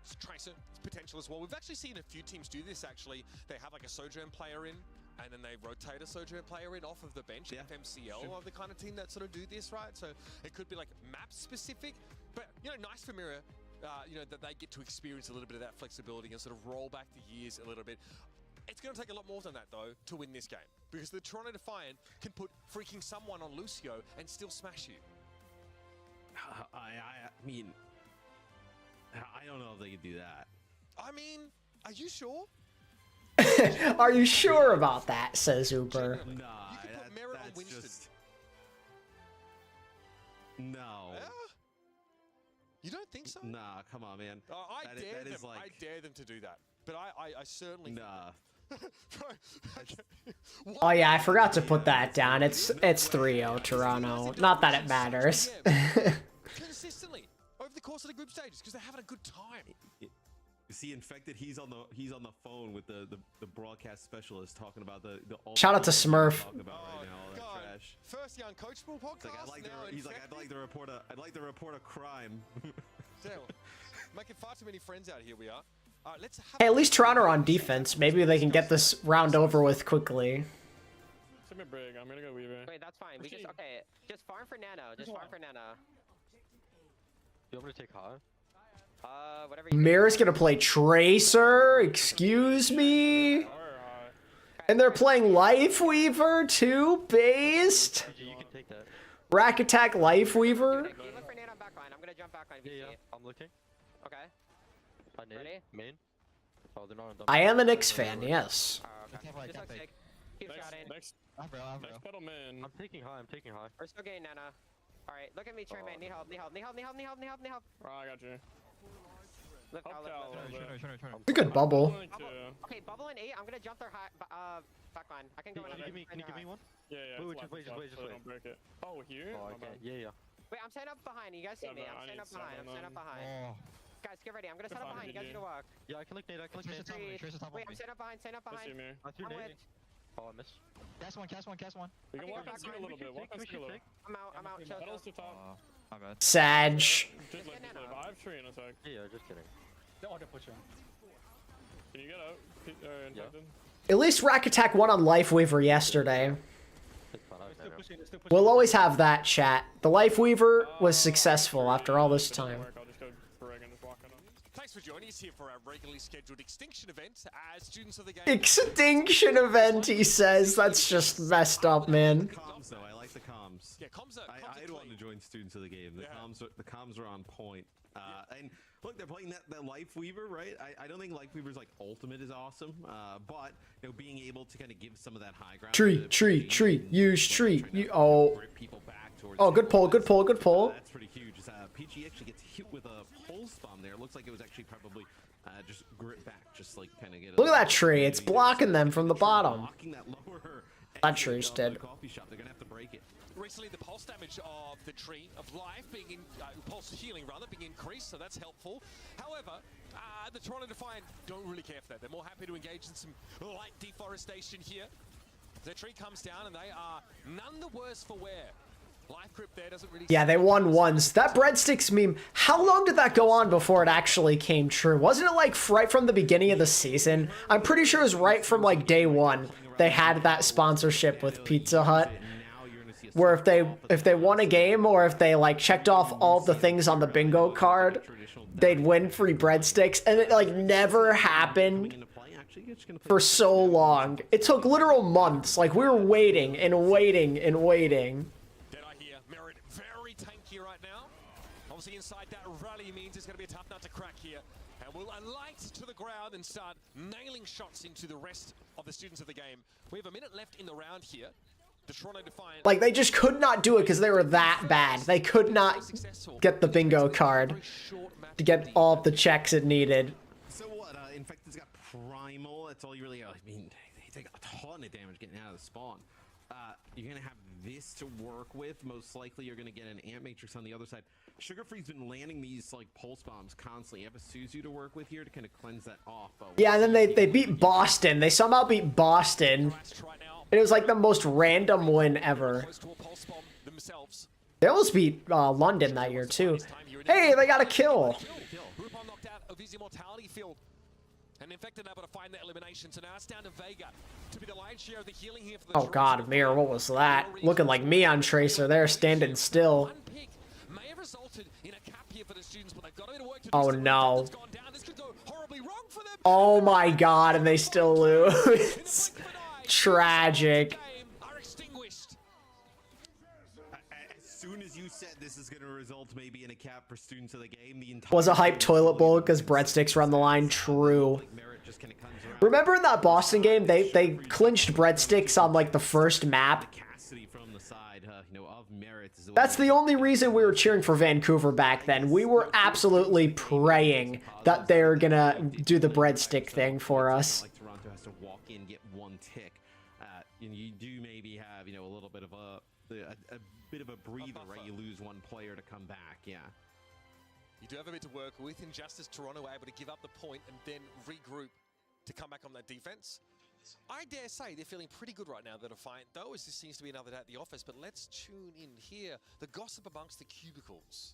It's Tracer, it's potential as well. We've actually seen a few teams do this. Actually, they have like a Sojourn player in, and then they rotate a Sojourn player in off of the bench. Yeah. FMCL are the kind of team that sort of do this, right? So it could be like map specific, but nice for Mirror. That they get to experience a little bit of that flexibility and sort of roll back the years a little bit. It's going to take a lot more than that, though, to win this game. Because the Toronto Defiant can put freaking someone on Lucio and still smash you. I mean, I don't know if they could do that. I mean, are you sure? Are you sure about that, says Uber. Nah, you can put Merritt on Winston. No. Yeah? You don't think so? Nah, come on, man. I dare them to do that. But I certainly Oh yeah, I forgot to put that down. It's 3-0 Toronto. Not that it matters. Consistently over the course of the group stages because they're having a good time. You see, Infected, he's on the phone with the broadcast specialist talking about the shout out to Smurf. Trash. First young coachable podcast. I'd like to report a crime. Making far too many friends out here. We are. Hey, at least Toronto are on defense. Maybe they can get this round over with quickly. Send me a break. I'm gonna go Weaver. Wait, that's fine. Just farm for Nano. Just farm for Nano. You want me to take high? Whatever. Mirror's gonna play Tracer. Excuse me. And they're playing Life Weaver too, based. You can take that. Rack Attack Life Weaver. Okay, you look for Nano backline. I'm gonna jump backline. Yeah, I'm looking. Okay. Ready? Main. Oh, they're not on I am an ENCE fan, yes. Okay. Just look sick. Keep shouting. Next pedal man. I'm taking high. We're still getting Nana. Alright, look at me, Trey, man. Need help. Oh, I got you. Look. It's a good bubble. Okay, bubble in 8. I'm gonna jump their high. Back line. I can go in. Can you give me one? Yeah. Wait, just wait. Don't break it. Oh, here? Oh, okay. Yeah. Wait, I'm staying up behind. You guys see me? I'm staying up behind. Guys, get ready. I'm gonna set up behind. You guys need to work. Yeah, I can look nade. Wait, I'm staying up behind. I threw nade. Oh, I missed. Cast one. We can walk on C a little bit. Walk on C a little. I'm out. Chill. Battles to top. My bad. Sag. Just let me live. I have 3 in attack. Yeah, just kidding. No, they're pushing. Can you get out? Infected? At least Rack Attack won on Lifeweaver yesterday. We'll always have that, chat. The Lifeweaver was successful after all this time. I'll just go Greg and just walk on. Thanks for joining us here for our regularly scheduled Extinction event as students of the game. Extinction event, he says. That's just messed up, man. Comms, though. I like the comms. Yeah, comms are I'd want to join students of the game. The comms are on point. And look, they're playing that Lifeweaver, right? I don't think Lifeweaver's like ultimate is awesome, but you know, being able to kind of give some of that high ground. Tree. Use tree. Oh, good pull. That's pretty huge. PG actually gets hit with a pulse bomb there. Looks like it was actually probably just grip back, just like kind of get. Look at that tree. It's blocking them from the bottom. That tree's dead. They're gonna have to break it. Recently, the pulse damage of the tree of life being pulse healing rather being increased, so that's helpful. However, the Toronto Defiant don't really care for that. They're more happy to engage in some light deforestation here. The tree comes down, and they are none the worse for wear. Life grip there doesn't really. Yeah, they won once. That breadsticks meme. How long did that go on before it actually came true? Wasn't it like right from the beginning of the season? I'm pretty sure it was right from like day one. They had that sponsorship with Pizza Hut, where if they won a game or if they like checked off all the things on the bingo card, they'd win free breadsticks, and it like never happened for so long. It took literal months. Like we were waiting and waiting and waiting. Deadeye here, Merit very tanky right now. Obviously inside that rally means it's going to be a tough nut to crack here. And will alight to the ground and start nailing shots into the rest of the students of the game. We have a minute left in the round here. The Toronto Defiant. Like they just could not do it because they were that bad. They could not get the bingo card to get all of the checks it needed. So what? Infected's got Primal. That's all you really. I mean, they take a ton of damage getting out of the spawn. You're gonna have this to work with. Most likely, you're gonna get an Ant Matrix on the other side. Sugarfree's been landing these like pulse bombs constantly. You have a Suzu to work with here to kind of cleanse that off. Yeah, and then they beat Boston. They somehow beat Boston. It was like the most random win ever. They almost beat London that year too. Hey, they got a kill. And Infected able to find that elimination, so now it's down to Vega to be the lion's share of the healing here for the Oh god, Mir, what was that? Looking like me on Tracer there, standing still. May have resulted in a cap here for the students, but they've got a bit of work to do. Oh no. This could go horribly wrong for them. Oh my god, and they still lose. Tragic. As soon as you said this is going to result maybe in a cap for students of the game, the entire Was a hype toilet bowl because breadsticks were on the line? True. Remember in that Boston game, they clinched breadsticks on like the first map? That's the only reason we were cheering for Vancouver back then. We were absolutely praying that they were gonna do the breadstick thing for us. Like Toronto has to walk in, get one tick. And you do maybe have, you know, a little bit of a bit of a breather, right? You lose one player to come back, yeah. You do have a bit to work with. Injustice Toronto able to give up the point and then regroup to come back on that defense. I dare say they're feeling pretty good right now, the Defiant, though, as this seems to be another day at the office. But let's tune in here. The gossip amongst the cubicles.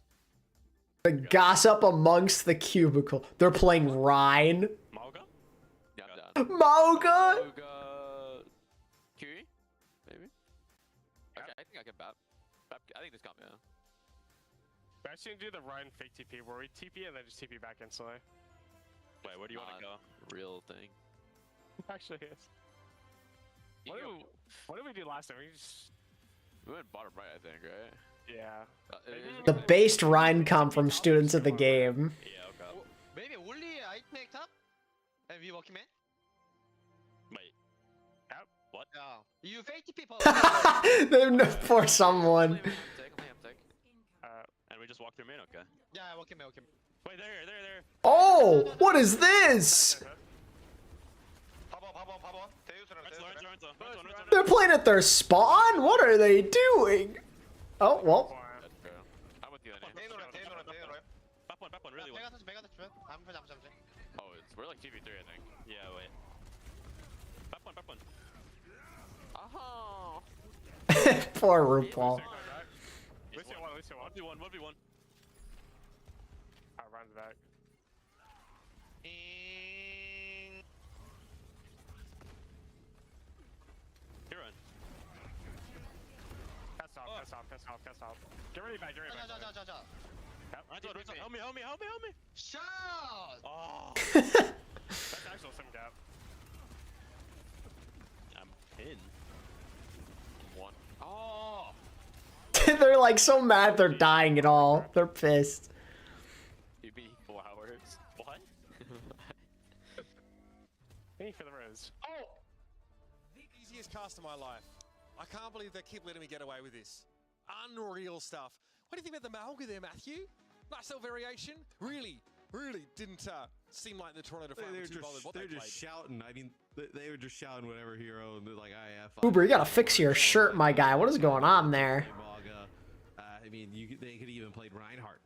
The gossip amongst the cubicle. They're playing Rhine. Mauga? Yeah, Mauga? QE? Maybe? Okay, I think I can BAP. I think this got me, yeah. We're actually gonna do the Ryan fake TP where we TP and then just TP back instantly. Wait, where do you want to go? Real thing. Actually, yes. What did we do last time? We went bottom right, I think, right? Yeah. The based Rhine come from students of the game. Yeah, okay. Maybe only I make up and we walk in. Wait. What? Oh. You fake people. For someone. And we just walk through main, okay? Yeah, walk in. Wait, there. Oh, what is this? They're playing at their spawn? What are they doing? Oh, well. I'm with you, Back one, really one. Oh, we're like 2v3, I think. Yeah, wait. Back one. Oh. Poor RuPaul. 1v1. Runs back. Here run. Piss off. Get ready back. Help me. Shot! Oh. That's actual sim gap. I'm pinned. One. Oh. They're like so mad they're dying at all. They're pissed. TB flowers. What? Thank you for the rose. Oh! The easiest cast of my life. I can't believe they keep letting me get away with this. Unreal stuff. What do you think about the Malga there, Matthew? Nice little variation. Really didn't seem like the Toronto Defiant were too bothered what they played. They're just shouting. I mean, they were just shouting whatever hero, and they're like, IF. Uber, you gotta fix your shirt, my guy. What is going on there? I mean, they could even played Reinhardt.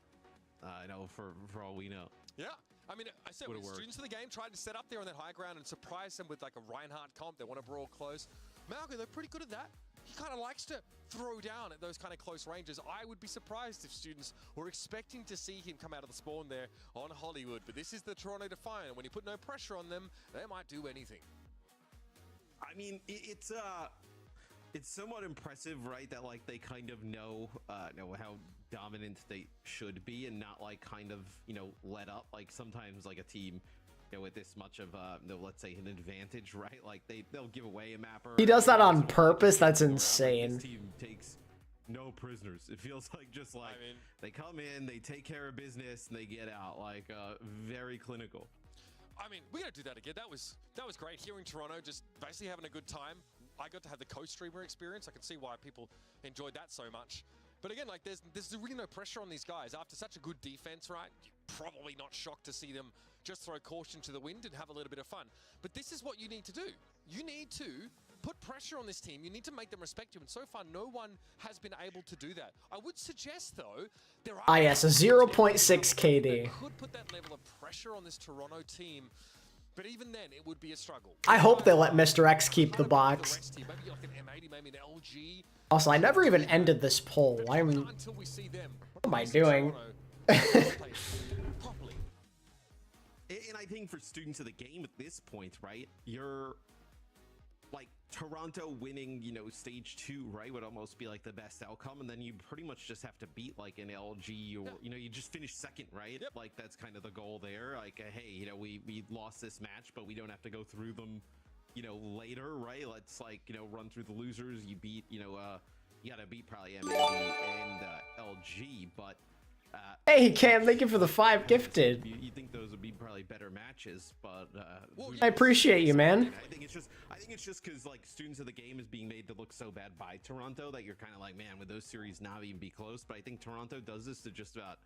I know for all we know. Yeah. I mean, I said when students of the game tried to set up there on that high ground and surprise them with like a Reinhardt comp, they want to brawl close. Malga, they're pretty good at that. He kind of likes to throw down at those kind of close ranges. I would be surprised if students were expecting to see him come out of the spawn there on Hollywood. But this is the Toronto Defiant. When you put no pressure on them, they might do anything. I mean, it's somewhat impressive, right? That like they kind of know how dominant they should be and not like kind of let up. Like sometimes like a team with this much of let's say an advantage, right? Like they'll give away a mapper. He does that on purpose. That's insane. This team takes no prisoners. It feels like just like they come in, they take care of business, and they get out. Like very clinical. I mean, we gotta do that again. That was great. Here in Toronto, just basically having a good time. I got to have the co-streamer experience. I can see why people enjoyed that so much. But again, like there's really no pressure on these guys. After such a good defense, right? You're probably not shocked to see them just throw caution to the wind and have a little bit of fun. But this is what you need to do. You need to put pressure on this team. You need to make them respect you. And so far, no one has been able to do that. I would suggest, though, there are... yes, a 0.6 KD. Could put that level of pressure on this Toronto team. But even then, it would be a struggle. I hope they let Mr. X keep the box. Maybe like an M80, maybe an LG. Also, I never even ended this poll. What am I doing? And I think for students of the game at this point, right, you're like Toronto winning, stage 2, right, would almost be like the best outcome, and then you pretty much just have to beat like an LG or you just finish second, right? Yep. Like that's kind of the goal there. Like, hey, we lost this match, but we don't have to go through them, later, right? Let's like run through the losers. You beat, you gotta beat probably EMEA and LG, but. Hey Cam, thank you for the 5 gifted. You think those would be probably better matches, but I appreciate you, man. I think it's just because like students of the game is being made to look so bad by Toronto that you're kind of like, man, would those series not even be close? But I think Toronto does this to just about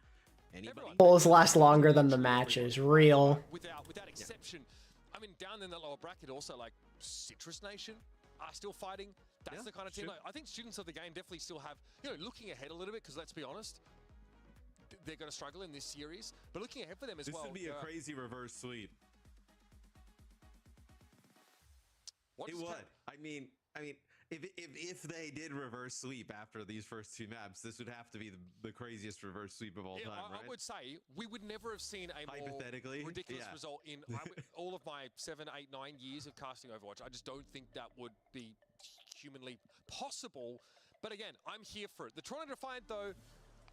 anybody. Polls last longer than the matches. Real. Without exception. I mean, down in that lower bracket, also like Citrus Nation are still fighting. That's the kind of team. Like, I think students of the game definitely still have, looking ahead a little bit, because let's be honest, they're going to struggle in this series, but looking ahead for them as well. This would be a crazy reverse sweep. It would. I mean, if they did reverse sweep after these first 2 maps, this would have to be the craziest reverse sweep of all time, right? I would say we would never have seen a more ridiculous result in all of my 7, 8, 9 years of casting Overwatch. I just don't think that would be humanly possible. But again, I'm here for it. The Toronto Defiant, though,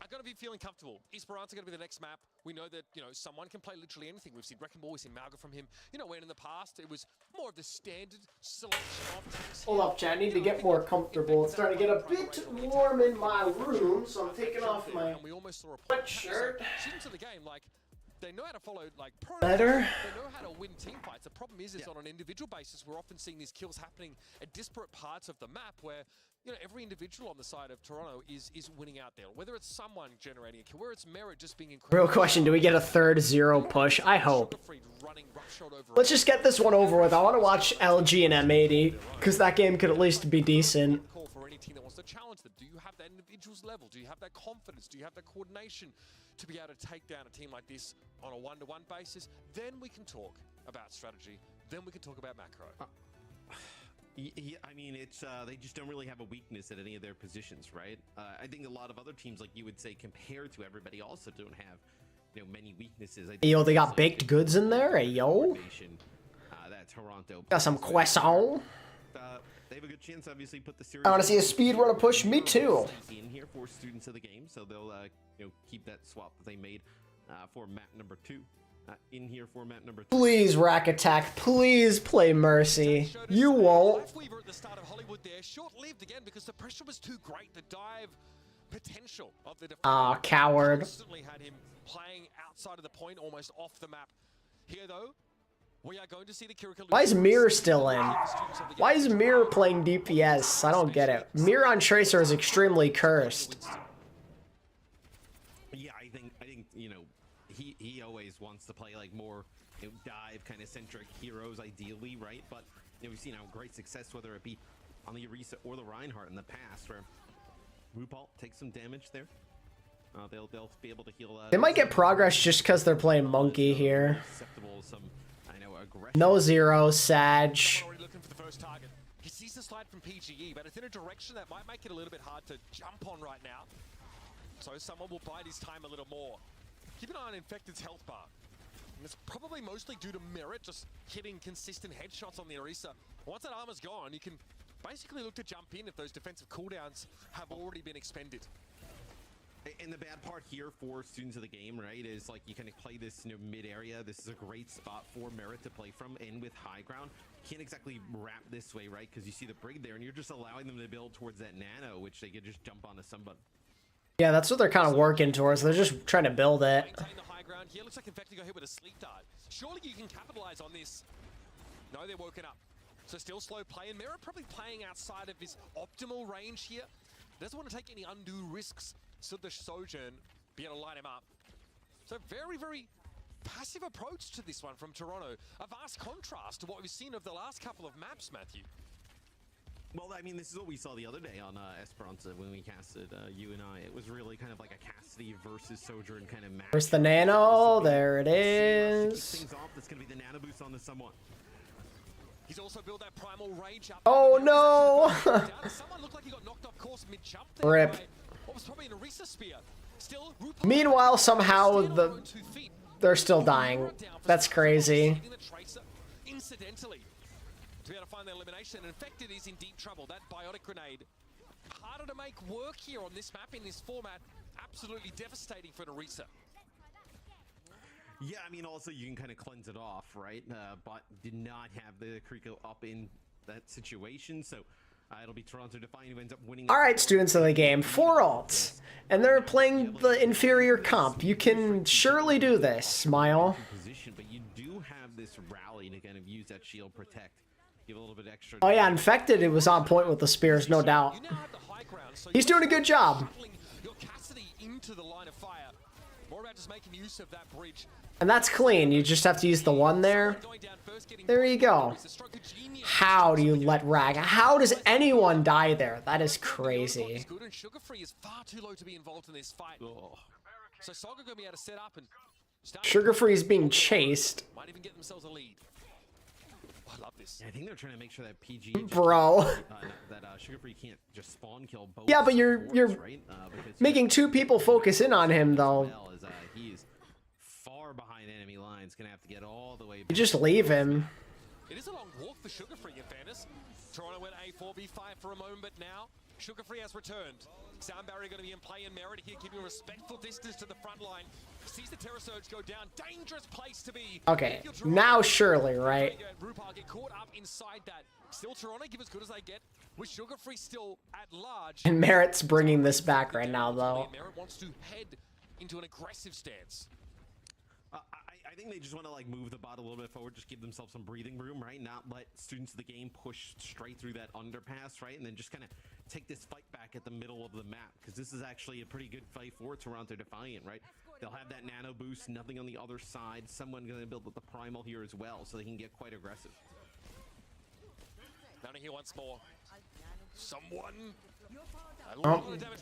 are going to be feeling comfortable. Esperanza going to be the next map. We know that, someone can play literally anything. We've seen Wrecking Ball, we've seen Malga from him. When in the past, it was more of the standard selection of tanks. Hold up, chat. I need to get more comfortable. It's starting to get a bit warm in my room, so I'm taking off my sweatshirt. Students of the game, like, they know how to follow, like, better. They know how to win team fights. The problem is on an individual basis, we're often seeing these kills happening at disparate parts of the map where you know, every individual on the side of Toronto is winning out there. Whether it's someone generating a kill, whether it's Merit just being incredible. Real question, do we get a third 0 push? I hope. Let's just get this one over with. I want to watch LG and M80, because that game could at least be decent. For any team that wants to challenge them, do you have that individual's level? Do you have that confidence? Do you have that coordination to be able to take down a team like this on a one-to-one basis? Then we can talk about strategy. Then we can talk about macro. Yeah, I mean, it's they just don't really have a weakness at any of their positions, right? I think a lot of other teams, like you would say, compared to everybody, also don't have, you know, many weaknesses. Hey, yo, they got baked goods in there. Hey, yo. That Toronto Got some croissant. They have a good chance, obviously, put the series. I want to see a speed run push. Me too. In here for students of the game, so they'll you know, keep that swap that they made for map number 2. In here for map number 2. Please rack attack. Please play Mercy. You won't. Weaver at the start of Hollywood there, short-lived again because the pressure was too great. The dive potential of the Ah, coward. Constantly had him playing outside of the point, almost off the map. Here though, we are going to see the Kiriko. Why is Mirror still in? Why is Mirror playing DPS? I don't get it. Mirror on Tracer is extremely cursed. Yeah, I think you know, he always wants to play like more, you know, dive kind of centric heroes ideally, right? But you know, we've seen how great success, whether it be on the Orisa or the Reinhardt in the past, where RuPaul takes some damage there. They'll be able to heal. They might get progress just because they're playing Monkey here. No 0, Sag. Looking for the first target. He sees the slide from PGE, but it's in a direction that might make it a little bit hard to jump on right now. So someone will bide his time a little more. Keep an eye on Infected's health bar. And it's probably mostly due to Merit just hitting consistent headshots on the Orisa. Once that armor's gone, you can basically look to jump in if those defensive cooldowns have already been expended. And the bad part here for students of the game, right, is like you kind of play this, you know, mid area. This is a great spot for Merit to play from, and with high ground, can't exactly wrap this way, right? Because you see the Brig there, and you're just allowing them to build towards that nano, which they could just jump onto somebody. Yeah, that's what they're kind of working towards. They're just trying to build it. Maintain the high ground here. Looks like Infected got hit with a sleep dart. Surely you can capitalize on this. No, they're woken up. So still slow play, and Merit probably playing outside of his optimal range here. Doesn't want to take any undue risks. So the Sojourn be able to light him up. So very, very passive approach to this one from Toronto. A vast contrast to what we've seen of the last couple of maps, Matthew. Well, I mean, this is what we saw the other day on Esperanza when we casted, you and I. It was really kind of like a Cassidy versus Sojourn kind of match. Where's the nano? There it is. Things off. That's going to be the nano boost on this someone. He's also built that primal rage up. Oh no! Someone looked like he got knocked off course mid-jump. Rip. What was probably an Orisa spear. Still, Meanwhile, somehow they're still dying. That's crazy. Incidentally, to be able to find the elimination, and Infected is in deep trouble. That biotic grenade, harder to make work here on this map in this format. Absolutely devastating for an Orisa. Yeah, I mean, also you can kind of cleanse it off, right? But did not have the Kiriko up in that situation, so it'll be Toronto Defiant who ends up winning. All right, students of the game, 4 ults, and they're playing the inferior comp. You can surely do this, Smile. Position, but you do have this rally to kind of use that shield protect, give a little bit extra. Oh yeah, Infected, it was on point with the spears, no doubt. He's doing a good job. Your Cassidy into the line of fire. More about just making use of that bridge. And that's clean. You just have to use the one there. There you go. How do you let Rag? How does anyone die there? That is crazy. Sugarfree is far too low to be involved in this fight. So Soga gonna be able to set up and Sugarfree is being chased. Might even get themselves a lead. I love this. Yeah, I think they're trying to make sure that PG Bro. that Sugarfree can't just spawn kill both. Yeah, but you're right? making 2 people focus in on him though. He's far behind enemy lines, gonna have to get all the way back. You just leave him. It is a long walk for Sugarfree, in fairness. Toronto went A4B5 for a moment now. Sugarfree has returned. Sound barrier going to be in play, and Merit here keeping a respectful distance to the front line. Sees the Terror Surge go down. Dangerous place to be. Okay, now surely, right? RuPaul get caught up inside that. Still Toronto give as good as they get, with Sugarfree still at large. And Merit's bringing this back right now, though. Merit wants to head into an aggressive stance. I think they just want to like move the bot a little bit forward, just give themselves some breathing room, right? Not let students of the game push straight through that underpass, right? And then just kind of take this fight back at the middle of the map, because this is actually a pretty good fight for Toronto Defiant, right? They'll have that nano boost, nothing on the other side. Someone going to build up the primal here as well, so they can get quite aggressive. Nano here once more. Someone.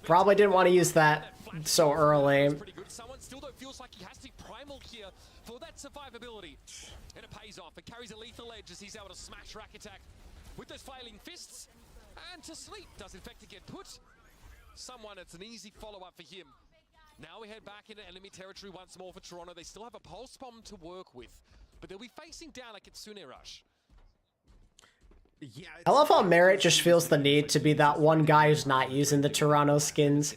Probably didn't want to use that so early. Pretty good. Someone still though feels like he has to be primal here for that survivability, and it pays off. It carries a lethal edge as he's able to smash Rack Attack with those flailing fists, and to sleep does in fact get put. Someone, it's an easy follow-up for him. Now we head back into enemy territory once more for Toronto. They still have a pulse bomb to work with, but they'll be facing down a Kitsune Rush. Yeah, I love how Merit just feels the need to be that one guy who's not using the Toronto skins.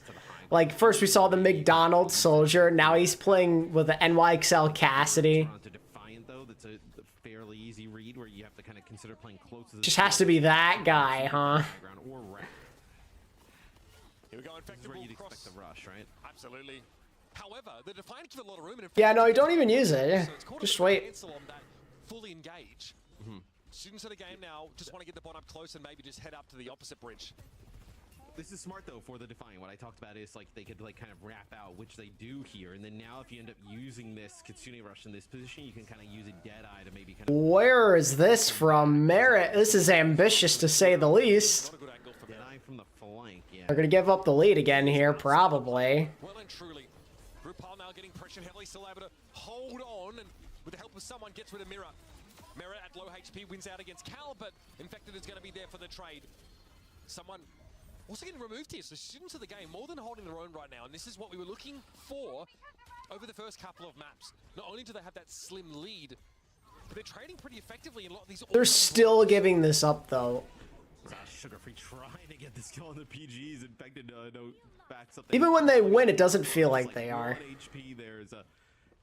Like, first we saw the McDonald's Soldier, now he's playing with the NYXL Cassidy. Toronto Defiant, though, that's a fairly easy read where you have to kind of consider playing close to the Just has to be that guy, huh? or right. Here we go, This is where you'd expect the rush, right? Absolutely. However, the Defiant give a lot of room. And Yeah, no, you don't even use it. Just wait. Fully engage. Students of the game now just want to get the bot up close and maybe just head up to the opposite bridge. This is smart though for the Defiant. What I talked about is like they could like kind of wrap out, which they do here, and then now if you end up using this Kitsune Rush in this position, you can kind of use a Deadeye to maybe kind of. Where is this from? Merit, this is ambitious to say the least. Deadeye from the flank, yeah. They're gonna give up the lead again here, probably. Well and truly, RuPaul now getting pressured heavily, still able to hold on, and with the help of someone gets rid of Mirror. Mirror at low HP wins out against Cal, but Infected is going to be there for the trade. Someone also getting removed here, so students of the game more than holding their own right now, and this is what we were looking for over the first couple of maps. Not only do they have that slim lead, but they're trading pretty effectively in a lot of these. They're still giving this up though. Sugar-free trying to get this kill on the PGs. Infected no backs up. Even when they win, it doesn't feel like they are. HP there's a.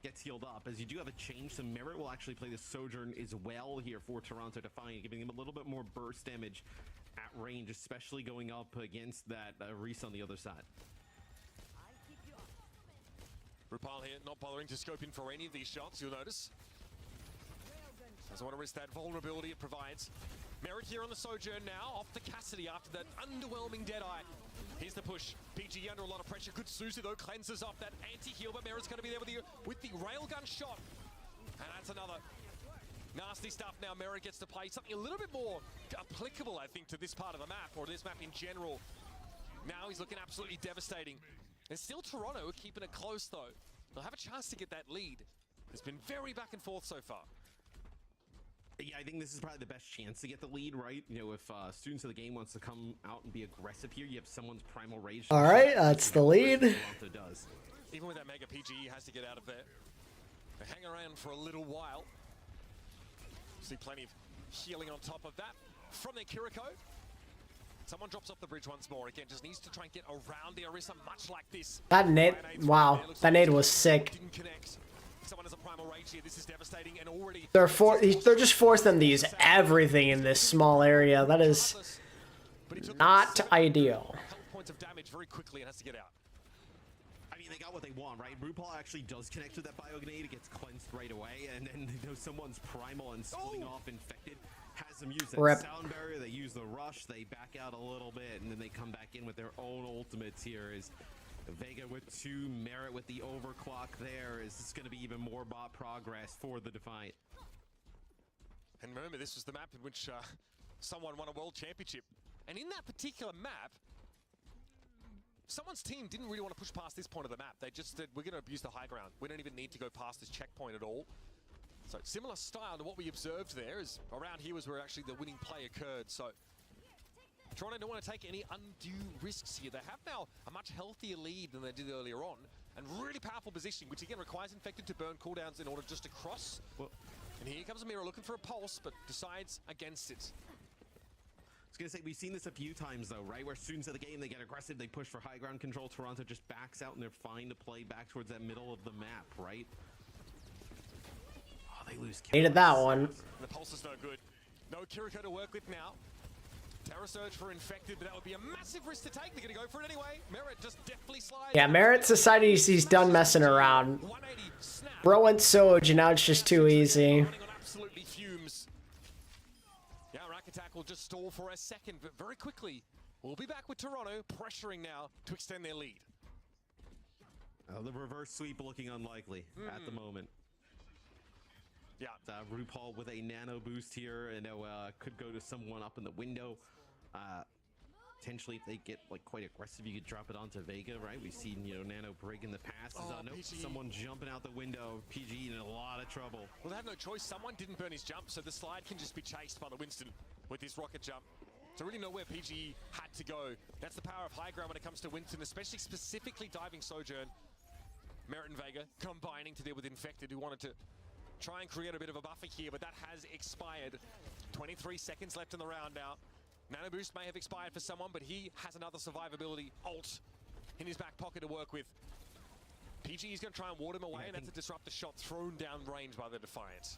Gets healed up as you do have a change. So Merit will actually play the Sojourn as well here for Toronto Defiant, giving him a little bit more burst damage at range, especially going up against that Reese on the other side. RuPaul here not bothering to scope in for any of these shots, you'll notice. Doesn't want to risk that vulnerability it provides. Merit here on the Sojourn now, off the Cassidy after that underwhelming Deadeye. Here's the push. PG under a lot of pressure. Good Susie though, cleanses off that anti-heal, but Merit's going to be there with the railgun shot. And that's another nasty stuff now. Merit gets to play something a little bit more applicable, I think, to this part of the map, or this map in general. Now he's looking absolutely devastating. And still Toronto are keeping it close though. They'll have a chance to get that lead. It's been very back and forth so far. Yeah, I think this is probably the best chance to get the lead, right? You know, if Students of the Game wants to come out and be aggressive here, you have someone's primal rage. All right, that's the lead. Does. Even with that mega PG, he has to get out of there. They hang around for a little while. See plenty of healing on top of that from their Kiriko. Someone drops off the bridge once more. Again, just needs to try and get around the Orisa much like this. That nade, wow, that nade was sick. Didn't connect. Someone has a primal rage here. This is devastating, and already They're just forcing them to use everything in this small area. That is not ideal. Points of damage very quickly and has to get out. I mean, they got what they want, right? RuPaul actually does connect with that bio grenade. It gets cleansed right away, and then you know someone's primal and splitting off Infected has them use that sound barrier. They use the rush. They back out a little bit, and then they come back in with their own ultimates. Here is Vega with 2, Merit with the overclock there. Is this going to be even more bot progress for the Defiant? And remember, this was the map in which someone won a world championship. And in that particular map, someone's team didn't really want to push past this point of the map. They just said, we're going to abuse the high ground. We don't even need to go past this checkpoint at all. So similar style to what we observed there is around here was where actually the winning play occurred. So Toronto don't want to take any undue risks here. They have now a much healthier lead than they did earlier on, and really powerful positioning, which again requires Infected to burn cooldowns in order just to cross. And here comes Mirror looking for a pulse, but decides against it. I was going to say, we've seen this a few times though, right? Where Students of the Game, they get aggressive, they push for high ground control. Toronto just backs out and they're fine to play back towards that middle of the map, right? Oh, they lose. Hated that one. The pulse is no good. No Kiriko to work with now. Terror Surge for Infected, but that would be a massive risk to take. They're going to go for it anyway. Merit just deftly slides. Yeah, Merit decided he's done messing around. Bro went SOG, and now it's just too easy. Absolutely fumes. Yeah, Rack Attack will just stall for a second, but very quickly We'll be back with Toronto pressuring now to extend their lead. The reverse sweep looking unlikely at the moment. Yeah. RuPaul with a nano boost here, and could go to someone up in the window. Potentially, if they get like quite aggressive, you could drop it onto Vega, right? We've seen Nano Brig in the past. Nope, someone jumping out the window. PG in a lot of trouble. Well, they have no choice. Someone didn't burn his jump, so the slide can just be chased by the Winston with his rocket jump. So really know where PG had to go. That's the power of high ground when it comes to Winston, especially specifically diving Sojourn. Merit and Vega combining to deal with Infected, who wanted to try and create a bit of a buffer here, but that has expired. 23 seconds left in the round now. Nano Boost may have expired for someone, but he has another survivability ult in his back pocket to work with. PG is going to try and ward him away, and that's a disruptor shot thrown down range by the Defiant.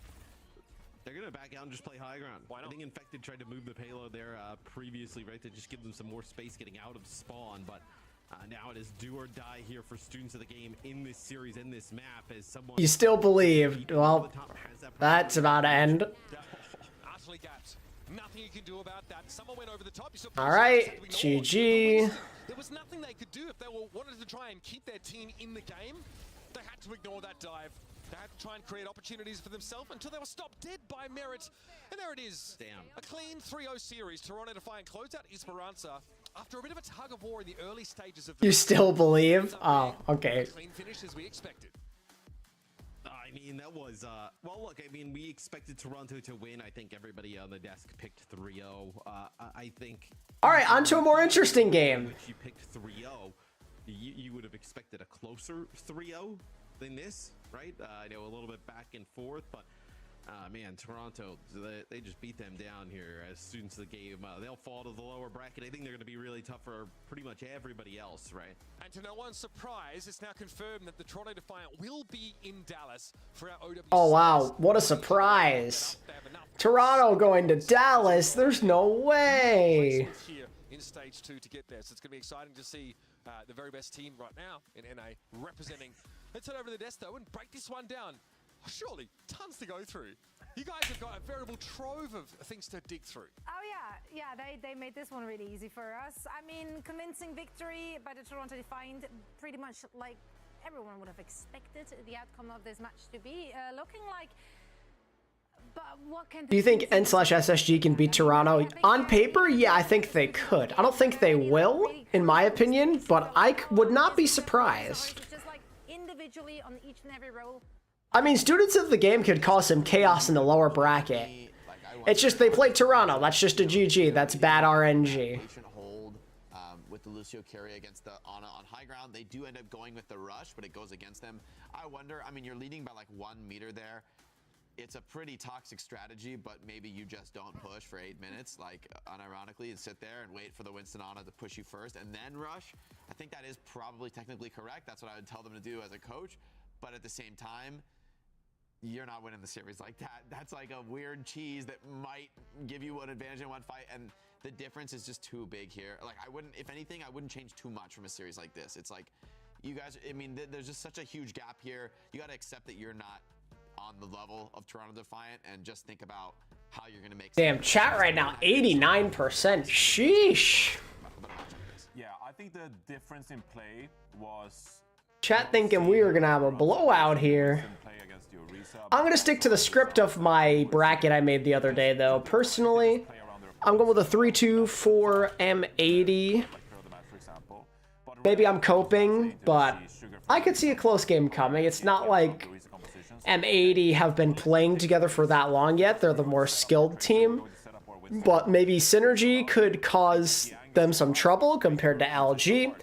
They're going to back out and just play high ground. Why not? I think Infected tried to move the payload there previously, right, to just give them some more space getting out of spawn, but now it is do or die here for students of the game in this series, in this map, as someone... You still believe? Well, that's about to end. Utterly gapped. Nothing you can do about that. Someone went over the top. All right, GG. There was nothing they could do if they wanted to try and keep their team in the game. They had to ignore that dive. They had to try and create opportunities for themselves until they were stopped dead by Merit. And there it is. Damn. A clean 3-0 series. Toronto Defiant closed out Esperanza after a bit of a tug of war in the early stages of the... You still believe? Oh, okay. Clean finish as we expected. I mean, that was, well, look, I mean, we expected Toronto to win. I think everybody on the desk picked 3-0. I think... All right, on to a more interesting game. Which you picked 3-0. You would have expected a closer 3-0 than this, right? I know a little bit back and forth, but man, Toronto, they just beat them down here as students of the game. They'll fall to the lower bracket. I think they're going to be really tough for pretty much everybody else, right? And to no one's surprise, it's now confirmed that the Toronto Defiant will be in Dallas for our OWCS. Oh, wow. What a surprise. Toronto going to Dallas. There's no way. Here in stage 2 to get there. So it's going to be exciting to see the very best team right now in NA representing. Let's head over to the desk, though, and break this one down. Surely, tons to go through. You guys have got a veritable trove of things to dig through. Oh yeah, they made this one really easy for us. I mean, convincing victory by the Toronto Defiant, pretty much like everyone would have expected the outcome of this match to be. Looking like... But what can... Do you think ENCE/SSG can beat Toronto? On paper, yeah, I think they could. I don't think they will, in my opinion, but I would not be surprised. Just like individually on each and every role. I mean, students of the game could cause some chaos in the lower bracket. It's just they played Toronto. That's just a GG. That's bad RNG. Hold with the Lucio carry against the Ana on high ground. They do end up going with the rush, but it goes against them. I wonder, I mean, you're leading by like 1 meter there. It's a pretty toxic strategy, but maybe you just don't push for 8 minutes, like unironically, and sit there and wait for the Winston Ana to push you first and then rush. I think that is probably technically correct. That's what I would tell them to do as a coach. But at the same time, you're not winning the series like that. That's like a weird cheese that might give you an advantage in one fight, and the difference is just too big here. Like, I wouldn't, if anything, I wouldn't change too much from a series like this. It's like, you guys, I mean, there's just such a huge gap here. You got to accept that you're not on the level of Toronto Defiant and just think about how you're going to make... Damn, chat right now, 89%. Sheesh. Yeah, I think the difference in play was... Chat thinking we were going to have a blowout here. I'm going to stick to the script of my bracket I made the other day, though. Personally, I'm going with a 3-2-4 M80. Maybe I'm coping, but I could see a close game coming. It's not like M80 have been playing together for that long yet. They're the more skilled team. But maybe Synergy could cause them some trouble compared to LG.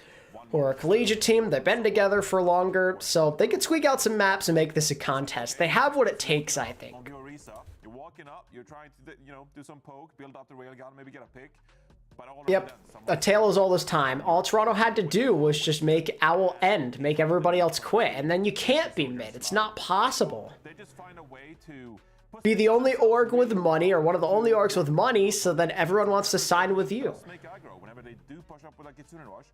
Or a collegiate team, they've been together for longer, so they could squeak out some maps and make this a contest. They have what it takes, I think. You're walking up, you're trying to, do some poke, build up the railgun, maybe get a pick. Yep, a tail is all this time. All Toronto had to do was just make OWL end, make everybody else quit, and then you can't be mid. It's not possible. They just find a way to be the only org with money, or one of the only orgs with money, so then everyone wants to sign with you. Make aggro. Whenever they do push up with a Kitsune Rush,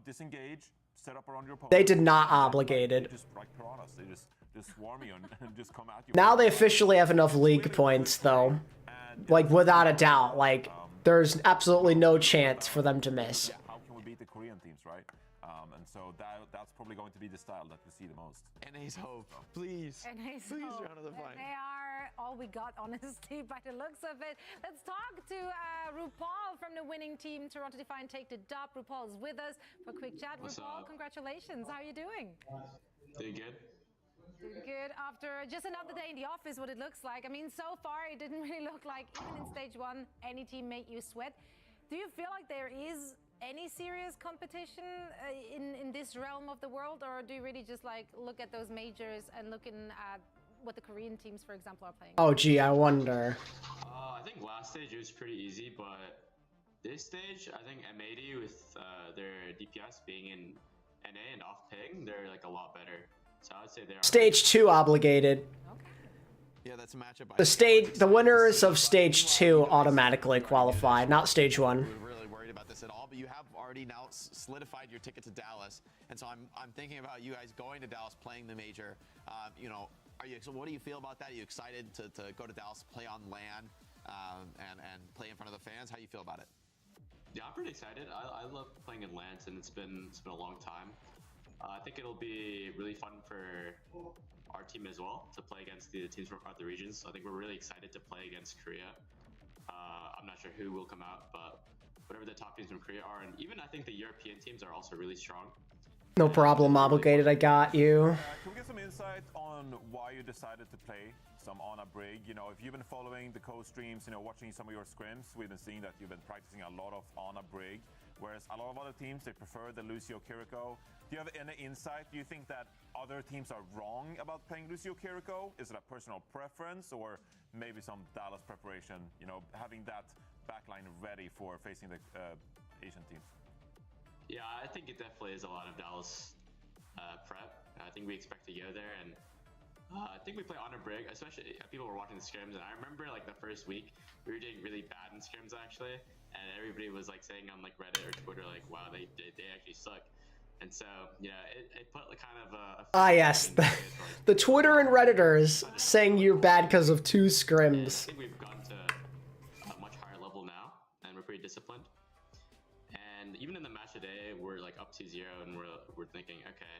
disengage, set up around your opponent. They did not obligated. Just like piranhas, they just swarm you and just come at you. Now they officially have enough league points, though. Like, without a doubt. Like, there's absolutely no chance for them to miss. How can we beat the Korean teams, right? And so that's probably going to be the style that we see the most. NA's hope, please. NA's please hope. round of the final. They are all we got, honestly, by the looks of it. Let's talk to RuPaul from the winning team, Toronto Defiant take the dub. RuPaul is with us for a quick chat. What's RuPaul, up? congratulations. How are you doing? Doing good. Doing good. After just another day in the office, what it looks like. I mean, so far, it didn't really look like, even in stage 1, any team made you sweat. Do you feel like there is any serious competition in this realm of the world, or do you really just like look at those majors and looking at what the Korean teams, for example, are playing? Oh, gee, I wonder. I think last stage it was pretty easy, but this stage, I think M80 with their DPS being in NA and off ping, they're like a lot better. So I would say they're Stage 2 obligated. Yeah, that's a matchup. The winners of stage 2 automatically qualify, not stage 1. We're really worried about this at all, but you have already now solidified your ticket to Dallas, and so I'm thinking about you guys going to Dallas, playing the major. You know, so what do you feel about that? Are you excited to go to Dallas, play on LAN, and play in front of the fans? How do you feel about it? Yeah, I'm pretty excited. I love playing in LANs, and it's been a long time. I think it'll be really fun for our team as well to play against the teams from other regions. So I think we're really excited to play against Korea. I'm not sure who will come out, but whatever the top teams from Korea are, and even I think the European teams are also really strong. No problem, obligated, I got you. Can we get some insight on why you decided to play some Ana Brig? You know, if you've been following the co-streams, you know, watching some of your scrims, we've been seeing that you've been practicing a lot of Ana Brig, whereas a lot of other teams, they prefer the Lucio Kiriko. Do you have any insight? Do you think that other teams are wrong about playing Lucio Kiriko? Is it a personal preference, or maybe some Dallas preparation, you know, having that backline ready for facing the Asian teams? Yeah, I think it definitely is a lot of Dallas prep. I think we expect to go there, and I think we play Ana Brig, especially people were watching the scrims, and I remember like the first week we were doing really bad in scrims actually, and everybody was like saying on like Reddit or Twitter like, wow, they actually suck. And so, yeah, it put kind of a Yes, the Twitter and Redditors saying you're bad because of 2 scrims. I think we've gotten to a much higher level now, and we're pretty disciplined. And even in the match today, we're like up 2-0, and we're thinking, okay,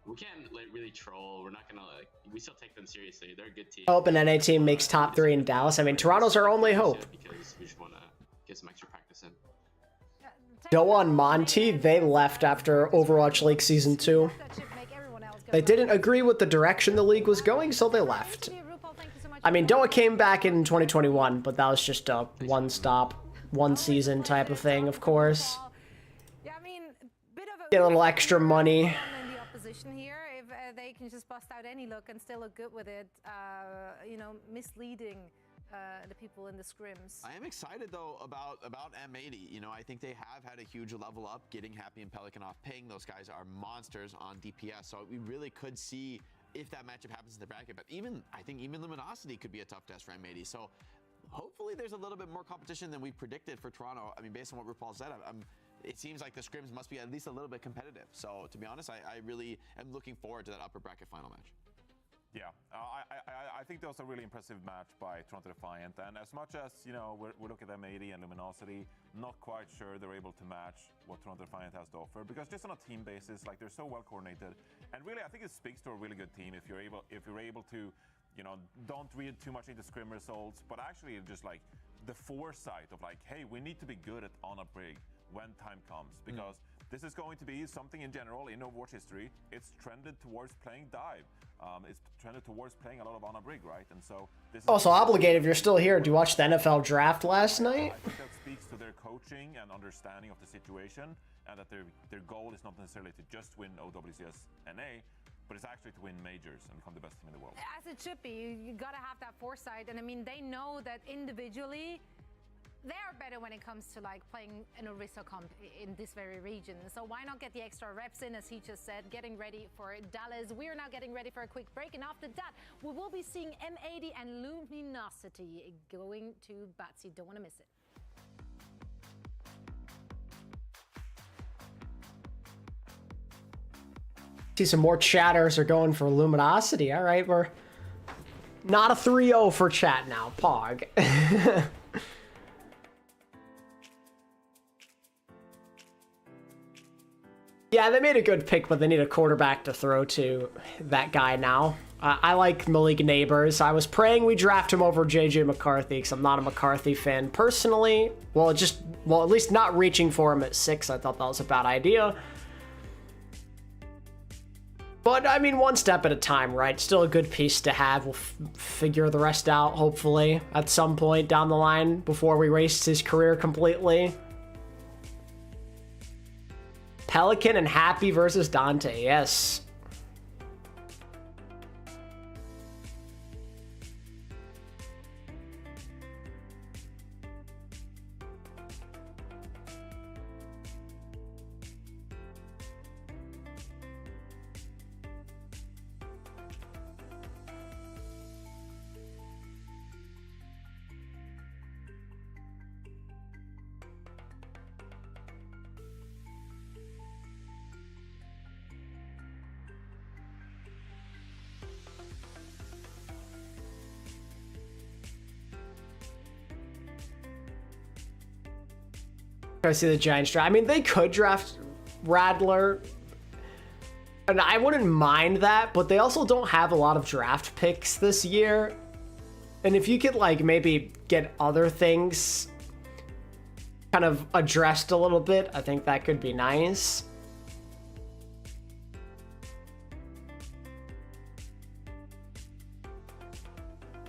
we can't like really troll. We're not gonna like. We still take them seriously. They're a good team. I hope an NA team makes top 3 in Dallas. I mean, Toronto's our only hope. Because we just want to get some extra practice in. Doa and Monty, they left after Overwatch League Season 2. They didn't agree with the direction the league was going, so they left. I mean, Doa came back in 2021, but that was just a one-stop, one-season type of thing, of course. Get a little extra money. Here, if they can just bust out any look and still look good with it, you know, misleading the people in the scrims. I am excited though about M80. You know, I think they have had a huge level up, getting Happy and Pelican off ping. Those guys are monsters on DPS, so we really could see if that matchup happens in the bracket. But I think even Luminosity could be a tough test for M80. So hopefully there's a little bit more competition than we predicted for Toronto. I mean, based on what RuPaul said, it seems like the scrims must be at least a little bit competitive. So to be honest, I really am looking forward to that upper bracket final match. Yeah, I think that was a really impressive match by Toronto Defiant, and as much as, you know, we look at M80 and Luminosity, not quite sure they're able to match what Toronto Defiant has to offer, because just on a team basis, like, they're so well coordinated, and really I think it speaks to a really good team if you're able to, you know, don't read too much into scrim results, but actually just like the foresight of like, hey, we need to be good at Ana Brig when time comes, because this is going to be something in general in Overwatch history. It's trended towards playing dive. It's trended towards playing a lot of Ana Brig, right? And so this is Also obligated, if you're still here, do you watch the NFL draft last night? I think that speaks to their coaching and understanding of the situation, and that their goal is not necessarily to just win OWCS NA, but it's actually to win majors and become the best team in the world. As it should be. You gotta have that foresight, and I mean, they know that individually they are better when it comes to like playing an Orisa comp in this very region. So why not get the extra reps in, as he just said, getting ready for Dallas. We're now getting ready for a quick break, and after that, we will be seeing M80 and Luminosity going to Batsy. Don't want to miss it. See some more chatters are going for Luminosity. All right, we're not a 3-0 for chat now, Pog. Yeah, they made a good pick, but they need a quarterback to throw to that guy now. I like Malik Neighbors. I was praying we draft him over JJ McCarthy because I'm not a McCarthy fan personally. Well, at least not reaching for him at 6. I thought that was a bad idea. But, I mean, one step at a time, right? Still a good piece to have. We'll figure the rest out, hopefully, at some point down the line before we waste his career completely. Pelican and Happy versus Dante, yes. I see the Giants draft. I mean, they could draft Radler, and I wouldn't mind that, but they also don't have a lot of draft picks this year. And if you could, like, maybe get other things kind of addressed a little bit, I think that could be nice.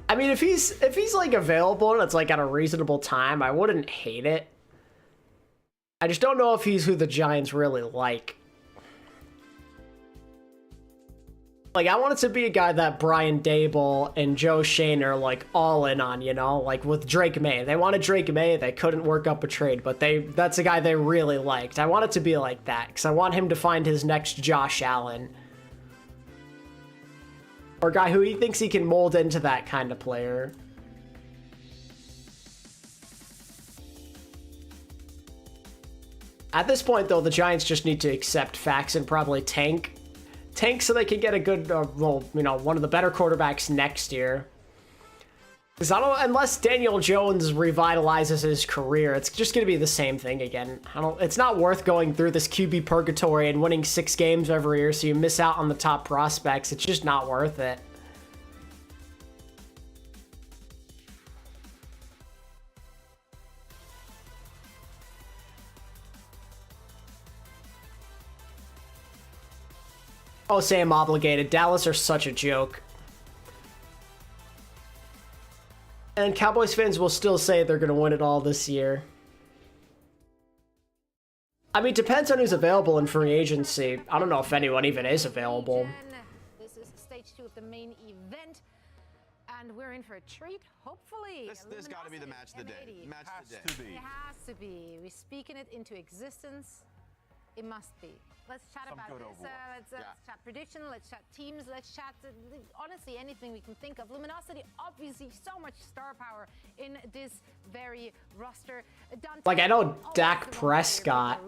I mean, if he's like available and it's like at a reasonable time, I wouldn't hate it. I just don't know if he's who the Giants really like. Like, I want it to be a guy that Brian Dable and Joe Shane are, like, all in on, you know? Like, with Drake May. They wanted Drake May. They couldn't work up a trade, but that's a guy they really liked. I want it to be like that, because I want him to find his next Josh Allen. Or a guy who he thinks he can mold into that kind of player. At this point, though, the Giants just need to accept facts and probably tank. Tank so they can get a good, well, you know, one of the better quarterbacks next year. Because unless Daniel Jones revitalizes his career, it's just going to be the same thing again. It's not worth going through this QB purgatory and winning 6 games every year so you miss out on the top prospects. It's just not worth it. Oh, say I'm obligated. Dallas are such a joke. And Cowboys fans will still say they're going to win it all this year. I mean, depends on who's available in free agency. I don't know if anyone even is available. This is stage 2 of the main event. And we're in for a treat, hopefully. This got to be the match of the day. Match of the day. It has to be. We're speaking it into existence. It must be. Let's chat about this. Let's chat prediction. Let's chat teams. Let's chat, honestly, anything we can think of. Luminosity, obviously, so much star power in this very roster. Like, I know Dak Prescott.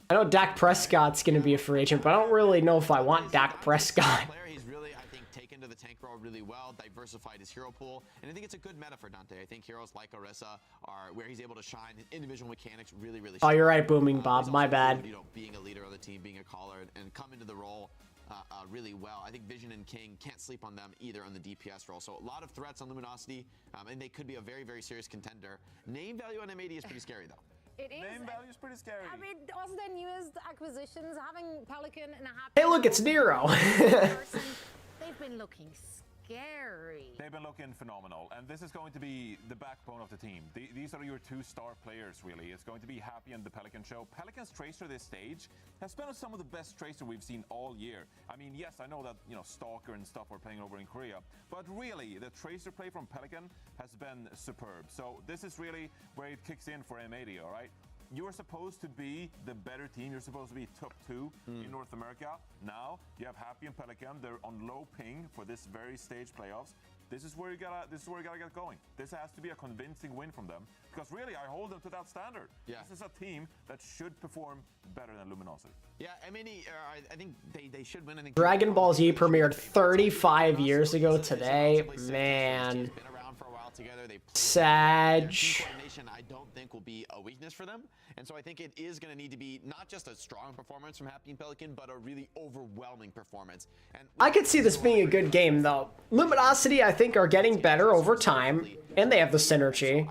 I know Dak Prescott's going to be a free agent, but I don't really know if I want Dak Prescott. He's really, I think, taken to the tank role really well, diversified his hero pool, and I think it's a good meta for Dante. I think heroes like Orisa are where he's able to shine. His individual mechanics really strong. Oh, you're right, Booming Bob. My bad. You know, being a leader on the team, being a caller, and come into the role really well. I think Vision and King can't sleep on them either on the DPS role. So a lot of threats on Luminosity, and they could be a very serious contender. Name value on M80 is pretty scary, though. It is. Name value is pretty scary. I mean, also their newest acquisitions, having Pelican and a Happy. Hey, look, it's Nero. They've been looking scary. They've been looking phenomenal, and this is going to be the backbone of the team. These are your 2 star players, really. It's going to be Happy and the Pelican show. Pelican's Tracer this stage has been some of the best Tracer we've seen all year. I mean, yes, I know that, you know, Stalker and stuff are playing over in Korea, but really, the Tracer play from Pelican has been superb. So this is really where it kicks in for M80, all right? You're supposed to be the better team. You're supposed to be top 2 in North America. Now you have Happy and Pelican. They're on low ping for this very stage playoffs. This is where you gotta get going. This has to be a convincing win from them, because really I hold them to that standard. Yeah. This is a team that should perform better than Luminosity. Yeah, I mean, I think they should win. Dragon Ball Z premiered 35 years ago today. Man. Sag. rotation, I don't think will be a weakness for them. And so I think it is going to need to be not just a strong performance from Happy and Pelican, but a really overwhelming performance. And I could see this being a good game, though. Luminosity, I think, are getting better over time, and they have the synergy.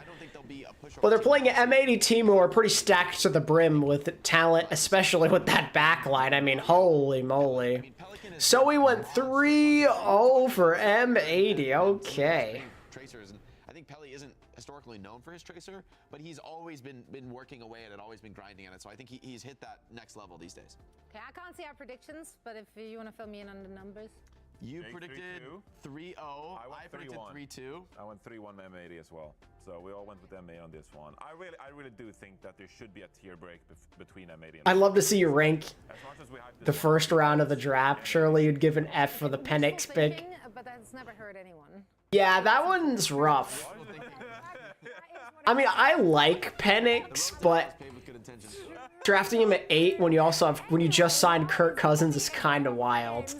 But they're playing an M80 team who are pretty stacked to the brim with talent, especially with that backline. I mean, holy moly. So we went 3-0 for M80. Okay. Tracers, and I think Pelly isn't historically known for his tracer, but he's always been working away at it, always been grinding at it. So I think he's hit that next level these days. Okay, I can't see our predictions, but if you want to fill me in on the numbers. You predicted 3-0. I predicted 3-2. I went 3-1 M80 as well. So we all went with M80 on this one. I really do think that there should be a tier break between M80 and I'd love to see you rank the first round of the draft. Surely you'd give an F for the Penix pick. But that's never hurt anyone. Yeah, that one's rough. I mean, I like Penix, but drafting him at 8 when you just signed Kirk Cousins is kind of wild.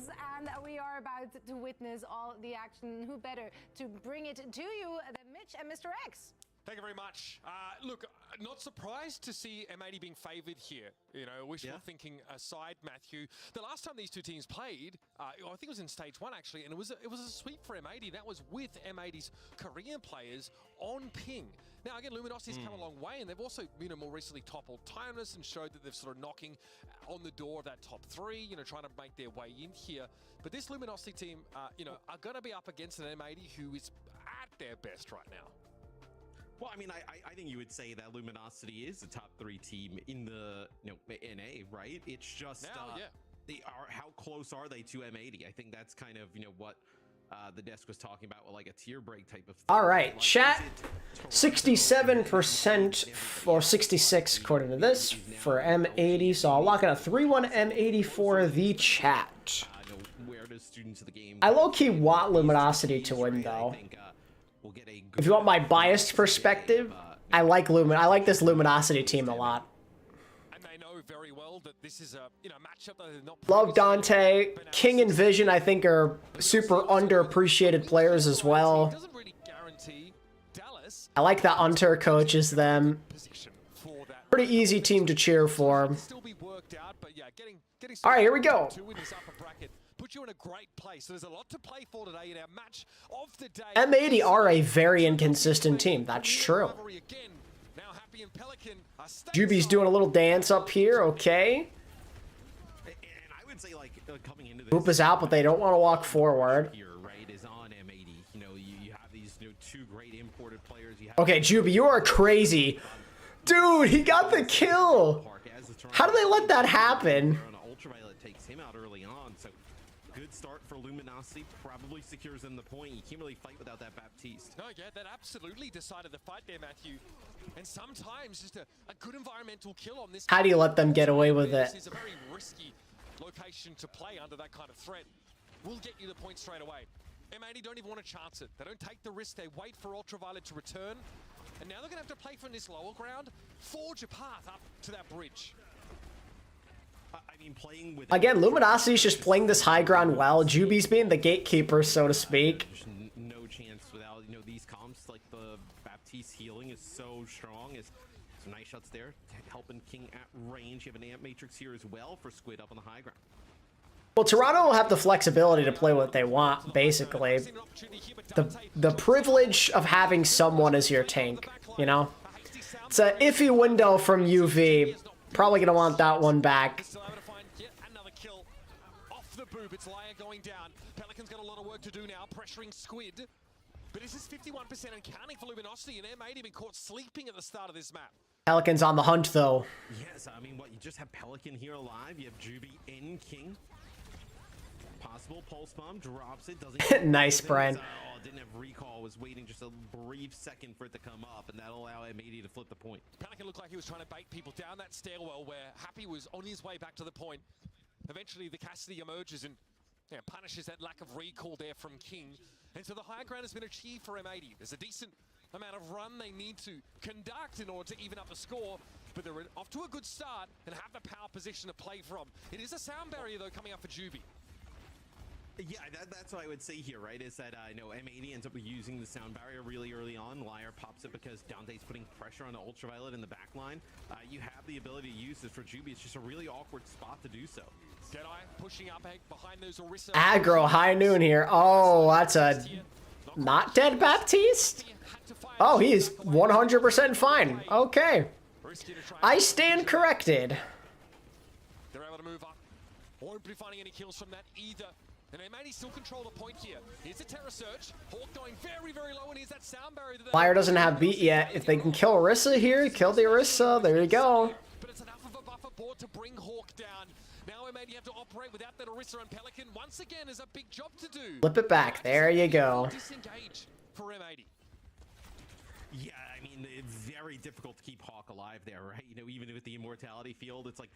To witness all the action. Who better to bring it to you than Mitch and Mr. X? Thank you very much. Look, not surprised to see M80 being favoured here. You know, wishful thinking aside, Matthew. The last time these two teams played, I think it was in stage 1 actually, and it was a sweep for M80. That was with M80's Korean players on ping. Now again, Luminosity's come a long way, and they've also, more recently toppled Timeless and showed that they're sort of knocking on the door of that top 3, trying to make their way in here. But this Luminosity team, are going to be up against an M80 who is at their best right now. Well, I mean, I think you would say that Luminosity is a top 3 team in the NA, right? It's just how close are they to M80? I think that's kind of what the desk was talking about, with like a tier break type of thing. All right, chat. 67% or 66 according to this for M80. So I'll lock in a 3-1 M80 for the chat. I low-key want Luminosity to win though. If you want my biased perspective, I like this Luminosity team a lot. And they know very well that this is a matchup that they're not. Love Dante. King and Vision, I think, are super underappreciated players as well. I like that Unter coaches them. Pretty easy team to cheer for. All right, here we go. Put you in a great place. So there's a lot to play for today in our match of the day. M80 are a very inconsistent team. That's true. Juby's doing a little dance up here. Okay. And I would say, like, coming into this, Boop is out, but they don't want to walk forward. Here, right, is on M80. You have these 2 great imported players. Okay, Juby, you are crazy. Dude, he got the kill. How do they let that happen? Ultraviolet takes him out early on, so good start for Luminosity. Probably secures them the point. You can't really fight without that Baptiste. No, yeah, that absolutely decided the fight there, Matthew. And sometimes just a good environmental kill on this. How do you let them get away with it? This is a very risky location to play under that kind of threat. We'll get you the point straight away. M80 don't even want to chance it. They don't take the risk. They wait for Ultraviolet to return. And now they're going to have to play from this lower ground, forge a path up to that bridge. I mean, playing with Again, Luminosity's just playing this high ground well. Juby's being the gatekeeper, so to speak. No chance without these comps. Like the Baptiste healing is so strong. Some nice shots there, helping King at range. You have an Amp Matrix here as well for Squid up on the high ground. Well, Toronto will have the flexibility to play what they want, basically. The privilege of having someone as your tank, It's an iffy window from UV. Probably going to want that one back. Another kill off the boob. It's Laia going down. Pelican's got a lot of work to do now, pressuring Squid. But this is 51% and counting for Luminosity, and M80 been caught sleeping at the start of this map. Pelican's on the hunt, though. Yes, I mean, you just have Pelican here alive. You have Juby and King. Possible pulse bomb, drops it, doesn't. Nice, Brian. Didn't have recall, was waiting just a brief second for it to come up, and that'll allow M80 to flip the point. Pelican looked like he was trying to bait people down that stairwell where Happy was on his way back to the point. Eventually, the Cassidy emerges and punishes that lack of recall there from King. And so the higher ground has been achieved for M80. There's a decent amount of run they need to conduct in order to even up the score, but they're off to a good start and have the power position to play from. It is a sound barrier, though, coming up for Juby. Yeah, that's what I would say here, right? Is that M80 ends up using the sound barrier really early on. Liar pops it because Dante's putting pressure on the Ultraviolet in the back line. You have the ability to use this for Juby. It's just a really awkward spot to do so. Deadeye pushing up behind those Orisa. Aggro high noon here. Oh, that's a not dead Baptiste. Oh, he's 100% fine. Okay, I stand corrected. They're able to move up. Won't be finding any kills from that either. And EMEA still control the point here. Here's a Terra Search. Hawk going very, very low, and here's that sound barrier. Liar doesn't have beat yet. If they can kill Orisa here, kill the Orisa. There you go. But it's enough of a buffer board to bring Hawk down. Now EMEA have to operate without that Orisa, and Pelican once again is a big job to do. Flip it back. There you go. Disengage for EMEA. Yeah, I mean, it's very difficult to keep Hawk alive there, right? You know, even with the Immortality field, it's like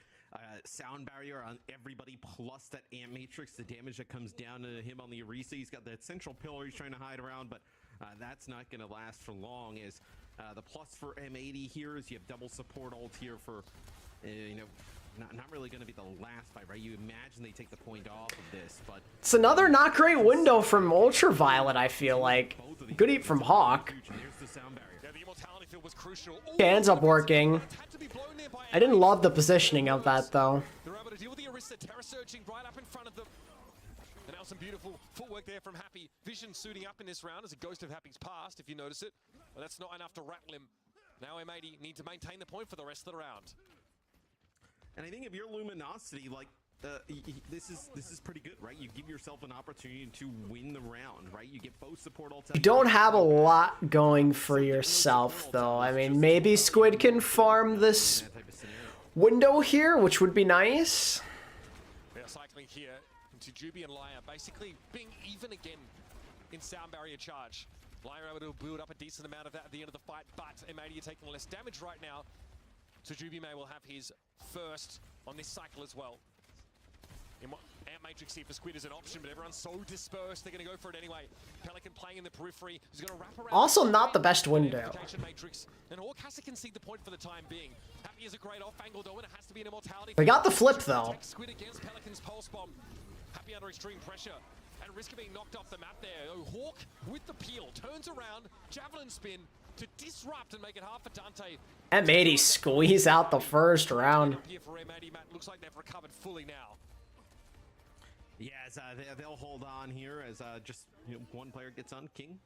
sound barrier on everybody plus that amp matrix, the damage that comes down to him on the Orisa. He's got that central pillar he's trying to hide around, but that's not going to last for long. As the plus for M80 here is you have double support ult here for, not really going to be the last fight, right? You imagine they take the point off of this, but it's another not great window from Ultraviolet, I feel like. Good eat from Hawk. Okay, ends up working. I didn't love the positioning of that, though. They're able to deal with the Orisa, Terra Searching right up in front of them. And now some beautiful footwork there from Happy. Vision suiting up in this round as a ghost of Happy's past, if you notice it. But that's not enough to rattle him. Now M80 need to maintain the point for the rest of the round. And I think if you're Luminosity, like, this is pretty good, right? You give yourself an opportunity to win the round, right? You get both support ults. You don't have a lot going for yourself, though. I mean, maybe Squid can farm this window here, which would be nice. They're cycling here into Juby and Liar, basically being even again in sound barrier charge. Liar able to build up a decent amount of that at the end of the fight, but M80 are taking less damage right now. So Juby May will have his first on this cycle as well. Amp Matrix here for Squid is an option, but everyone's so dispersed, they're going to go for it anyway. Pelican playing in the periphery. He's going to wrap around. Also not the best window. Matrix. And Hawk has to concede the point for the time being. Happy is a great off angle though, and it has to be an Immortality. They got the flip though. Squid against Pelican's pulse bomb. Happy under extreme pressure. And risk of being knocked off the map there. Oh, Hawk with the peel. Turns around, javelin spin to disrupt and make it hard for Dante. M80 squeeze out the first round. Here for M80, Matt. Looks like they've recovered fully now. Yeah, they'll hold on here as just one player gets on. King.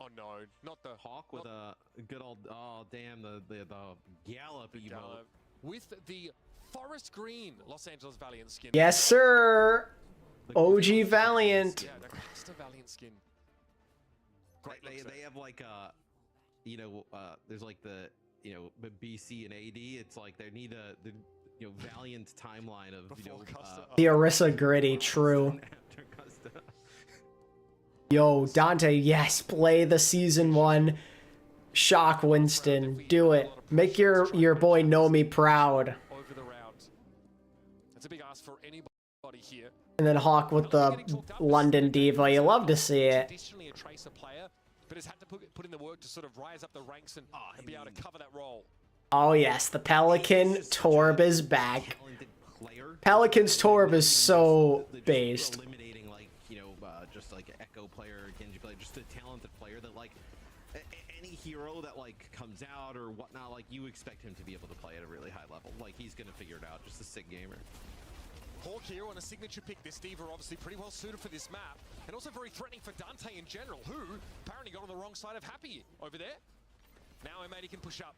Oh no, not the Hawk with a good old, oh damn, the Gallop emote. With the forest green Los Angeles Valiant skin. Yes, sir. OG Valiant. Yeah, the Costa Valiant skin. Great. They have like there's like the BC and AD. It's like they need the Valiant timeline of the Orisa gritty, true. Yo, Dante, yes, play the season 1 shock Winston. Do it. Make your boy Nomi proud. Over the round. That's a big ask for anybody here. And then Hawk with the London Diva. You love to see it. Traditionally a Tracer player, but has had to put in the work to sort of rise up the ranks and be able to cover that role. Oh yes, the Pelican Torb is back. Pelican's Torb is so based. Eliminating just like Echo player, Genji player, just a talented player that like any hero that like comes out or whatnot, like you expect him to be able to play at a really high level. Like he's gonna figure it out. Just a sick gamer. Hawk here on a signature pick. This Diva obviously pretty well suited for this map, and also very threatening for Dante in general, who apparently got on the wrong side of Happy over there. Now M80 can push up.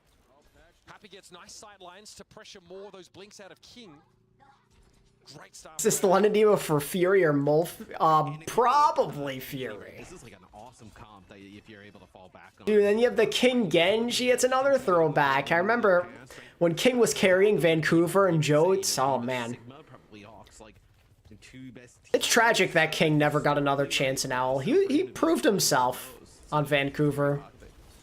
Happy gets nice sight lines to pressure more of those blinks out of King. Great start. Is this the London Diva for Fury or Mulf? Probably Fury. This is like an awesome comp that if you're able to fall back on. Dude, then you have the King Genji. It's another throwback. I remember when King was carrying Vancouver and Jotes. Oh man. It's tragic that King never got another chance in OWL. He proved himself on Vancouver.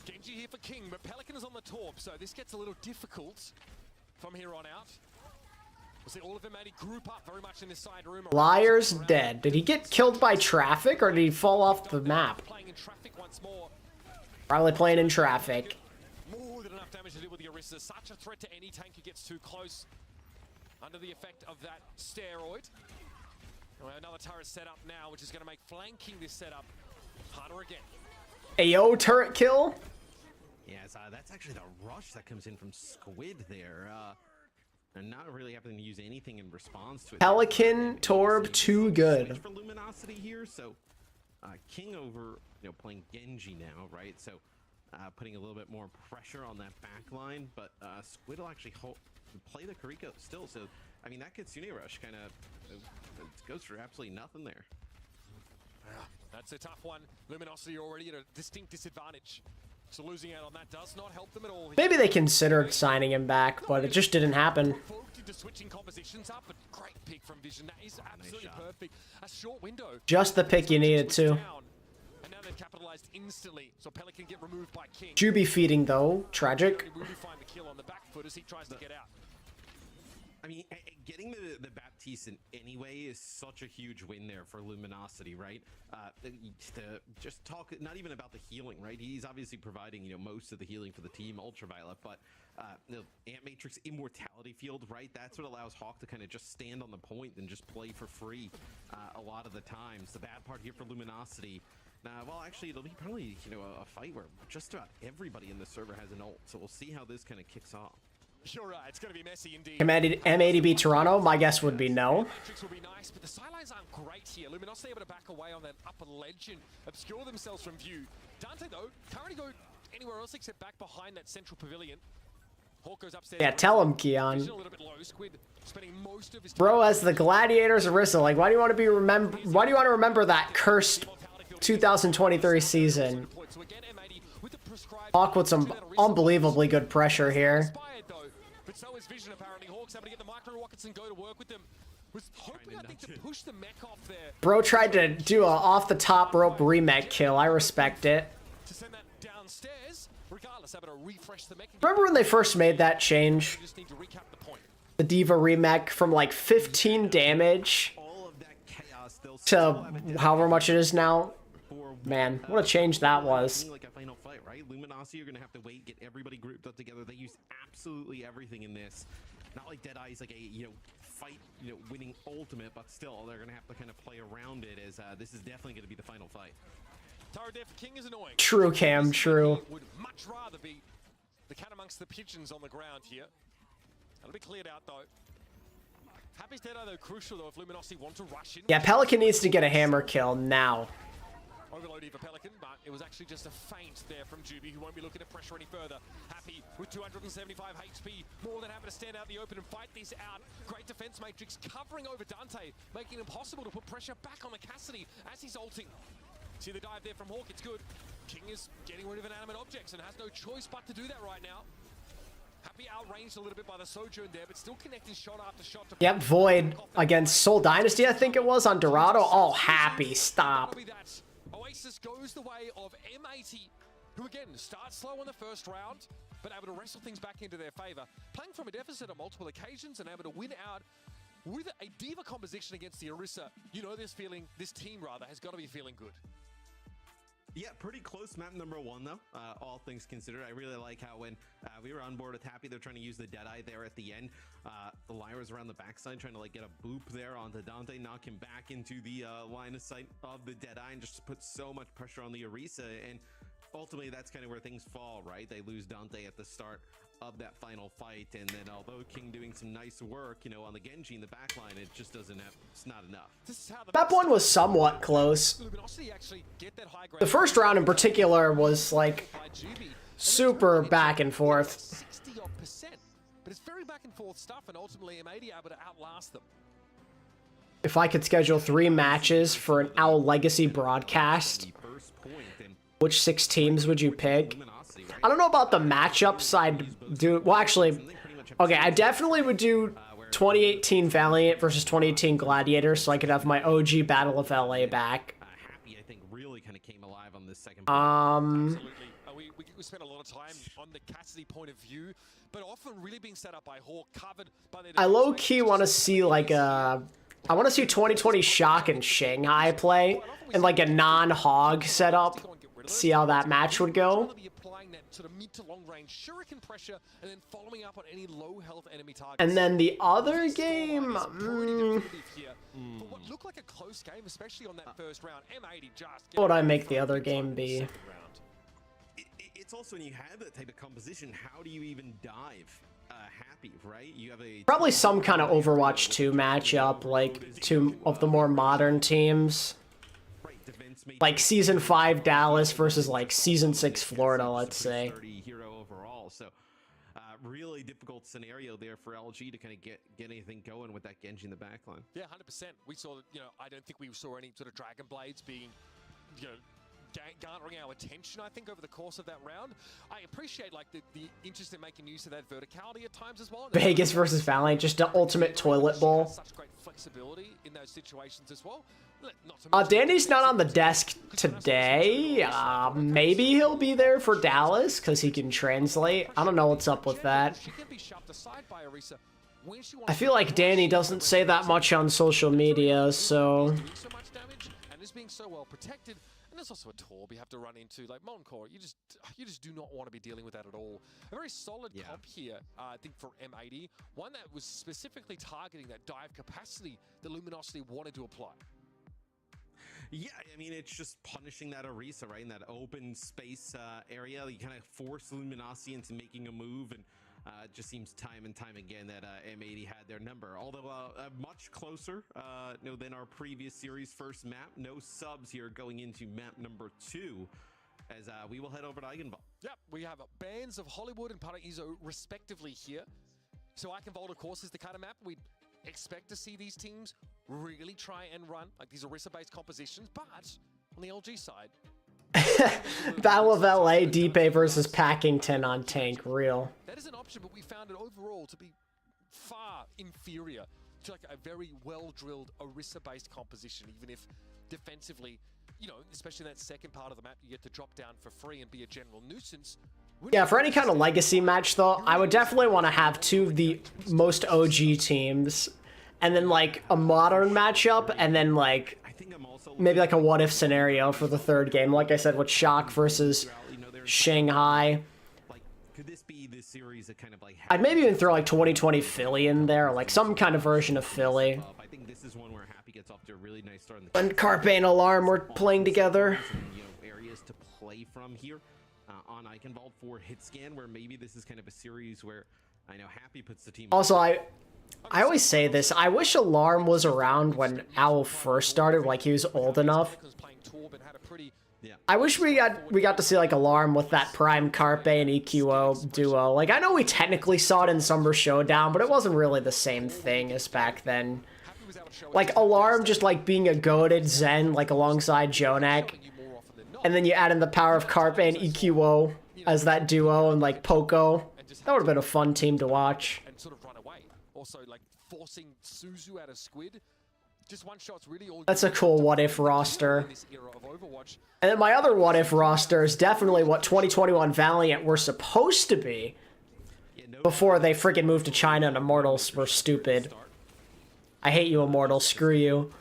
Genji here for King, but Pelican is on the top, so this gets a little difficult from here on out. We'll see all of them group up very much in this side room. Liar's dead. Did he get killed by traffic or did he fall off the map? Playing in traffic once more. Probably playing in traffic. More than enough damage to deal with the Orisa. Such a threat to any tank who gets too close under the effect of that steroid. Well, another turret set up now, which is going to make flanking this setup harder again. Ayo, turret kill. Yes, that's actually the rush that comes in from Squid there. And not really having to use anything in response to it. Pelican, Torb, too good. For Luminosity here, so King over, playing Genji now, right? So putting a little bit more pressure on that back line, but Squid will actually play the Kariko still. So, I mean, that Kitsune rush kind of goes for absolutely nothing there. That's a tough one. Luminosity already at a distinct disadvantage. So losing out on that does not help them at all. Maybe they considered signing him back, but it just didn't happen. Switching compositions up, but great pick from Vision. That is absolutely perfect. A short window. Just the pick you needed to. And now they've capitalized instantly, so Pelican get removed by King. Juby feeding though, tragic. Will find the kill on the back foot as he tries to get out. I mean, getting the Baptiste in anyway is such a huge win there for Luminosity, right? Just talk, not even about the healing, right? He's obviously providing, most of the healing for the team, Ultraviolet, but the Ant Matrix Immortality Field, right? That's what allows Hawk to kind of just stand on the point and just play for free a lot of the times. The bad part here for Luminosity, well, actually, it'll be probably, a fight where just about everybody in the server has an ult, so we'll see how this kind of kicks off. You're right, it's going to be messy indeed. M80 beat Toronto? My guess would be no. Will be nice, but the sidelines aren't great here. Luminosity able to back away on that upper ledge and obscure themselves from view. Dante, though, can't really go anywhere else except back behind that central pavilion. Hawk goes upstairs. Yeah, tell him, Keon. A little bit low. Squid spending most of his Bro, as the Gladiators Orisa, like, why do you want to remember that cursed 2023 season? Hawk with some unbelievably good pressure here. But so is Vision apparently. Hawk's able to get the micro rockets and go to work with them. Was hoping, I think, to push the mech off there. Bro tried to do a off the top rope remech kill. I respect it. To send that downstairs, regardless, able to refresh the mech. Remember when they first made that change? Just need to recap the point. The Diva remech from like 15 damage to however much it is now. Man, what a change that was. Like a final fight, right? Luminosity are going to have to wait, get everybody grouped up together. They use absolutely everything in this. Not like Deadeye is like a, fight, winning ultimate, but still, they're going to have to kind of play around it as this is definitely going to be the final fight. Tower there for King is annoying. True, Cam, true. Would much rather be the cat amongst the pigeons on the ground here. That'll be cleared out, though. Happy's Deadeye, though, crucial, though, if Luminosity want to rush in. Yeah, Pelican needs to get a hammer kill now. Overload for Pelican, but it was actually just a feint there from Juby, who won't be looking to pressure any further. Happy with 275 HP, more than happy to stand out in the open and fight this out. Great defense matrix covering over Dante, making it impossible to put pressure back on the Cassidy as he's ulting. See the dive there from Hawk, it's good. King is getting rid of inanimate objects and has no choice but to do that right now. Happy outranged a little bit by the Sojourn there, but still connecting shot after shot. Yep, Void against Seoul Dynasty, I think it was, on Dorado. Oh, Happy, stop. OWCS goes the way of M80, who again starts slow on the first round, but able to wrestle things back into their favor. Playing from a deficit on multiple occasions and able to win out with a Diva composition against the Orisa. This team has got to be feeling good. Yeah, pretty close map number one, though, all things considered. I really like how when we were on board with Happy, they're trying to use the Deadeye there at the end. The Lyra's around the backside, trying to get a boop there onto Dante, knock him back into the line of sight of the Deadeye, and just put so much pressure on the Orisa. And ultimately, that's kind of where things fall, right? They lose Dante at the start of that final fight, and then although King doing some nice work, on the Genji in the backline, it just doesn't have, it's not enough. Map 1 was somewhat close. The first round in particular was like super back and forth. 60-odd%, but it's very back and forth stuff, and ultimately M80 able to outlast them. If I could schedule 3 matches for an OWL Legacy broadcast, which 6 teams would you pick? I don't know about the matchups I'd do. Well, actually, okay, I definitely would do 2018 Valiant versus 2018 Gladiator, so I could have my OG Battle of LA back. Happy, I think, really kind of came alive on this second. Absolutely. We spent a lot of time on the Cassidy point of view, but often really being set up by Hawk, covered by the. I low-key want to see I want to see 2020 Shock and Shanghai play in a non-hog setup. See how that match would go. sort of mid to long range shuriken pressure, and then following up on any low health enemy targets. And then the other game, But what looked like a close game, especially on that first round, M80 just. what would I make the other game be? It's also when you have that type of composition, how do you even dive happy, right? You have a Probably some kind of Overwatch 2 matchup, like two of the more modern teams. Like Season 5 Dallas versus like Season 6 Florida, let's say. Hero overall, so really difficult scenario there for LG to kind of get anything going with that Genji in the backline. Yeah, 100%. We saw that, I don't think we saw any sort of Dragon Blades being, garnering our attention, I think, over the course of that round. I appreciate, like, the interest in making use of that verticality at times as well. Vegas versus Valiant, just an ultimate toilet bowl. Such great flexibility in those situations as well. Danny's not on the desk today. Maybe he'll be there for Dallas because he can translate. I don't know what's up with that. I feel like Danny doesn't say that much on social media, so... And is being so well protected. And there's also a Torb you have to run into, like Molten Core. You just do not want to be dealing with that at all. A very solid comp here, I think, for M80. One that was specifically targeting that dive capacity that Luminosity wanted to apply. Yeah, I mean, it's just punishing that Orisa, right? In that open space area. You kind of force Luminosity into making a move, and it just seems time and time again that M80 had their number. Although much closer than our previous series first map. No subs here going into map number 2, as we will head over to Eichenwald. Yep, we have bands of Hollywood and Paraíso respectively here. So Eichenwald, of course, is the kind of map we'd expect to see these teams really try and run, like these Orisa-based compositions, but on the LG side... Battle of LA, Deepay versus Packington on tank, real. That is an option, but we found it overall to be far inferior to like a very well-drilled Orisa-based composition, even if defensively, especially in that second part of the map, you get to drop down for free and be a general nuisance. Yeah, for any kind of legacy match, though, I would definitely want to have two of the most OG teams, and then, like, a modern matchup, and then, like, maybe, like, a what-if scenario for the third game. Like I said, with Shock versus Shanghai. Could this be this series that kind of, like... I'd maybe even throw, like, 2020 Philly in there, like, some kind of version of Philly. I think this is one where Happy gets off to a really nice start. And Carpe and Alarm were playing together. Areas to play from here. On Eichenwald for Hitscan, where maybe this is kind of a series where I know Happy puts the team. Also, I always say this. I wish Alarm was around when OWL first started, like he was old enough. I wish we got to see like Alarm with that Prime Carpe and EQO duo. Like I know we technically saw it in Summer Showdown, but it wasn't really the same thing as back then. Like Alarm just like being a goated Zen like alongside Jonak. And then you add in the power of Carpe and EQO as that duo and like Poco. That would have been a fun team to watch. And sort of run away. Also like forcing Suzu out of Squid. Just one shot's really all. That's a cool what if roster. And then my other what if roster is definitely what 2021 Valiant were supposed to be. Before they freaking moved to China and Immortals were stupid. I hate you, Immortals. Screw you.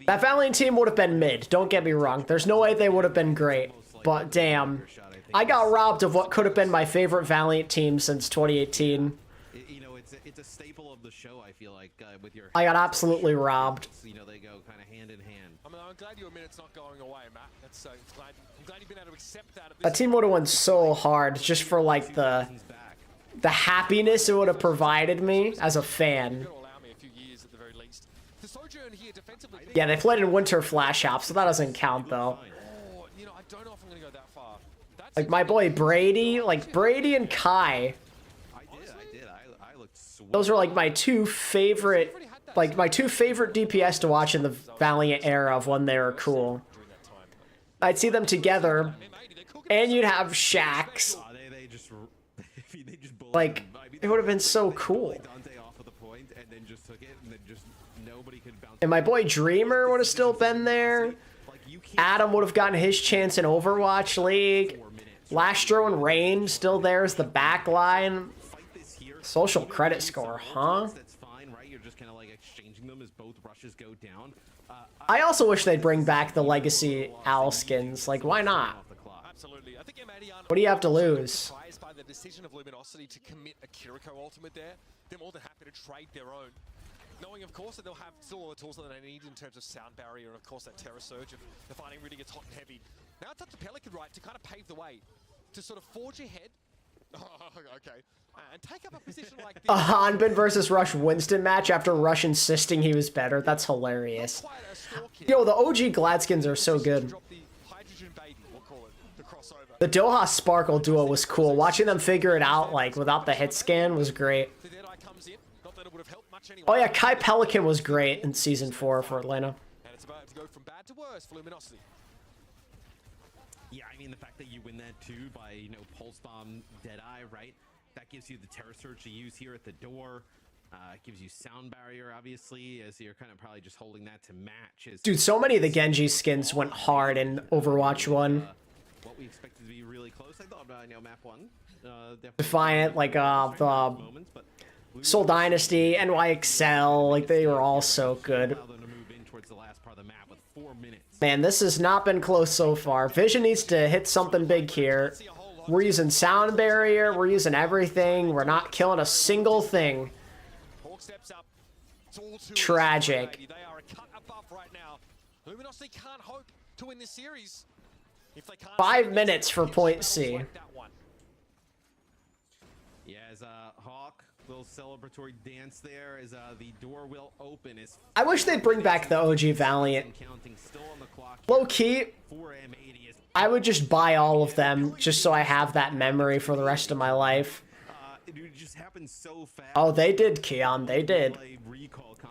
That Valiant team would have been mid, don't get me wrong. There's no way they would have been great. But damn, I got robbed of what could have been my favorite Valiant team since 2018. It's a staple of the show, I feel like, with your... I got absolutely robbed. They go kind of hand in hand. I'm glad you admit it's not going away, Matt. I'm glad you've been able to accept that. That team would have went so hard just for, like, the happiness it would have provided me as a fan. Yeah, they played in Winter Flash Hop, so that doesn't count, though. I don't know if I'm going to go that far. Like, my boy Brady, like, Brady and Kai. I did. I looked sweet. Those are, like, my two favorite DPS to watch in the Valiant era of when they were cool. I'd see them together, and you'd have Shax. Like, it would have been so cool. And my boy Dreamer would have still been there. Adam would have gotten his chance in Overwatch League. Lastro and Rain still there as the back line. Social credit score, huh? I also wish they'd bring back the Legacy OWL skins. Like, why not? Absolutely. I think think EMEA are What do you have to lose? surprised by the decision of Luminosity to commit a Kiriko ultimate there. They're more than happy to trade their own, knowing of course that they'll have still all the tools that they need in terms of sound barrier and of course that Terror Surge if the fighting really gets hot and heavy. Now it's up to Pelican, right, to kind of pave the way, to sort of forge ahead. Oh, okay. And take up a position like this. A Hanbin versus Rush Winston match after Rush insisting he was better. That's hilarious. Yo, the OG Gladskins are so good. The Doha Sparkle duo was cool. Watching them figure it out, like, without the hit scan was great. Oh yeah, Kai Pelican was great in Season 4 for Atlanta. And it's about to go from bad to worse for Luminosity. Yeah, I mean, the fact that you win that too by, you know, Pulse Bomb, Deadeye, right? That gives you the Terror Surge to use here at the door. It gives you Sound Barrier, obviously, as you're kind of probably just holding that to match. Dude, so many of the Genji skins went hard in Overwatch 1. What we expected to be really close. I thought, you know, map 1. Defiant, like, the Soul Dynasty, NYXL, like, they were all so good. Man, this has not been close so far. Vision needs to hit something big here. We're using Sound Barrier, we're using everything, we're not killing a single thing. Tragic. They are a cut above right now. Luminosity can't hope to win this series. If they can't 5 minutes for point C. Yeah, as Hawk, little celebratory dance there as the door will open. I wish they'd bring back the OG Valiant. Low key, I would just buy all of them just so I have that memory for the rest of my life. It just happened so fast. Oh, they did, Keon. They did.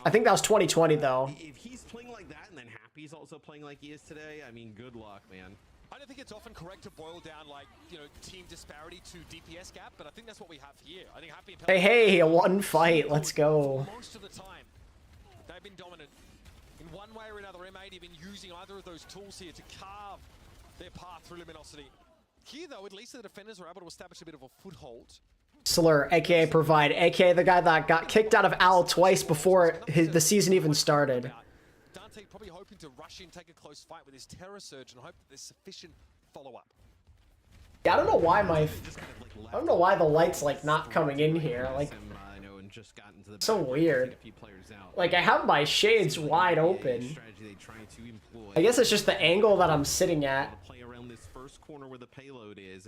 I think that was 2020, though. If he's playing like that and then Happy's also playing like he is today, I mean, good luck, man. I don't think it's often correct to boil down, like, you know, team disparity to DPS gap, but I think that's what we have here. I think Happy and Hey, a one fight. Let's go. Most of the time, they've been dominant. In one way or another, EMEA have been using either of those tools here to carve their path through Luminosity. Here, though, at least the defenders were able to establish a bit of a foothold. Slur, aka Provide, aka the guy that got kicked out of OWL twice before the season even started. Dante probably hoping to rush in, take a close fight with his Terror Surge, and hope that there's sufficient follow-up. Yeah, I don't know why the light's like not coming in here. Like, so weird. Like, I have my shades wide open. I guess it's just the angle that I'm sitting at. Play around this first corner where the payload is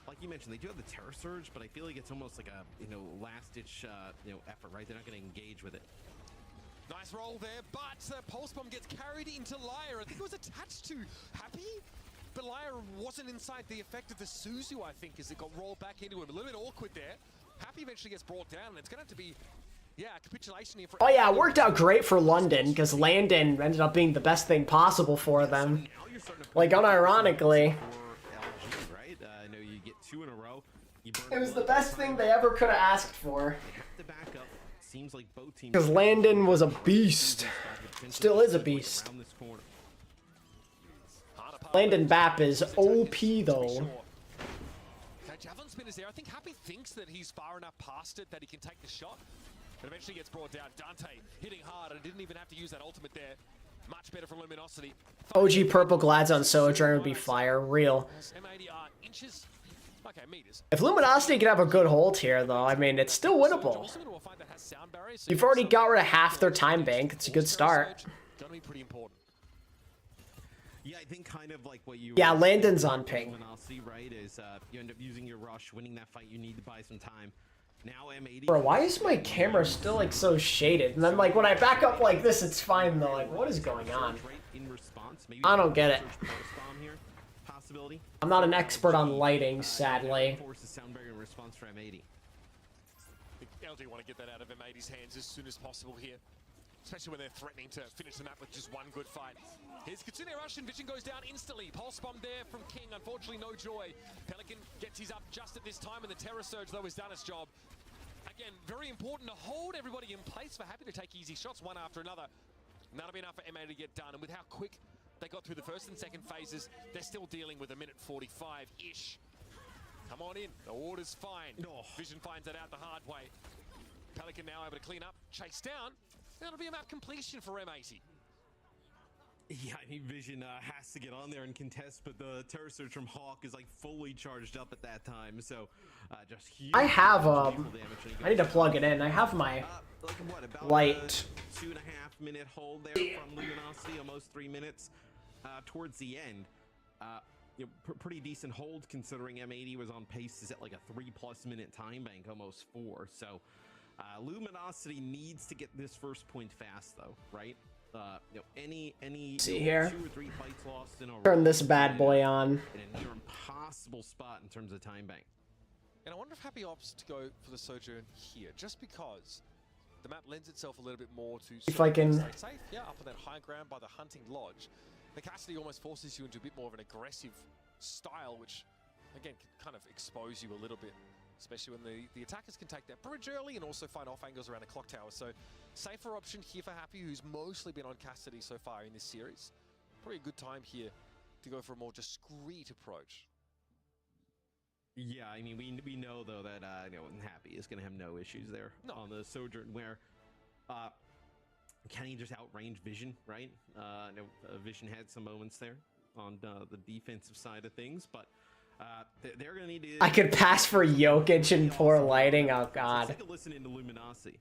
like you mentioned, they do have the Terror Surge, but I feel like it's almost like a, you know, last-ditch, you know, effort, right? They're not going to engage with it. Nice roll there, but the Pulse Bomb gets carried into Lyre. I think it was attached to Happy, but Lyre wasn't inside the effect of the Suzu, I think, as it got rolled back into him. A little bit awkward there. Happy eventually gets brought down, and it's going to have to be, yeah, a capitulation here for... Oh yeah, it worked out great for London, because Landon ended up being the best thing possible for them. Like, unironically. I know you get 2 in a row. It was the best thing they ever could have asked for. Seems like both teams, because Landon was a beast. Still is a beast. Landon Bapp is OP though. Javelin spin is there. I think Happy thinks that he's far enough past it that he can take the shot. But eventually gets brought down. Dante hitting hard and didn't even have to use that ultimate there. Much better from Luminosity. OG Purple Glads on Sojourn would be fire. Real. If Luminosity could have a good hold here, though, I mean, it's still winnable. You've already got rid of half their time bank. It's a good start. Yeah, I think kind of like what you... Yeah, Landon's on ping. Right, is you end up using your rush, winning that fight, you need to buy some time. Now M80... Bro, why is my camera still, like, so shaded? And then, like, when I back up like this, it's fine, though. Like, what is going on? I don't get it. I'm not an expert on lighting, sadly. LG want to get that out of M80's hands as soon as possible here. Especially when they're threatening to finish the map with just one good fight. Here's Kitsune Rush, and Vision goes down instantly. Pulse Bomb there from King, unfortunately no joy. Pelican gets his up just at this time, and the Terror Surge, though, has done its job. Again, very important to hold everybody in place for Happy to take easy shots one after another. And that'll be enough for MA to get done, and with how quick they got through the first and second phases, they're still dealing with a minute 45-ish. Come on in, the order's fine. Vision finds it out the hard way. Pelican now able to clean up, chase down. That'll be a map completion for M80. Yeah, I mean, Vision has to get on there and contest, but the Terror Surge from Hawk is like fully charged up at that time, so just huge. I have I need to plug it in. I have my light. 2.5 minute hold there from Luminosity, almost 3 minutes towards the end. You know, pretty decent hold considering M80 was on pace to set like a 3+ minute time bank, almost 4. So Luminosity needs to get this first point fast though, right? You know, any See here. 2 or 3 fights lost in a row. Turn this bad boy on. In a near impossible spot in terms of time bank. And I wonder if Happy opts to go for the Sojourn here, just because the map lends itself a little bit more to if I can stay safe, yeah, up on that high ground by the hunting lodge. The Cassidy almost forces you into a bit more of an aggressive style, which again can kind of expose you a little bit, especially when the attackers can take that bridge early and also find off angles around the clock tower. So safer option here for Happy, who's mostly been on Cassidy so far in this series. Probably a good time here to go for a more discreet approach. Yeah, I mean, we know though that you know, Happy is going to have no issues there on the Sojourn, where can he just outrange Vision, right? Vision had some moments there on the defensive side of things, but they're going to need to... I could pass for Jokic and poor lighting. Oh god. Take a listen into Luminosity.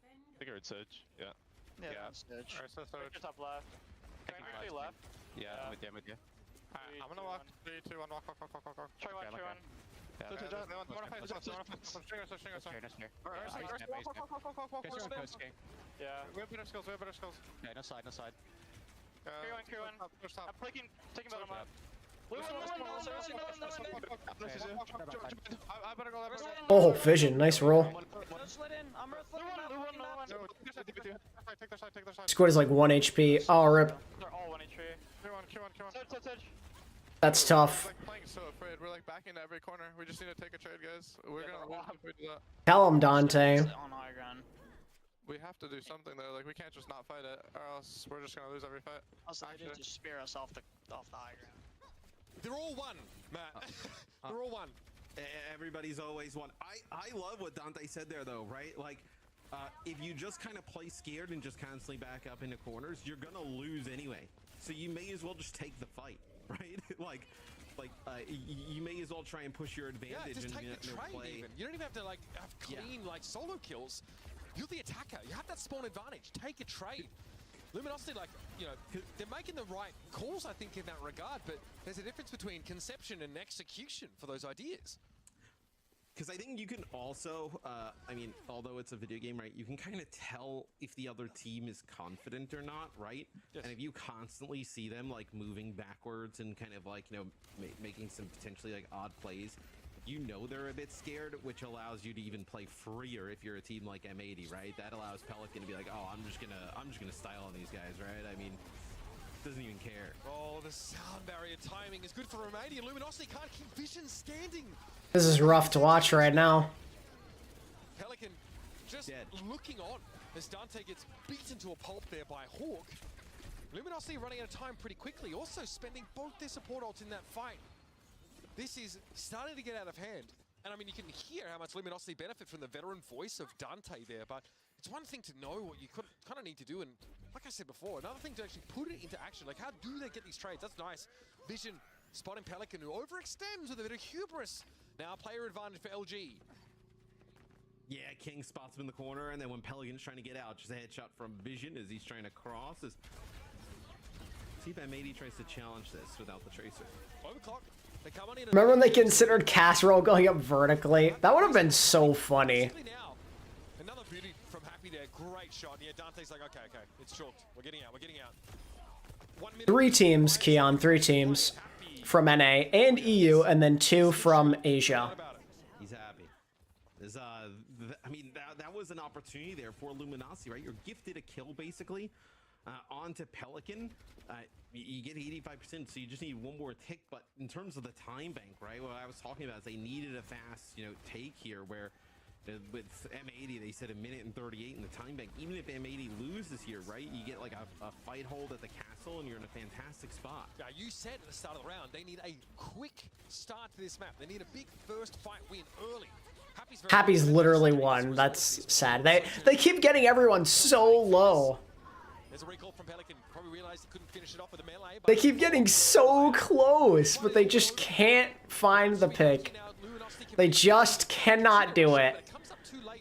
I think I heard Surge. Yeah. Yeah. Surge. Alright, so Surge. Top left. Can I actually left? Yeah, I'm with you. Alright, I'm gonna walk. 3, 2, 1, walk. Try one. Yeah. We have better skills. Okay, no side. Q1. I'm taking bottom left. I better go left. Oh, Vision, nice roll. Take their side. Squad is like 1 HP. Oh, rip. They're all 1 HP. Q1. Surge. That's tough. We're like playing so afraid. We're like backing to every corner. We just need to take a trade, guys. We're gonna lose if we do that. Tell him, Dante. On high ground. We have to do something though. Like we can't just not fight it, or else we're just gonna lose every fight. Also, they did just spear us off the high ground. They're all one, Matt. They're all one. Everybody's always one. I love what Dante said there though, right? Like, if you just kind of play scared and just constantly back up into corners, you're gonna lose anyway. So you may as well just take the fight, right? like you may as well try and push your advantage. Yeah, just take and the trade play. even. You don't even have to like have clean like solo kills. You're the attacker. You have that spawn advantage. Take a trade. Luminosity, like, you know, they're making the right calls, I think, in that regard, but there's a difference between conception and execution for those ideas. Because I think you can also, I mean, although it's a video game, right, you can kind of tell if the other team is confident or not, right? Yes. And if you constantly see them, like, moving backwards and kind of, like, you know, making some potentially, like, odd plays, you know they're a bit scared, which allows you to even play freer if you're a team like M80, right? That allows Pelican to be like, oh, I'm just gonna style on these guys, right? I mean, doesn't even care. Oh, the sound barrier timing is good for M80. Luminosity can't keep Vision standing. This is rough to watch right now. Pelican just looking on as Dante gets beaten to a pulp there by Hawk. Luminosity running out of time pretty quickly, also spending both their support ults in that fight. This is starting to get out of hand. And I mean, you can hear how much Luminosity benefit from the veteran voice of Dante there, but it's one thing to know what you kind of need to do, and like I said before, another thing to actually put it into action. Like, how do they get these trades? That's nice. Vision spotting Pelican, who overextends with a bit of hubris. Now player advantage for LG. Yeah, King spots him in the corner, and then when Pelican's trying to get out, just a headshot from Vision as he's trying to cross. See if M80 tries to challenge this without the Tracer. Overclock. Remember when they considered casserole going up vertically? That would have been so funny. Now, another beauty from Happy there. Great shot. Yeah, Dante's like, okay, it's chalked. We're getting out. 1 minute. 3 teams, Keon. 3 teams from NA and EU, and then 2 from Asia. He's happy. I mean, that was an opportunity there for Luminosity, right? You're gifted a kill, basically, onto Pelican. You get 85%, so you just need one more tick. But in terms of the time bank, right? What I was talking about is they needed a fast, take here. Where with M80 they said 1 minute and 38 in the time bank. Even if M80 loses here, right? You get like a fight hold at the castle, and you're in a fantastic spot. Yeah, you said at the start of the round they need a quick start to this map. They need a big first fight win early. Happy's literally won. That's sad. They keep getting everyone so low. There's a recall from Pelican. Probably realized he couldn't finish it off with a melee. They keep getting so close, but they just can't find the pick. They just cannot do it.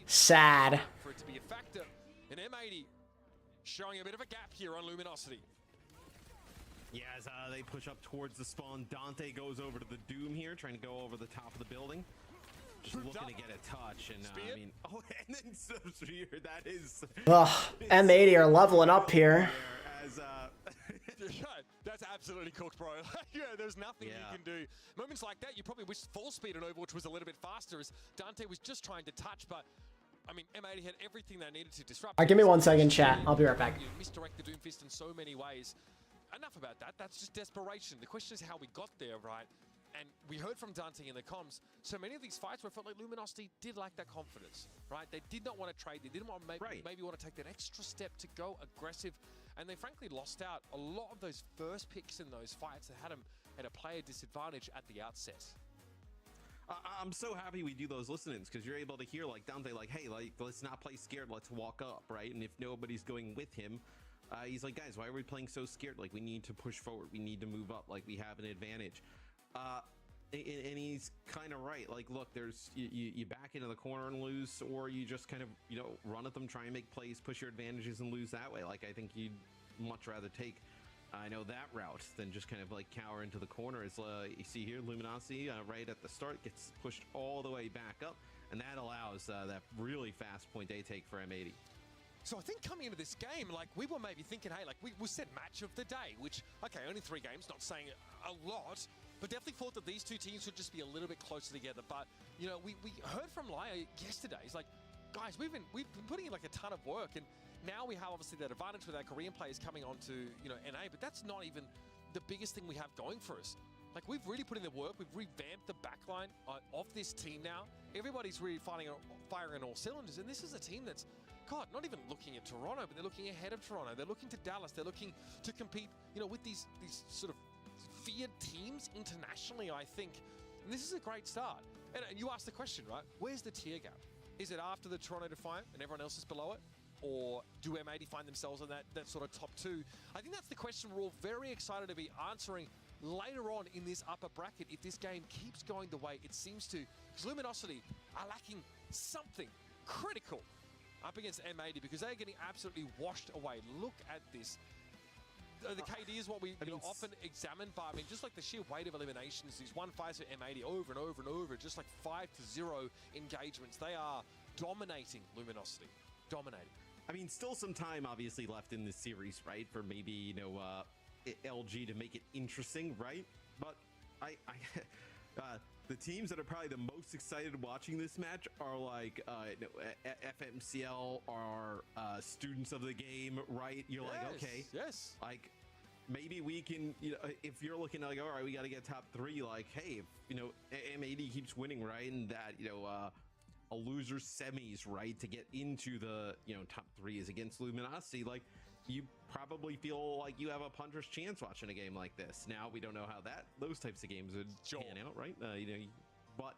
Sad. For it to be a factor. And M80 showing a bit of a gap here on Luminosity. Yeah, as they push up towards the spawn, Dante goes over to the Doom here, trying to go over the top of the building. Just looking to get a touch, and I mean, oh, and then Spear, that is... Ugh, M80 are leveling up here. As, that's absolutely cooked, bro. Yeah, there's nothing you can do. Moments like that, you probably wish full speed on Overwatch was a little bit faster, as Dante was just trying to touch, but I mean, M80 had everything they needed to disrupt. Alright, give me 1 second, chat. I'll be right back. You misdirect the Doomfist in so many ways. Enough about that. That's just desperation. The question is how we got there, right? And we heard from Dante in the comms, so many of these fights where it felt like Luminosity did lack that confidence, right? They did not want to trade. They didn't want to maybe want to take that extra step to go aggressive. And they frankly lost out a lot of those first picks in those fights that had them at a player disadvantage at the outset. I'm so happy we do those listen-ins, because you're able to hear like Dante like, hey, like, let's not play scared, let's walk up, right? And if nobody's going with him, he's like, guys, why are we playing so scared? Like, we need to push forward, we need to move up, like, we have an advantage. And he's kind of right. Like, look, there's you back into the corner and lose, or you just kind of, you know, run at them, try and make plays, push your advantages and lose that way. Like, I think you'd much rather take, I know, that route than just kind of like cower into the corner. As you see here, Luminosity right at the start gets pushed all the way back up, and that allows that really fast point A take for M80. So I think coming into this game, like, we were maybe thinking, hey, like, we said match of the day, which, okay, only 3 games, not saying a lot, but definitely thought that these two teams would just be a little bit closer together. But, you know, we heard from Laya yesterday. He's like, guys, we've been putting in like a ton of work, and now we have obviously that advantage with our Korean players coming on to, you know, NA, but that's not even the biggest thing we have going for us. Like, we've really put in the work. We've revamped the backline of this team now. Everybody's really firing on all cylinders, and this is a team that's, God, not even looking at Toronto, but they're looking ahead of Toronto. They're looking to Dallas. They're looking to compete, you know, with these sort of feared teams internationally, I think. And this is a great start. And you asked the question, right? Where's the tier gap? Is it after the Toronto Defiant and everyone else is below it? Or do M80 find themselves in that sort of top 2? I think that's the question we're all very excited to be answering later on in this upper bracket, if this game keeps going the way it seems to. Because Luminosity are lacking something critical up against M80, because they're getting absolutely washed away. Look at this. The KD is what we often examine, but I mean, just like the sheer weight of eliminations, these 1-5s for M80 over and over and over, just like 5-0 engagements. They are dominating Luminosity. Dominating. I mean, still some time obviously left in this series, right? For maybe, you know, LG to make it interesting, right? But the teams that are probably the most excited watching this match are like FMCL are students of the game, right? You're like, okay, like maybe we can, you know, if you're looking like, all right, we got to get top 3, like, hey, if, you know, M80 keeps winning, right, and that, you know, a loser semis, right, to get into the, you know, top 3 is against Luminosity, like, you probably feel like you have a puncher's chance watching a game like this. Now, we don't know how those types of games would pan out, right? You know, but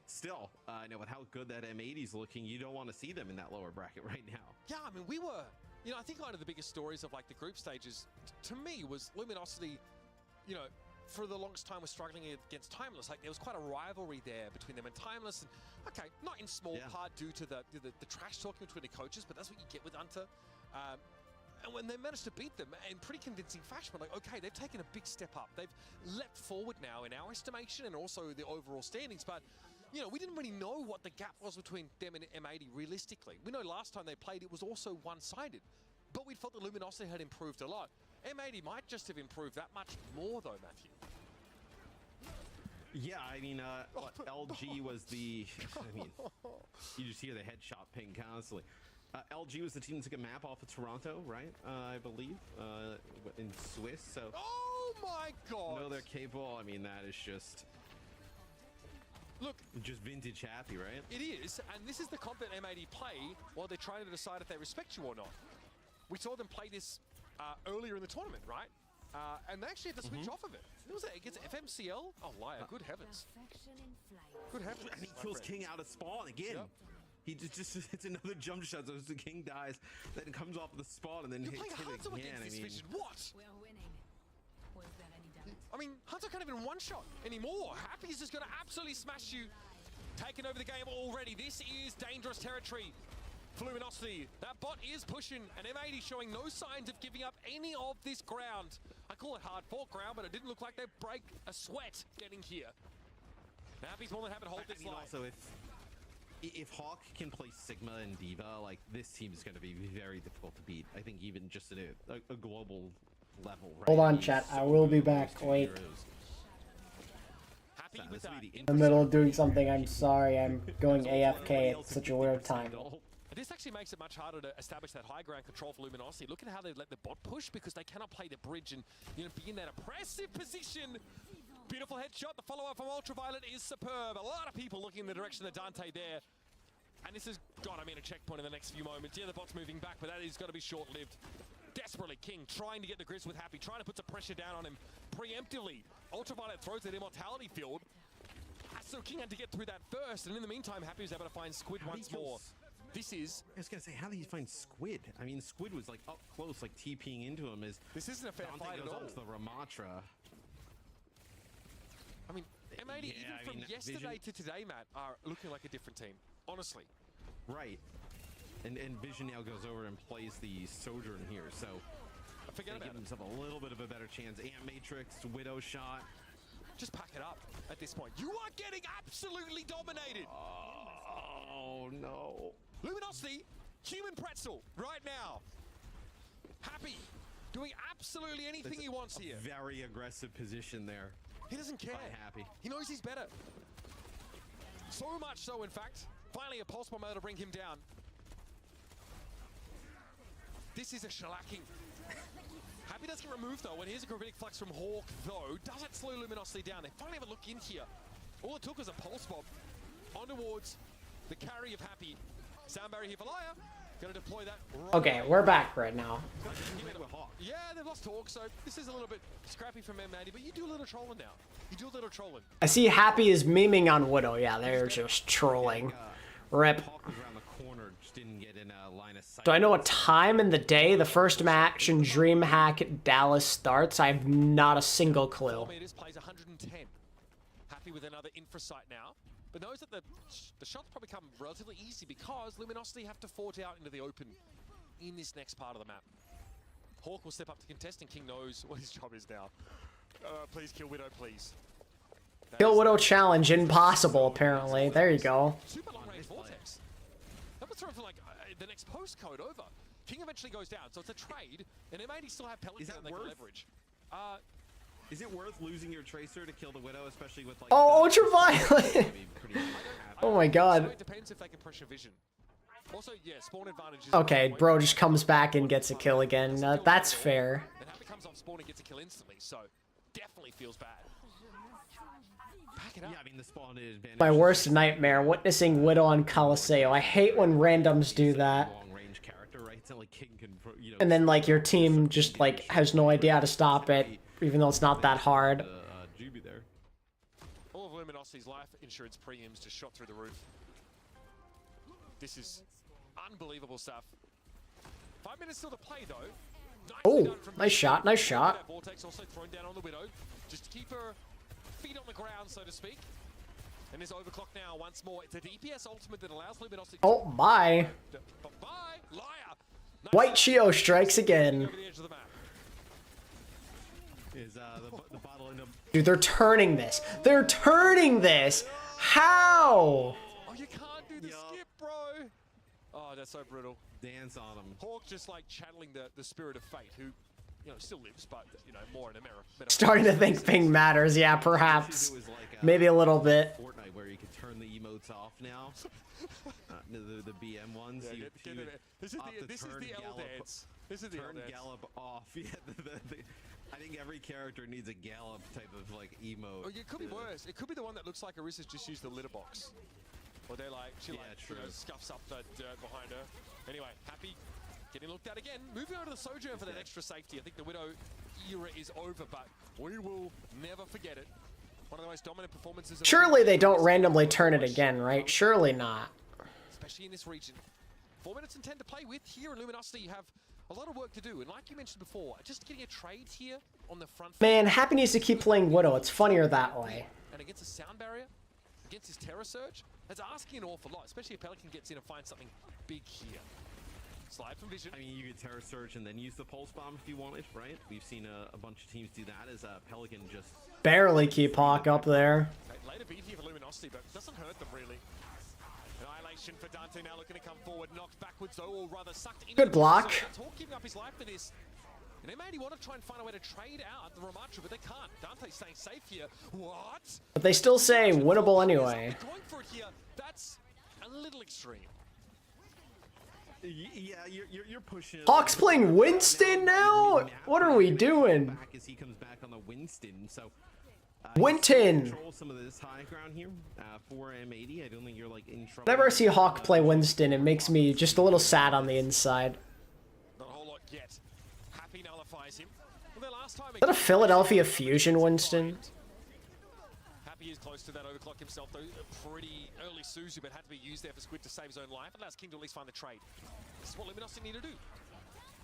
still, you know, with how good that M80 is looking, you don't want to see them in that lower bracket right now. Yeah, I mean, we were, you know, I think one of the biggest stories of like the group stages to me was Luminosity, you know, for the longest time was struggling against Timeless. Like, there was quite a rivalry there between them and Timeless, and okay, not in small part due to the trash talking between the coaches, but that's what you get with Hunter. And when they managed to beat them in pretty convincing fashion, we're like, okay, they've taken a big step up. They've leapt forward now in our estimation and also the overall standings. But, you know, we didn't really know what the gap was between them and M80 realistically. We know last time they played, it was also one-sided. But we felt that Luminosity had improved a lot. M80 might just have improved that much more, though, Matthew. Yeah, I mean, LG was the, I mean, you just hear the headshot ping constantly. LG was the team that took a map off of Toronto, right? I believe, in Swiss, so. Oh my God! No, they're capable. I mean, that is just. Look. Just vintage happy, right? It is, and this is the comp that M80 play while they're trying to decide if they respect you or not. We saw them play this earlier in the tournament, right? And they actually had to switch off of it. What was that against FMCL? Oh, liar. Good heavens. Good heavens. And he kills King out of spawn again. Yep. He just it's another jump shot. So the King dies, then comes off the spawn, and then hits him again. I mean, what? I mean, Hunter can't even one-shot anymore. Happy's just going to absolutely smash you. Taking over the game already. This is dangerous territory for Luminosity. That bot is pushing, and M80 showing no signs of giving up any of this ground. I call it hard-fought ground, but it didn't look like they break a sweat getting here. Now Happy's more than happy to hold this line. Also, if Hawk can play Sigma and D.Va, like, this team is going to be very difficult to beat. I think even just at a global level. Right? Hold on, chat. I will be back. Wait. In the middle of doing something. I'm sorry. I'm going AFK at such a weird time. This actually makes it much harder to establish that high ground control for Luminosity. Look at how they let the bot push because they cannot play the bridge and be in that oppressive position. Beautiful headshot. The follow-up from Ultraviolet is superb. A lot of people looking in the direction of Dante there. And this has got a checkpoint in the next few moments. Yeah, the bot's moving back, but that is going to be short-lived. Desperately, King trying to get the Grizz with Happy, trying to put some pressure down on him preemptively. Ultraviolet throws that immortality field. So King had to get through that first, and in the meantime, Happy was able to find Squid once more. This is... I was going to say, how did he find Squid? I meing, Squid was, like, up close, like, TPing into him as... This isn't a fair fight at all. Up to the Ramatra. I mean, M80, even from yesterday to today, Matt, are looking like a different team. Honestly. Right. And Vision now goes over and plays the Sojourn here, so... Forget about give himself a little bit of a better chance. Ant Matrix, Widow shot. Just pack it up at this point. You are getting absolutely dominated! Oh, no. Luminosity, human pretzel, right now. Happy, doing absolutely anything he wants here. Very aggressive position there. He doesn't care. Happy. He knows he's better. So much so, in fact. Finally, a pulse bomb to bring him down. This is a shellacking. Happy does get removed, though, and here's a gravitic flux from Hawk, though. Does it slow Luminosity down? They finally have a look in here. All it took was a pulse bomb on towards the carry of Happy. Sound barrier here for Liar. Gonna deploy that right Okay, we're back right now. Yeah, they've lost Hawk, so this is a little bit scrappy from M90, but you do a little trolling now. You do a little trolling. I see Happy is memeing on Widow. Yeah, they're just trolling. Rip. Do I know what time in the day the first match in DreamHack Dallas starts? I have not a single clue. Plays 110. Happy with another infra site now, but knows that the shots probably come relatively easy because Luminosity have to forge out into the open in this next part of the map. Hawk will step up to contest, and King knows what his job is now. Please kill Widow, please. Kill Widow challenge impossible, apparently. There you go. Super long range vortex. That was thrown for like the next postcode over. King eventually goes down, so it's a trade, and M80 still have pellets that they can leverage. Is it worth losing your Tracer to kill the Widow, especially with like... Oh, Ultraviolet! Oh my god. So it depends if they can pressure vision. Also, yeah, spawn advantage is... Okay, bro just comes back and gets a kill again. That's fair. And Happy comes off spawn and gets a kill instantly, so definitely feels bad. Back it up. Yeah, I mean, the spawn is... My worst nightmare, witnessing Widow on Coliseo. I hate when randoms do that. Long-range character, right? It's not like King can, And then, like, your team just, like, has no idea how to stop it, even though it's not that hard. there. All of Luminosity's life insurance premiums just shot through the roof. This is unbelievable stuff. 5 minutes still to play, though. Oh, nice shot, nice shot. Vortex also thrown down on the Widow, just to keep her feet on the ground, so to speak. And there's overclock now once more. It's a DPS ultimate that allows Luminosity. Oh, bye. Bye, Liar. Nice. White Chio strikes again. Over the edge of the map. Is the bottle end up... Dude, they're turning this. They're turning this. How? Oh, you can't do the skip, bro. Oh, that's so brutal. Dance on him. Hawk just like channeling the spirit of fate, who, you know, still lives, but, you know, more in America. Starting to think ping matters, yeah, perhaps. Maybe a little bit. Fortnite, where you could turn the emotes off now. The BM ones. Yeah, this is the L dance. This is the L dance. Turn Gallop off. Yeah, I think every character needs a Gallop type of like emote. Oh, it could be worse. It could be the one that looks like Arissa's just used the litter box. Or they're like, she scuffs up the dirt behind her. Anyway, Happy getting looked at again. Moving on to the Sojourn for that extra safety. I think the Widow era is over, but we will never forget it. One of the most dominant performances. Surely they don't randomly turn it again, right? Surely not. Especially in this region. 4 minutes and 10 to play with. Here in Luminosity, you have a lot of work to do. And like you mentioned before, just getting a trade here on the front. Man, Happy needs to keep playing Widow. It's funnier that way. And against a sound barrier, against his Terror Surge, that's asking an awful lot, especially if Pelican gets in and finds something big here. Slide from vision. I mean, you could Terror Surge and then use the Pulse Bomb if you wanted, right? We've seen a bunch of teams do that as Pelican just... Barely keep Hawk up there. Later beat here for Luminosity, but doesn't hurt them really. Annihilation for Dante now looking to come forward, knocked backwards though, or rather sucked into good block. Talk giving up his life for this. And they may want to try and find a way to trade out the Ramatra, but they can't. Dante's staying safe here. What? But they still say winnable anyway. Going for it here. That's a little extreme. Yeah, you're pushing it. Hawk's playing Winston now? What are we doing? Back as he comes back on the Winston, so Winton. control some of this high ground here for M80. I don't think you're like in trouble. Whenever I see Hawk play Winston, it makes me just a little sad on the inside. Not a whole lot yet. Happy nullifies him. Well, last time Is that a Philadelphia Fusion Winston? Happy is close to that overclock himself, though. A pretty early Suzu, but had to be used there for Squid to save his own life. Allows King to at least find the trade. This is what Luminosity need to do.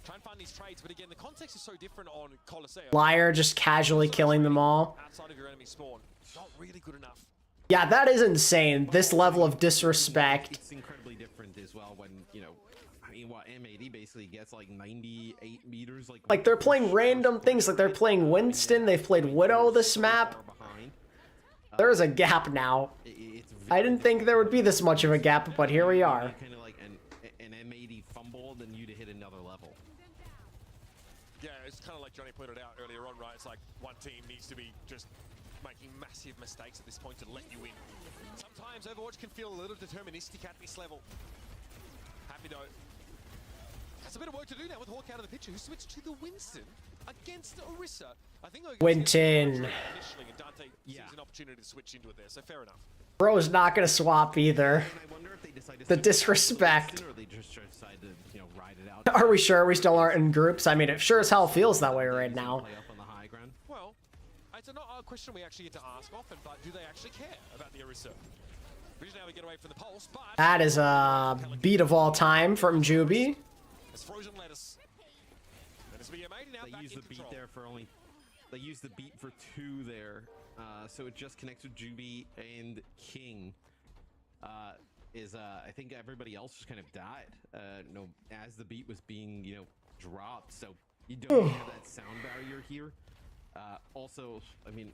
Try and find these trades, but again, the context is so different on Coliseum. Liar just casually killing them all. Outside of your enemy spawn, not really good enough. Yeah, that is insane. This level of disrespect. It's incredibly different as well when, you know, I mean, what, M80 basically gets like 98 meters. Like they're playing random things. Like they're playing Winston. They've played Widow this map. There's a gap now. I didn't think there would be this much of a gap, but here we are. Kind of like an M80 fumble, then you to hit another level. Yeah, it's kind of like Johnny pointed out earlier on, right? It's like one team needs to be just making massive mistakes at this point to let you in. Sometimes Overwatch can feel a little deterministic at this level. Happy though. Has a bit of work to do now with Hawk out of the picture, who switched to the Winston against Orisa. I think Winton. Initially, and Dante sees an opportunity to switch into it there, so fair enough. Bro's not gonna swap either. The disrespect. Are we sure we still aren't in groups? I mean, it sure as hell feels that way right now. Well, it's not a question we actually get to ask often, but do they actually care about the Orisa? Now we get away from the pulse, but That is a beat of all time from Juby. it's frozen lettuce. And it's EMEA now They back use in the beat control. there for only. They use the beat for 2 there, so it just connects with Juby and King. I think everybody else just kind of died. No, as the beat was being dropped, so you don't have that sound barrier here. Also, I mean,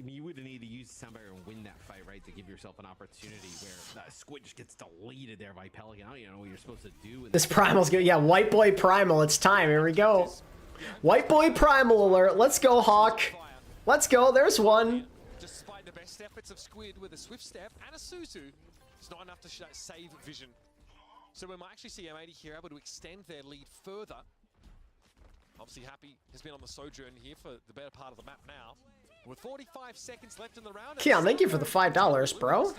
you would need to use the sound barrier and win that fight, right, to give yourself an opportunity. Where that Squid just gets deleted there by Pelican. I don't even know what you're supposed to do with This Primal's good. Yeah, White Boy Primal. It's time. Here we go. White Boy Primal alert. Let's go, Hawk. Let's go. There's one. Despite the best efforts of Squid with a swift step and a Suzu, it's not enough to save vision. So we might actually see M80 here able to extend their lead further. Obviously, Happy has been on the sojourn here for the better part of the map now. With 45 seconds left in the round. Keon, thank you for the $5, bro.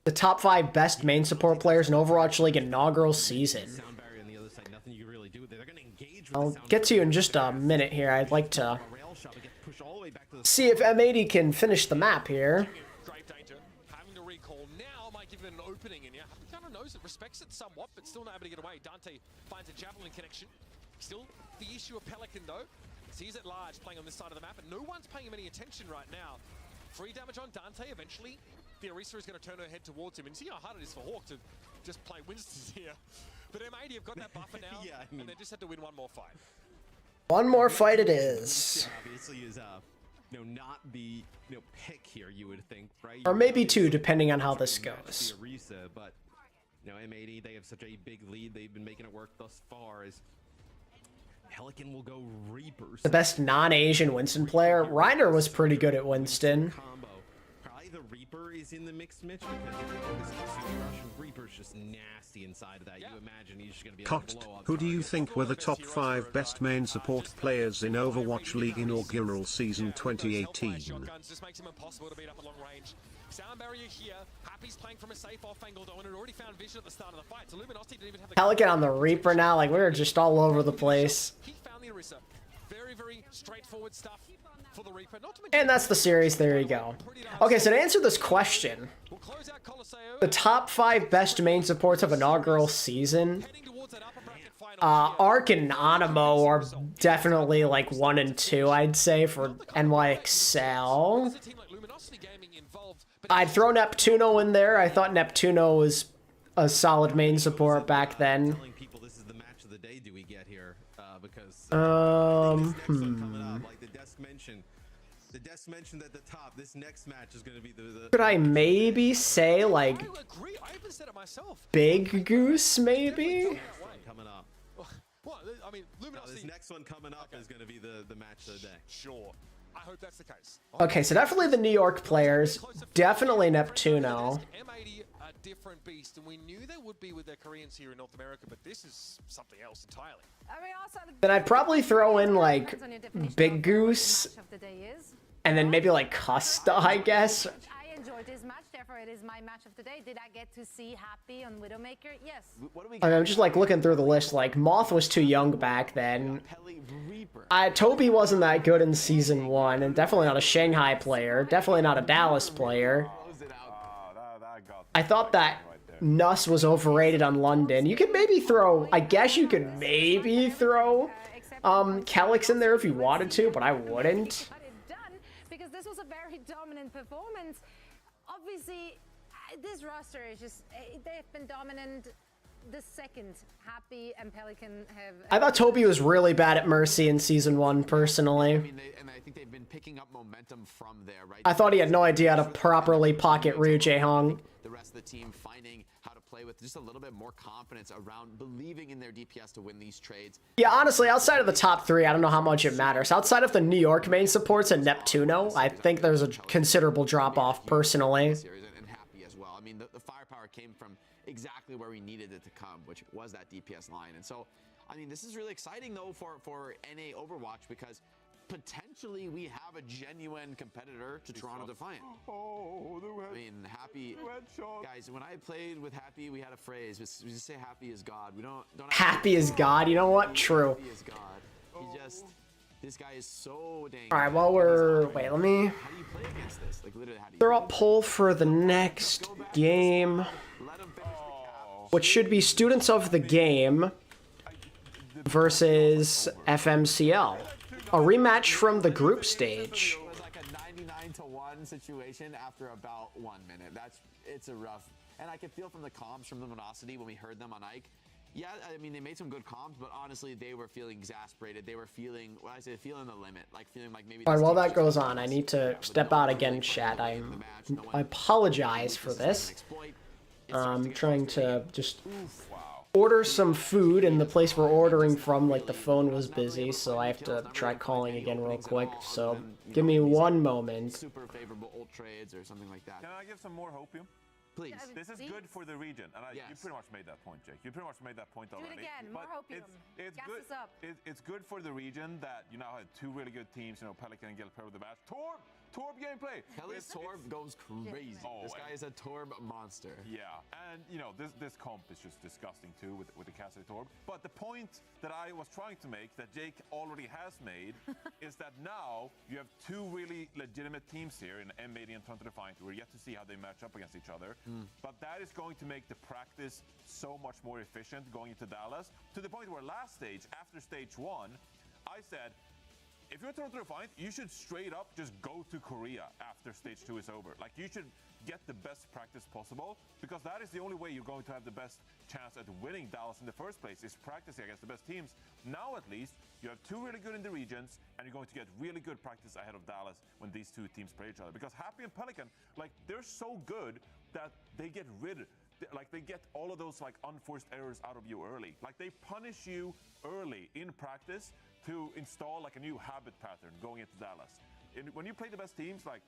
The top 5 best main support players in Overwatch League inaugural season. I'll get to you in just a minute here. I'd like to see if M80 can finish the map here. Grave danger. Having to recall now might give it an opening, and Happy kind of knows it, respects it somewhat, but still not able to get away. Dante finds a javelin connection. Still the issue of Pelican though. He's at large playing on this side of the map, and no one's paying him any attention right now. Free damage on Dante. Eventually, the Orisa is going to turn her head towards him, and see how hard it is for Hawk to just play Winston here. But M80 have got that buffer now, and they just had to win one more fight. One more fight it is. Obviously, is not the pick here. You would think, right? Or maybe 2, depending on how this goes. Orisa, but M80, they have such a big lead. They've been making it work thus far. As Pelican will go Reapers. The best non-Asian Winston player. Reiner was pretty good at Winston. Combo. Probably the Reaper is in the mix, Mitch, because Reaper's just nasty inside of that. You imagine he's just going to be able to blow up. Who do you think were the top 5 best main support players in Overwatch League inaugural season 2018? Just makes him impossible to beat up at long range. Sound barrier here. Happy's playing from a safe off angle though, and had already found vision at the start of the fight. So Luminosity didn't even have the Pelican on the Reaper now. Like, we're just all over the place. He found the Orisa. straightforward stuff for the Reaper. Not to mention And that's the series. There you go. Okay, so to answer this question, the top 5 best main supports of inaugural season, Arc and Animo are definitely like 1 and 2, I'd say, for NYXL. I'd throw Neptuno in there. I thought Neptuno was a solid main support back then. This is the match of the day. Do we get here? Because Like the desk mentioned at the top. This next match is going to be the. Could I maybe say like Big Goose? Maybe. Coming up. What? I mean, Luminosity. This next one coming up is going to be the match of the day. Sure. I hope that's the case. Okay, so definitely the New York players. Definitely Neptuno. M80 a different beast, and we knew they would be with their Koreans here in North America, but this is something else entirely. Then I'd probably throw in like Big Goose, and then maybe like Custa, I guess. I enjoyed this match, therefore it is my match of the day. Did I get to see Happy on Widowmaker? Yes. I'm just like looking through the list. Like Moth was too young back then. Toby wasn't that good in season 1, and definitely not a Shanghai player. Definitely not a Dallas player. I thought that Nuss was overrated on London. You could maybe throw, I guess you could maybe throw Calyx in there if you wanted to, but I wouldn't. Because this was a very dominant performance. Obviously, this roster is just, they've been dominant the second Happy and Pelican have... I thought Toby was really bad at Mercy in season 1, personally. I mean, and I think they've been picking up momentum from there, right? I thought he had no idea how to properly pocket Ryu Jae-hong. The rest of the team finding how to play with just a little bit more confidence around believing in their DPS to win these trades. Yeah, honestly, outside of the top 3, I don't know how much it matters. Outside of the New York main supports and Neptuno, I think there's a considerable drop-off, personally. And Happy as well. I mean, the firepower came from exactly where we needed it to come, which was that DPS line. And so, I mean, this is really exciting, though, for NA Overwatch, because potentially we have a genuine competitor to Toronto Defiant. I mean, Happy, guys, when I played with Happy, we had a phrase. We just say Happy is God. We don't Happy is God. You know what? True. Happy is God. He just... This guy is so dang. All right, while we're... Wait, let me... How do you play against this? Like, literally, how do you... Throw up poll for the next game, which should be Students of the Game versus FMCL. A rematch from the group stage. It was like a 99-1 situation after about 1 minute. It's a rough... And I could feel from the comms from Luminosity when we heard them on Ike. Yeah, I mean, they made some good comms, but honestly, they were feeling exasperated. They were feeling, well, I say, feeling the limit, like feeling like maybe... All right, while that goes on, I need to step out again, chat. I apologize for this. I'm trying to just order some food, and the place we're ordering from, like, the phone was busy, so I have to try calling again real quick. So give me 1 moment. Super favorable ult trades or something like that. Can I give some more hopium? Please. This is good for the region, and you pretty much made that point, Jake. You pretty much made that point already. Do it again, more hopium. It's Gas good. us up. It's good for the region that you now have 2 really good teams. You know, Pelican and Gilper with the match. Torb gameplay. Kelly's Torb goes crazy. This guy is a Torb monster. Yeah, and you know this comp is just disgusting too with the Cassidy Torb. But the point that I was trying to make, that Jake already has made, is that now you have 2 really legitimate teams here in M80 and Toronto Defiant. We're yet to see how they match up against each other. But that is going to make the practice so much more efficient going into Dallas, to the point where last stage, after stage 1, I said, if you're Toronto Defiant, you should straight up just go to Korea after stage 2 is over. Like, you should get the best practice possible, because that is the only way you're going to have the best chance at winning Dallas in the first place, is practicing against the best teams. Now, at least, you have 2 really good in the regions, and you're going to get really good practice ahead of Dallas when these 2 teams play each other. Because Happy and Pelican, like, they're so good that they get they get all of those, like, unforced errors out of you early. Like, they punish you early in practice to install, like, a new habit pattern going into Dallas. When you play the best teams, like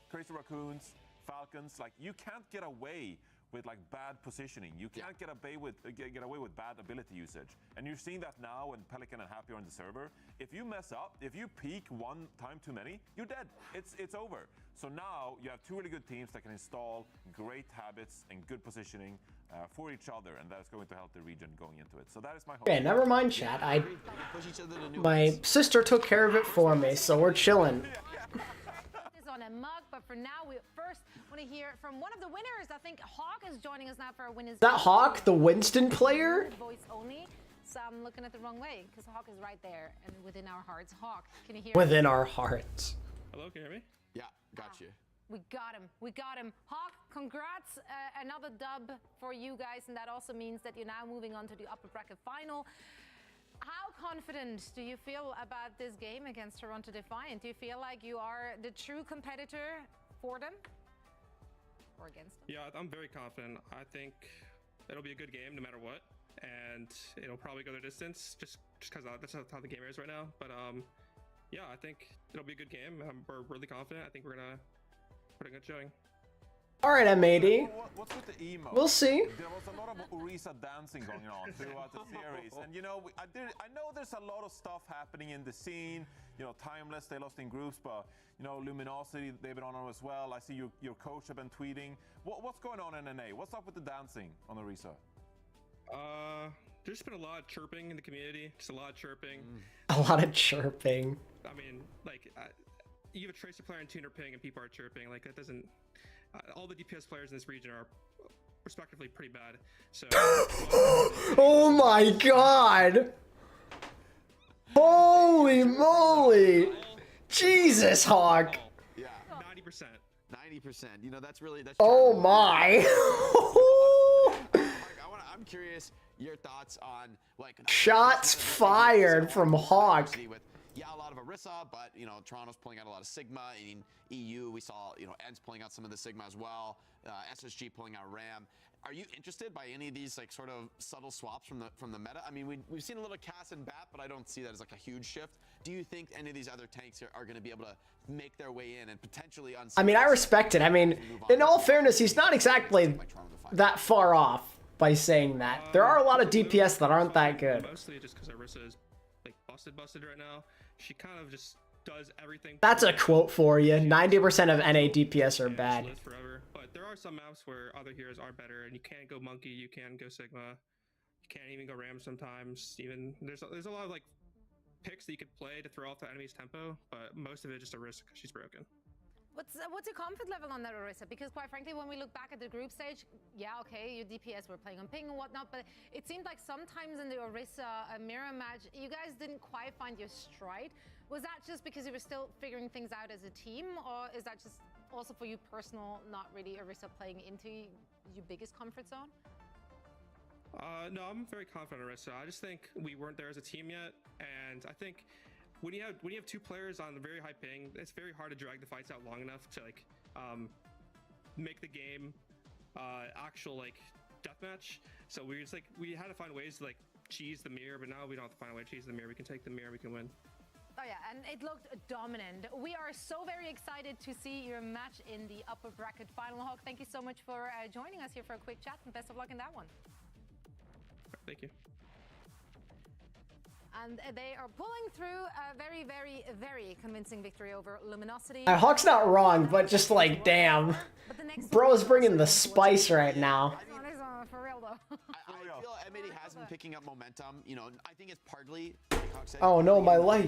Crazy Raccoons, Falcons, like, you can't get away with like bad positioning. You can't get away with bad ability usage. And you're seeing that now when Pelican and Happy are on the server. If you mess up, if you peek one time too many, you're dead. It's over. So now you have two really good teams that can install great habits and good positioning for each other, and that's going to help the region going into it. So that is my hope. Okay, never mind, chat. My sister took care of it for me, so we're chilling. On a mug, but for now, we first want to hear from one of the winners. I think Hawk is joining us now for a winner's. Is that Hawk, the Winston player? Voice only. So I'm looking at the wrong way because Hawk is right there and within our hearts. Hawk, can you hear? Within our hearts. Hello, can you hear me? Yeah, got you. We got him. We got him. Hawk, congrats. Another dub for you guys, and that also means that you're now moving on to the upper bracket final. How confident do you feel about this game against Toronto Defiant? Do you feel like you are the true competitor for them or against them? Yeah, I'm very confident. I think it'll be a good game no matter what, and it'll probably go the distance just because that's how the game is right now. But yeah, I think it'll be a good game. We're really confident. I think we're gonna put a good showing. All right, M80. What's with the emo? We'll see. There was a lot of Orisa dancing going on throughout the series, and you know, I know there's a lot of stuff happening in the scene. You know, Timeless, they lost in groups, but you know, Luminosity, they've been on as well. I see your coach have been tweeting. What's going on in NA? What's up with the dancing on Orisa? There's been a lot of chirping in the community. Just a lot of chirping. A lot of chirping. I mean, like, you have a Tracer player and Tuner ping, and people are chirping. Like, that doesn't. All the DPS players in this region are respectively pretty bad. So. Oh my god! Holy moly! Jesus, Hawk! Yeah. 90%. 90%. You know, that's really. Oh my! I'm curious your thoughts on like shots fired from Hawk. Yeah, a lot of Orisa, but you know, Toronto's pulling out a lot of Sigma. In EU, we saw ENCE pulling out some of the Sigma as well. SOG pulling out Ram. Are you interested by any of these like sort of subtle swaps from the meta? I mean, we've seen a little Cass and Bat, but I don't see that as like a huge shift. Do you think any of these other tanks are going to be able to make their way in and potentially I mean, I respect it. I mean, in all fairness, he's not exactly that far off by saying that. There are a lot of DPS that aren't that good. Mostly just because Orisa is like busted right now. She kind of just does everything. That's a quote for you. 90% of NA DPS are bad. Forever. But there are some maps where other heroes are better, and you can't go Monkey, you can go Sigma, you can't even go Ram sometimes. Even there's a lot of like picks that you could play to throw off the enemy's tempo, but most of it just a risk because she's broken. What's your comfort level on that, Orisa? Because quite frankly, when we look back at the group stage, yeah, okay, your DPS were playing on ping and whatnot, but it seemed like sometimes in the Orisa mirror match, you guys didn't quite find your stride. Was that just because you were still figuring things out as a team, or is that just also for you personal, not really Orisa playing into your biggest comfort zone? No, I'm very confident in Orisa. I just think we weren't there as a team yet, and I think when you have two players on a very high ping, it's very hard to drag the fights out long enough to like make the game actual like deathmatch. So we had to find ways to like cheese the mirror, but now we don't have to find a way to cheese the mirror. We can take the mirror, we can win. Oh yeah, and it looked dominant. We are so very excited to see your match in the upper bracket final. Hawk, thank you so much for joining us here for a quick chat, and best of luck in that one. Thank you. And they are pulling through a very, very, very convincing victory over Luminosity. Hawk's not wrong, but just like, damn. Bro's bringing the spice right now. For real though. I feel EMEA has been picking up momentum. You know, I think it's partly, like Hawk said, oh no, my light.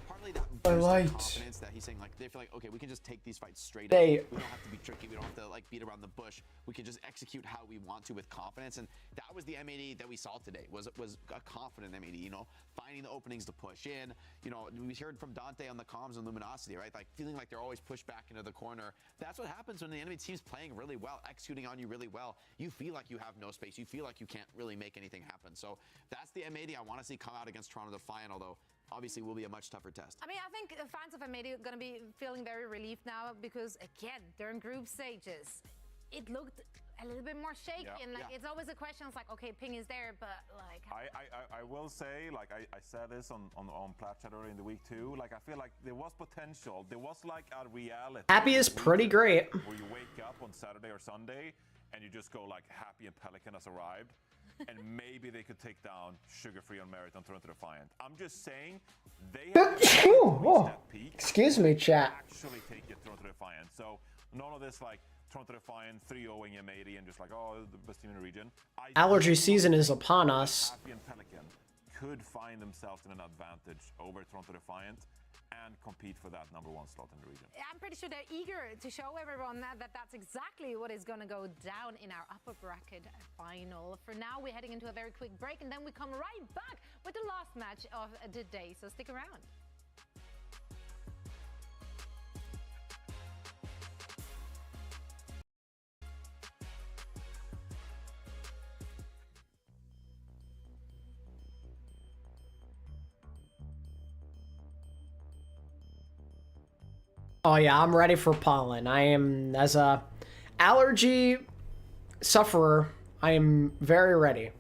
Partly that my light. Confidence that he's saying, like, they feel like, okay, we can just take these fights straight up. They... We don't have to be tricky. We don't have to like beat around the bush. We can just execute how we want to with confidence. And that was the EMEA that we saw today. Was a confident EMEA. You know, finding the openings to push in. You know, we heard from Dante on the comms and Luminosity, right? Like feeling like they're always pushed back into the corner. That's what happens when the enemy team's playing really well, executing on you really well. You feel like you have no space. You feel like you can't really make anything happen. So that's the EMEA I want to see come out against Toronto Defiant, although obviously will be a much tougher test. I mean, I think fans of EMEA are going to be feeling very relieved now because, again, during group stages, it looked a little bit more shaky. Yeah, and like it's always a question, it's like, okay, ping is there, but like... I will say, like I said this on Plat Chat earlier in the week too, like I feel like there was potential. There was like a reality. Happy is pretty great. Where you wake up on Saturday or Sunday and you just go like Happy and Pelican has arrived, and maybe they could take down Sugar-Free on Merit on Toronto Defiant. I'm just saying they have that peak. Excuse me, chat. Actually take it Toronto Defiant. So none of this like Toronto Defiant 3-0ing EMEA and just like, oh, the best team in the region. Allergy season is upon us. Happy and Pelican could find themselves in an advantage over Toronto Defiant and compete for that #1 slot in the region. I'm pretty sure they're eager to show everyone that that's exactly what is going to go down in our upper bracket final. For now, we're heading into a very quick break, and then we come right back with the last match of the day, so stick around. Oh yeah, I'm ready for pollen. I am, as a allergy sufferer, I am very ready.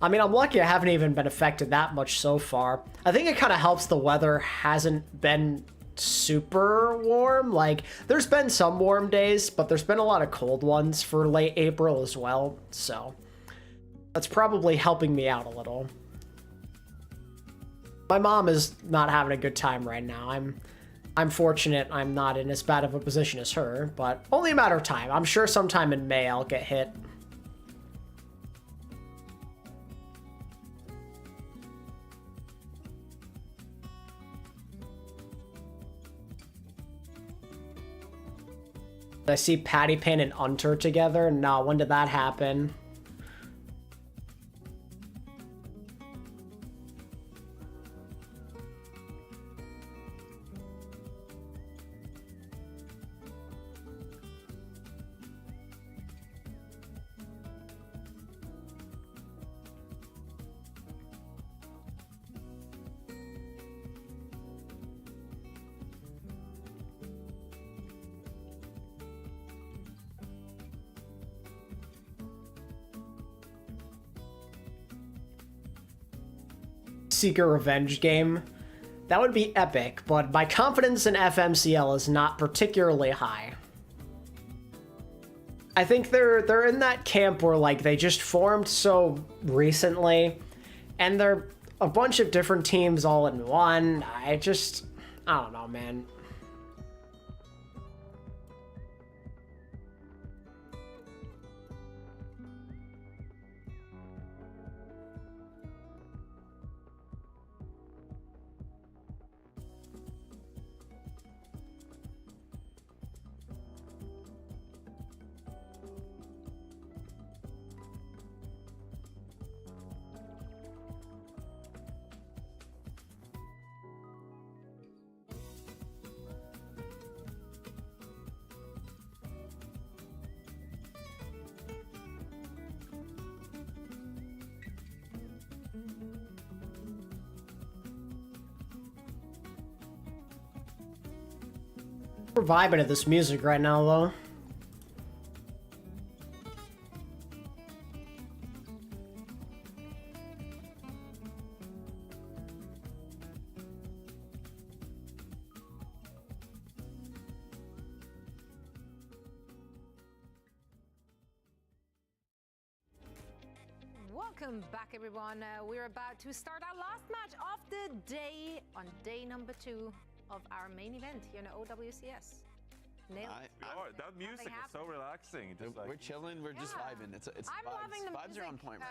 I mean, I'm lucky I haven't even been affected that much so far. I think it kind of helps the weather hasn't been super warm. Like, there's been some warm days, but there's been a lot of cold ones for late April as well. So that's probably helping me out a little. My mom is not having a good time right now. I'm fortunate I'm not in as bad of a position as her, but only a matter of time. I'm sure sometime in May I'll get hit. Did I see Patty Pan and Unter together? No, when did that happen? Seeker Revenge game. That would be epic, but my confidence in FMCL is not particularly high. I think they're in that camp where like they just formed so recently and they're a bunch of different teams all in one. I don't know, man. We're vibing at this music right now, though. Welcome back, everyone. We're about to start our last match of the day on day #2 of our main event here in OWCS. Nailed it. That music was so relaxing. Just like, we're chilling, we're just vibing. It's I'm vibes. loving the Vibes music, are on point.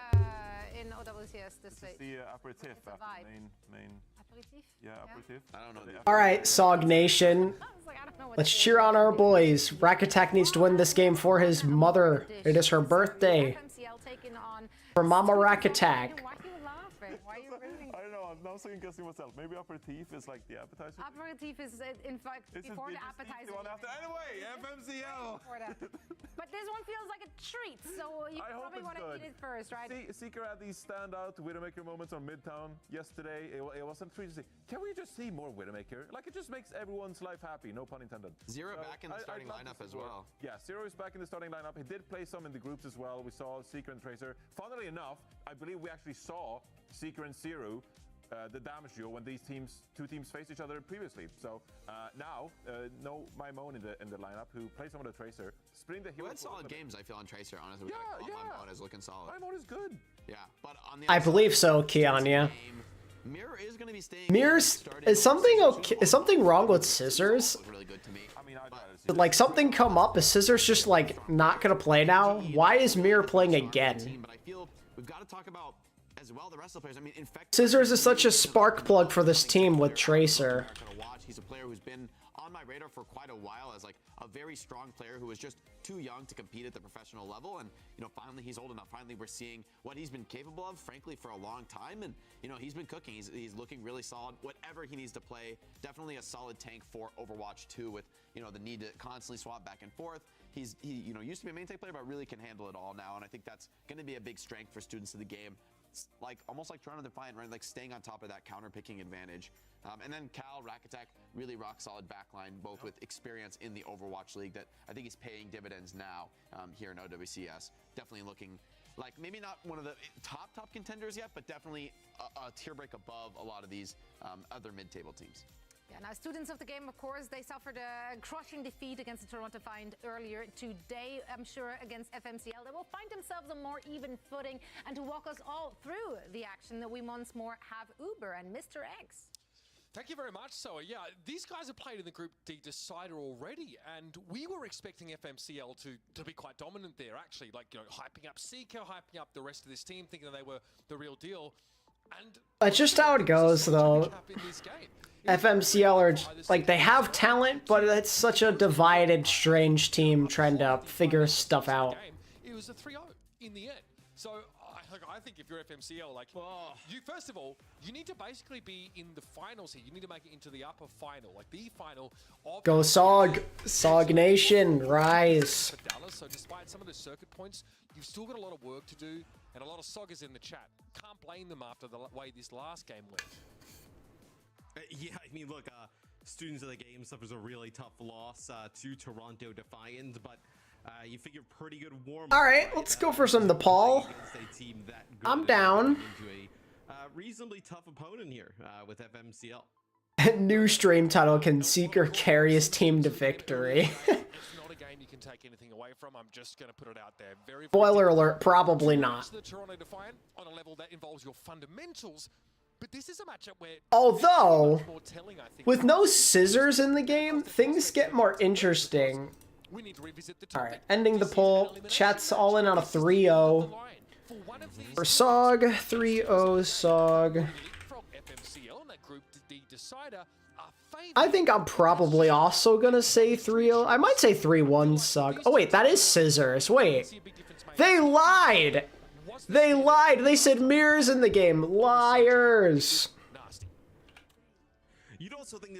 in OWCS this day. it's the aperitif It's a after vibe. main. Aperitif? Yeah, aperitif. I don't know. All right, SOG Nation. Let's cheer on our boys. Rack Attack needs to win this game for his mother. It is her birthday. FMCL taking on For Mama Rack Attack. Why are you laughing? Why are you rooting? I don't know. I'm now second guessing myself. Maybe aperitif is like the appetizer. Aperitif is, in fact, It's before the just appetizer. the one after. Anyway, FMCL. Before that. But this one feels like a treat, so you I hope probably it's want to good. eat it first, right? Seeker had these standout Widowmaker moments on Midtown yesterday. It wasn't treat to see. Can we just see more Widowmaker? Like, it just makes everyone's life happy, no pun intended. Zero back in the starting lineup as well. Yeah, Zero is back in the starting lineup. He did play some in the groups as well. We saw Seeker and Tracer. Funnily enough, I believe we actually saw Seeker and Zero the damage duo when these two teams faced each other previously. So now, no Maimon in the lineup who plays some of the Tracer. Splitting the hero. Had solid games, I feel, on Tracer, honestly. Maimon is looking solid. Maimon is good. Yeah, but on the I believe so, Keon, yeah. Mirror is going to be staying. Mirror's is something okay? Is something wrong with Scissors? Really good to me. I mean, Did like something come up? Is Scissors just like not gonna play now? Why is Mirror playing again? But I feel we've got to talk about as well the rest of the players. I mean, in fact, Scissors is such a spark plug for this team with Tracer. He's a player who's been on my radar for quite a while as like a very strong player who was just too young to compete at the professional level, and finally he's old enough. Finally we're seeing what he's been capable of, frankly, for a long time, and he's been cooking. He's looking really solid. Whatever he needs to play, definitely a solid tank for Overwatch 2 with the need to constantly swap back and forth. He used to be a main tank player, but really can handle it all now, and I think that's going to be a big strength for students of the game. Like almost like Toronto Defiant, right? Like staying on top of that counter picking advantage. And then Cal, Rack Attack, really rock solid backline, both with experience in the Overwatch League that I think is paying dividends now here in OWCS. Definitely looking like maybe not one of the top contenders yet, but definitely a tier break above a lot of these other mid-table teams. Yeah, now students of the game, of course, they suffered a crushing defeat against the Toronto Defiant earlier today. I'm sure against FMCL, they will find themselves a more even footing. And to walk us all through the action, that we once more have Uber and Mr. X. Thank you very much. So, yeah, these guys have played in the Group D decider already, and we were expecting FMCL to be quite dominant there, actually. Like, hyping up Seeker, hyping up the rest of this team, thinking that they were the real deal. And That's just how it goes, though. FMCL are like, they have talent, but it's such a divided, strange team trying to figure stuff out. It was a 3-0 in the end. So I think if you're FMCL, like, you first of all, you need to basically be in the finals here. You need to make it into the upper final, like the final of Go SOG! SOG Nation, rise! So despite some of the circuit points, you've still got a lot of work to do, and a lot of SOGers in the chat. Can't blame them after the way this last game went. Yeah, I mean, look, students of the game suffers a really tough loss to Toronto Defiant, but you figure pretty good warm. All right, let's go for some Nepal. I'm down. Into a reasonably tough opponent here with FMCL. New stream title: Can Seeker carry his team to victory? It's not a game you can take anything away from. I'm just going to put it out there. Very Spoiler alert: probably not. The Toronto Defiant on a level that involves your fundamentals. But this is a matchup where, although, with no Scissors in the game, things get more interesting. Alright, ending the poll. Chat's all in on a 3-0. For SOG, 3-0 SOG. I think I'm probably also gonna say 3-0. I might say 3-1 SOG. Oh wait, that is Scissors. Wait. They lied! They lied! They said mirrors in the game. Liars!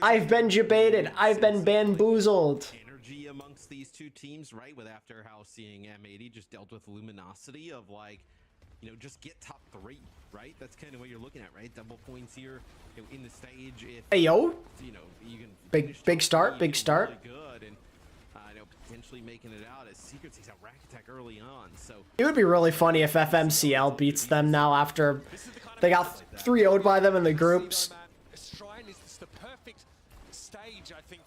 I've been debated. I've been bamboozled. Energy amongst these two teams, right? With after how seeing M80 just dealt with Luminosity of like, just get top 3, right? That's kind of what you're looking at, right? Double points here in the stage. If, hey yo! You can big start, big start. Really good, and potentially making it out as Secret takes out Rack Attack early on. So it would be really funny if FMCL beats them now after they got 3-0'd by them in the groups. Shrine is the perfect stage, I think,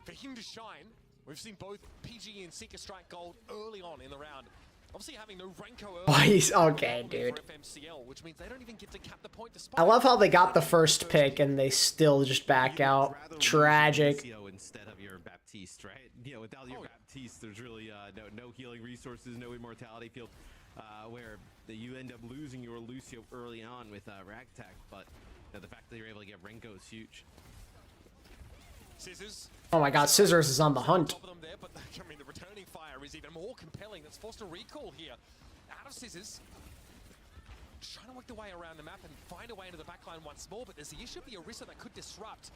for him to shine. We've seen both PG and Seeker strike gold early on in the round. Obviously having no Renko early. Oh, he's okay, dude. FMCL, which means they don't even get to cap the point I love how they got the first pick and they still just back out. Tragic. Instead of your Baptiste, right? Without your Baptiste, there's really no healing resources, no immortality field, where you end up losing your Lucio early on with Rack Attack, but the fact that you're able to get Renko is huge. Scissors. Oh my god, Scissors is on the hunt. There, but I mean, the returning fire is even more compelling. That's forced a recall here. Out of Scissors. Trying to work the way around the map and find a way into the backline once more, but there's the issue of the Orisa that could disrupt.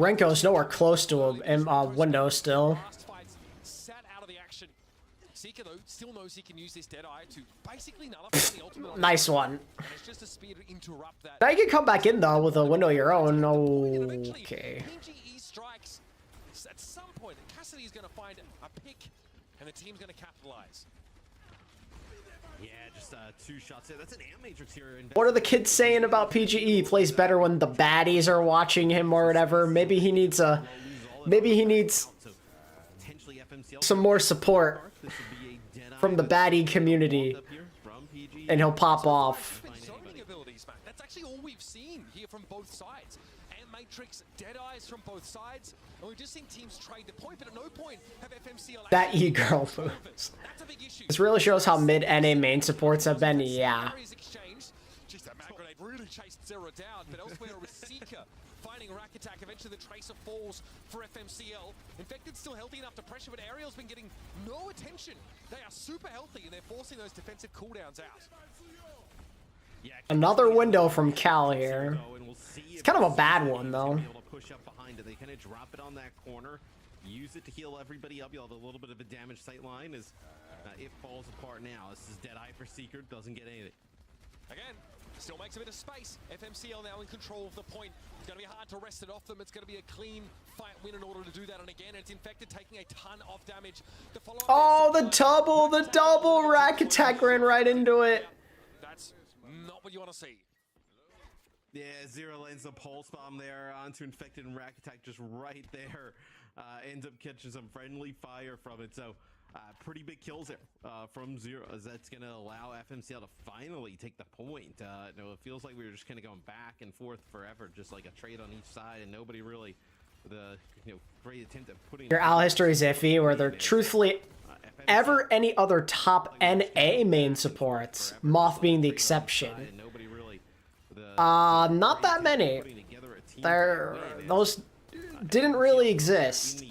Renko's nowhere close to a window still. Sat out of the action. Seeker, though, still knows he can use this Deadeye to basically nullify the ultimate. Nice one. And it's just a spear to interrupt that. Now you can come back in, though, with a window of your own. Okay. PGE strikes. At some point, Cassidy is going to find a pick, and the team's going to capitalize. Yeah, just 2 shots there. That's an amp matrix here. What are the kids saying about PGE? He plays better when the baddies are watching him or whatever. Maybe he needs some more support from the baddie community, and he'll pop off. Zoning abilities, man. That's actually all we've seen here from both sides. And Matrix, dead eyes from both sides, and we've just seen teams trade the point, but at no point have FMCL. That e-girl moves. This really shows how mid NA main supports have been. Yeah. Jeez, that mag grenade really chased Zero down, but elsewhere with Seeker finding Rack Attack. Eventually the Tracer falls for FMCL. Infected still healthy enough to pressure, but Ariel's been getting no attention. They are super healthy, and they're forcing those defensive cooldowns out. Another window from Cal here. It's kind of a bad one, though. Push up behind it. They kind of drop it on that corner, use it to heal everybody up. You'll have a little bit of a damaged sight line as it falls apart now. This is Deadeye for Seeker. Doesn't get anything. Again, still makes a bit of space. FMCL now in control of the point. It's going to be hard to wrest it off them. It's going to be a clean fight win in order to do that. And again, it's Infected taking a ton of damage. Oh, the double Rack Attack ran right into it. That's not what you want to see. Yeah, Zero lands the pulse bomb there onto Infected, and Rack Attack just right there. Ends up catching some friendly fire from it. So pretty big kills there from Zero, as that's going to allow FMCL to finally take the point. It feels like we were just kind of going back and forth forever, just like a trade on each side, and nobody really the great attempt at putting Your AL history is iffy, where they're truthfully ever any other top NA main supports, Moth being the exception. Not that many. Those didn't really exist.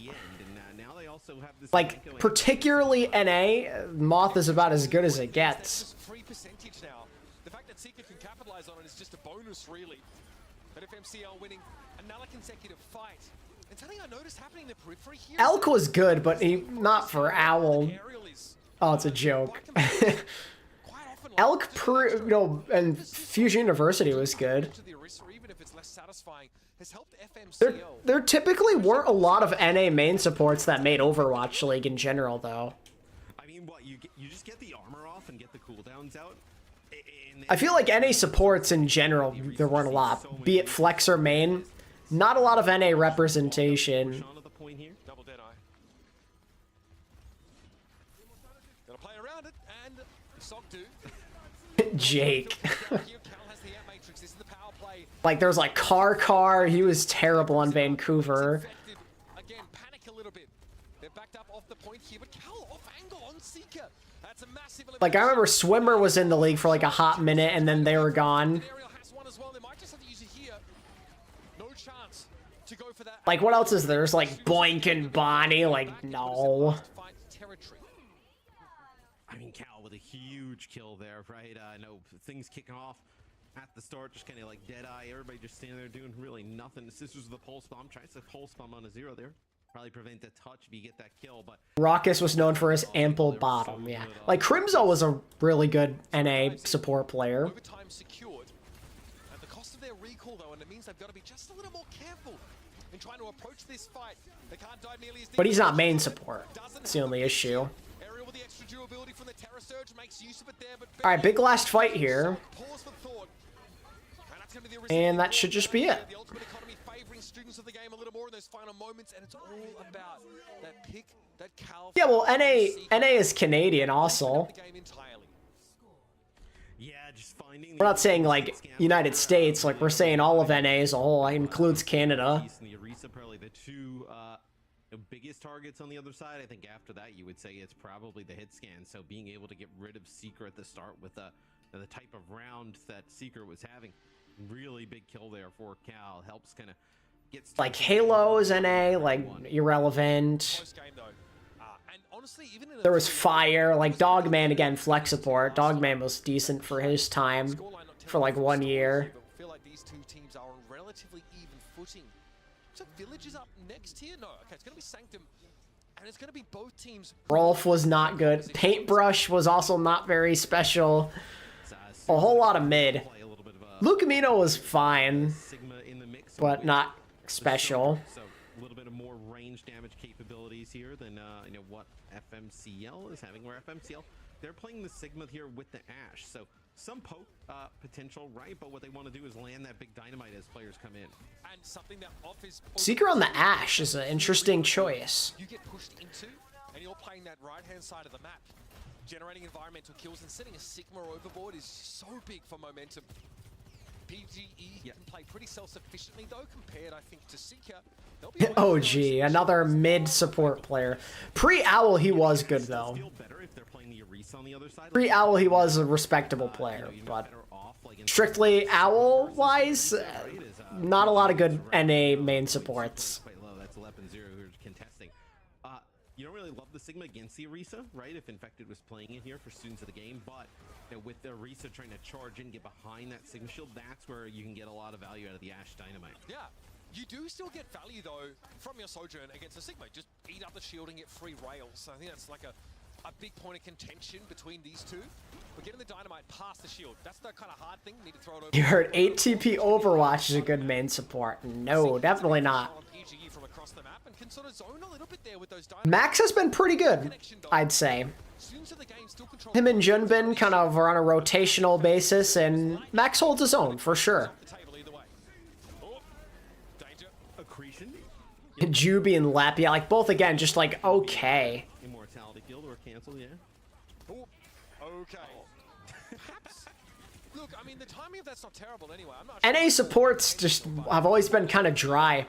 Like, particularly NA, Moth is about as good as it gets. Free percentage now. The fact that Seeker can capitalize on it is just a bonus, really. But FMCL winning another consecutive fight. And something I noticed happening in the periphery here. Elk was good, but not for OWL. Oh, it's a joke. Elk, and Fusion University was good. There typically weren't a lot of NA main supports that made Overwatch League in general, though. I mean, what, you just get the armor off and get the cooldowns out? I feel like NA supports in general, there weren't a lot. Be it flex or main, not a lot of NA representation. Double Deadeye. Gonna play around it, and SOG do. Jake. Like, there's like Car, he was terrible on Vancouver. Again, panic a little bit. They're backed up off the point here, but Cal off angle on Seeker. That's a massive. Like, I remember Swimmer was in the league for like a hot minute, and then they were gone. Like, what else is there? There's like Boink and Bonnie. Like, no. I mean, Cal with a huge kill there, right? I know things kicking off at the start, just kind of like Deadeye. Everybody just standing there doing really nothing. Sisters with the pulse bomb. Tries to pulse bomb on a Zero there. Probably prevent the touch if you get that kill, but Raucus was known for his ample bottom, yeah. Like, Crimzo was a really good NA support player. Overtime secured. At the cost of their recall, though, and it means they've got to be just a little more careful in trying to approach this fight. They can't dive nearly as deep. But he's not main support. That's the only issue. Ariel with the extra durability from the Terror Surge makes use of it there, but Alright, big last fight here. And that should just be it. The ultimate economy favoring students of the game a little more in those final moments, and it's all about that pick, that Cal. Yeah, well, NA is Canadian also. yeah, just finding. We're not saying like United States, like we're saying all of NA as a whole. It includes Canada. The Orisa, probably the two biggest targets on the other side. I think after that, you would say it's probably the hit scan. So being able to get rid of Seeker at the start with the type of round that Seeker was having. Really big kill there for Cal. Helps kind of get like Halo's NA, like irrelevant. There was Fire, like Dogman again, flex support. Dogman was decent for his time for like 1 year. I feel like these two teams are on relatively even footing. So Village is up next here? No, okay, it's gonna be Sanctum. And it's gonna be both teams. Rolf was not good. Paintbrush was also not very special. A whole lot of mid. Lucamino was fine, but not special. So a little bit of more range damage capabilities here than what FMCL is having. Where FMCL they're playing the Sigma here with the Ashe. So some poke potential, right? But what they want to do is land that big dynamite as players come in. And something that offers Seeker on the Ashe is an interesting choice. you get pushed into, and you're playing that right-hand side of the map. Generating environmental kills and setting a Sigma overboard is so big for momentum. PGE can play pretty self-sufficiently though, compared, I think, to Seeker. Oh, gee, another mid-support player. Pre-OWL, he was good, though. Pre-OWL, he was a respectable player, but strictly OWL-wise, not a lot of good NA main supports. That's 11-0 who's contesting. You don't really love the Sigma against the Orisa, right? If Infected was playing it here for students of the game, but you know, with the Orisa trying to charge in, get behind that Sigma shield, that's where you can get a lot of value out of the Ashe Dynamite. Yeah, you do still get value though from your Sojourn against the Sigma. Just eat up the shield and get free rails. So I think that's like a big point of contention between these two. We're getting the Dynamite past the shield. That's the kind of hard thing. Need to throw it over. You heard 8 TP Overwatch is a good main support. No, definitely not. Max has been pretty good, I'd say. Him and Junbin kind of are on a rotational basis, and Max holds his own, for sure. Juby and Lap, yeah, like both again, just like okay. Immortality field or cancel, yeah. Okay. Perhaps. Look, I mean, the timing of that's not terrible anyway. I'm not NA supports just have always been kind of dry,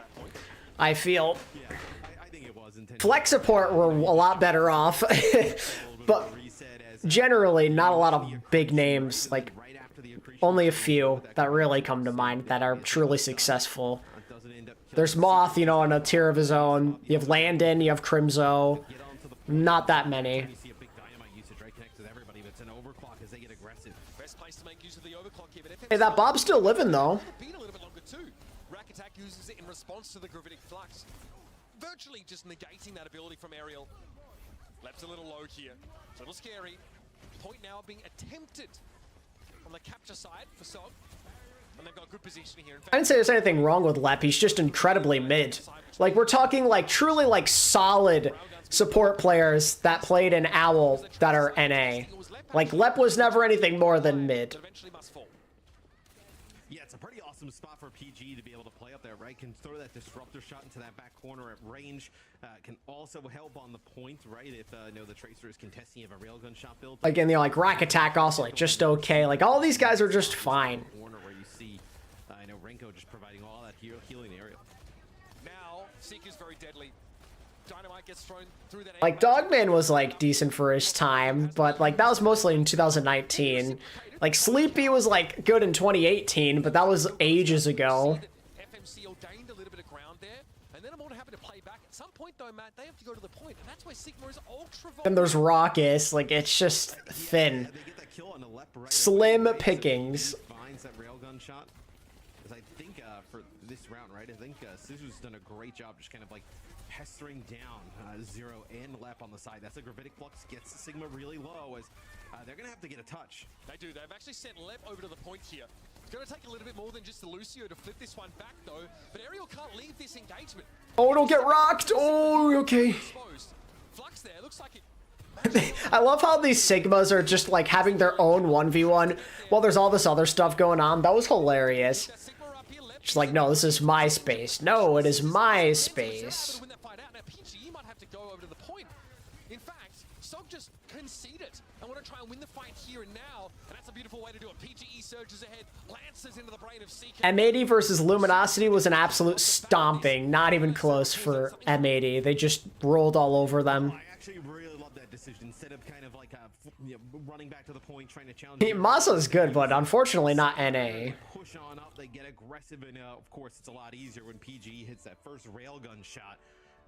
I feel. Flex support were a lot better off, but generally not a lot of big names, like only a few that really come to mind that are truly successful. There's Moth, you know, on a tier of his own. You have Landon, you have Crimzo. Not that many. Hey, that Bob's still living, though. Rack Attack uses it in response to the Gravitic Flux. Virtually just negating that ability from Aerial. Lep's a little low here. It's a little scary. Point now being attempted on the capture side for SOG. And they've got good position here. I didn't say there's anything wrong with Lep. He's just incredibly mid. Like, we're talking, like, truly, like, solid support players that played in OWL that are NA. Like, Lep was never anything more than mid. Yeah, it's a pretty awesome spot for PG to be able to play up there, right? Can throw that disruptor shot into that back corner at range. Can also help on the point, right? If you know, the Tracer is contesting of a railgun shot build. Again, you know, like Rack Attack also like just okay. Like all these guys are just fine. Corner where you see, I know Renko just providing all that healing area. Now, Seeker's very deadly. Dynamite gets thrown through that. Like Dogman was like decent for his time, but like that was mostly in 2019. Like Sleepy was like good in 2018, but that was ages ago. FMC ordained a little bit of ground there, and then I'm more happy to play back. At some point though, Matt, they have to go to the point, and that's why Sigma is ultra. Then there's Raucus, like it's just thin. Slim pickings. Finds that railgun shot. Because I think for this round, right? I think Sisu's done a great job just kind of like pestering down Zero and Lep on the side. That's a Gravitic Flux gets Sigma really low as they're going to have to get a touch. They do. They've actually sent Lep over to the point here. It's going to take a little bit more than just the Lucio to flip this one back though, but Aerial can't leave this engagement. Oh, don't get rocked. Oh, okay. Flux there. Looks like it. I love how these Sigmas are just like having their own 1v1 while there's all this other stuff going on. That was hilarious. Just like, no, this is my space. No, it is my space. In fact, SOG just conceded. I want to try and win the fight here and now, and that's a beautiful way to do it. PGE surges ahead, lances into the brain of Seeker. M80 versus Luminosity was an absolute stomping. Not even close for M80. They just rolled all over them. I actually really love that decision. Instead of kind of like running back to the point, trying to challenge. Masa's good, but unfortunately not NA. Push on up, they get aggressive, and of course it's a lot easier when PG hits that first railgun shot.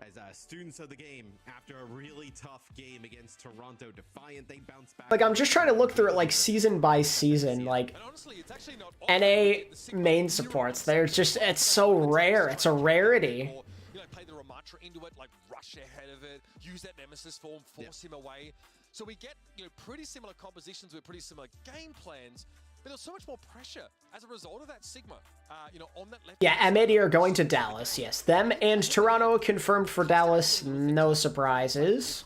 As students of the game, after a really tough game against Toronto Defiant, they bounce back. Like, I'm just trying to look through it, like, season by season. Like, NA main supports, they're just, it's so rare. It's a rarity. You know, play the Ramatra into it, like, rush ahead of it, use that Nemesis form, force him away. So we get, you know, pretty similar compositions with pretty similar game plans. But there's so much more pressure as a result of that Sigma, you know, on that left. Yeah, M80 are going to Dallas, yes. Them and Toronto confirmed for Dallas, no surprises.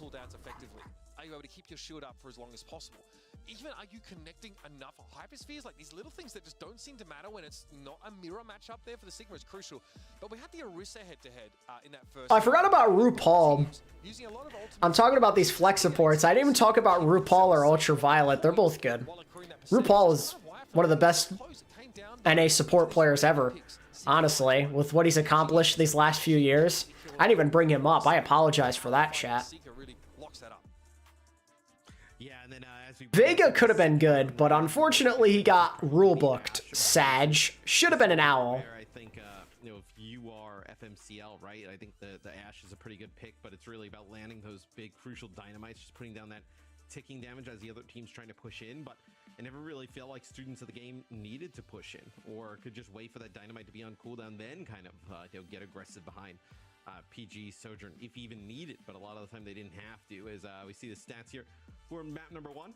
are you able to keep your shield up for as long as possible? Even are you connecting enough hyperspheres? Like these little things that just don't seem to matter when it's not a mirror match up there for the Sigma is crucial. But we had the Orisa head-to-head in that first. I forgot about RuPaul. I'm talking about these flex supports. I didn't even talk about RuPaul or Ultraviolet. They're both good. RuPaul is one of the best NA support players ever, honestly, with what he's accomplished these last few years. I didn't even bring him up. I apologize for that, chat. Vega could have been good, but unfortunately he got rule-booked. Sag. Should have been an OWL. I think, if you are FMCL, right, I think the Ashe is a pretty good pick, but it's really about landing those big, crucial dynamites, just putting down that ticking damage as the other team's trying to push in. But I never really felt like students of the game needed to push in, or could just wait for that dynamite to be on cooldown, then kind of get aggressive behind PG Sojourn, if even needed. But a lot of the time they didn't have to, as we see the stats here for map number 1.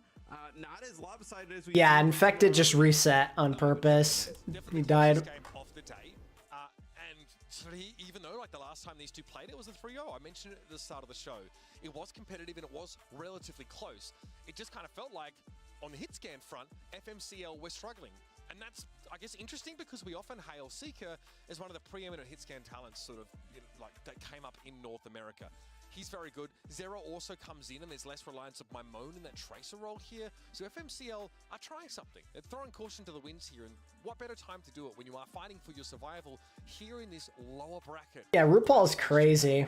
Not as lopsided as we. Yeah, Infected just reset on purpose. He died. Even though like the last time these two played, it was a 3-0. I mentioned it at the start of the show. It was competitive and it was relatively close. It just kind of felt like on the hit scan front, FMCL were struggling. And that's, I guess, interesting because we often hail Seeker as one of the preeminent hit scan talents sort of like that came up in North America. He's very good. Zero also comes in and there's less reliance of Mimone in that tracer role here. So FMCL are trying something. They're throwing caution to the winds here, and what better time to do it when you are fighting for your survival here in this lower bracket. Yeah, RuPaul's crazy.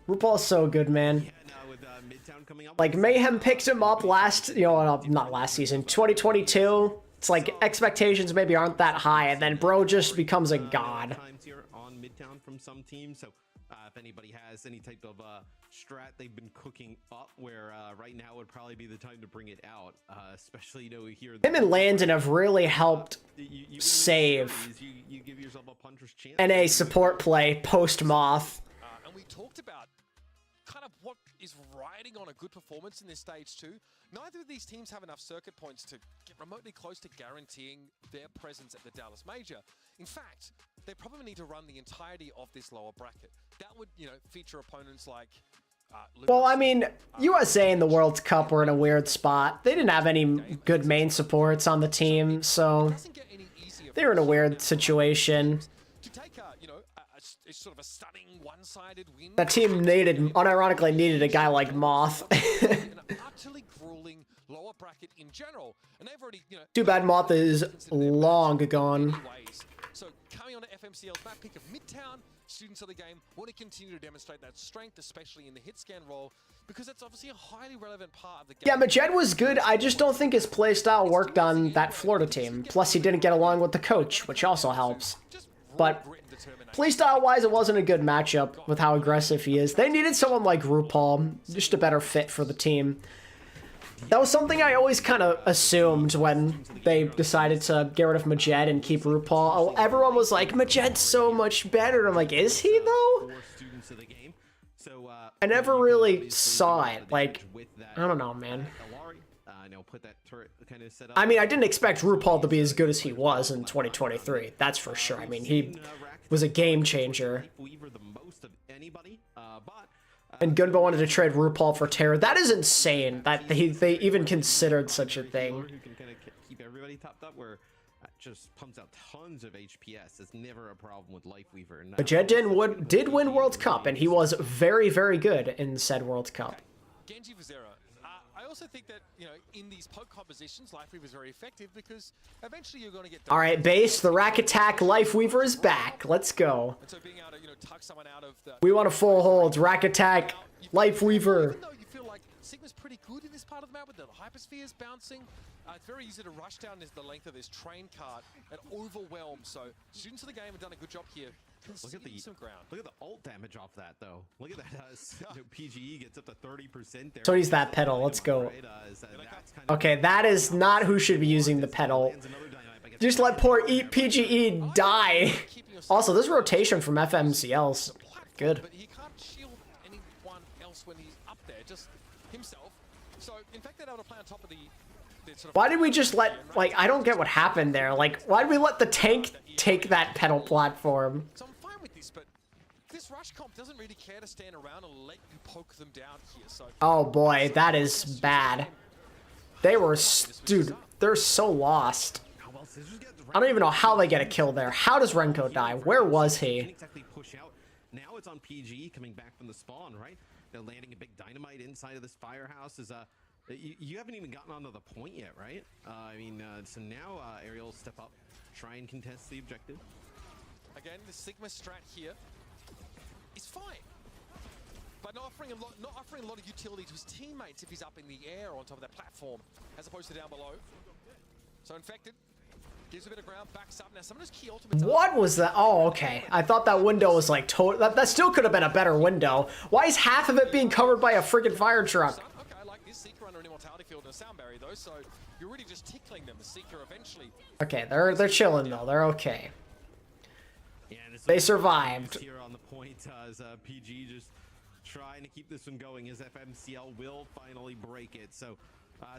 RuPaul's so good, man. Yeah, now with Midtown coming up, like Mayhem picked him up last, not last season, 2022. It's like expectations maybe aren't that high, and then bro just becomes a god. Times here on Midtown from some teams, so if anybody has any type of strat they've been cooking up, where right now would probably be the time to bring it out, especially here. Him and Landon have really helped save you give yourself a puncher's chance. NA support play post Moth. And we talked about kind of what is riding on a good performance in this stage too. Neither of these teams have enough circuit points to get remotely close to guaranteeing their presence at the Dallas Major. In fact, they probably need to run the entirety of this lower bracket. That would, feature opponents like well, I mean, USA in the World Cup were in a weird spot. They didn't have any good main supports on the team, so they were in a weird situation. It's sort of a stunning one-sided win. That team unironically needed a guy like Moth. An utterly grueling lower bracket in general, and they've already, Too bad Moth is long gone. So coming on to FMCL's map pick of Midtown, students of the game want to continue to demonstrate that strength, especially in the hit scan role, because that's obviously a highly relevant part of the game. Yeah, Majed was good. I just don't think his playstyle worked on that Florida team. Plus, he didn't get along with the coach, which also helps. But playstyle-wise, it wasn't a good matchup with how aggressive he is. They needed someone like RuPaul, just a better fit for the team. That was something I always kind of assumed when they decided to get rid of Majed and keep RuPaul. Oh, everyone was like, Majed's so much better. I'm like, is he, though? I never really saw it. Like, I don't know, man. I mean, I didn't expect RuPaul to be as good as he was in 2023. That's for sure. I mean, he was a game changer. And Gunbo wanted to trade RuPaul for Terror. That is insane that they even considered such a thing. Who can kind of keep everybody topped up, where just pumps out tons of HPS. It's never a problem with Lifeweaver. But Jedin did win World Cup, and he was very, very good in said World Cup. Genji Vizera. I also think that, in these poke compositions, Lifeweaver is very effective because eventually you're going to get... All right, base, the Rack Attack Lifeweaver is back. Let's go. And so being able to, tuck someone out of the... We want a full hold. Rack Attack Lifeweaver. Even though you feel like Sigma's pretty good in this part of the map with the hyperspheres bouncing, it's very easy to rush down the length of this train cart and overwhelm. So students of the game have done a good job here. Look at the ult damage off that, though. Look at that. PGE gets up to 30% there. So he's that pedal. Let's go. Okay, that is not who should be using the pedal. Just let poor PGE die. Also, this rotation from FMCL's good. But he can't shield anyone else when he's up there, just himself. So, in fact, they're able to play on top of the sort of... Why did we just let, like, I don't get what happened there. Like, why did we let the tank take that pedal platform? So I'm fine with this, but this Rush comp doesn't really care to stand around and let you poke them down here. So Oh boy, that is bad. They were, dude, they're so lost. I don't even know how they get a kill there. How does Renko die? Where was he? Now it's on PG coming back from the spawn, right? They're landing a big dynamite inside of this firehouse. You haven't even gotten onto the point yet, right? So now Aerial will step up, try and contest the objective. Again, the Sigma strat here is fine, but not offering a lot of utility to his teammates if he's up in the air on top of that platform, as opposed to down below. So Infected gives a bit of ground, backs up. Now some of those key ultimates. What was that? Oh, okay. I thought that window was like total. That still could have been a better window. Why is half of it being covered by a friggin' fire truck? Okay, I like this Seeker under an immortality field and a sound barrier though, so you're really just tickling them. The Seeker eventually. Okay, they're chilling though. They're okay. Yeah, They survived. Here on the point as PG just trying to keep this one going as FMCL will finally break it. So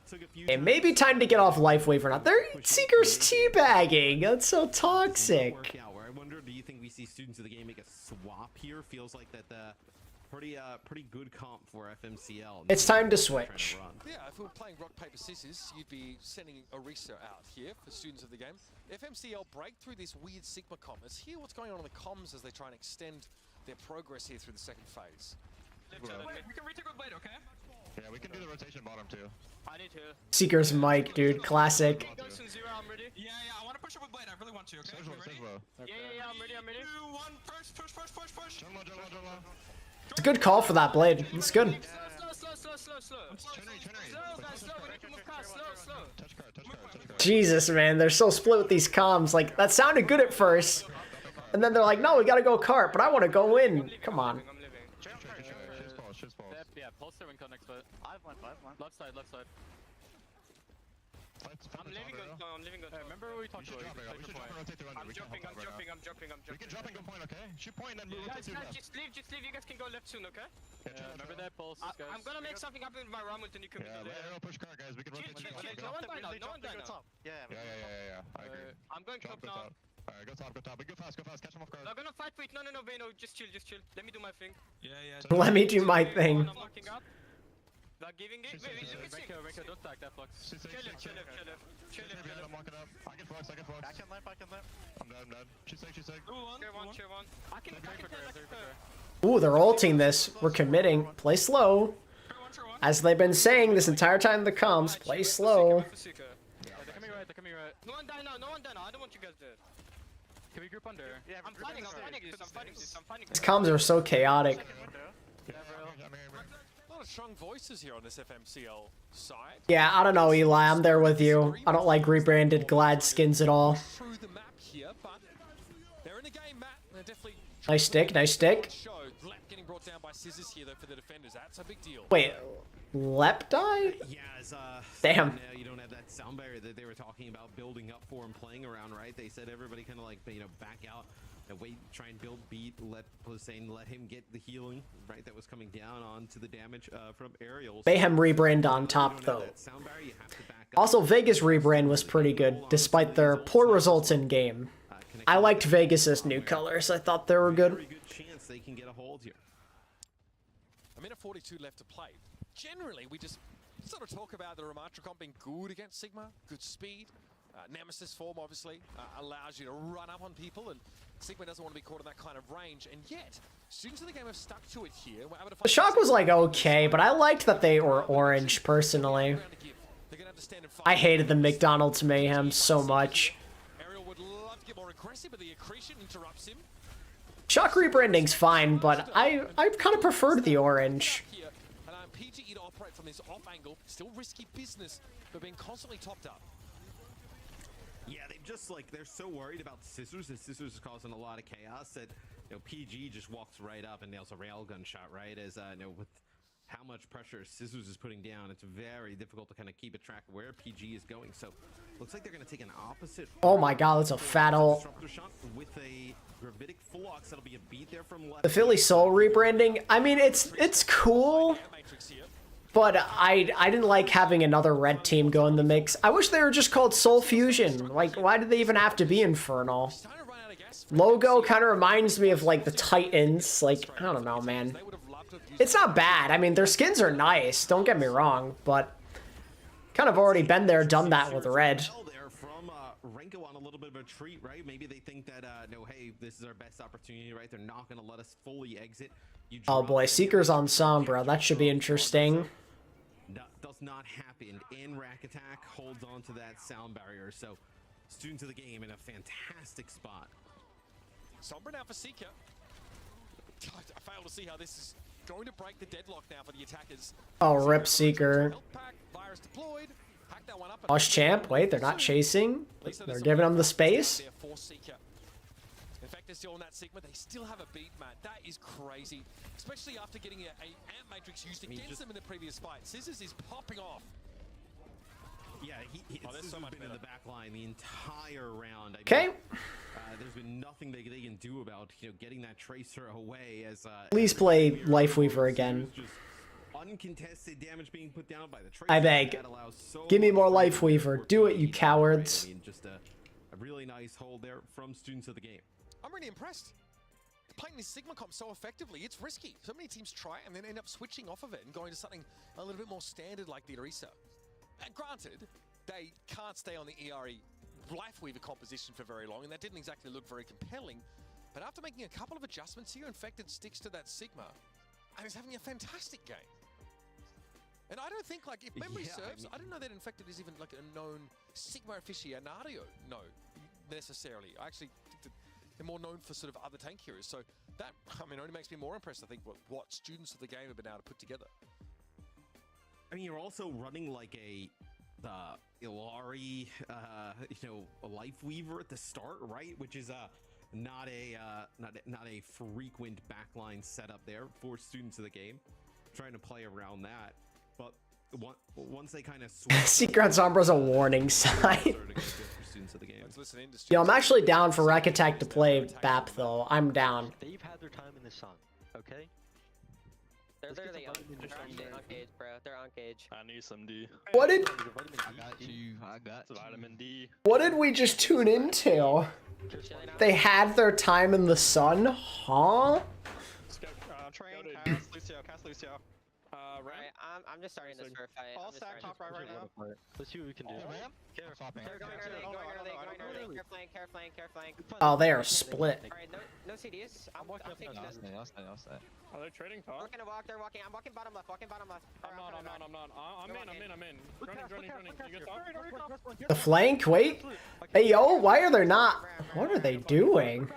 took a few. It may be time to get off Life Wave or not. Their Seeker's teabagging. That's so toxic. I wonder, do you think we see students of the game make a swap here? Feels like that pretty good comp for FMCL. It's time to switch. Yeah, if we were playing rock paper scissors, you'd be sending Orisa out here for students of the game. FMCL break through this weird Sigma comm. Let's hear what's going on in the comms as they try and extend their progress here through the second phase. We can retake with Blade, okay? Yeah, we can do the rotation bottom too. I need to. Seeker's mic, dude. Classic. I'm ready. Yeah, I want to push up with Blade. I really want to, okay? Yeah, I'm ready. 2, 1, push. It's a good call for that Blade. It's good. Slow. Jesus, man. They're so split with these comms. Like, that sounded good at first. And then they're like, no, we gotta go cart, but I want to go in. Come on. Yeah, pulse the wing next foot. I have one. Left side. I'm leaving gun. Remember we talked about I'm jumping. We can drop and go point, okay? Shoot point and then move to left. Just leave. You guys can go left soon, okay? Remember that pulse, guys. I'm gonna make something happen with my Ramut and you can go there. Yeah, push car, guys. We can rotate. No one die now. Yeah. I agree. I'm going top now. Alright, go top. We go fast. Catch him off guard. I'm gonna fight with. No, Vayno. Just chill. Let me do my thing. Yeah. Let me do my thing. They're giving it. Wait, Renko, don't stack that flux. Chill. I'm walking up. I can flux. Back in left. I'm dead. She's sick. Cheer one. I can Ooh, they're ulting this. We're committing. Play slow. As they've been saying this entire time in the comms, play slow. They're coming right. No one die now. I don't want you guys dead. Can we group under? Yeah, I'm fighting this. These comms are so chaotic. A lot of strong voices here on this FMCL side. Yeah, I don't know, Eli. I'm there with you. I don't like rebranded Glad skins at all. Through the map here, but they're in a game, Matt. They're definitely Nice stick. Lep getting brought down by scissors here though for the defenders. That's a big deal. Wait, Lep died? Yeah, damn. Now you don't have that sound barrier that they were talking about building up for and playing around, right? They said everybody kind of like, back out and wait, try and build beat, let him get the healing, right? That was coming down onto the damage from Aerial. Mayhem rebrand on top, though. Also, Vegas rebrand was pretty good, despite their poor results in game. I liked Vegas's new colors. I thought they were good. Very good chance they can get a hold here. A minute 42 left to play. Generally, we just sort of talk about the Ramatra comp being good against Sigma, good speed. Nemesis form obviously allows you to run up on people, and Sigma doesn't want to be caught in that kind of range, and yet students of the game have stuck to it here. We're able to The shock was like okay, but I liked that they were orange personally. I hated the McDonald's Mayhem so much. Aerial would love to get more aggressive, but the accretion interrupts him. Shock rebranding's fine, but I kind of preferred the orange. PGE to operate from this off angle, still risky business, but being constantly topped up. Yeah, they're so worried about scissors, and scissors is causing a lot of chaos that PG just walks right up and nails a railgun shot, right? As with how much pressure scissors is putting down, it's very difficult to kind of keep a track of where PG is going. So looks like they're going to take an opposite. Oh my god, that's a fat ult. Disruptor shot with a gravitic flux. That'll be a beat there from left. The Philly Soul rebranding, I mean, it's cool, but I didn't like having another red team go in the mix. I wish they were just called Soul Fusion. Like, why did they even have to be Infernal? Starting to run out of gas Logo kind of reminds me of like the Titans. Like, I don't know, man. It's not bad. I mean, their skins are nice. Don't get me wrong, but kind of already been there, done that with red. From Renko on a little bit of a treat, right? Maybe they think that no, hey, this is our best opportunity, right? They're not going to let us fully exit. Oh boy, Seeker's on Sombra. That should be interesting. Does not happen, and Rack Attack holds on to that sound barrier. So, students of the game in a fantastic spot. Sombra now for Seeker. I fail to see how this is going to break the deadlock now for the attackers. Oh, rip Seeker. Osh Champ, wait, they're not chasing. They're giving him the space. In fact, they're still on that Sigma. They still have a beat, man. That is crazy. Especially after getting a Amp Matrix used against them in the previous fight. Scissors is popping off. Yeah, Scissors has been in the back line the entire round. Okay. There's been nothing they can do about getting that Tracer away. As Please play Lifeweaver again. Uncontested damage being put down by the Tracer. I beg. Give me more Lifeweaver. Do it, you cowards. I mean, just a really nice hold there from students of the game. I'm really impressed. Playing this Sigma comp so effectively, it's risky. So many teams try and then end up switching off of it and going to something a little bit more standard like the Orisa. And granted, they can't stay on the ERE Lifeweaver composition for very long, and that didn't exactly look very compelling. But after making a couple of adjustments here, Infected sticks to that Sigma, and is having a fantastic game. And I don't think, like, if memory serves, I don't know that Infected is even like a known Sigma aficionado, no, necessarily. I actually think that they're more known for sort of other tank heroes. So that, I mean, only makes me more impressed, I think, what students of the game have been able to put together. I mean, you're also running like a Illari, a Lifeweaver at the start, right? Which is not a frequent backline setup there for students of the game. Trying to play around that, but once they kind of Secret on Sombra's a warning sign. Yo, I'm actually down for Rack Attack to play BAP though. I'm down. They've had their time in the sun, okay? They're literally on cage, bro. They're on cage. I need some D. What did? I got vitamin D. What did we just tune into? They had their time in the sun, huh? Train, cast Lucio. Right, I'm just starting this for a fight. All stack top right now. Let's see what we can do. They're going early. Care flank. Oh, they are split. Alright, no CDs. I'm taking this. Oh, they're trading top. They're walking. I'm walking bottom left. I'm not. I'm in. Running. You get top? The flank? Wait. Hey, yo, why are they not? What are they doing?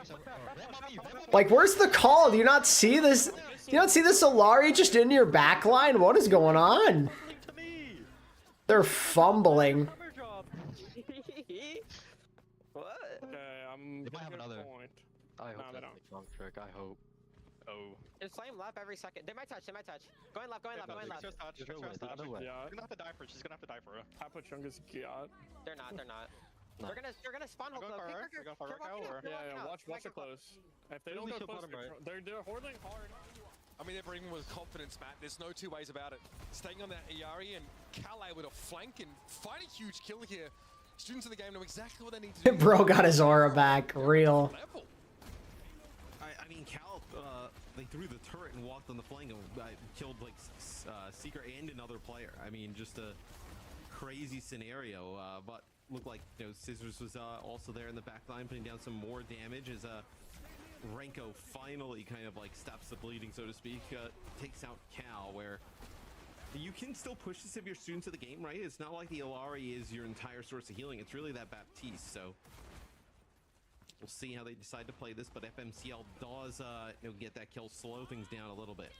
Like, where's the call? Do you not see this? You don't see the Solari just in your backline? What is going on? They're fumbling. What? Okay, they might have another. I hope that's a drunk trick. I hope. Oh. Just flame left every second. They might touch. Going left. Yeah. She's gonna have to die for it. I put Chungus God. They're not. No. They're gonna spawn hold close. Yeah, watch it close. If they don't go close, they're holding hard. I mean, they're bringing with confidence, Matt. There's no two ways about it. Staying on that ERE and Cal able to flank and find a huge kill here. Students of the game know exactly what they need to do. Bro got his aura back, real. I mean, Cal, they threw the turret and walked on the flank and killed like Seeker and another player. I mean, just a crazy scenario. But looked like Scissors was also there in the back line, putting down some more damage as Renko finally kind of like stops the bleeding, so to speak, takes out Cal, where you can still push this if you're students of the game, right? It's not like the Illari is your entire source of healing. It's really that Baptiste, so we'll see how they decide to play this, but FMCL does get that kill, slow things down a little bit.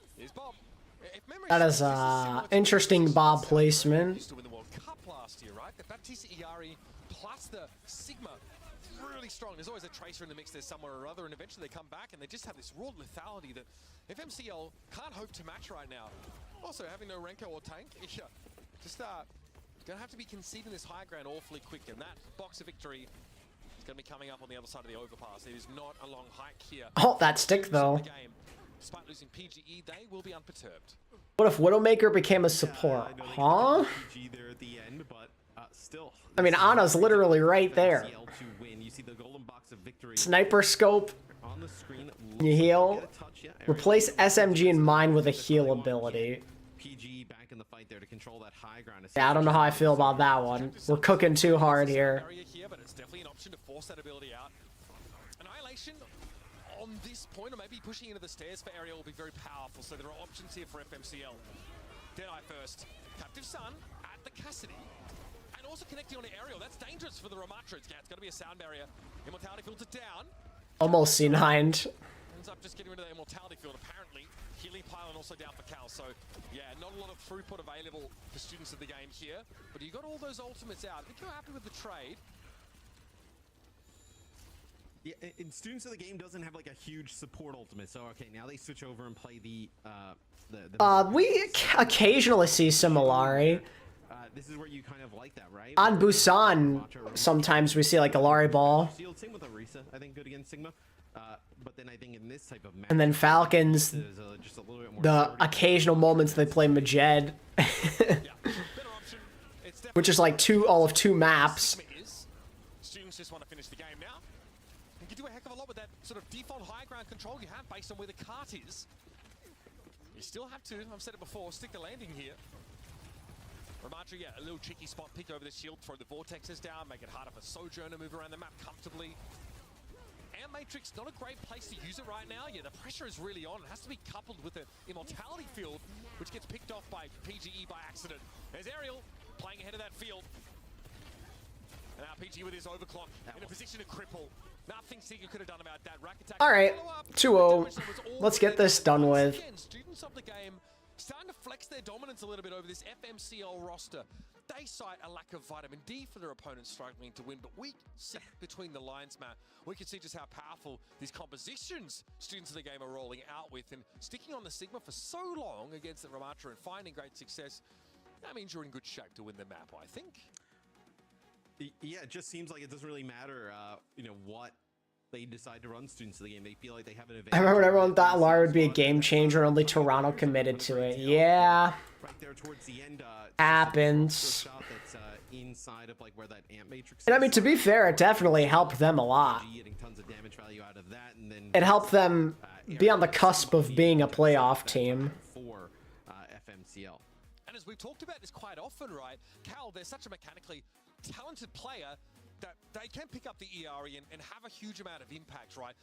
That is interesting Bob placement. Used to win the World Cup last year, right? The Baptiste ERE plus the Sigma, really strong. There's always a Tracer in the mix there somewhere or other, and eventually they come back and they just have this raw lethality that FMCL can't hope to match right now. Also, having no Renko or tank, just gonna have to be conceding this high ground awfully quick, and that box of victory is gonna be coming up on the other side of the overpass. It is not a long hike here. Oh, that stick though. Despite losing PGE, they will be unperturbed. What if Widowmaker became a support? Huh? PG there at the end, but Still, I mean, Ana's literally right there. You see the golden box of victory Sniper scope. on the screen. You heal. Replace SMG and mine with a heal ability. PG back in the fight there to control that high ground. Yeah, I don't know how I feel about that one. We're cooking too hard here. But it's definitely an option to force that ability out. Annihilation on this point, or maybe pushing into the stairs for Ariel will be very powerful. So there are options here for FMCL. Deadeye first. Captive Sun at the Cassidy. And also connecting on the Ariel. That's dangerous for the Ramatra. It's got to be a sound barrier. Immortality filter down. Almost C9. Ends up just getting rid of the Immortality field, apparently. Healing pylon also down for Cal. So, yeah, not a lot of throughput available for students of the game here. But you got all those ultimates out. I think you're happy with the trade. Yeah, and Students of the Game doesn't have like a huge support ultimate, so okay, now they switch over and play the we occasionally see Similari. This is where you kind of like that, right? On Busan, sometimes we see like a Lari ball. Same with Orisa, I think good against Sigma. But then I think in this type of match, And then Falcons, just a little bit more the occasional moments they play Majed. Which is like all of two maps. Students just want to finish the game now. You can do a heck of a lot with that sort of default high ground control you have based on where the cart is. You still have to, I've said it before, stick the landing here. Ramatra, yeah, a little tricky spot, pick over the shield, throw the vortexes down, make it harder for Sojourner to move around the map comfortably. And Matrix, not a great place to use it right now. Yeah, the pressure is really on. It has to be coupled with the Immortality field, which gets picked off by PGE by accident. There's Ariel playing ahead of that field. And now PGE with his overclock in a position to cripple. Nothing Seeker could have done about that. Rack attack. All right, 2-0. Let's get this done with. Again, students of the game starting to flex their dominance a little bit over this FMCL roster. They cite a lack of vitamin D for their opponents struggling to win, but we see between the lines, Matt, we can see just how powerful these compositions students of the game are rolling out with, and sticking on the Sigma for so long against the Ramatra and finding great success. That means you're in good shape to win the map, I think. Yeah, it just seems like it doesn't really matter, what they decide to run students of the game. They feel like they have an advantage. I remember when everyone thought Lar would be a game changer, only Toronto committed to it. Yeah. Right there towards the end, happens. That's inside of like where that amp matrix And I mean, to be fair, it definitely helped them a lot. Getting tons of damage value out of that, and then it helped them be on the cusp of being a playoff team. For FMCL. And as we've talked about this quite often, right? Cal, they're such a mechanically talented player that they can pick up the ERE and have a huge amount of impact, right?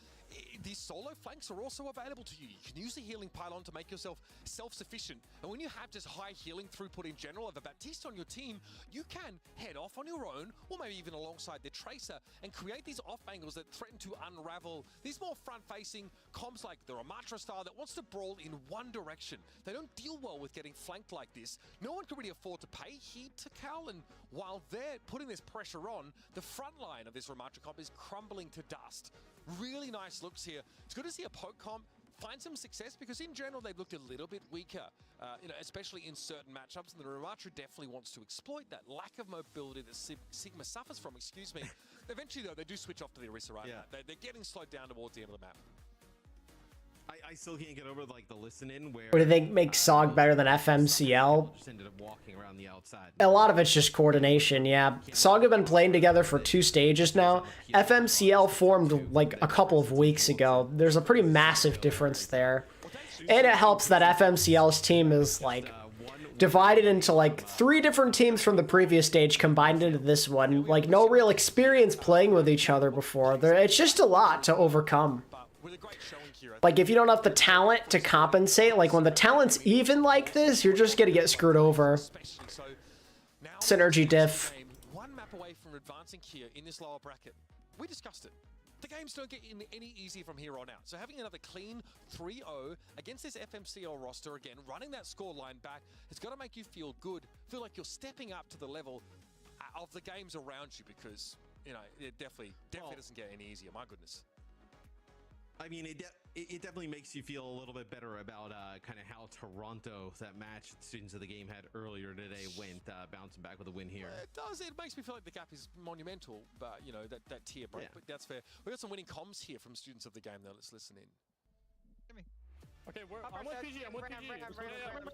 These solo flanks are also available to you. You can use the healing pylon to make yourself self-sufficient. And when you have just high healing throughput in general of a Baptiste on your team, you can head off on your own, or maybe even alongside the Tracer, and create these off angles that threaten to unravel these more front-facing comms like the Ramatra style that wants to brawl in one direction. They don't deal well with getting flanked like this. No one can really afford to pay heed to Cal, and while they're putting this pressure on, the front line of this Ramatra comp is crumbling to dust. Really nice looks here. It's good to see a poke comp find some success, because in general they've looked a little bit weaker, especially in certain matchups, and the Ramatra definitely wants to exploit that lack of mobility that Sigma suffers from, Eventually though, they do switch off to the Orisa right now. They're getting slowed down towards the end of the map. I still can't get over like the listen in where. What do they make SOG better than FMCL? Just ended up walking around the outside. A lot of it's just coordination, yeah. SOG have been playing together for 2 stages now. FMCL formed like a couple of weeks ago. There's a pretty massive difference there. And it helps that FMCL's team is like divided into like 3 different teams from the previous stage combined into this one. Like no real experience playing with each other before. It's just a lot to overcome. Like, if you don't have the talent to compensate, like, when the talent's even like this, you're just gonna get screwed over. Synergy diff. One map away from advancing here in this lower bracket. We discussed it. The games don't get any easier from here on out. So having another clean 3-0 against this FMCL roster again, running that scoreline back, has got to make you feel good. Feel like you're stepping up to the level of the games around you, because, it definitely doesn't get any easier. My goodness. I mean, it definitely makes you feel a little bit better about kind of how Toronto, that match Students of the Game had earlier today, went bouncing back with a win here. It does. It makes me feel like the gap is monumental, but, that tier break. Yeah. But that's fair. We got some winning comms here from Students of the Game, though. Let's listen in. Okay, I'm with PG. I'm with PG.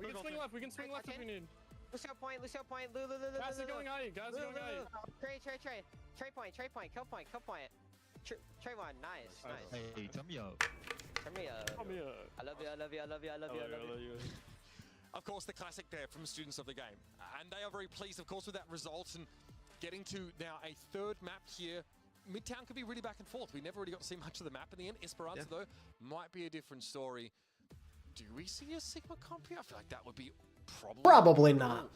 We can swing left. We can swing left if we need. Lucio point, Lu. Guys are going A, guys are going A. Trey point, kill point. Trey one, nice. Hey, turn me up. Turn me up. I love you. Of course, the classic there from students of the game. And they are very pleased, of course, with that result and getting to now a third map here. Midtown could be really back and forth. We never really got to see much of the map in the end. Esperanza, though, might be a different story. Do we see a Sigma comp here? I feel like that would be Probably not.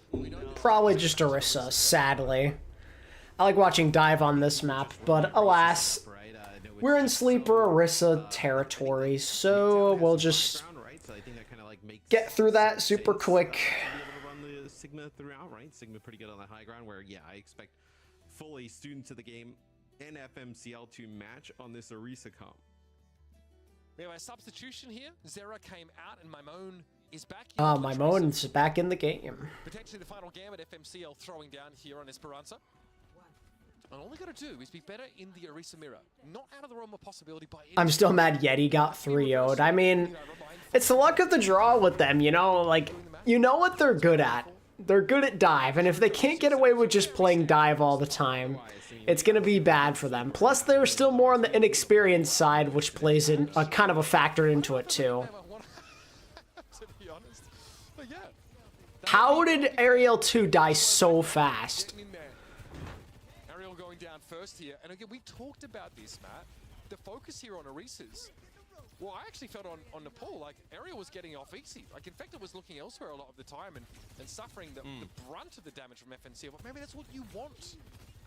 Probably just Orisa, sadly. I like watching Dive on this map, but alas, we're in Sleeper Orisa territory, so we'll just get through that super quick. Run the Sigma throughout, right? Sigma pretty good on the high ground, where I expect fully students of the game and FMCL to match on this Orisa comp. We have a substitution here. Zera came out and Maimone is back. Maimon's back in the game. Potentially the final game at FMCL throwing down here on Esperanza. And all we gotta do is be better in the Orisa mirror. Not out of the realm of possibility by any. I'm still mad Yeti got 3-0'd. I mean, it's the luck of the draw with them, you know? Like, you know what they're good at. They're good at dive, and if they can't get away with just playing dive all the time, it's going to be bad for them. Plus, they're still more on the inexperienced side, which plays in a kind of a factor into it, too. How did Ariel 2 die so fast? Ariel going down first here, and again, we talked about this, Matt. The focus here on Orisa's. Well, I actually felt on Nepal, like, Ariel was getting off easy. Like, Infected was looking elsewhere a lot of the time and suffering the brunt of the damage from FNC. But maybe that's what you want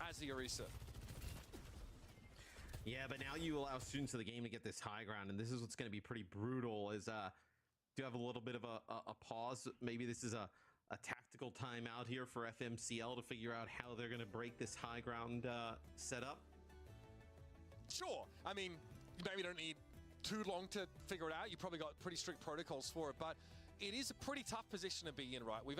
as the Orisa. Yeah, but now you allow students of the game to get this high ground, and this is what's going to be pretty brutal, is do have a little bit of a pause. Maybe this is a tactical timeout here for FMCL to figure out how they're going to break this high ground setup. Sure. I mean, you maybe don't need too long to figure it out. You probably got pretty strict protocols for it, but it is a pretty tough position to be in, right? We've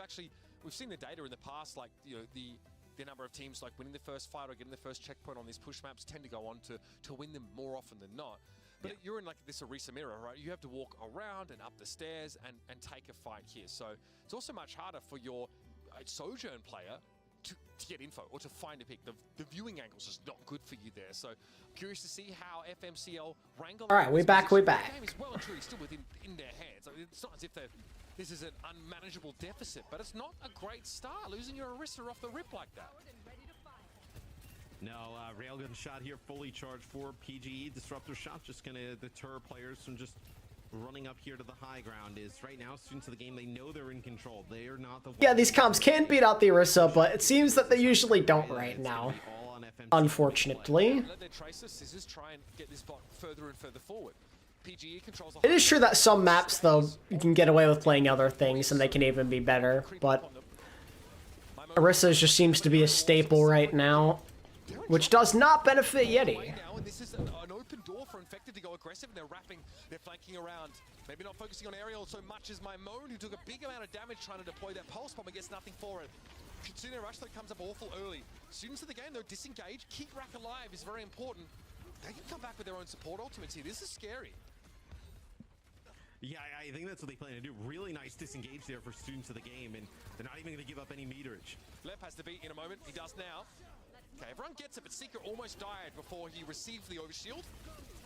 seen the data in the past, like, you know, the number of teams like winning the first fight or getting the first checkpoint on these push maps tend to go on to win them more often than not. But you're in like this Orisa mirror, right? You have to walk around and up the stairs and take a fight here. So it's also much harder for your Sojourn player to get info or to find a pick. The viewing angles is not good for you there. So curious to see how FMCL wrangle. All right, we're back. The game is well and truly still in their hands. I mean, it's not as if this is an unmanageable deficit, but it's not a great start losing your Orisa off the rip like that. No, railgun shot here, fully charged for PGE. Disruptor shot just going to deter players from just running up here to the high ground. Is right now students of the game, they know they're in control. They are not the Yeah, these comps can beat out the Orisa, but it seems that they usually don't right now, unfortunately. Let their tracer scissors try and get this block further and further forward. PGE controls. It is true that some maps, though, you can get away with playing other things and they can even be better, but Orisa just seems to be a staple right now, which does not benefit Yeti. And this is an open door for Infected to go aggressive, and they're flanking around. Maybe not focusing on Ariel so much as Maimone, who took a big amount of damage trying to deploy that pulse bomb and gets nothing for it. Kitsune Rush, though, comes up awful early. Students of the game, though, disengage. Keep Rack alive is very important. They can come back with their own support ultimates here. This is scary. Yeah, I think that's what they plan to do. Really nice disengage there for students of the game, and they're not even going to give up any meterage. Lep has to beat in a moment. He does now. Okay, everyone gets it, but Seeker almost died before he received the overshield.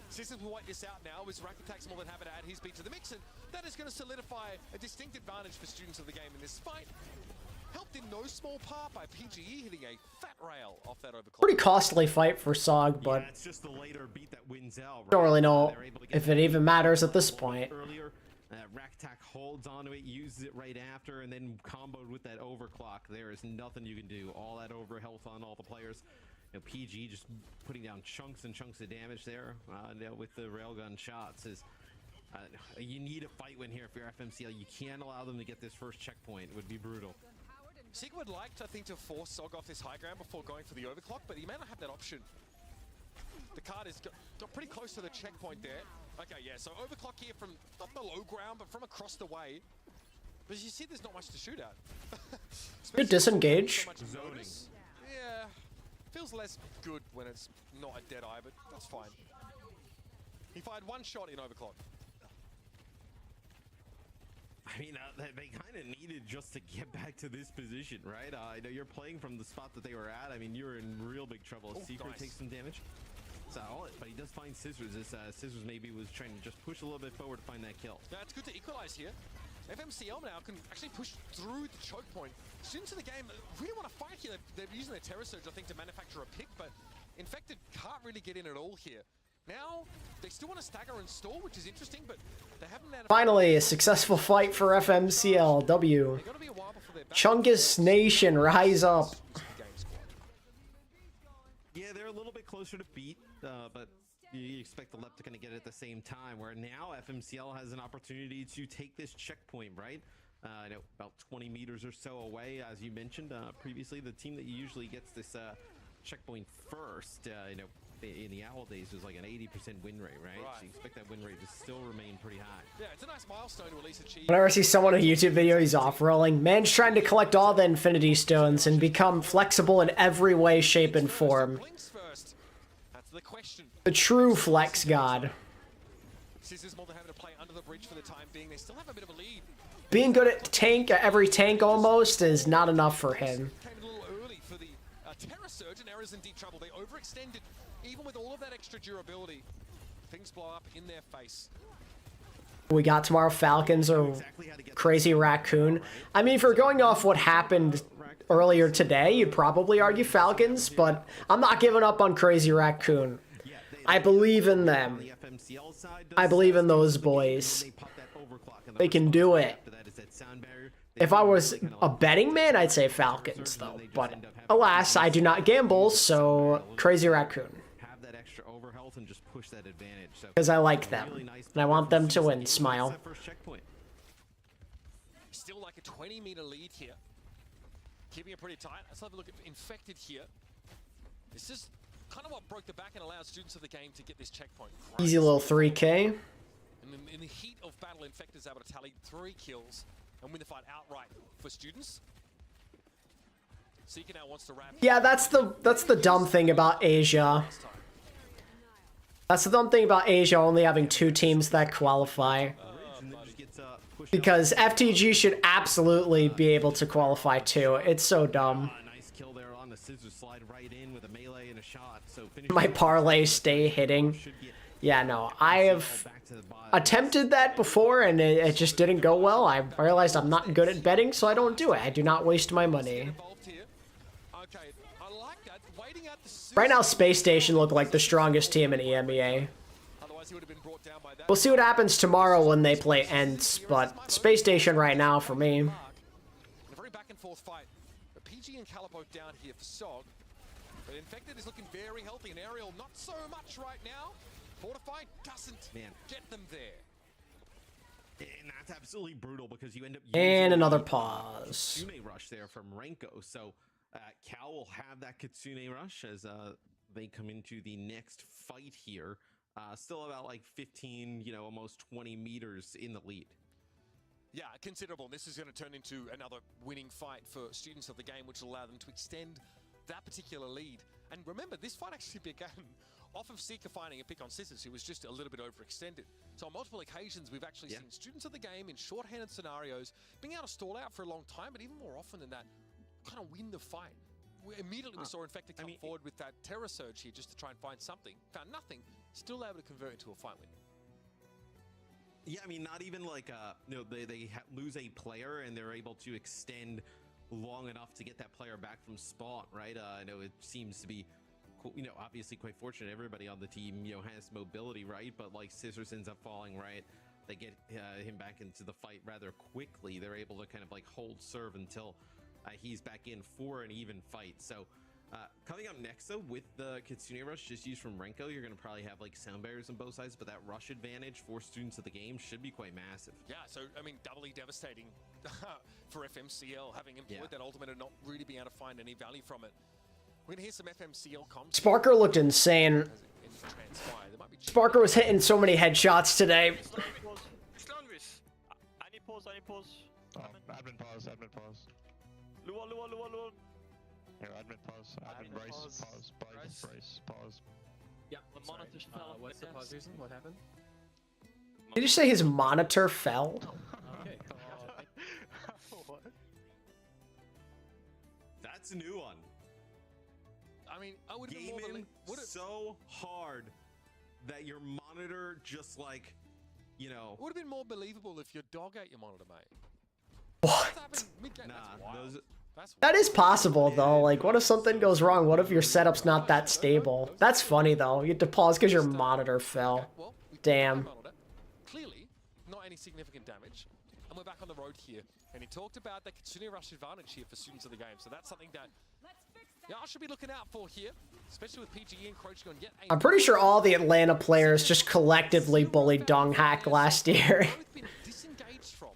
Systems will wait this out now as Rack attacks more than happy to add his beat to the mix, and that is going to solidify a distinct advantage for students of the game in this fight. Helped in no small part by PGE hitting a fat rail off that overclock. Pretty costly fight for SOG, but yeah, it's just the later beat that wins out. Right? Don't really know if it even matters at this point. Earlier, Rack attack holds onto it, uses it right after, and then comboed with that overclock. There is nothing you can do. All that over health on all the players. You know, PG just putting down chunks and chunks of damage there with the railgun shots. You need a fight win here for your FMCL. You can't allow them to get this first checkpoint. It would be brutal. Seeker would like, I think, to force SOG off this high ground before going for the overclock, but he may not have that option. The card has got pretty close to the checkpoint there. Okay, yeah, so overclock here from not the low ground, but from across the way. But you see, there's not much to shoot at. Good disengage. Zoning. Yeah, feels less good when it's not a dead eye, but that's fine. He fired one shot in overclock. I mean, they kind of needed just to get back to this position, right? I know you're playing from the spot that they were at. I mean, you're in real big trouble. Secret takes some damage. But he does find Scissors. Scissors maybe was trying to just push a little bit forward to find that kill. Now, it's good to equalize here. FMCL now can actually push through the choke point. Students of the game really want to fight here. They're using their Terror Surge, I think, to manufacture a pick, but Infected can't really get in at all here. Now, they still want to stagger and stall, which is interesting, but they haven't had Finally, a successful fight for FMCL. W. Chungus Nation, rise up. Yeah, they're a little bit closer to beat, but you expect the LEP to kind of get it at the same time, where now FMCL has an opportunity to take this checkpoint, right? About 20 meters or so away, as you mentioned previously. The team that usually gets this checkpoint first, in the OWL days was like an 80% win rate, right? So you expect that win rate to still remain pretty high. Yeah, it's a nice milestone to at least achieve. Whenever I see someone on a YouTube video, he's off-rolling. Man's trying to collect all the Infinity Stones and become flexible in every way, shape, and form. That's the question. The true flex god. Scissors more than having to play under the bridge for the time being. They still have a bit of a lead. Being good at every tank almost is not enough for him. Came a little early for the Terror Surge, and Error's in deep trouble. They overextended, even with all of that extra durability. Things blow up in their face. We got tomorrow Falcons or Crazy Raccoon. I mean, if we're going off what happened earlier today, you'd probably argue Falcons, but I'm not giving up on Crazy Raccoon. I believe in them. I believe in those boys. They can do it. If I was a betting man, I'd say Falcons, though. But alas, I do not gamble, so Crazy Raccoon. Have that extra overhealth and just push that advantage. Because I like them, and I want them to win. Smile. Still like a 20-meter lead here. Keeping it pretty tight. Let's have a look at Infected here. This is kind of what broke the back and allowed students of the game to get this checkpoint. Easy little 3K. In the heat of battle, Infected is able to tally 3 kills and win the fight outright for students. Seeker now wants to wrap. Yeah, that's the dumb thing about Asia. That's the dumb thing about Asia only having 2 teams that qualify. Because FTG should absolutely be able to qualify too. It's so dumb. Nice kill there on the scissors, slide right in with a melee and a shot. So My parlay stay hitting. Yeah, no, I have attempted that before and it just didn't go well. I realized I'm not good at betting, so I don't do it. I do not waste my money. Right now, Space Station look like the strongest team in EMEA. We'll see what happens tomorrow when they play ENCE, but Space Station right now for me. A very back and forth fight. But PG and Cal both down here for SOG. But Infected is looking very healthy, and Aerial not so much right now. Fortified doesn't get them there. And that's absolutely brutal because you end up and another pause. Kitsune rush there from Renko. So Cal will have that Kitsune rush as they come into the next fight here. Still about like 15, almost 20 meters in the lead. Yeah, considerable. This is going to turn into another winning fight for students of the game, which will allow them to extend that particular lead. And remember, this fight actually began off of Seeker finding a pick on Scissors, who was just a little bit overextended. So on multiple occasions, we've actually seen students of the game in short-handed scenarios being able to stall out for a long time, but even more often than that, kind of win the fight. Immediately we saw Infected come forward with that Terror Surge here just to try and find something. Found nothing, still able to convert into a fight win. Yeah, I mean, not even like, they lose a player and they're able to extend long enough to get that player back from spawn, right? I know it seems to be, obviously quite fortunate. Everybody on the team, has mobility, right? But like Scissors ends up falling, right? They get him back into the fight rather quickly. They're able to kind of like hold serve until he's back in for an even fight. So coming up next though, with the Kitsune rush just used from Renko, you're going to probably have like sound barriers on both sides, but that rush advantage for students of the game should be quite massive. Yeah, so I mean, doubly devastating for FMCL, having employed that ultimate and not really being able to find any value from it. We're going to hear some FMCL comms. Sparker looked insane. Sparker was hitting so many headshots today. I need pause. Admin pause. Lua. Here, admin pause. Admin brace. Pause. Yeah, the monitor fell. What's the pause reason? What happened? Did you say his monitor fell? Okay. That's a new one. I mean, I would have been more Gaming so hard that your monitor just like, you know. It would have been more believable if your dog ate your monitor, mate. What? Nah, That is possible, though. Like, what if something goes wrong? What if your setup's not that stable? That's funny, though. You had to pause because your monitor fell. Damn. Clearly, not any significant damage. And we're back on the road here. And he talked about the Kitsune Rush advantage here for students of the game. So that's something that y'all should be looking out for here, especially with PGE encroaching on yet a... I'm pretty sure all the Atlanta players just collectively bullied Donghack last year. disengaged from.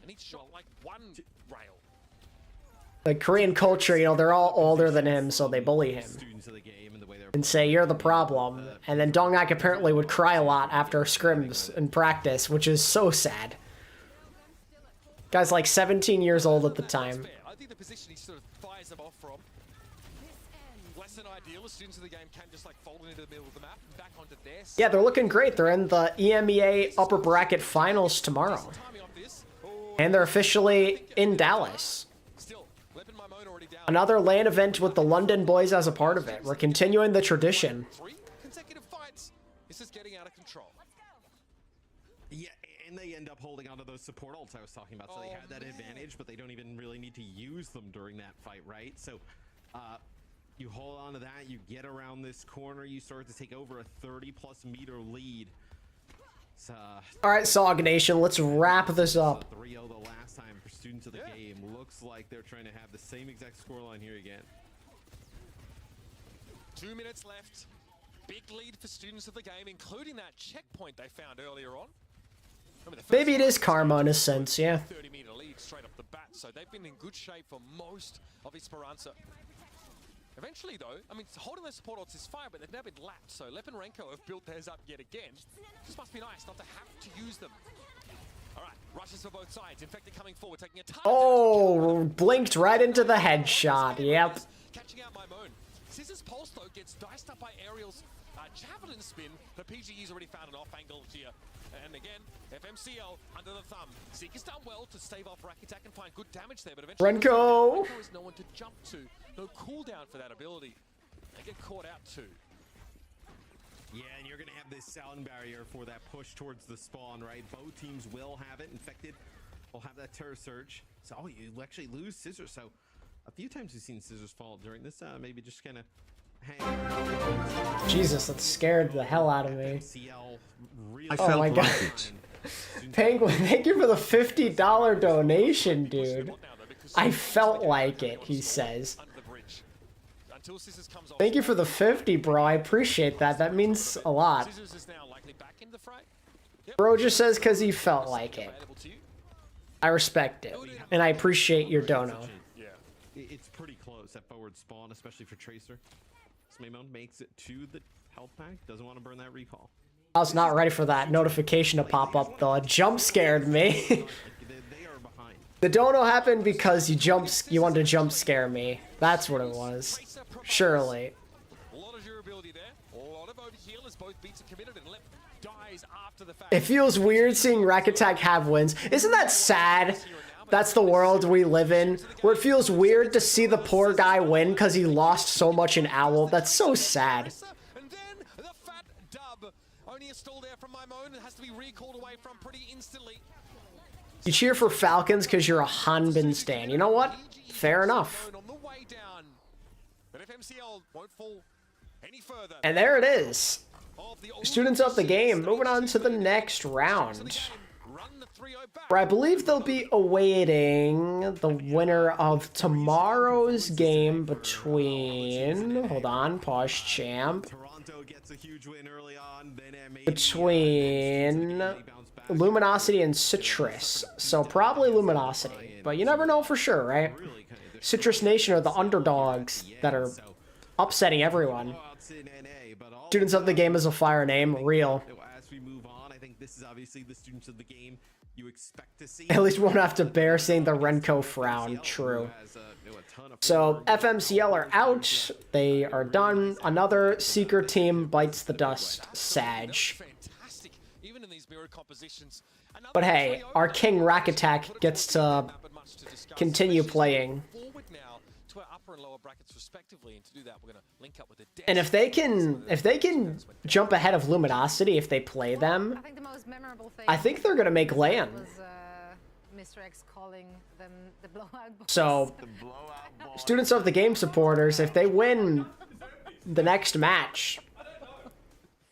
And he shot like one rail. The Korean culture, you know, they're all older than him, so they bully him. And say, you're the problem. And then Donghack apparently would cry a lot after scrims in practice, which is so sad. Guy's like 17 years old at the time. I think the position he sort of fires them off from, less than ideal. The students of the game can just like fold into the middle of the map and back onto their side. Yeah, they're looking great. They're in the EMEA upper bracket finals tomorrow. And they're officially in Dallas. Another LAN event with the London boys as a part of it. We're continuing the tradition. 3 consecutive fights. This is getting out of control. Yeah, and they end up holding onto those support ults I was talking about. So they had that advantage, but they don't even really need to use them during that fight, right? So you hold on to that, you get around this corner, you start to take over a 30+ meter lead. Alright, SOG Nation, let's wrap this up. 3-0 the last time for students of the game. Looks like they're trying to have the same exact scoreline here again. 2 minutes left. Big lead for students of the game, including that checkpoint they found earlier on. Maybe it is karma in a sense, yeah. 30-meter lead straight off the bat, so they've been in good shape for most of Esperanza. Eventually, though, I mean, holding those support ults is fine, but they've now been lapped, so Lep and Renko have built theirs up yet again. This must be nice not to have to use them. All right, rushes for both sides. Infected coming forward, taking a ton. Oh, blinked right into the headshot, yep. Catching out my moan. Scissors Pulse, though, gets diced up by Aerial's javelin spin, but PGE's already found an off angle here. And again, FMCL under the thumb. Zeke has done well to stave off Rack Attack and find good damage there, but eventually Renko is no one to jump to. No cooldown for that ability. They get caught out too. Yeah, and you're gonna have this sound barrier for that push towards the spawn, right? Both teams will have it. Infected will have that terror surge. So you actually lose Scissors. So a few times we've seen Scissors fall during this. Maybe just kind of hang. Jesus, that scared the hell out of me. I Oh my god. Penguin, thank you for the $50 donation, dude. I felt like it, he says. Thank you for the 50, bro. I appreciate that. That means a lot. Bro just says because he felt like it. I respect it. And I appreciate your dono. Yeah, it's pretty close at forward spawn, especially for Tracer. Smaymon makes it to the health pack. Doesn't want to burn that recall. I was not ready for that notification to pop up, though. It jump scared me. The dono happened because you wanted to jump scare me. That's what it was. Surely. A lot of durability there. A lot of overheal as both beats are committed and Lep dies after the fact. It feels weird seeing Rack Attack have wins. Isn't that sad? That's the world we live in, where it feels weird to see the poor guy win because he lost so much in OWL. That's so sad. And then the fat dub. Only a stall there from my moan. It has to be recalled away from pretty instantly. You cheer for Falcons because you're a Hanbin stan. You know what? Fair enough. And there it is. Students of the game moving on to the next round, where I believe they'll be awaiting the winner of tomorrow's game between, hold on, pause champ, between Luminosity and Citrus. So probably Luminosity, but you never know for sure, right? Citrus Nation are the underdogs that are upsetting everyone. Students of the game is a fire name, real. As we move on, I think this is obviously the students of the game you expect to see. At least we won't have to bear seeing the Renko frown, true. So FMCL are out, they are done. Another Seeker team bites the dust, Sag. But hey, our King Rack Attack gets to continue playing. to our upper and lower brackets respectively, and to do that, we're going to link up with the And if they can jump ahead of Luminosity if they play them, I think the most memorable thing I think they're gonna make land. was Mr. X calling them the blowout boys. So, students of the game supporters, if they win the next match,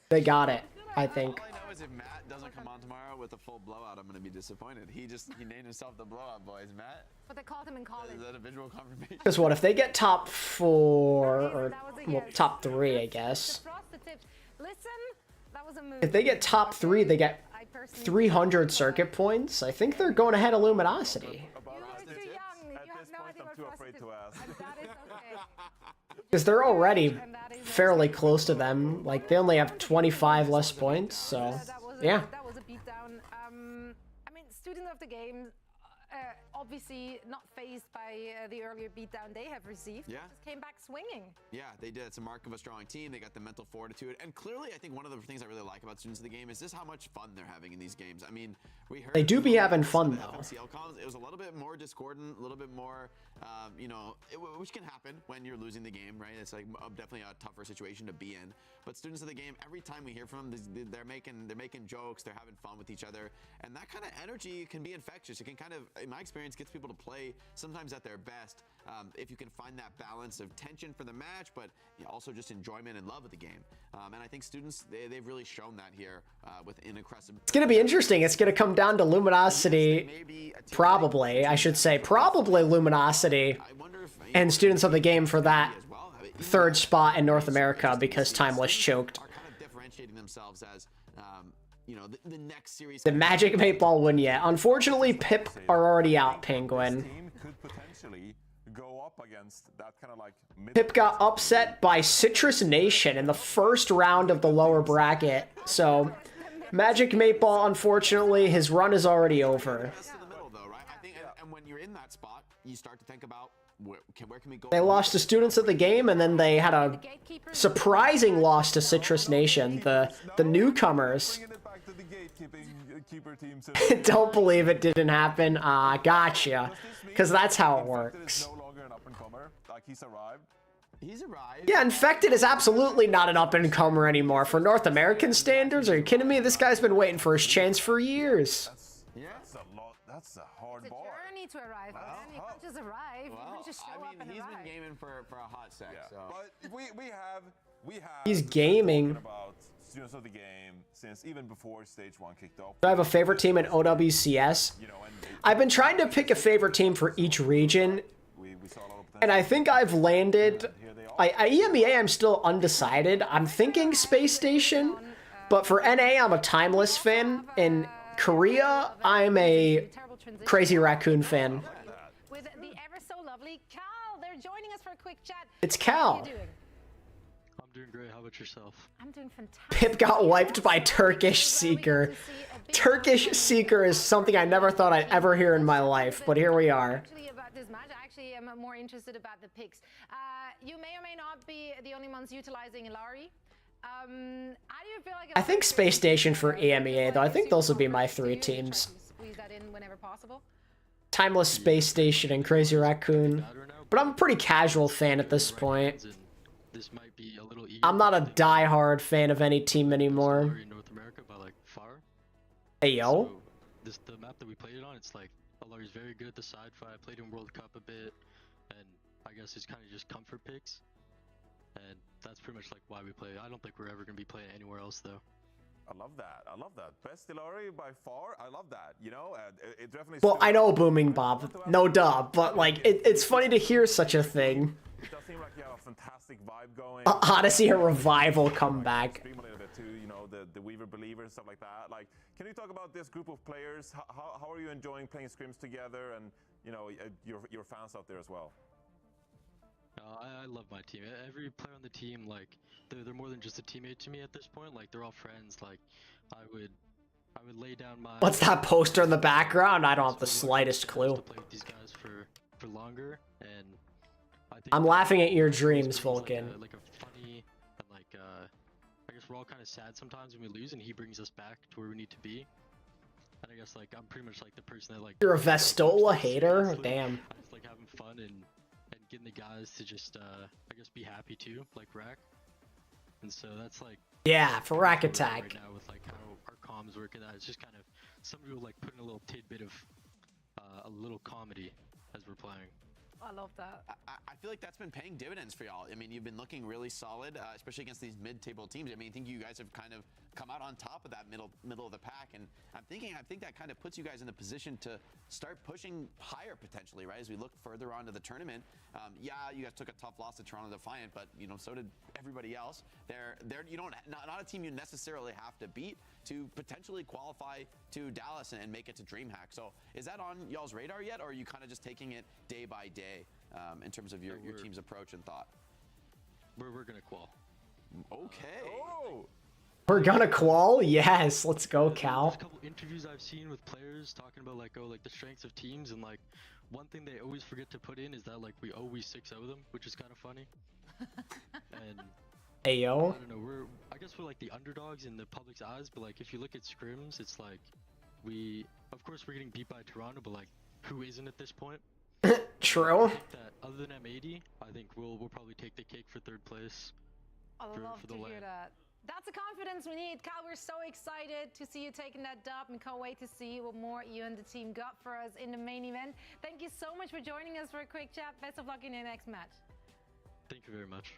they got it, I think. All I know is if Matt doesn't come on tomorrow with a full blowout, I'm going to be disappointed. He named himself the blowout boys. Matt? But they called him in college. Is that a visual confirmation? Because what, if they get top 4, or well, top 3, I guess. Listen, that was a move. If they get top 3, they get 300 circuit points. I think they're going ahead of Luminosity. I'm too afraid to ask. Because they're already fairly close to them. Like, they only have 25 less points, so yeah. That was a beatdown. I mean, students of the game, obviously not phased by the earlier beatdown they have received. Yeah. Just came back swinging. Yeah, they did. It's a mark of a strong team. They got the mental fortitude. And clearly, I think one of the things I really like about students of the game is just how much fun they're having in these games. I mean, we heard... They do be having fun, though. FMCL comms, it was a little bit more discordant, a little bit more, you know, which can happen when you're losing the game, right? It's like definitely a tougher situation to be in. But students of the game, every time we hear from them, they're making jokes, they're having fun with each other. And that kind of energy can be infectious. It can kind of, in my experience, gets people to play sometimes at their best if you can find that balance of tension for the match, but also just enjoyment and love of the game. And I think students, they've really shown that here with an aggressive... It's going to be interesting. It's going to come down to Luminosity, probably, I should say, probably Luminosity, and students of the game for that third spot in North America because Timeless choked. Are kind of differentiating themselves as, you know, the next series... The Magic 8-Ball win yet. Unfortunately, Pip are already out, Penguin. Could potentially go up against that kind of like Pip got upset by Citrus Nation in the first round of the lower bracket, so Magic 8-Ball, unfortunately, his run is already over. I think, and when you're in that spot, you start to think about where can we go? They lost to students of the game, and then they had a surprising loss to Citrus Nation, the newcomers. Don't believe it didn't happen. Gotcha. Because that's how it works. No longer an up-and-comer. Like, he's arrived. He's arrived. Yeah, Infected is absolutely not an up-and-comer anymore. For North American standards, are you kidding me? This guy's been waiting for his chance for years. That's a lot. That's a hard bar. It's a journey to arrive, man. You can't just arrive. You can't just show up and he's arrive. been gaming for a hot sec. Yeah. So. But we have He's gaming. about students of the game since even before stage 1 kicked off. Do I have a favorite team in OWCS? I've been trying to pick a favorite team for each region, and I think I've landed... EMEA, I'm still undecided. I'm thinking Space Station, but for NA, I'm a Timeless fan. In Korea, I'm a Crazy Raccoon fan. With the ever so lovely Cal, they're joining us for a quick chat. It's Cal. How are you doing? I'm doing great. How about yourself? I'm doing fantastic. Pip got wiped by Turkish Seeker. Turkish Seeker is something I never thought I'd ever hear in my life, but here we are. Actually, about this match, I am more interested about the picks. You may or may not be the only ones utilizing Ilari. How do you feel like... I think Space Station for EMEA, though. I think those will be my 3 teams. Squeeze that in whenever possible. Timeless, Space Station, and Crazy Raccoon. But I'm a pretty casual fan at this point. This might be a little easier. I'm not a die-hard fan of any team anymore. North America by like far. Hey, yo. So the map that we played it on, it's like Ilari's very good at the side fight. I played in World Cup a bit, and I guess it's kind of just comfort picks. And that's pretty much like why we play. I don't think we're ever going to be playing anywhere else, though. I love that. I love that. Best Ilari by far. I love that. You know, it definitely... Well, I know Booming Bob. No duh. But, like, it's funny to hear such a thing. It does seem like you have a fantastic vibe going. Odyssey, a revival comeback. Stream a little bit too, you know, the Weaver Believers and stuff like that. Like, can you talk about this group of players? How are you enjoying playing scrims together, and you know, your fans out there as well? I love my team. Every player on the team, like, they're more than just a teammate to me at this point. Like, they're all friends. Like, I would lay down my... What's that poster in the background? I don't have the slightest clue. To play with these guys for longer, and I think I'm laughing at your dreams, Vulcan. Like a funny, and like I guess we're all kind of sad sometimes when we lose, and he brings us back to where we need to be. And I guess like I'm pretty much like the person that like... You're a Vestola hater? Damn. I just like having fun and getting the guys to just, I guess, be happy too, like Rack. And so that's like... Yeah, for Rack Attack. Right now with like how our comms work and that, it's just kind of some people like putting a little tidbit of a little comedy as we're playing. I love that. I feel like that's been paying dividends for y'all. I mean, you've been looking really solid, especially against these mid-table teams. I mean, I think you guys have kind of come out on top of that middle of the pack, and I think that kind of puts you guys in a position to start pushing higher potentially, right? As we look further on to the tournament. Yeah, you guys took a tough loss to Toronto Defiant, but you know, so did everybody else. They're you don't not a team you necessarily have to beat to potentially qualify to Dallas and make it to DreamHack. So is that on y'all's radar yet, or are you kind of just taking it day by day in terms of your team's approach and thought? We're gonna qual. Okay. Oh. We're gonna qual? Yes, let's go, Cal. There's a couple interviews I've seen with players talking about like the strengths of teams, and like one thing they always forget to put in is that like we always 6-0 them, which is kind of funny. And Ayo. I don't know, I guess we're like the underdogs in the public's eyes, but like if you look at scrims, it's like of course we're getting beat by Toronto, but like who isn't at this point? True. I think that other than M80, I think we'll probably take the cake for 3rd place. I love to hear that. That's the confidence we need. Cal, we're so excited to see you taking that dub and can't wait to see what more you and the team got for us in the main event. Thank you so much for joining us for a quick chat. Best of luck in your next match. Thank you very much.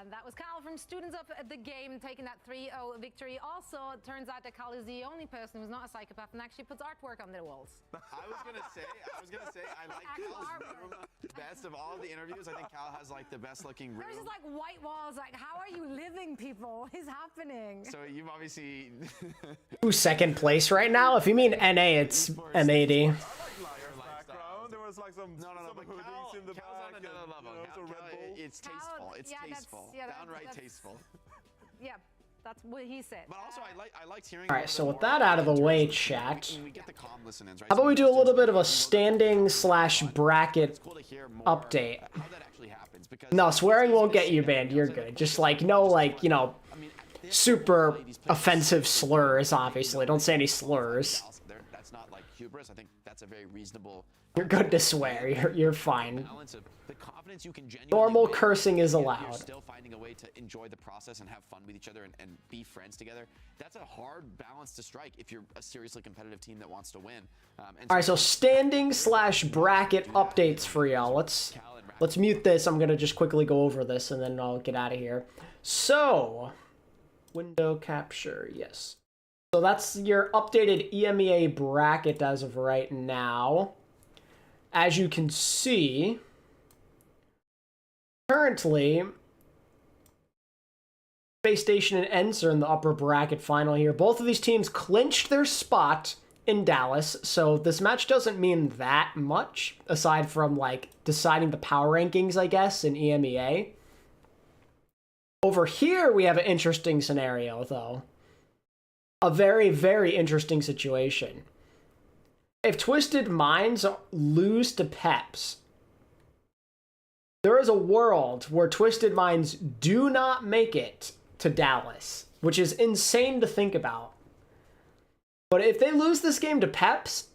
And that was Cal from Students of the Game taking that 3-0 victory. Also, it turns out that Cal is the only person who's not a psychopath and actually puts artwork on their walls. I was gonna say, I like Cal's room best of all the interviews. I think Cal has like the best looking room. There's just like white walls. Like, how are you living, people? What is happening? So you've obviously Who's second place right now? If you mean NA, it's M80. There was like some hoodies in the back. On another level. It's tasteful. It's tasteful. Downright tasteful. Yeah, that's what he said. But also, I liked hearing. All right, so with that out of the way, chat. We get the calm listeners, right? How about we do a little bit of a standing/bracket update? How that actually happens, because No, swearing won't get you banned. You're good. Just like no, like you know, super offensive slurs. Obviously, don't say any slurs. That's not like hubris. I think that's a very reasonable. You're good to swear. You're fine. Balance of the confidence you can genuinely Normal win, cursing is you're allowed. still finding a way to enjoy the process and have fun with each other and be friends together. That's a hard balance to strike if you're a seriously competitive team that wants to win. All right, so standing/bracket updates for y'all. Let's mute this. I'm gonna just quickly go over this and then I'll get out of here. So, window capture, yes. So that's your updated EMEA bracket as of right now. As you can see, currently, Space Station and ENCE are in the upper bracket final here. Both of these teams clinched their spot in Dallas, so this match doesn't mean that much, aside from, like, deciding the power rankings, I guess, in EMEA. Over here, we have an interesting scenario, though. A very, very interesting situation. If Twisted Minds lose to Peps, there is a world where Twisted Minds do not make it to Dallas, which is insane to think about. But if they lose this game to Peps,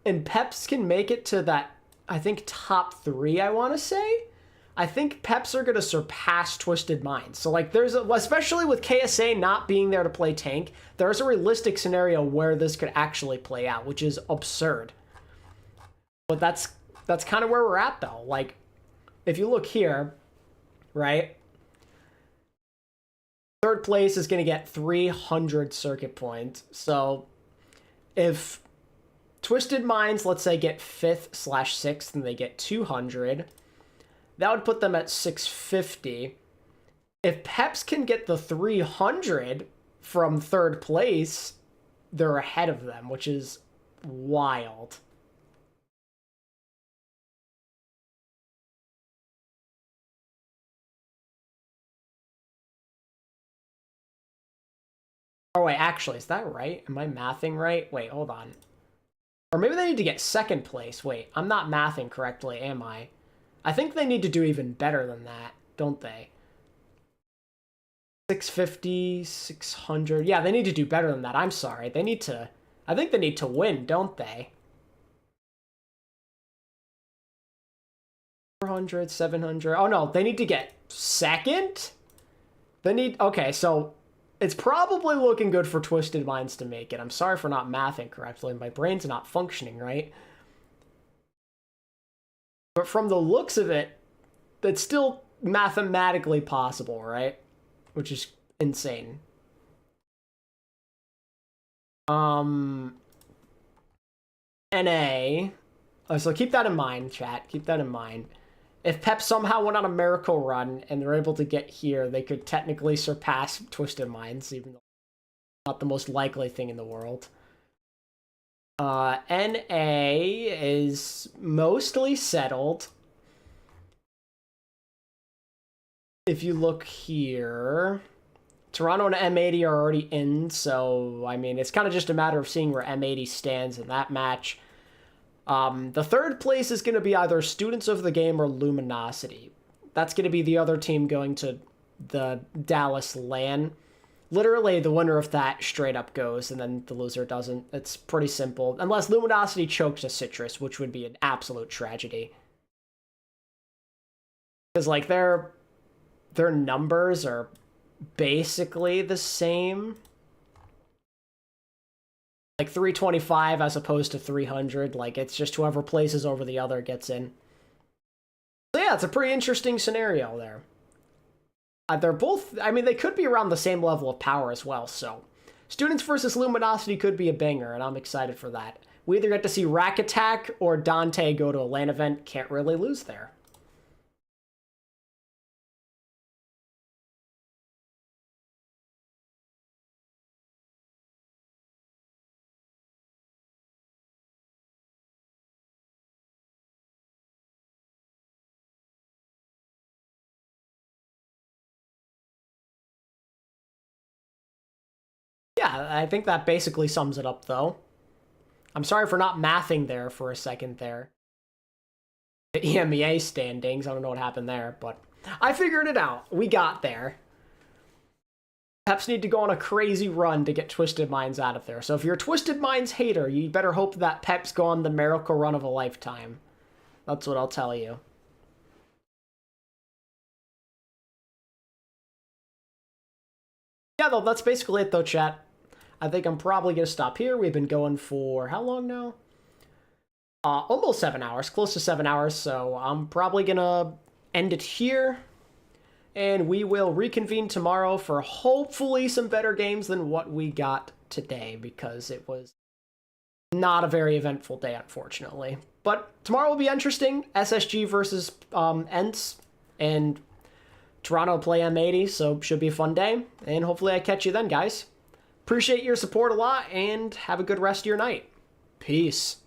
and Peps can make it to that, I think, top 3, I want to say, I think Peps are going to surpass Twisted Minds. So, like, especially with KSA not being there to play tank, there's a realistic scenario where this could actually play out, which is absurd. But that's kind of where we're at, though. Like, if you look here, right? 3rd place is going to get 300 circuit points. So, if Twisted Minds, let's say, get 5th/6th and they get 200... that would put them at 650. If Peps can get the 300 from 3rd place, they're ahead of them, which is wild. Oh, wait, actually, is that right? Am I mathing right? Wait, hold on. Or maybe they need to get 2nd place. Wait, I'm not mathing correctly, am I? I think they need to do even better than that, don't they? 650, 600. Yeah, they need to do better than that. I'm sorry. They need to... I think they need to win, don't they? 400, 700. Oh, no, they need to get second? They need... Okay, so it's probably looking good for Twisted Minds to make it. I'm sorry for not mathing correctly. My brain's not functioning right. But from the looks of it, it's still mathematically possible, right? Which is insane. NA. Oh, so keep that in mind, chat. Keep that in mind. If Pep somehow went on a miracle run and they're able to get here, they could technically surpass Twisted Minds, even though it's not the most likely thing in the world. NA is mostly settled. If you look here, Toronto and M80 are already in, so, I mean, it's kind of just a matter of seeing where M80 stands in that match. The third place is going to be either Students of the Game or Luminosity. That's going to be the other team going to the Dallas LAN. Literally, the winner of that straight up goes, and then the loser doesn't. It's pretty simple. Unless Luminosity chokes a Citrus, which would be an absolute tragedy. Because, like, their numbers are basically the same. Like 325 as opposed to 300. Like, it's just whoever places over the other gets in. So yeah, it's a pretty interesting scenario there. They're both, I mean, they could be around the same level of power as well, so. Students versus Luminosity could be a banger, and I'm excited for that. We either get to see Rack Attack or Dante go to a LAN event. Can't really lose there. Yeah, I think that basically sums it up, though. I'm sorry for not mathing there for a second there. The EMEA standings, I don't know what happened there, but I figured it out. We got there. Peps need to go on a crazy run to get Twisted Minds out of there. So if you're a Twisted Minds hater, you better hope that Peps go on the miracle run of a lifetime. That's what I'll tell you. Yeah, though, that's basically it, though, chat. I think I'm probably going to stop here. We've been going for how long now? Almost 7 hours, close to 7 hours. So I'm probably going to end it here. And we will reconvene tomorrow for hopefully some better games than what we got today, because it was not a very eventful day, unfortunately. But tomorrow will be interesting. SSG versus ENCE, and Toronto play M80, so should be a fun day. And hopefully I catch you then, guys. Appreciate your support a lot, and have a good rest of your night. Peace.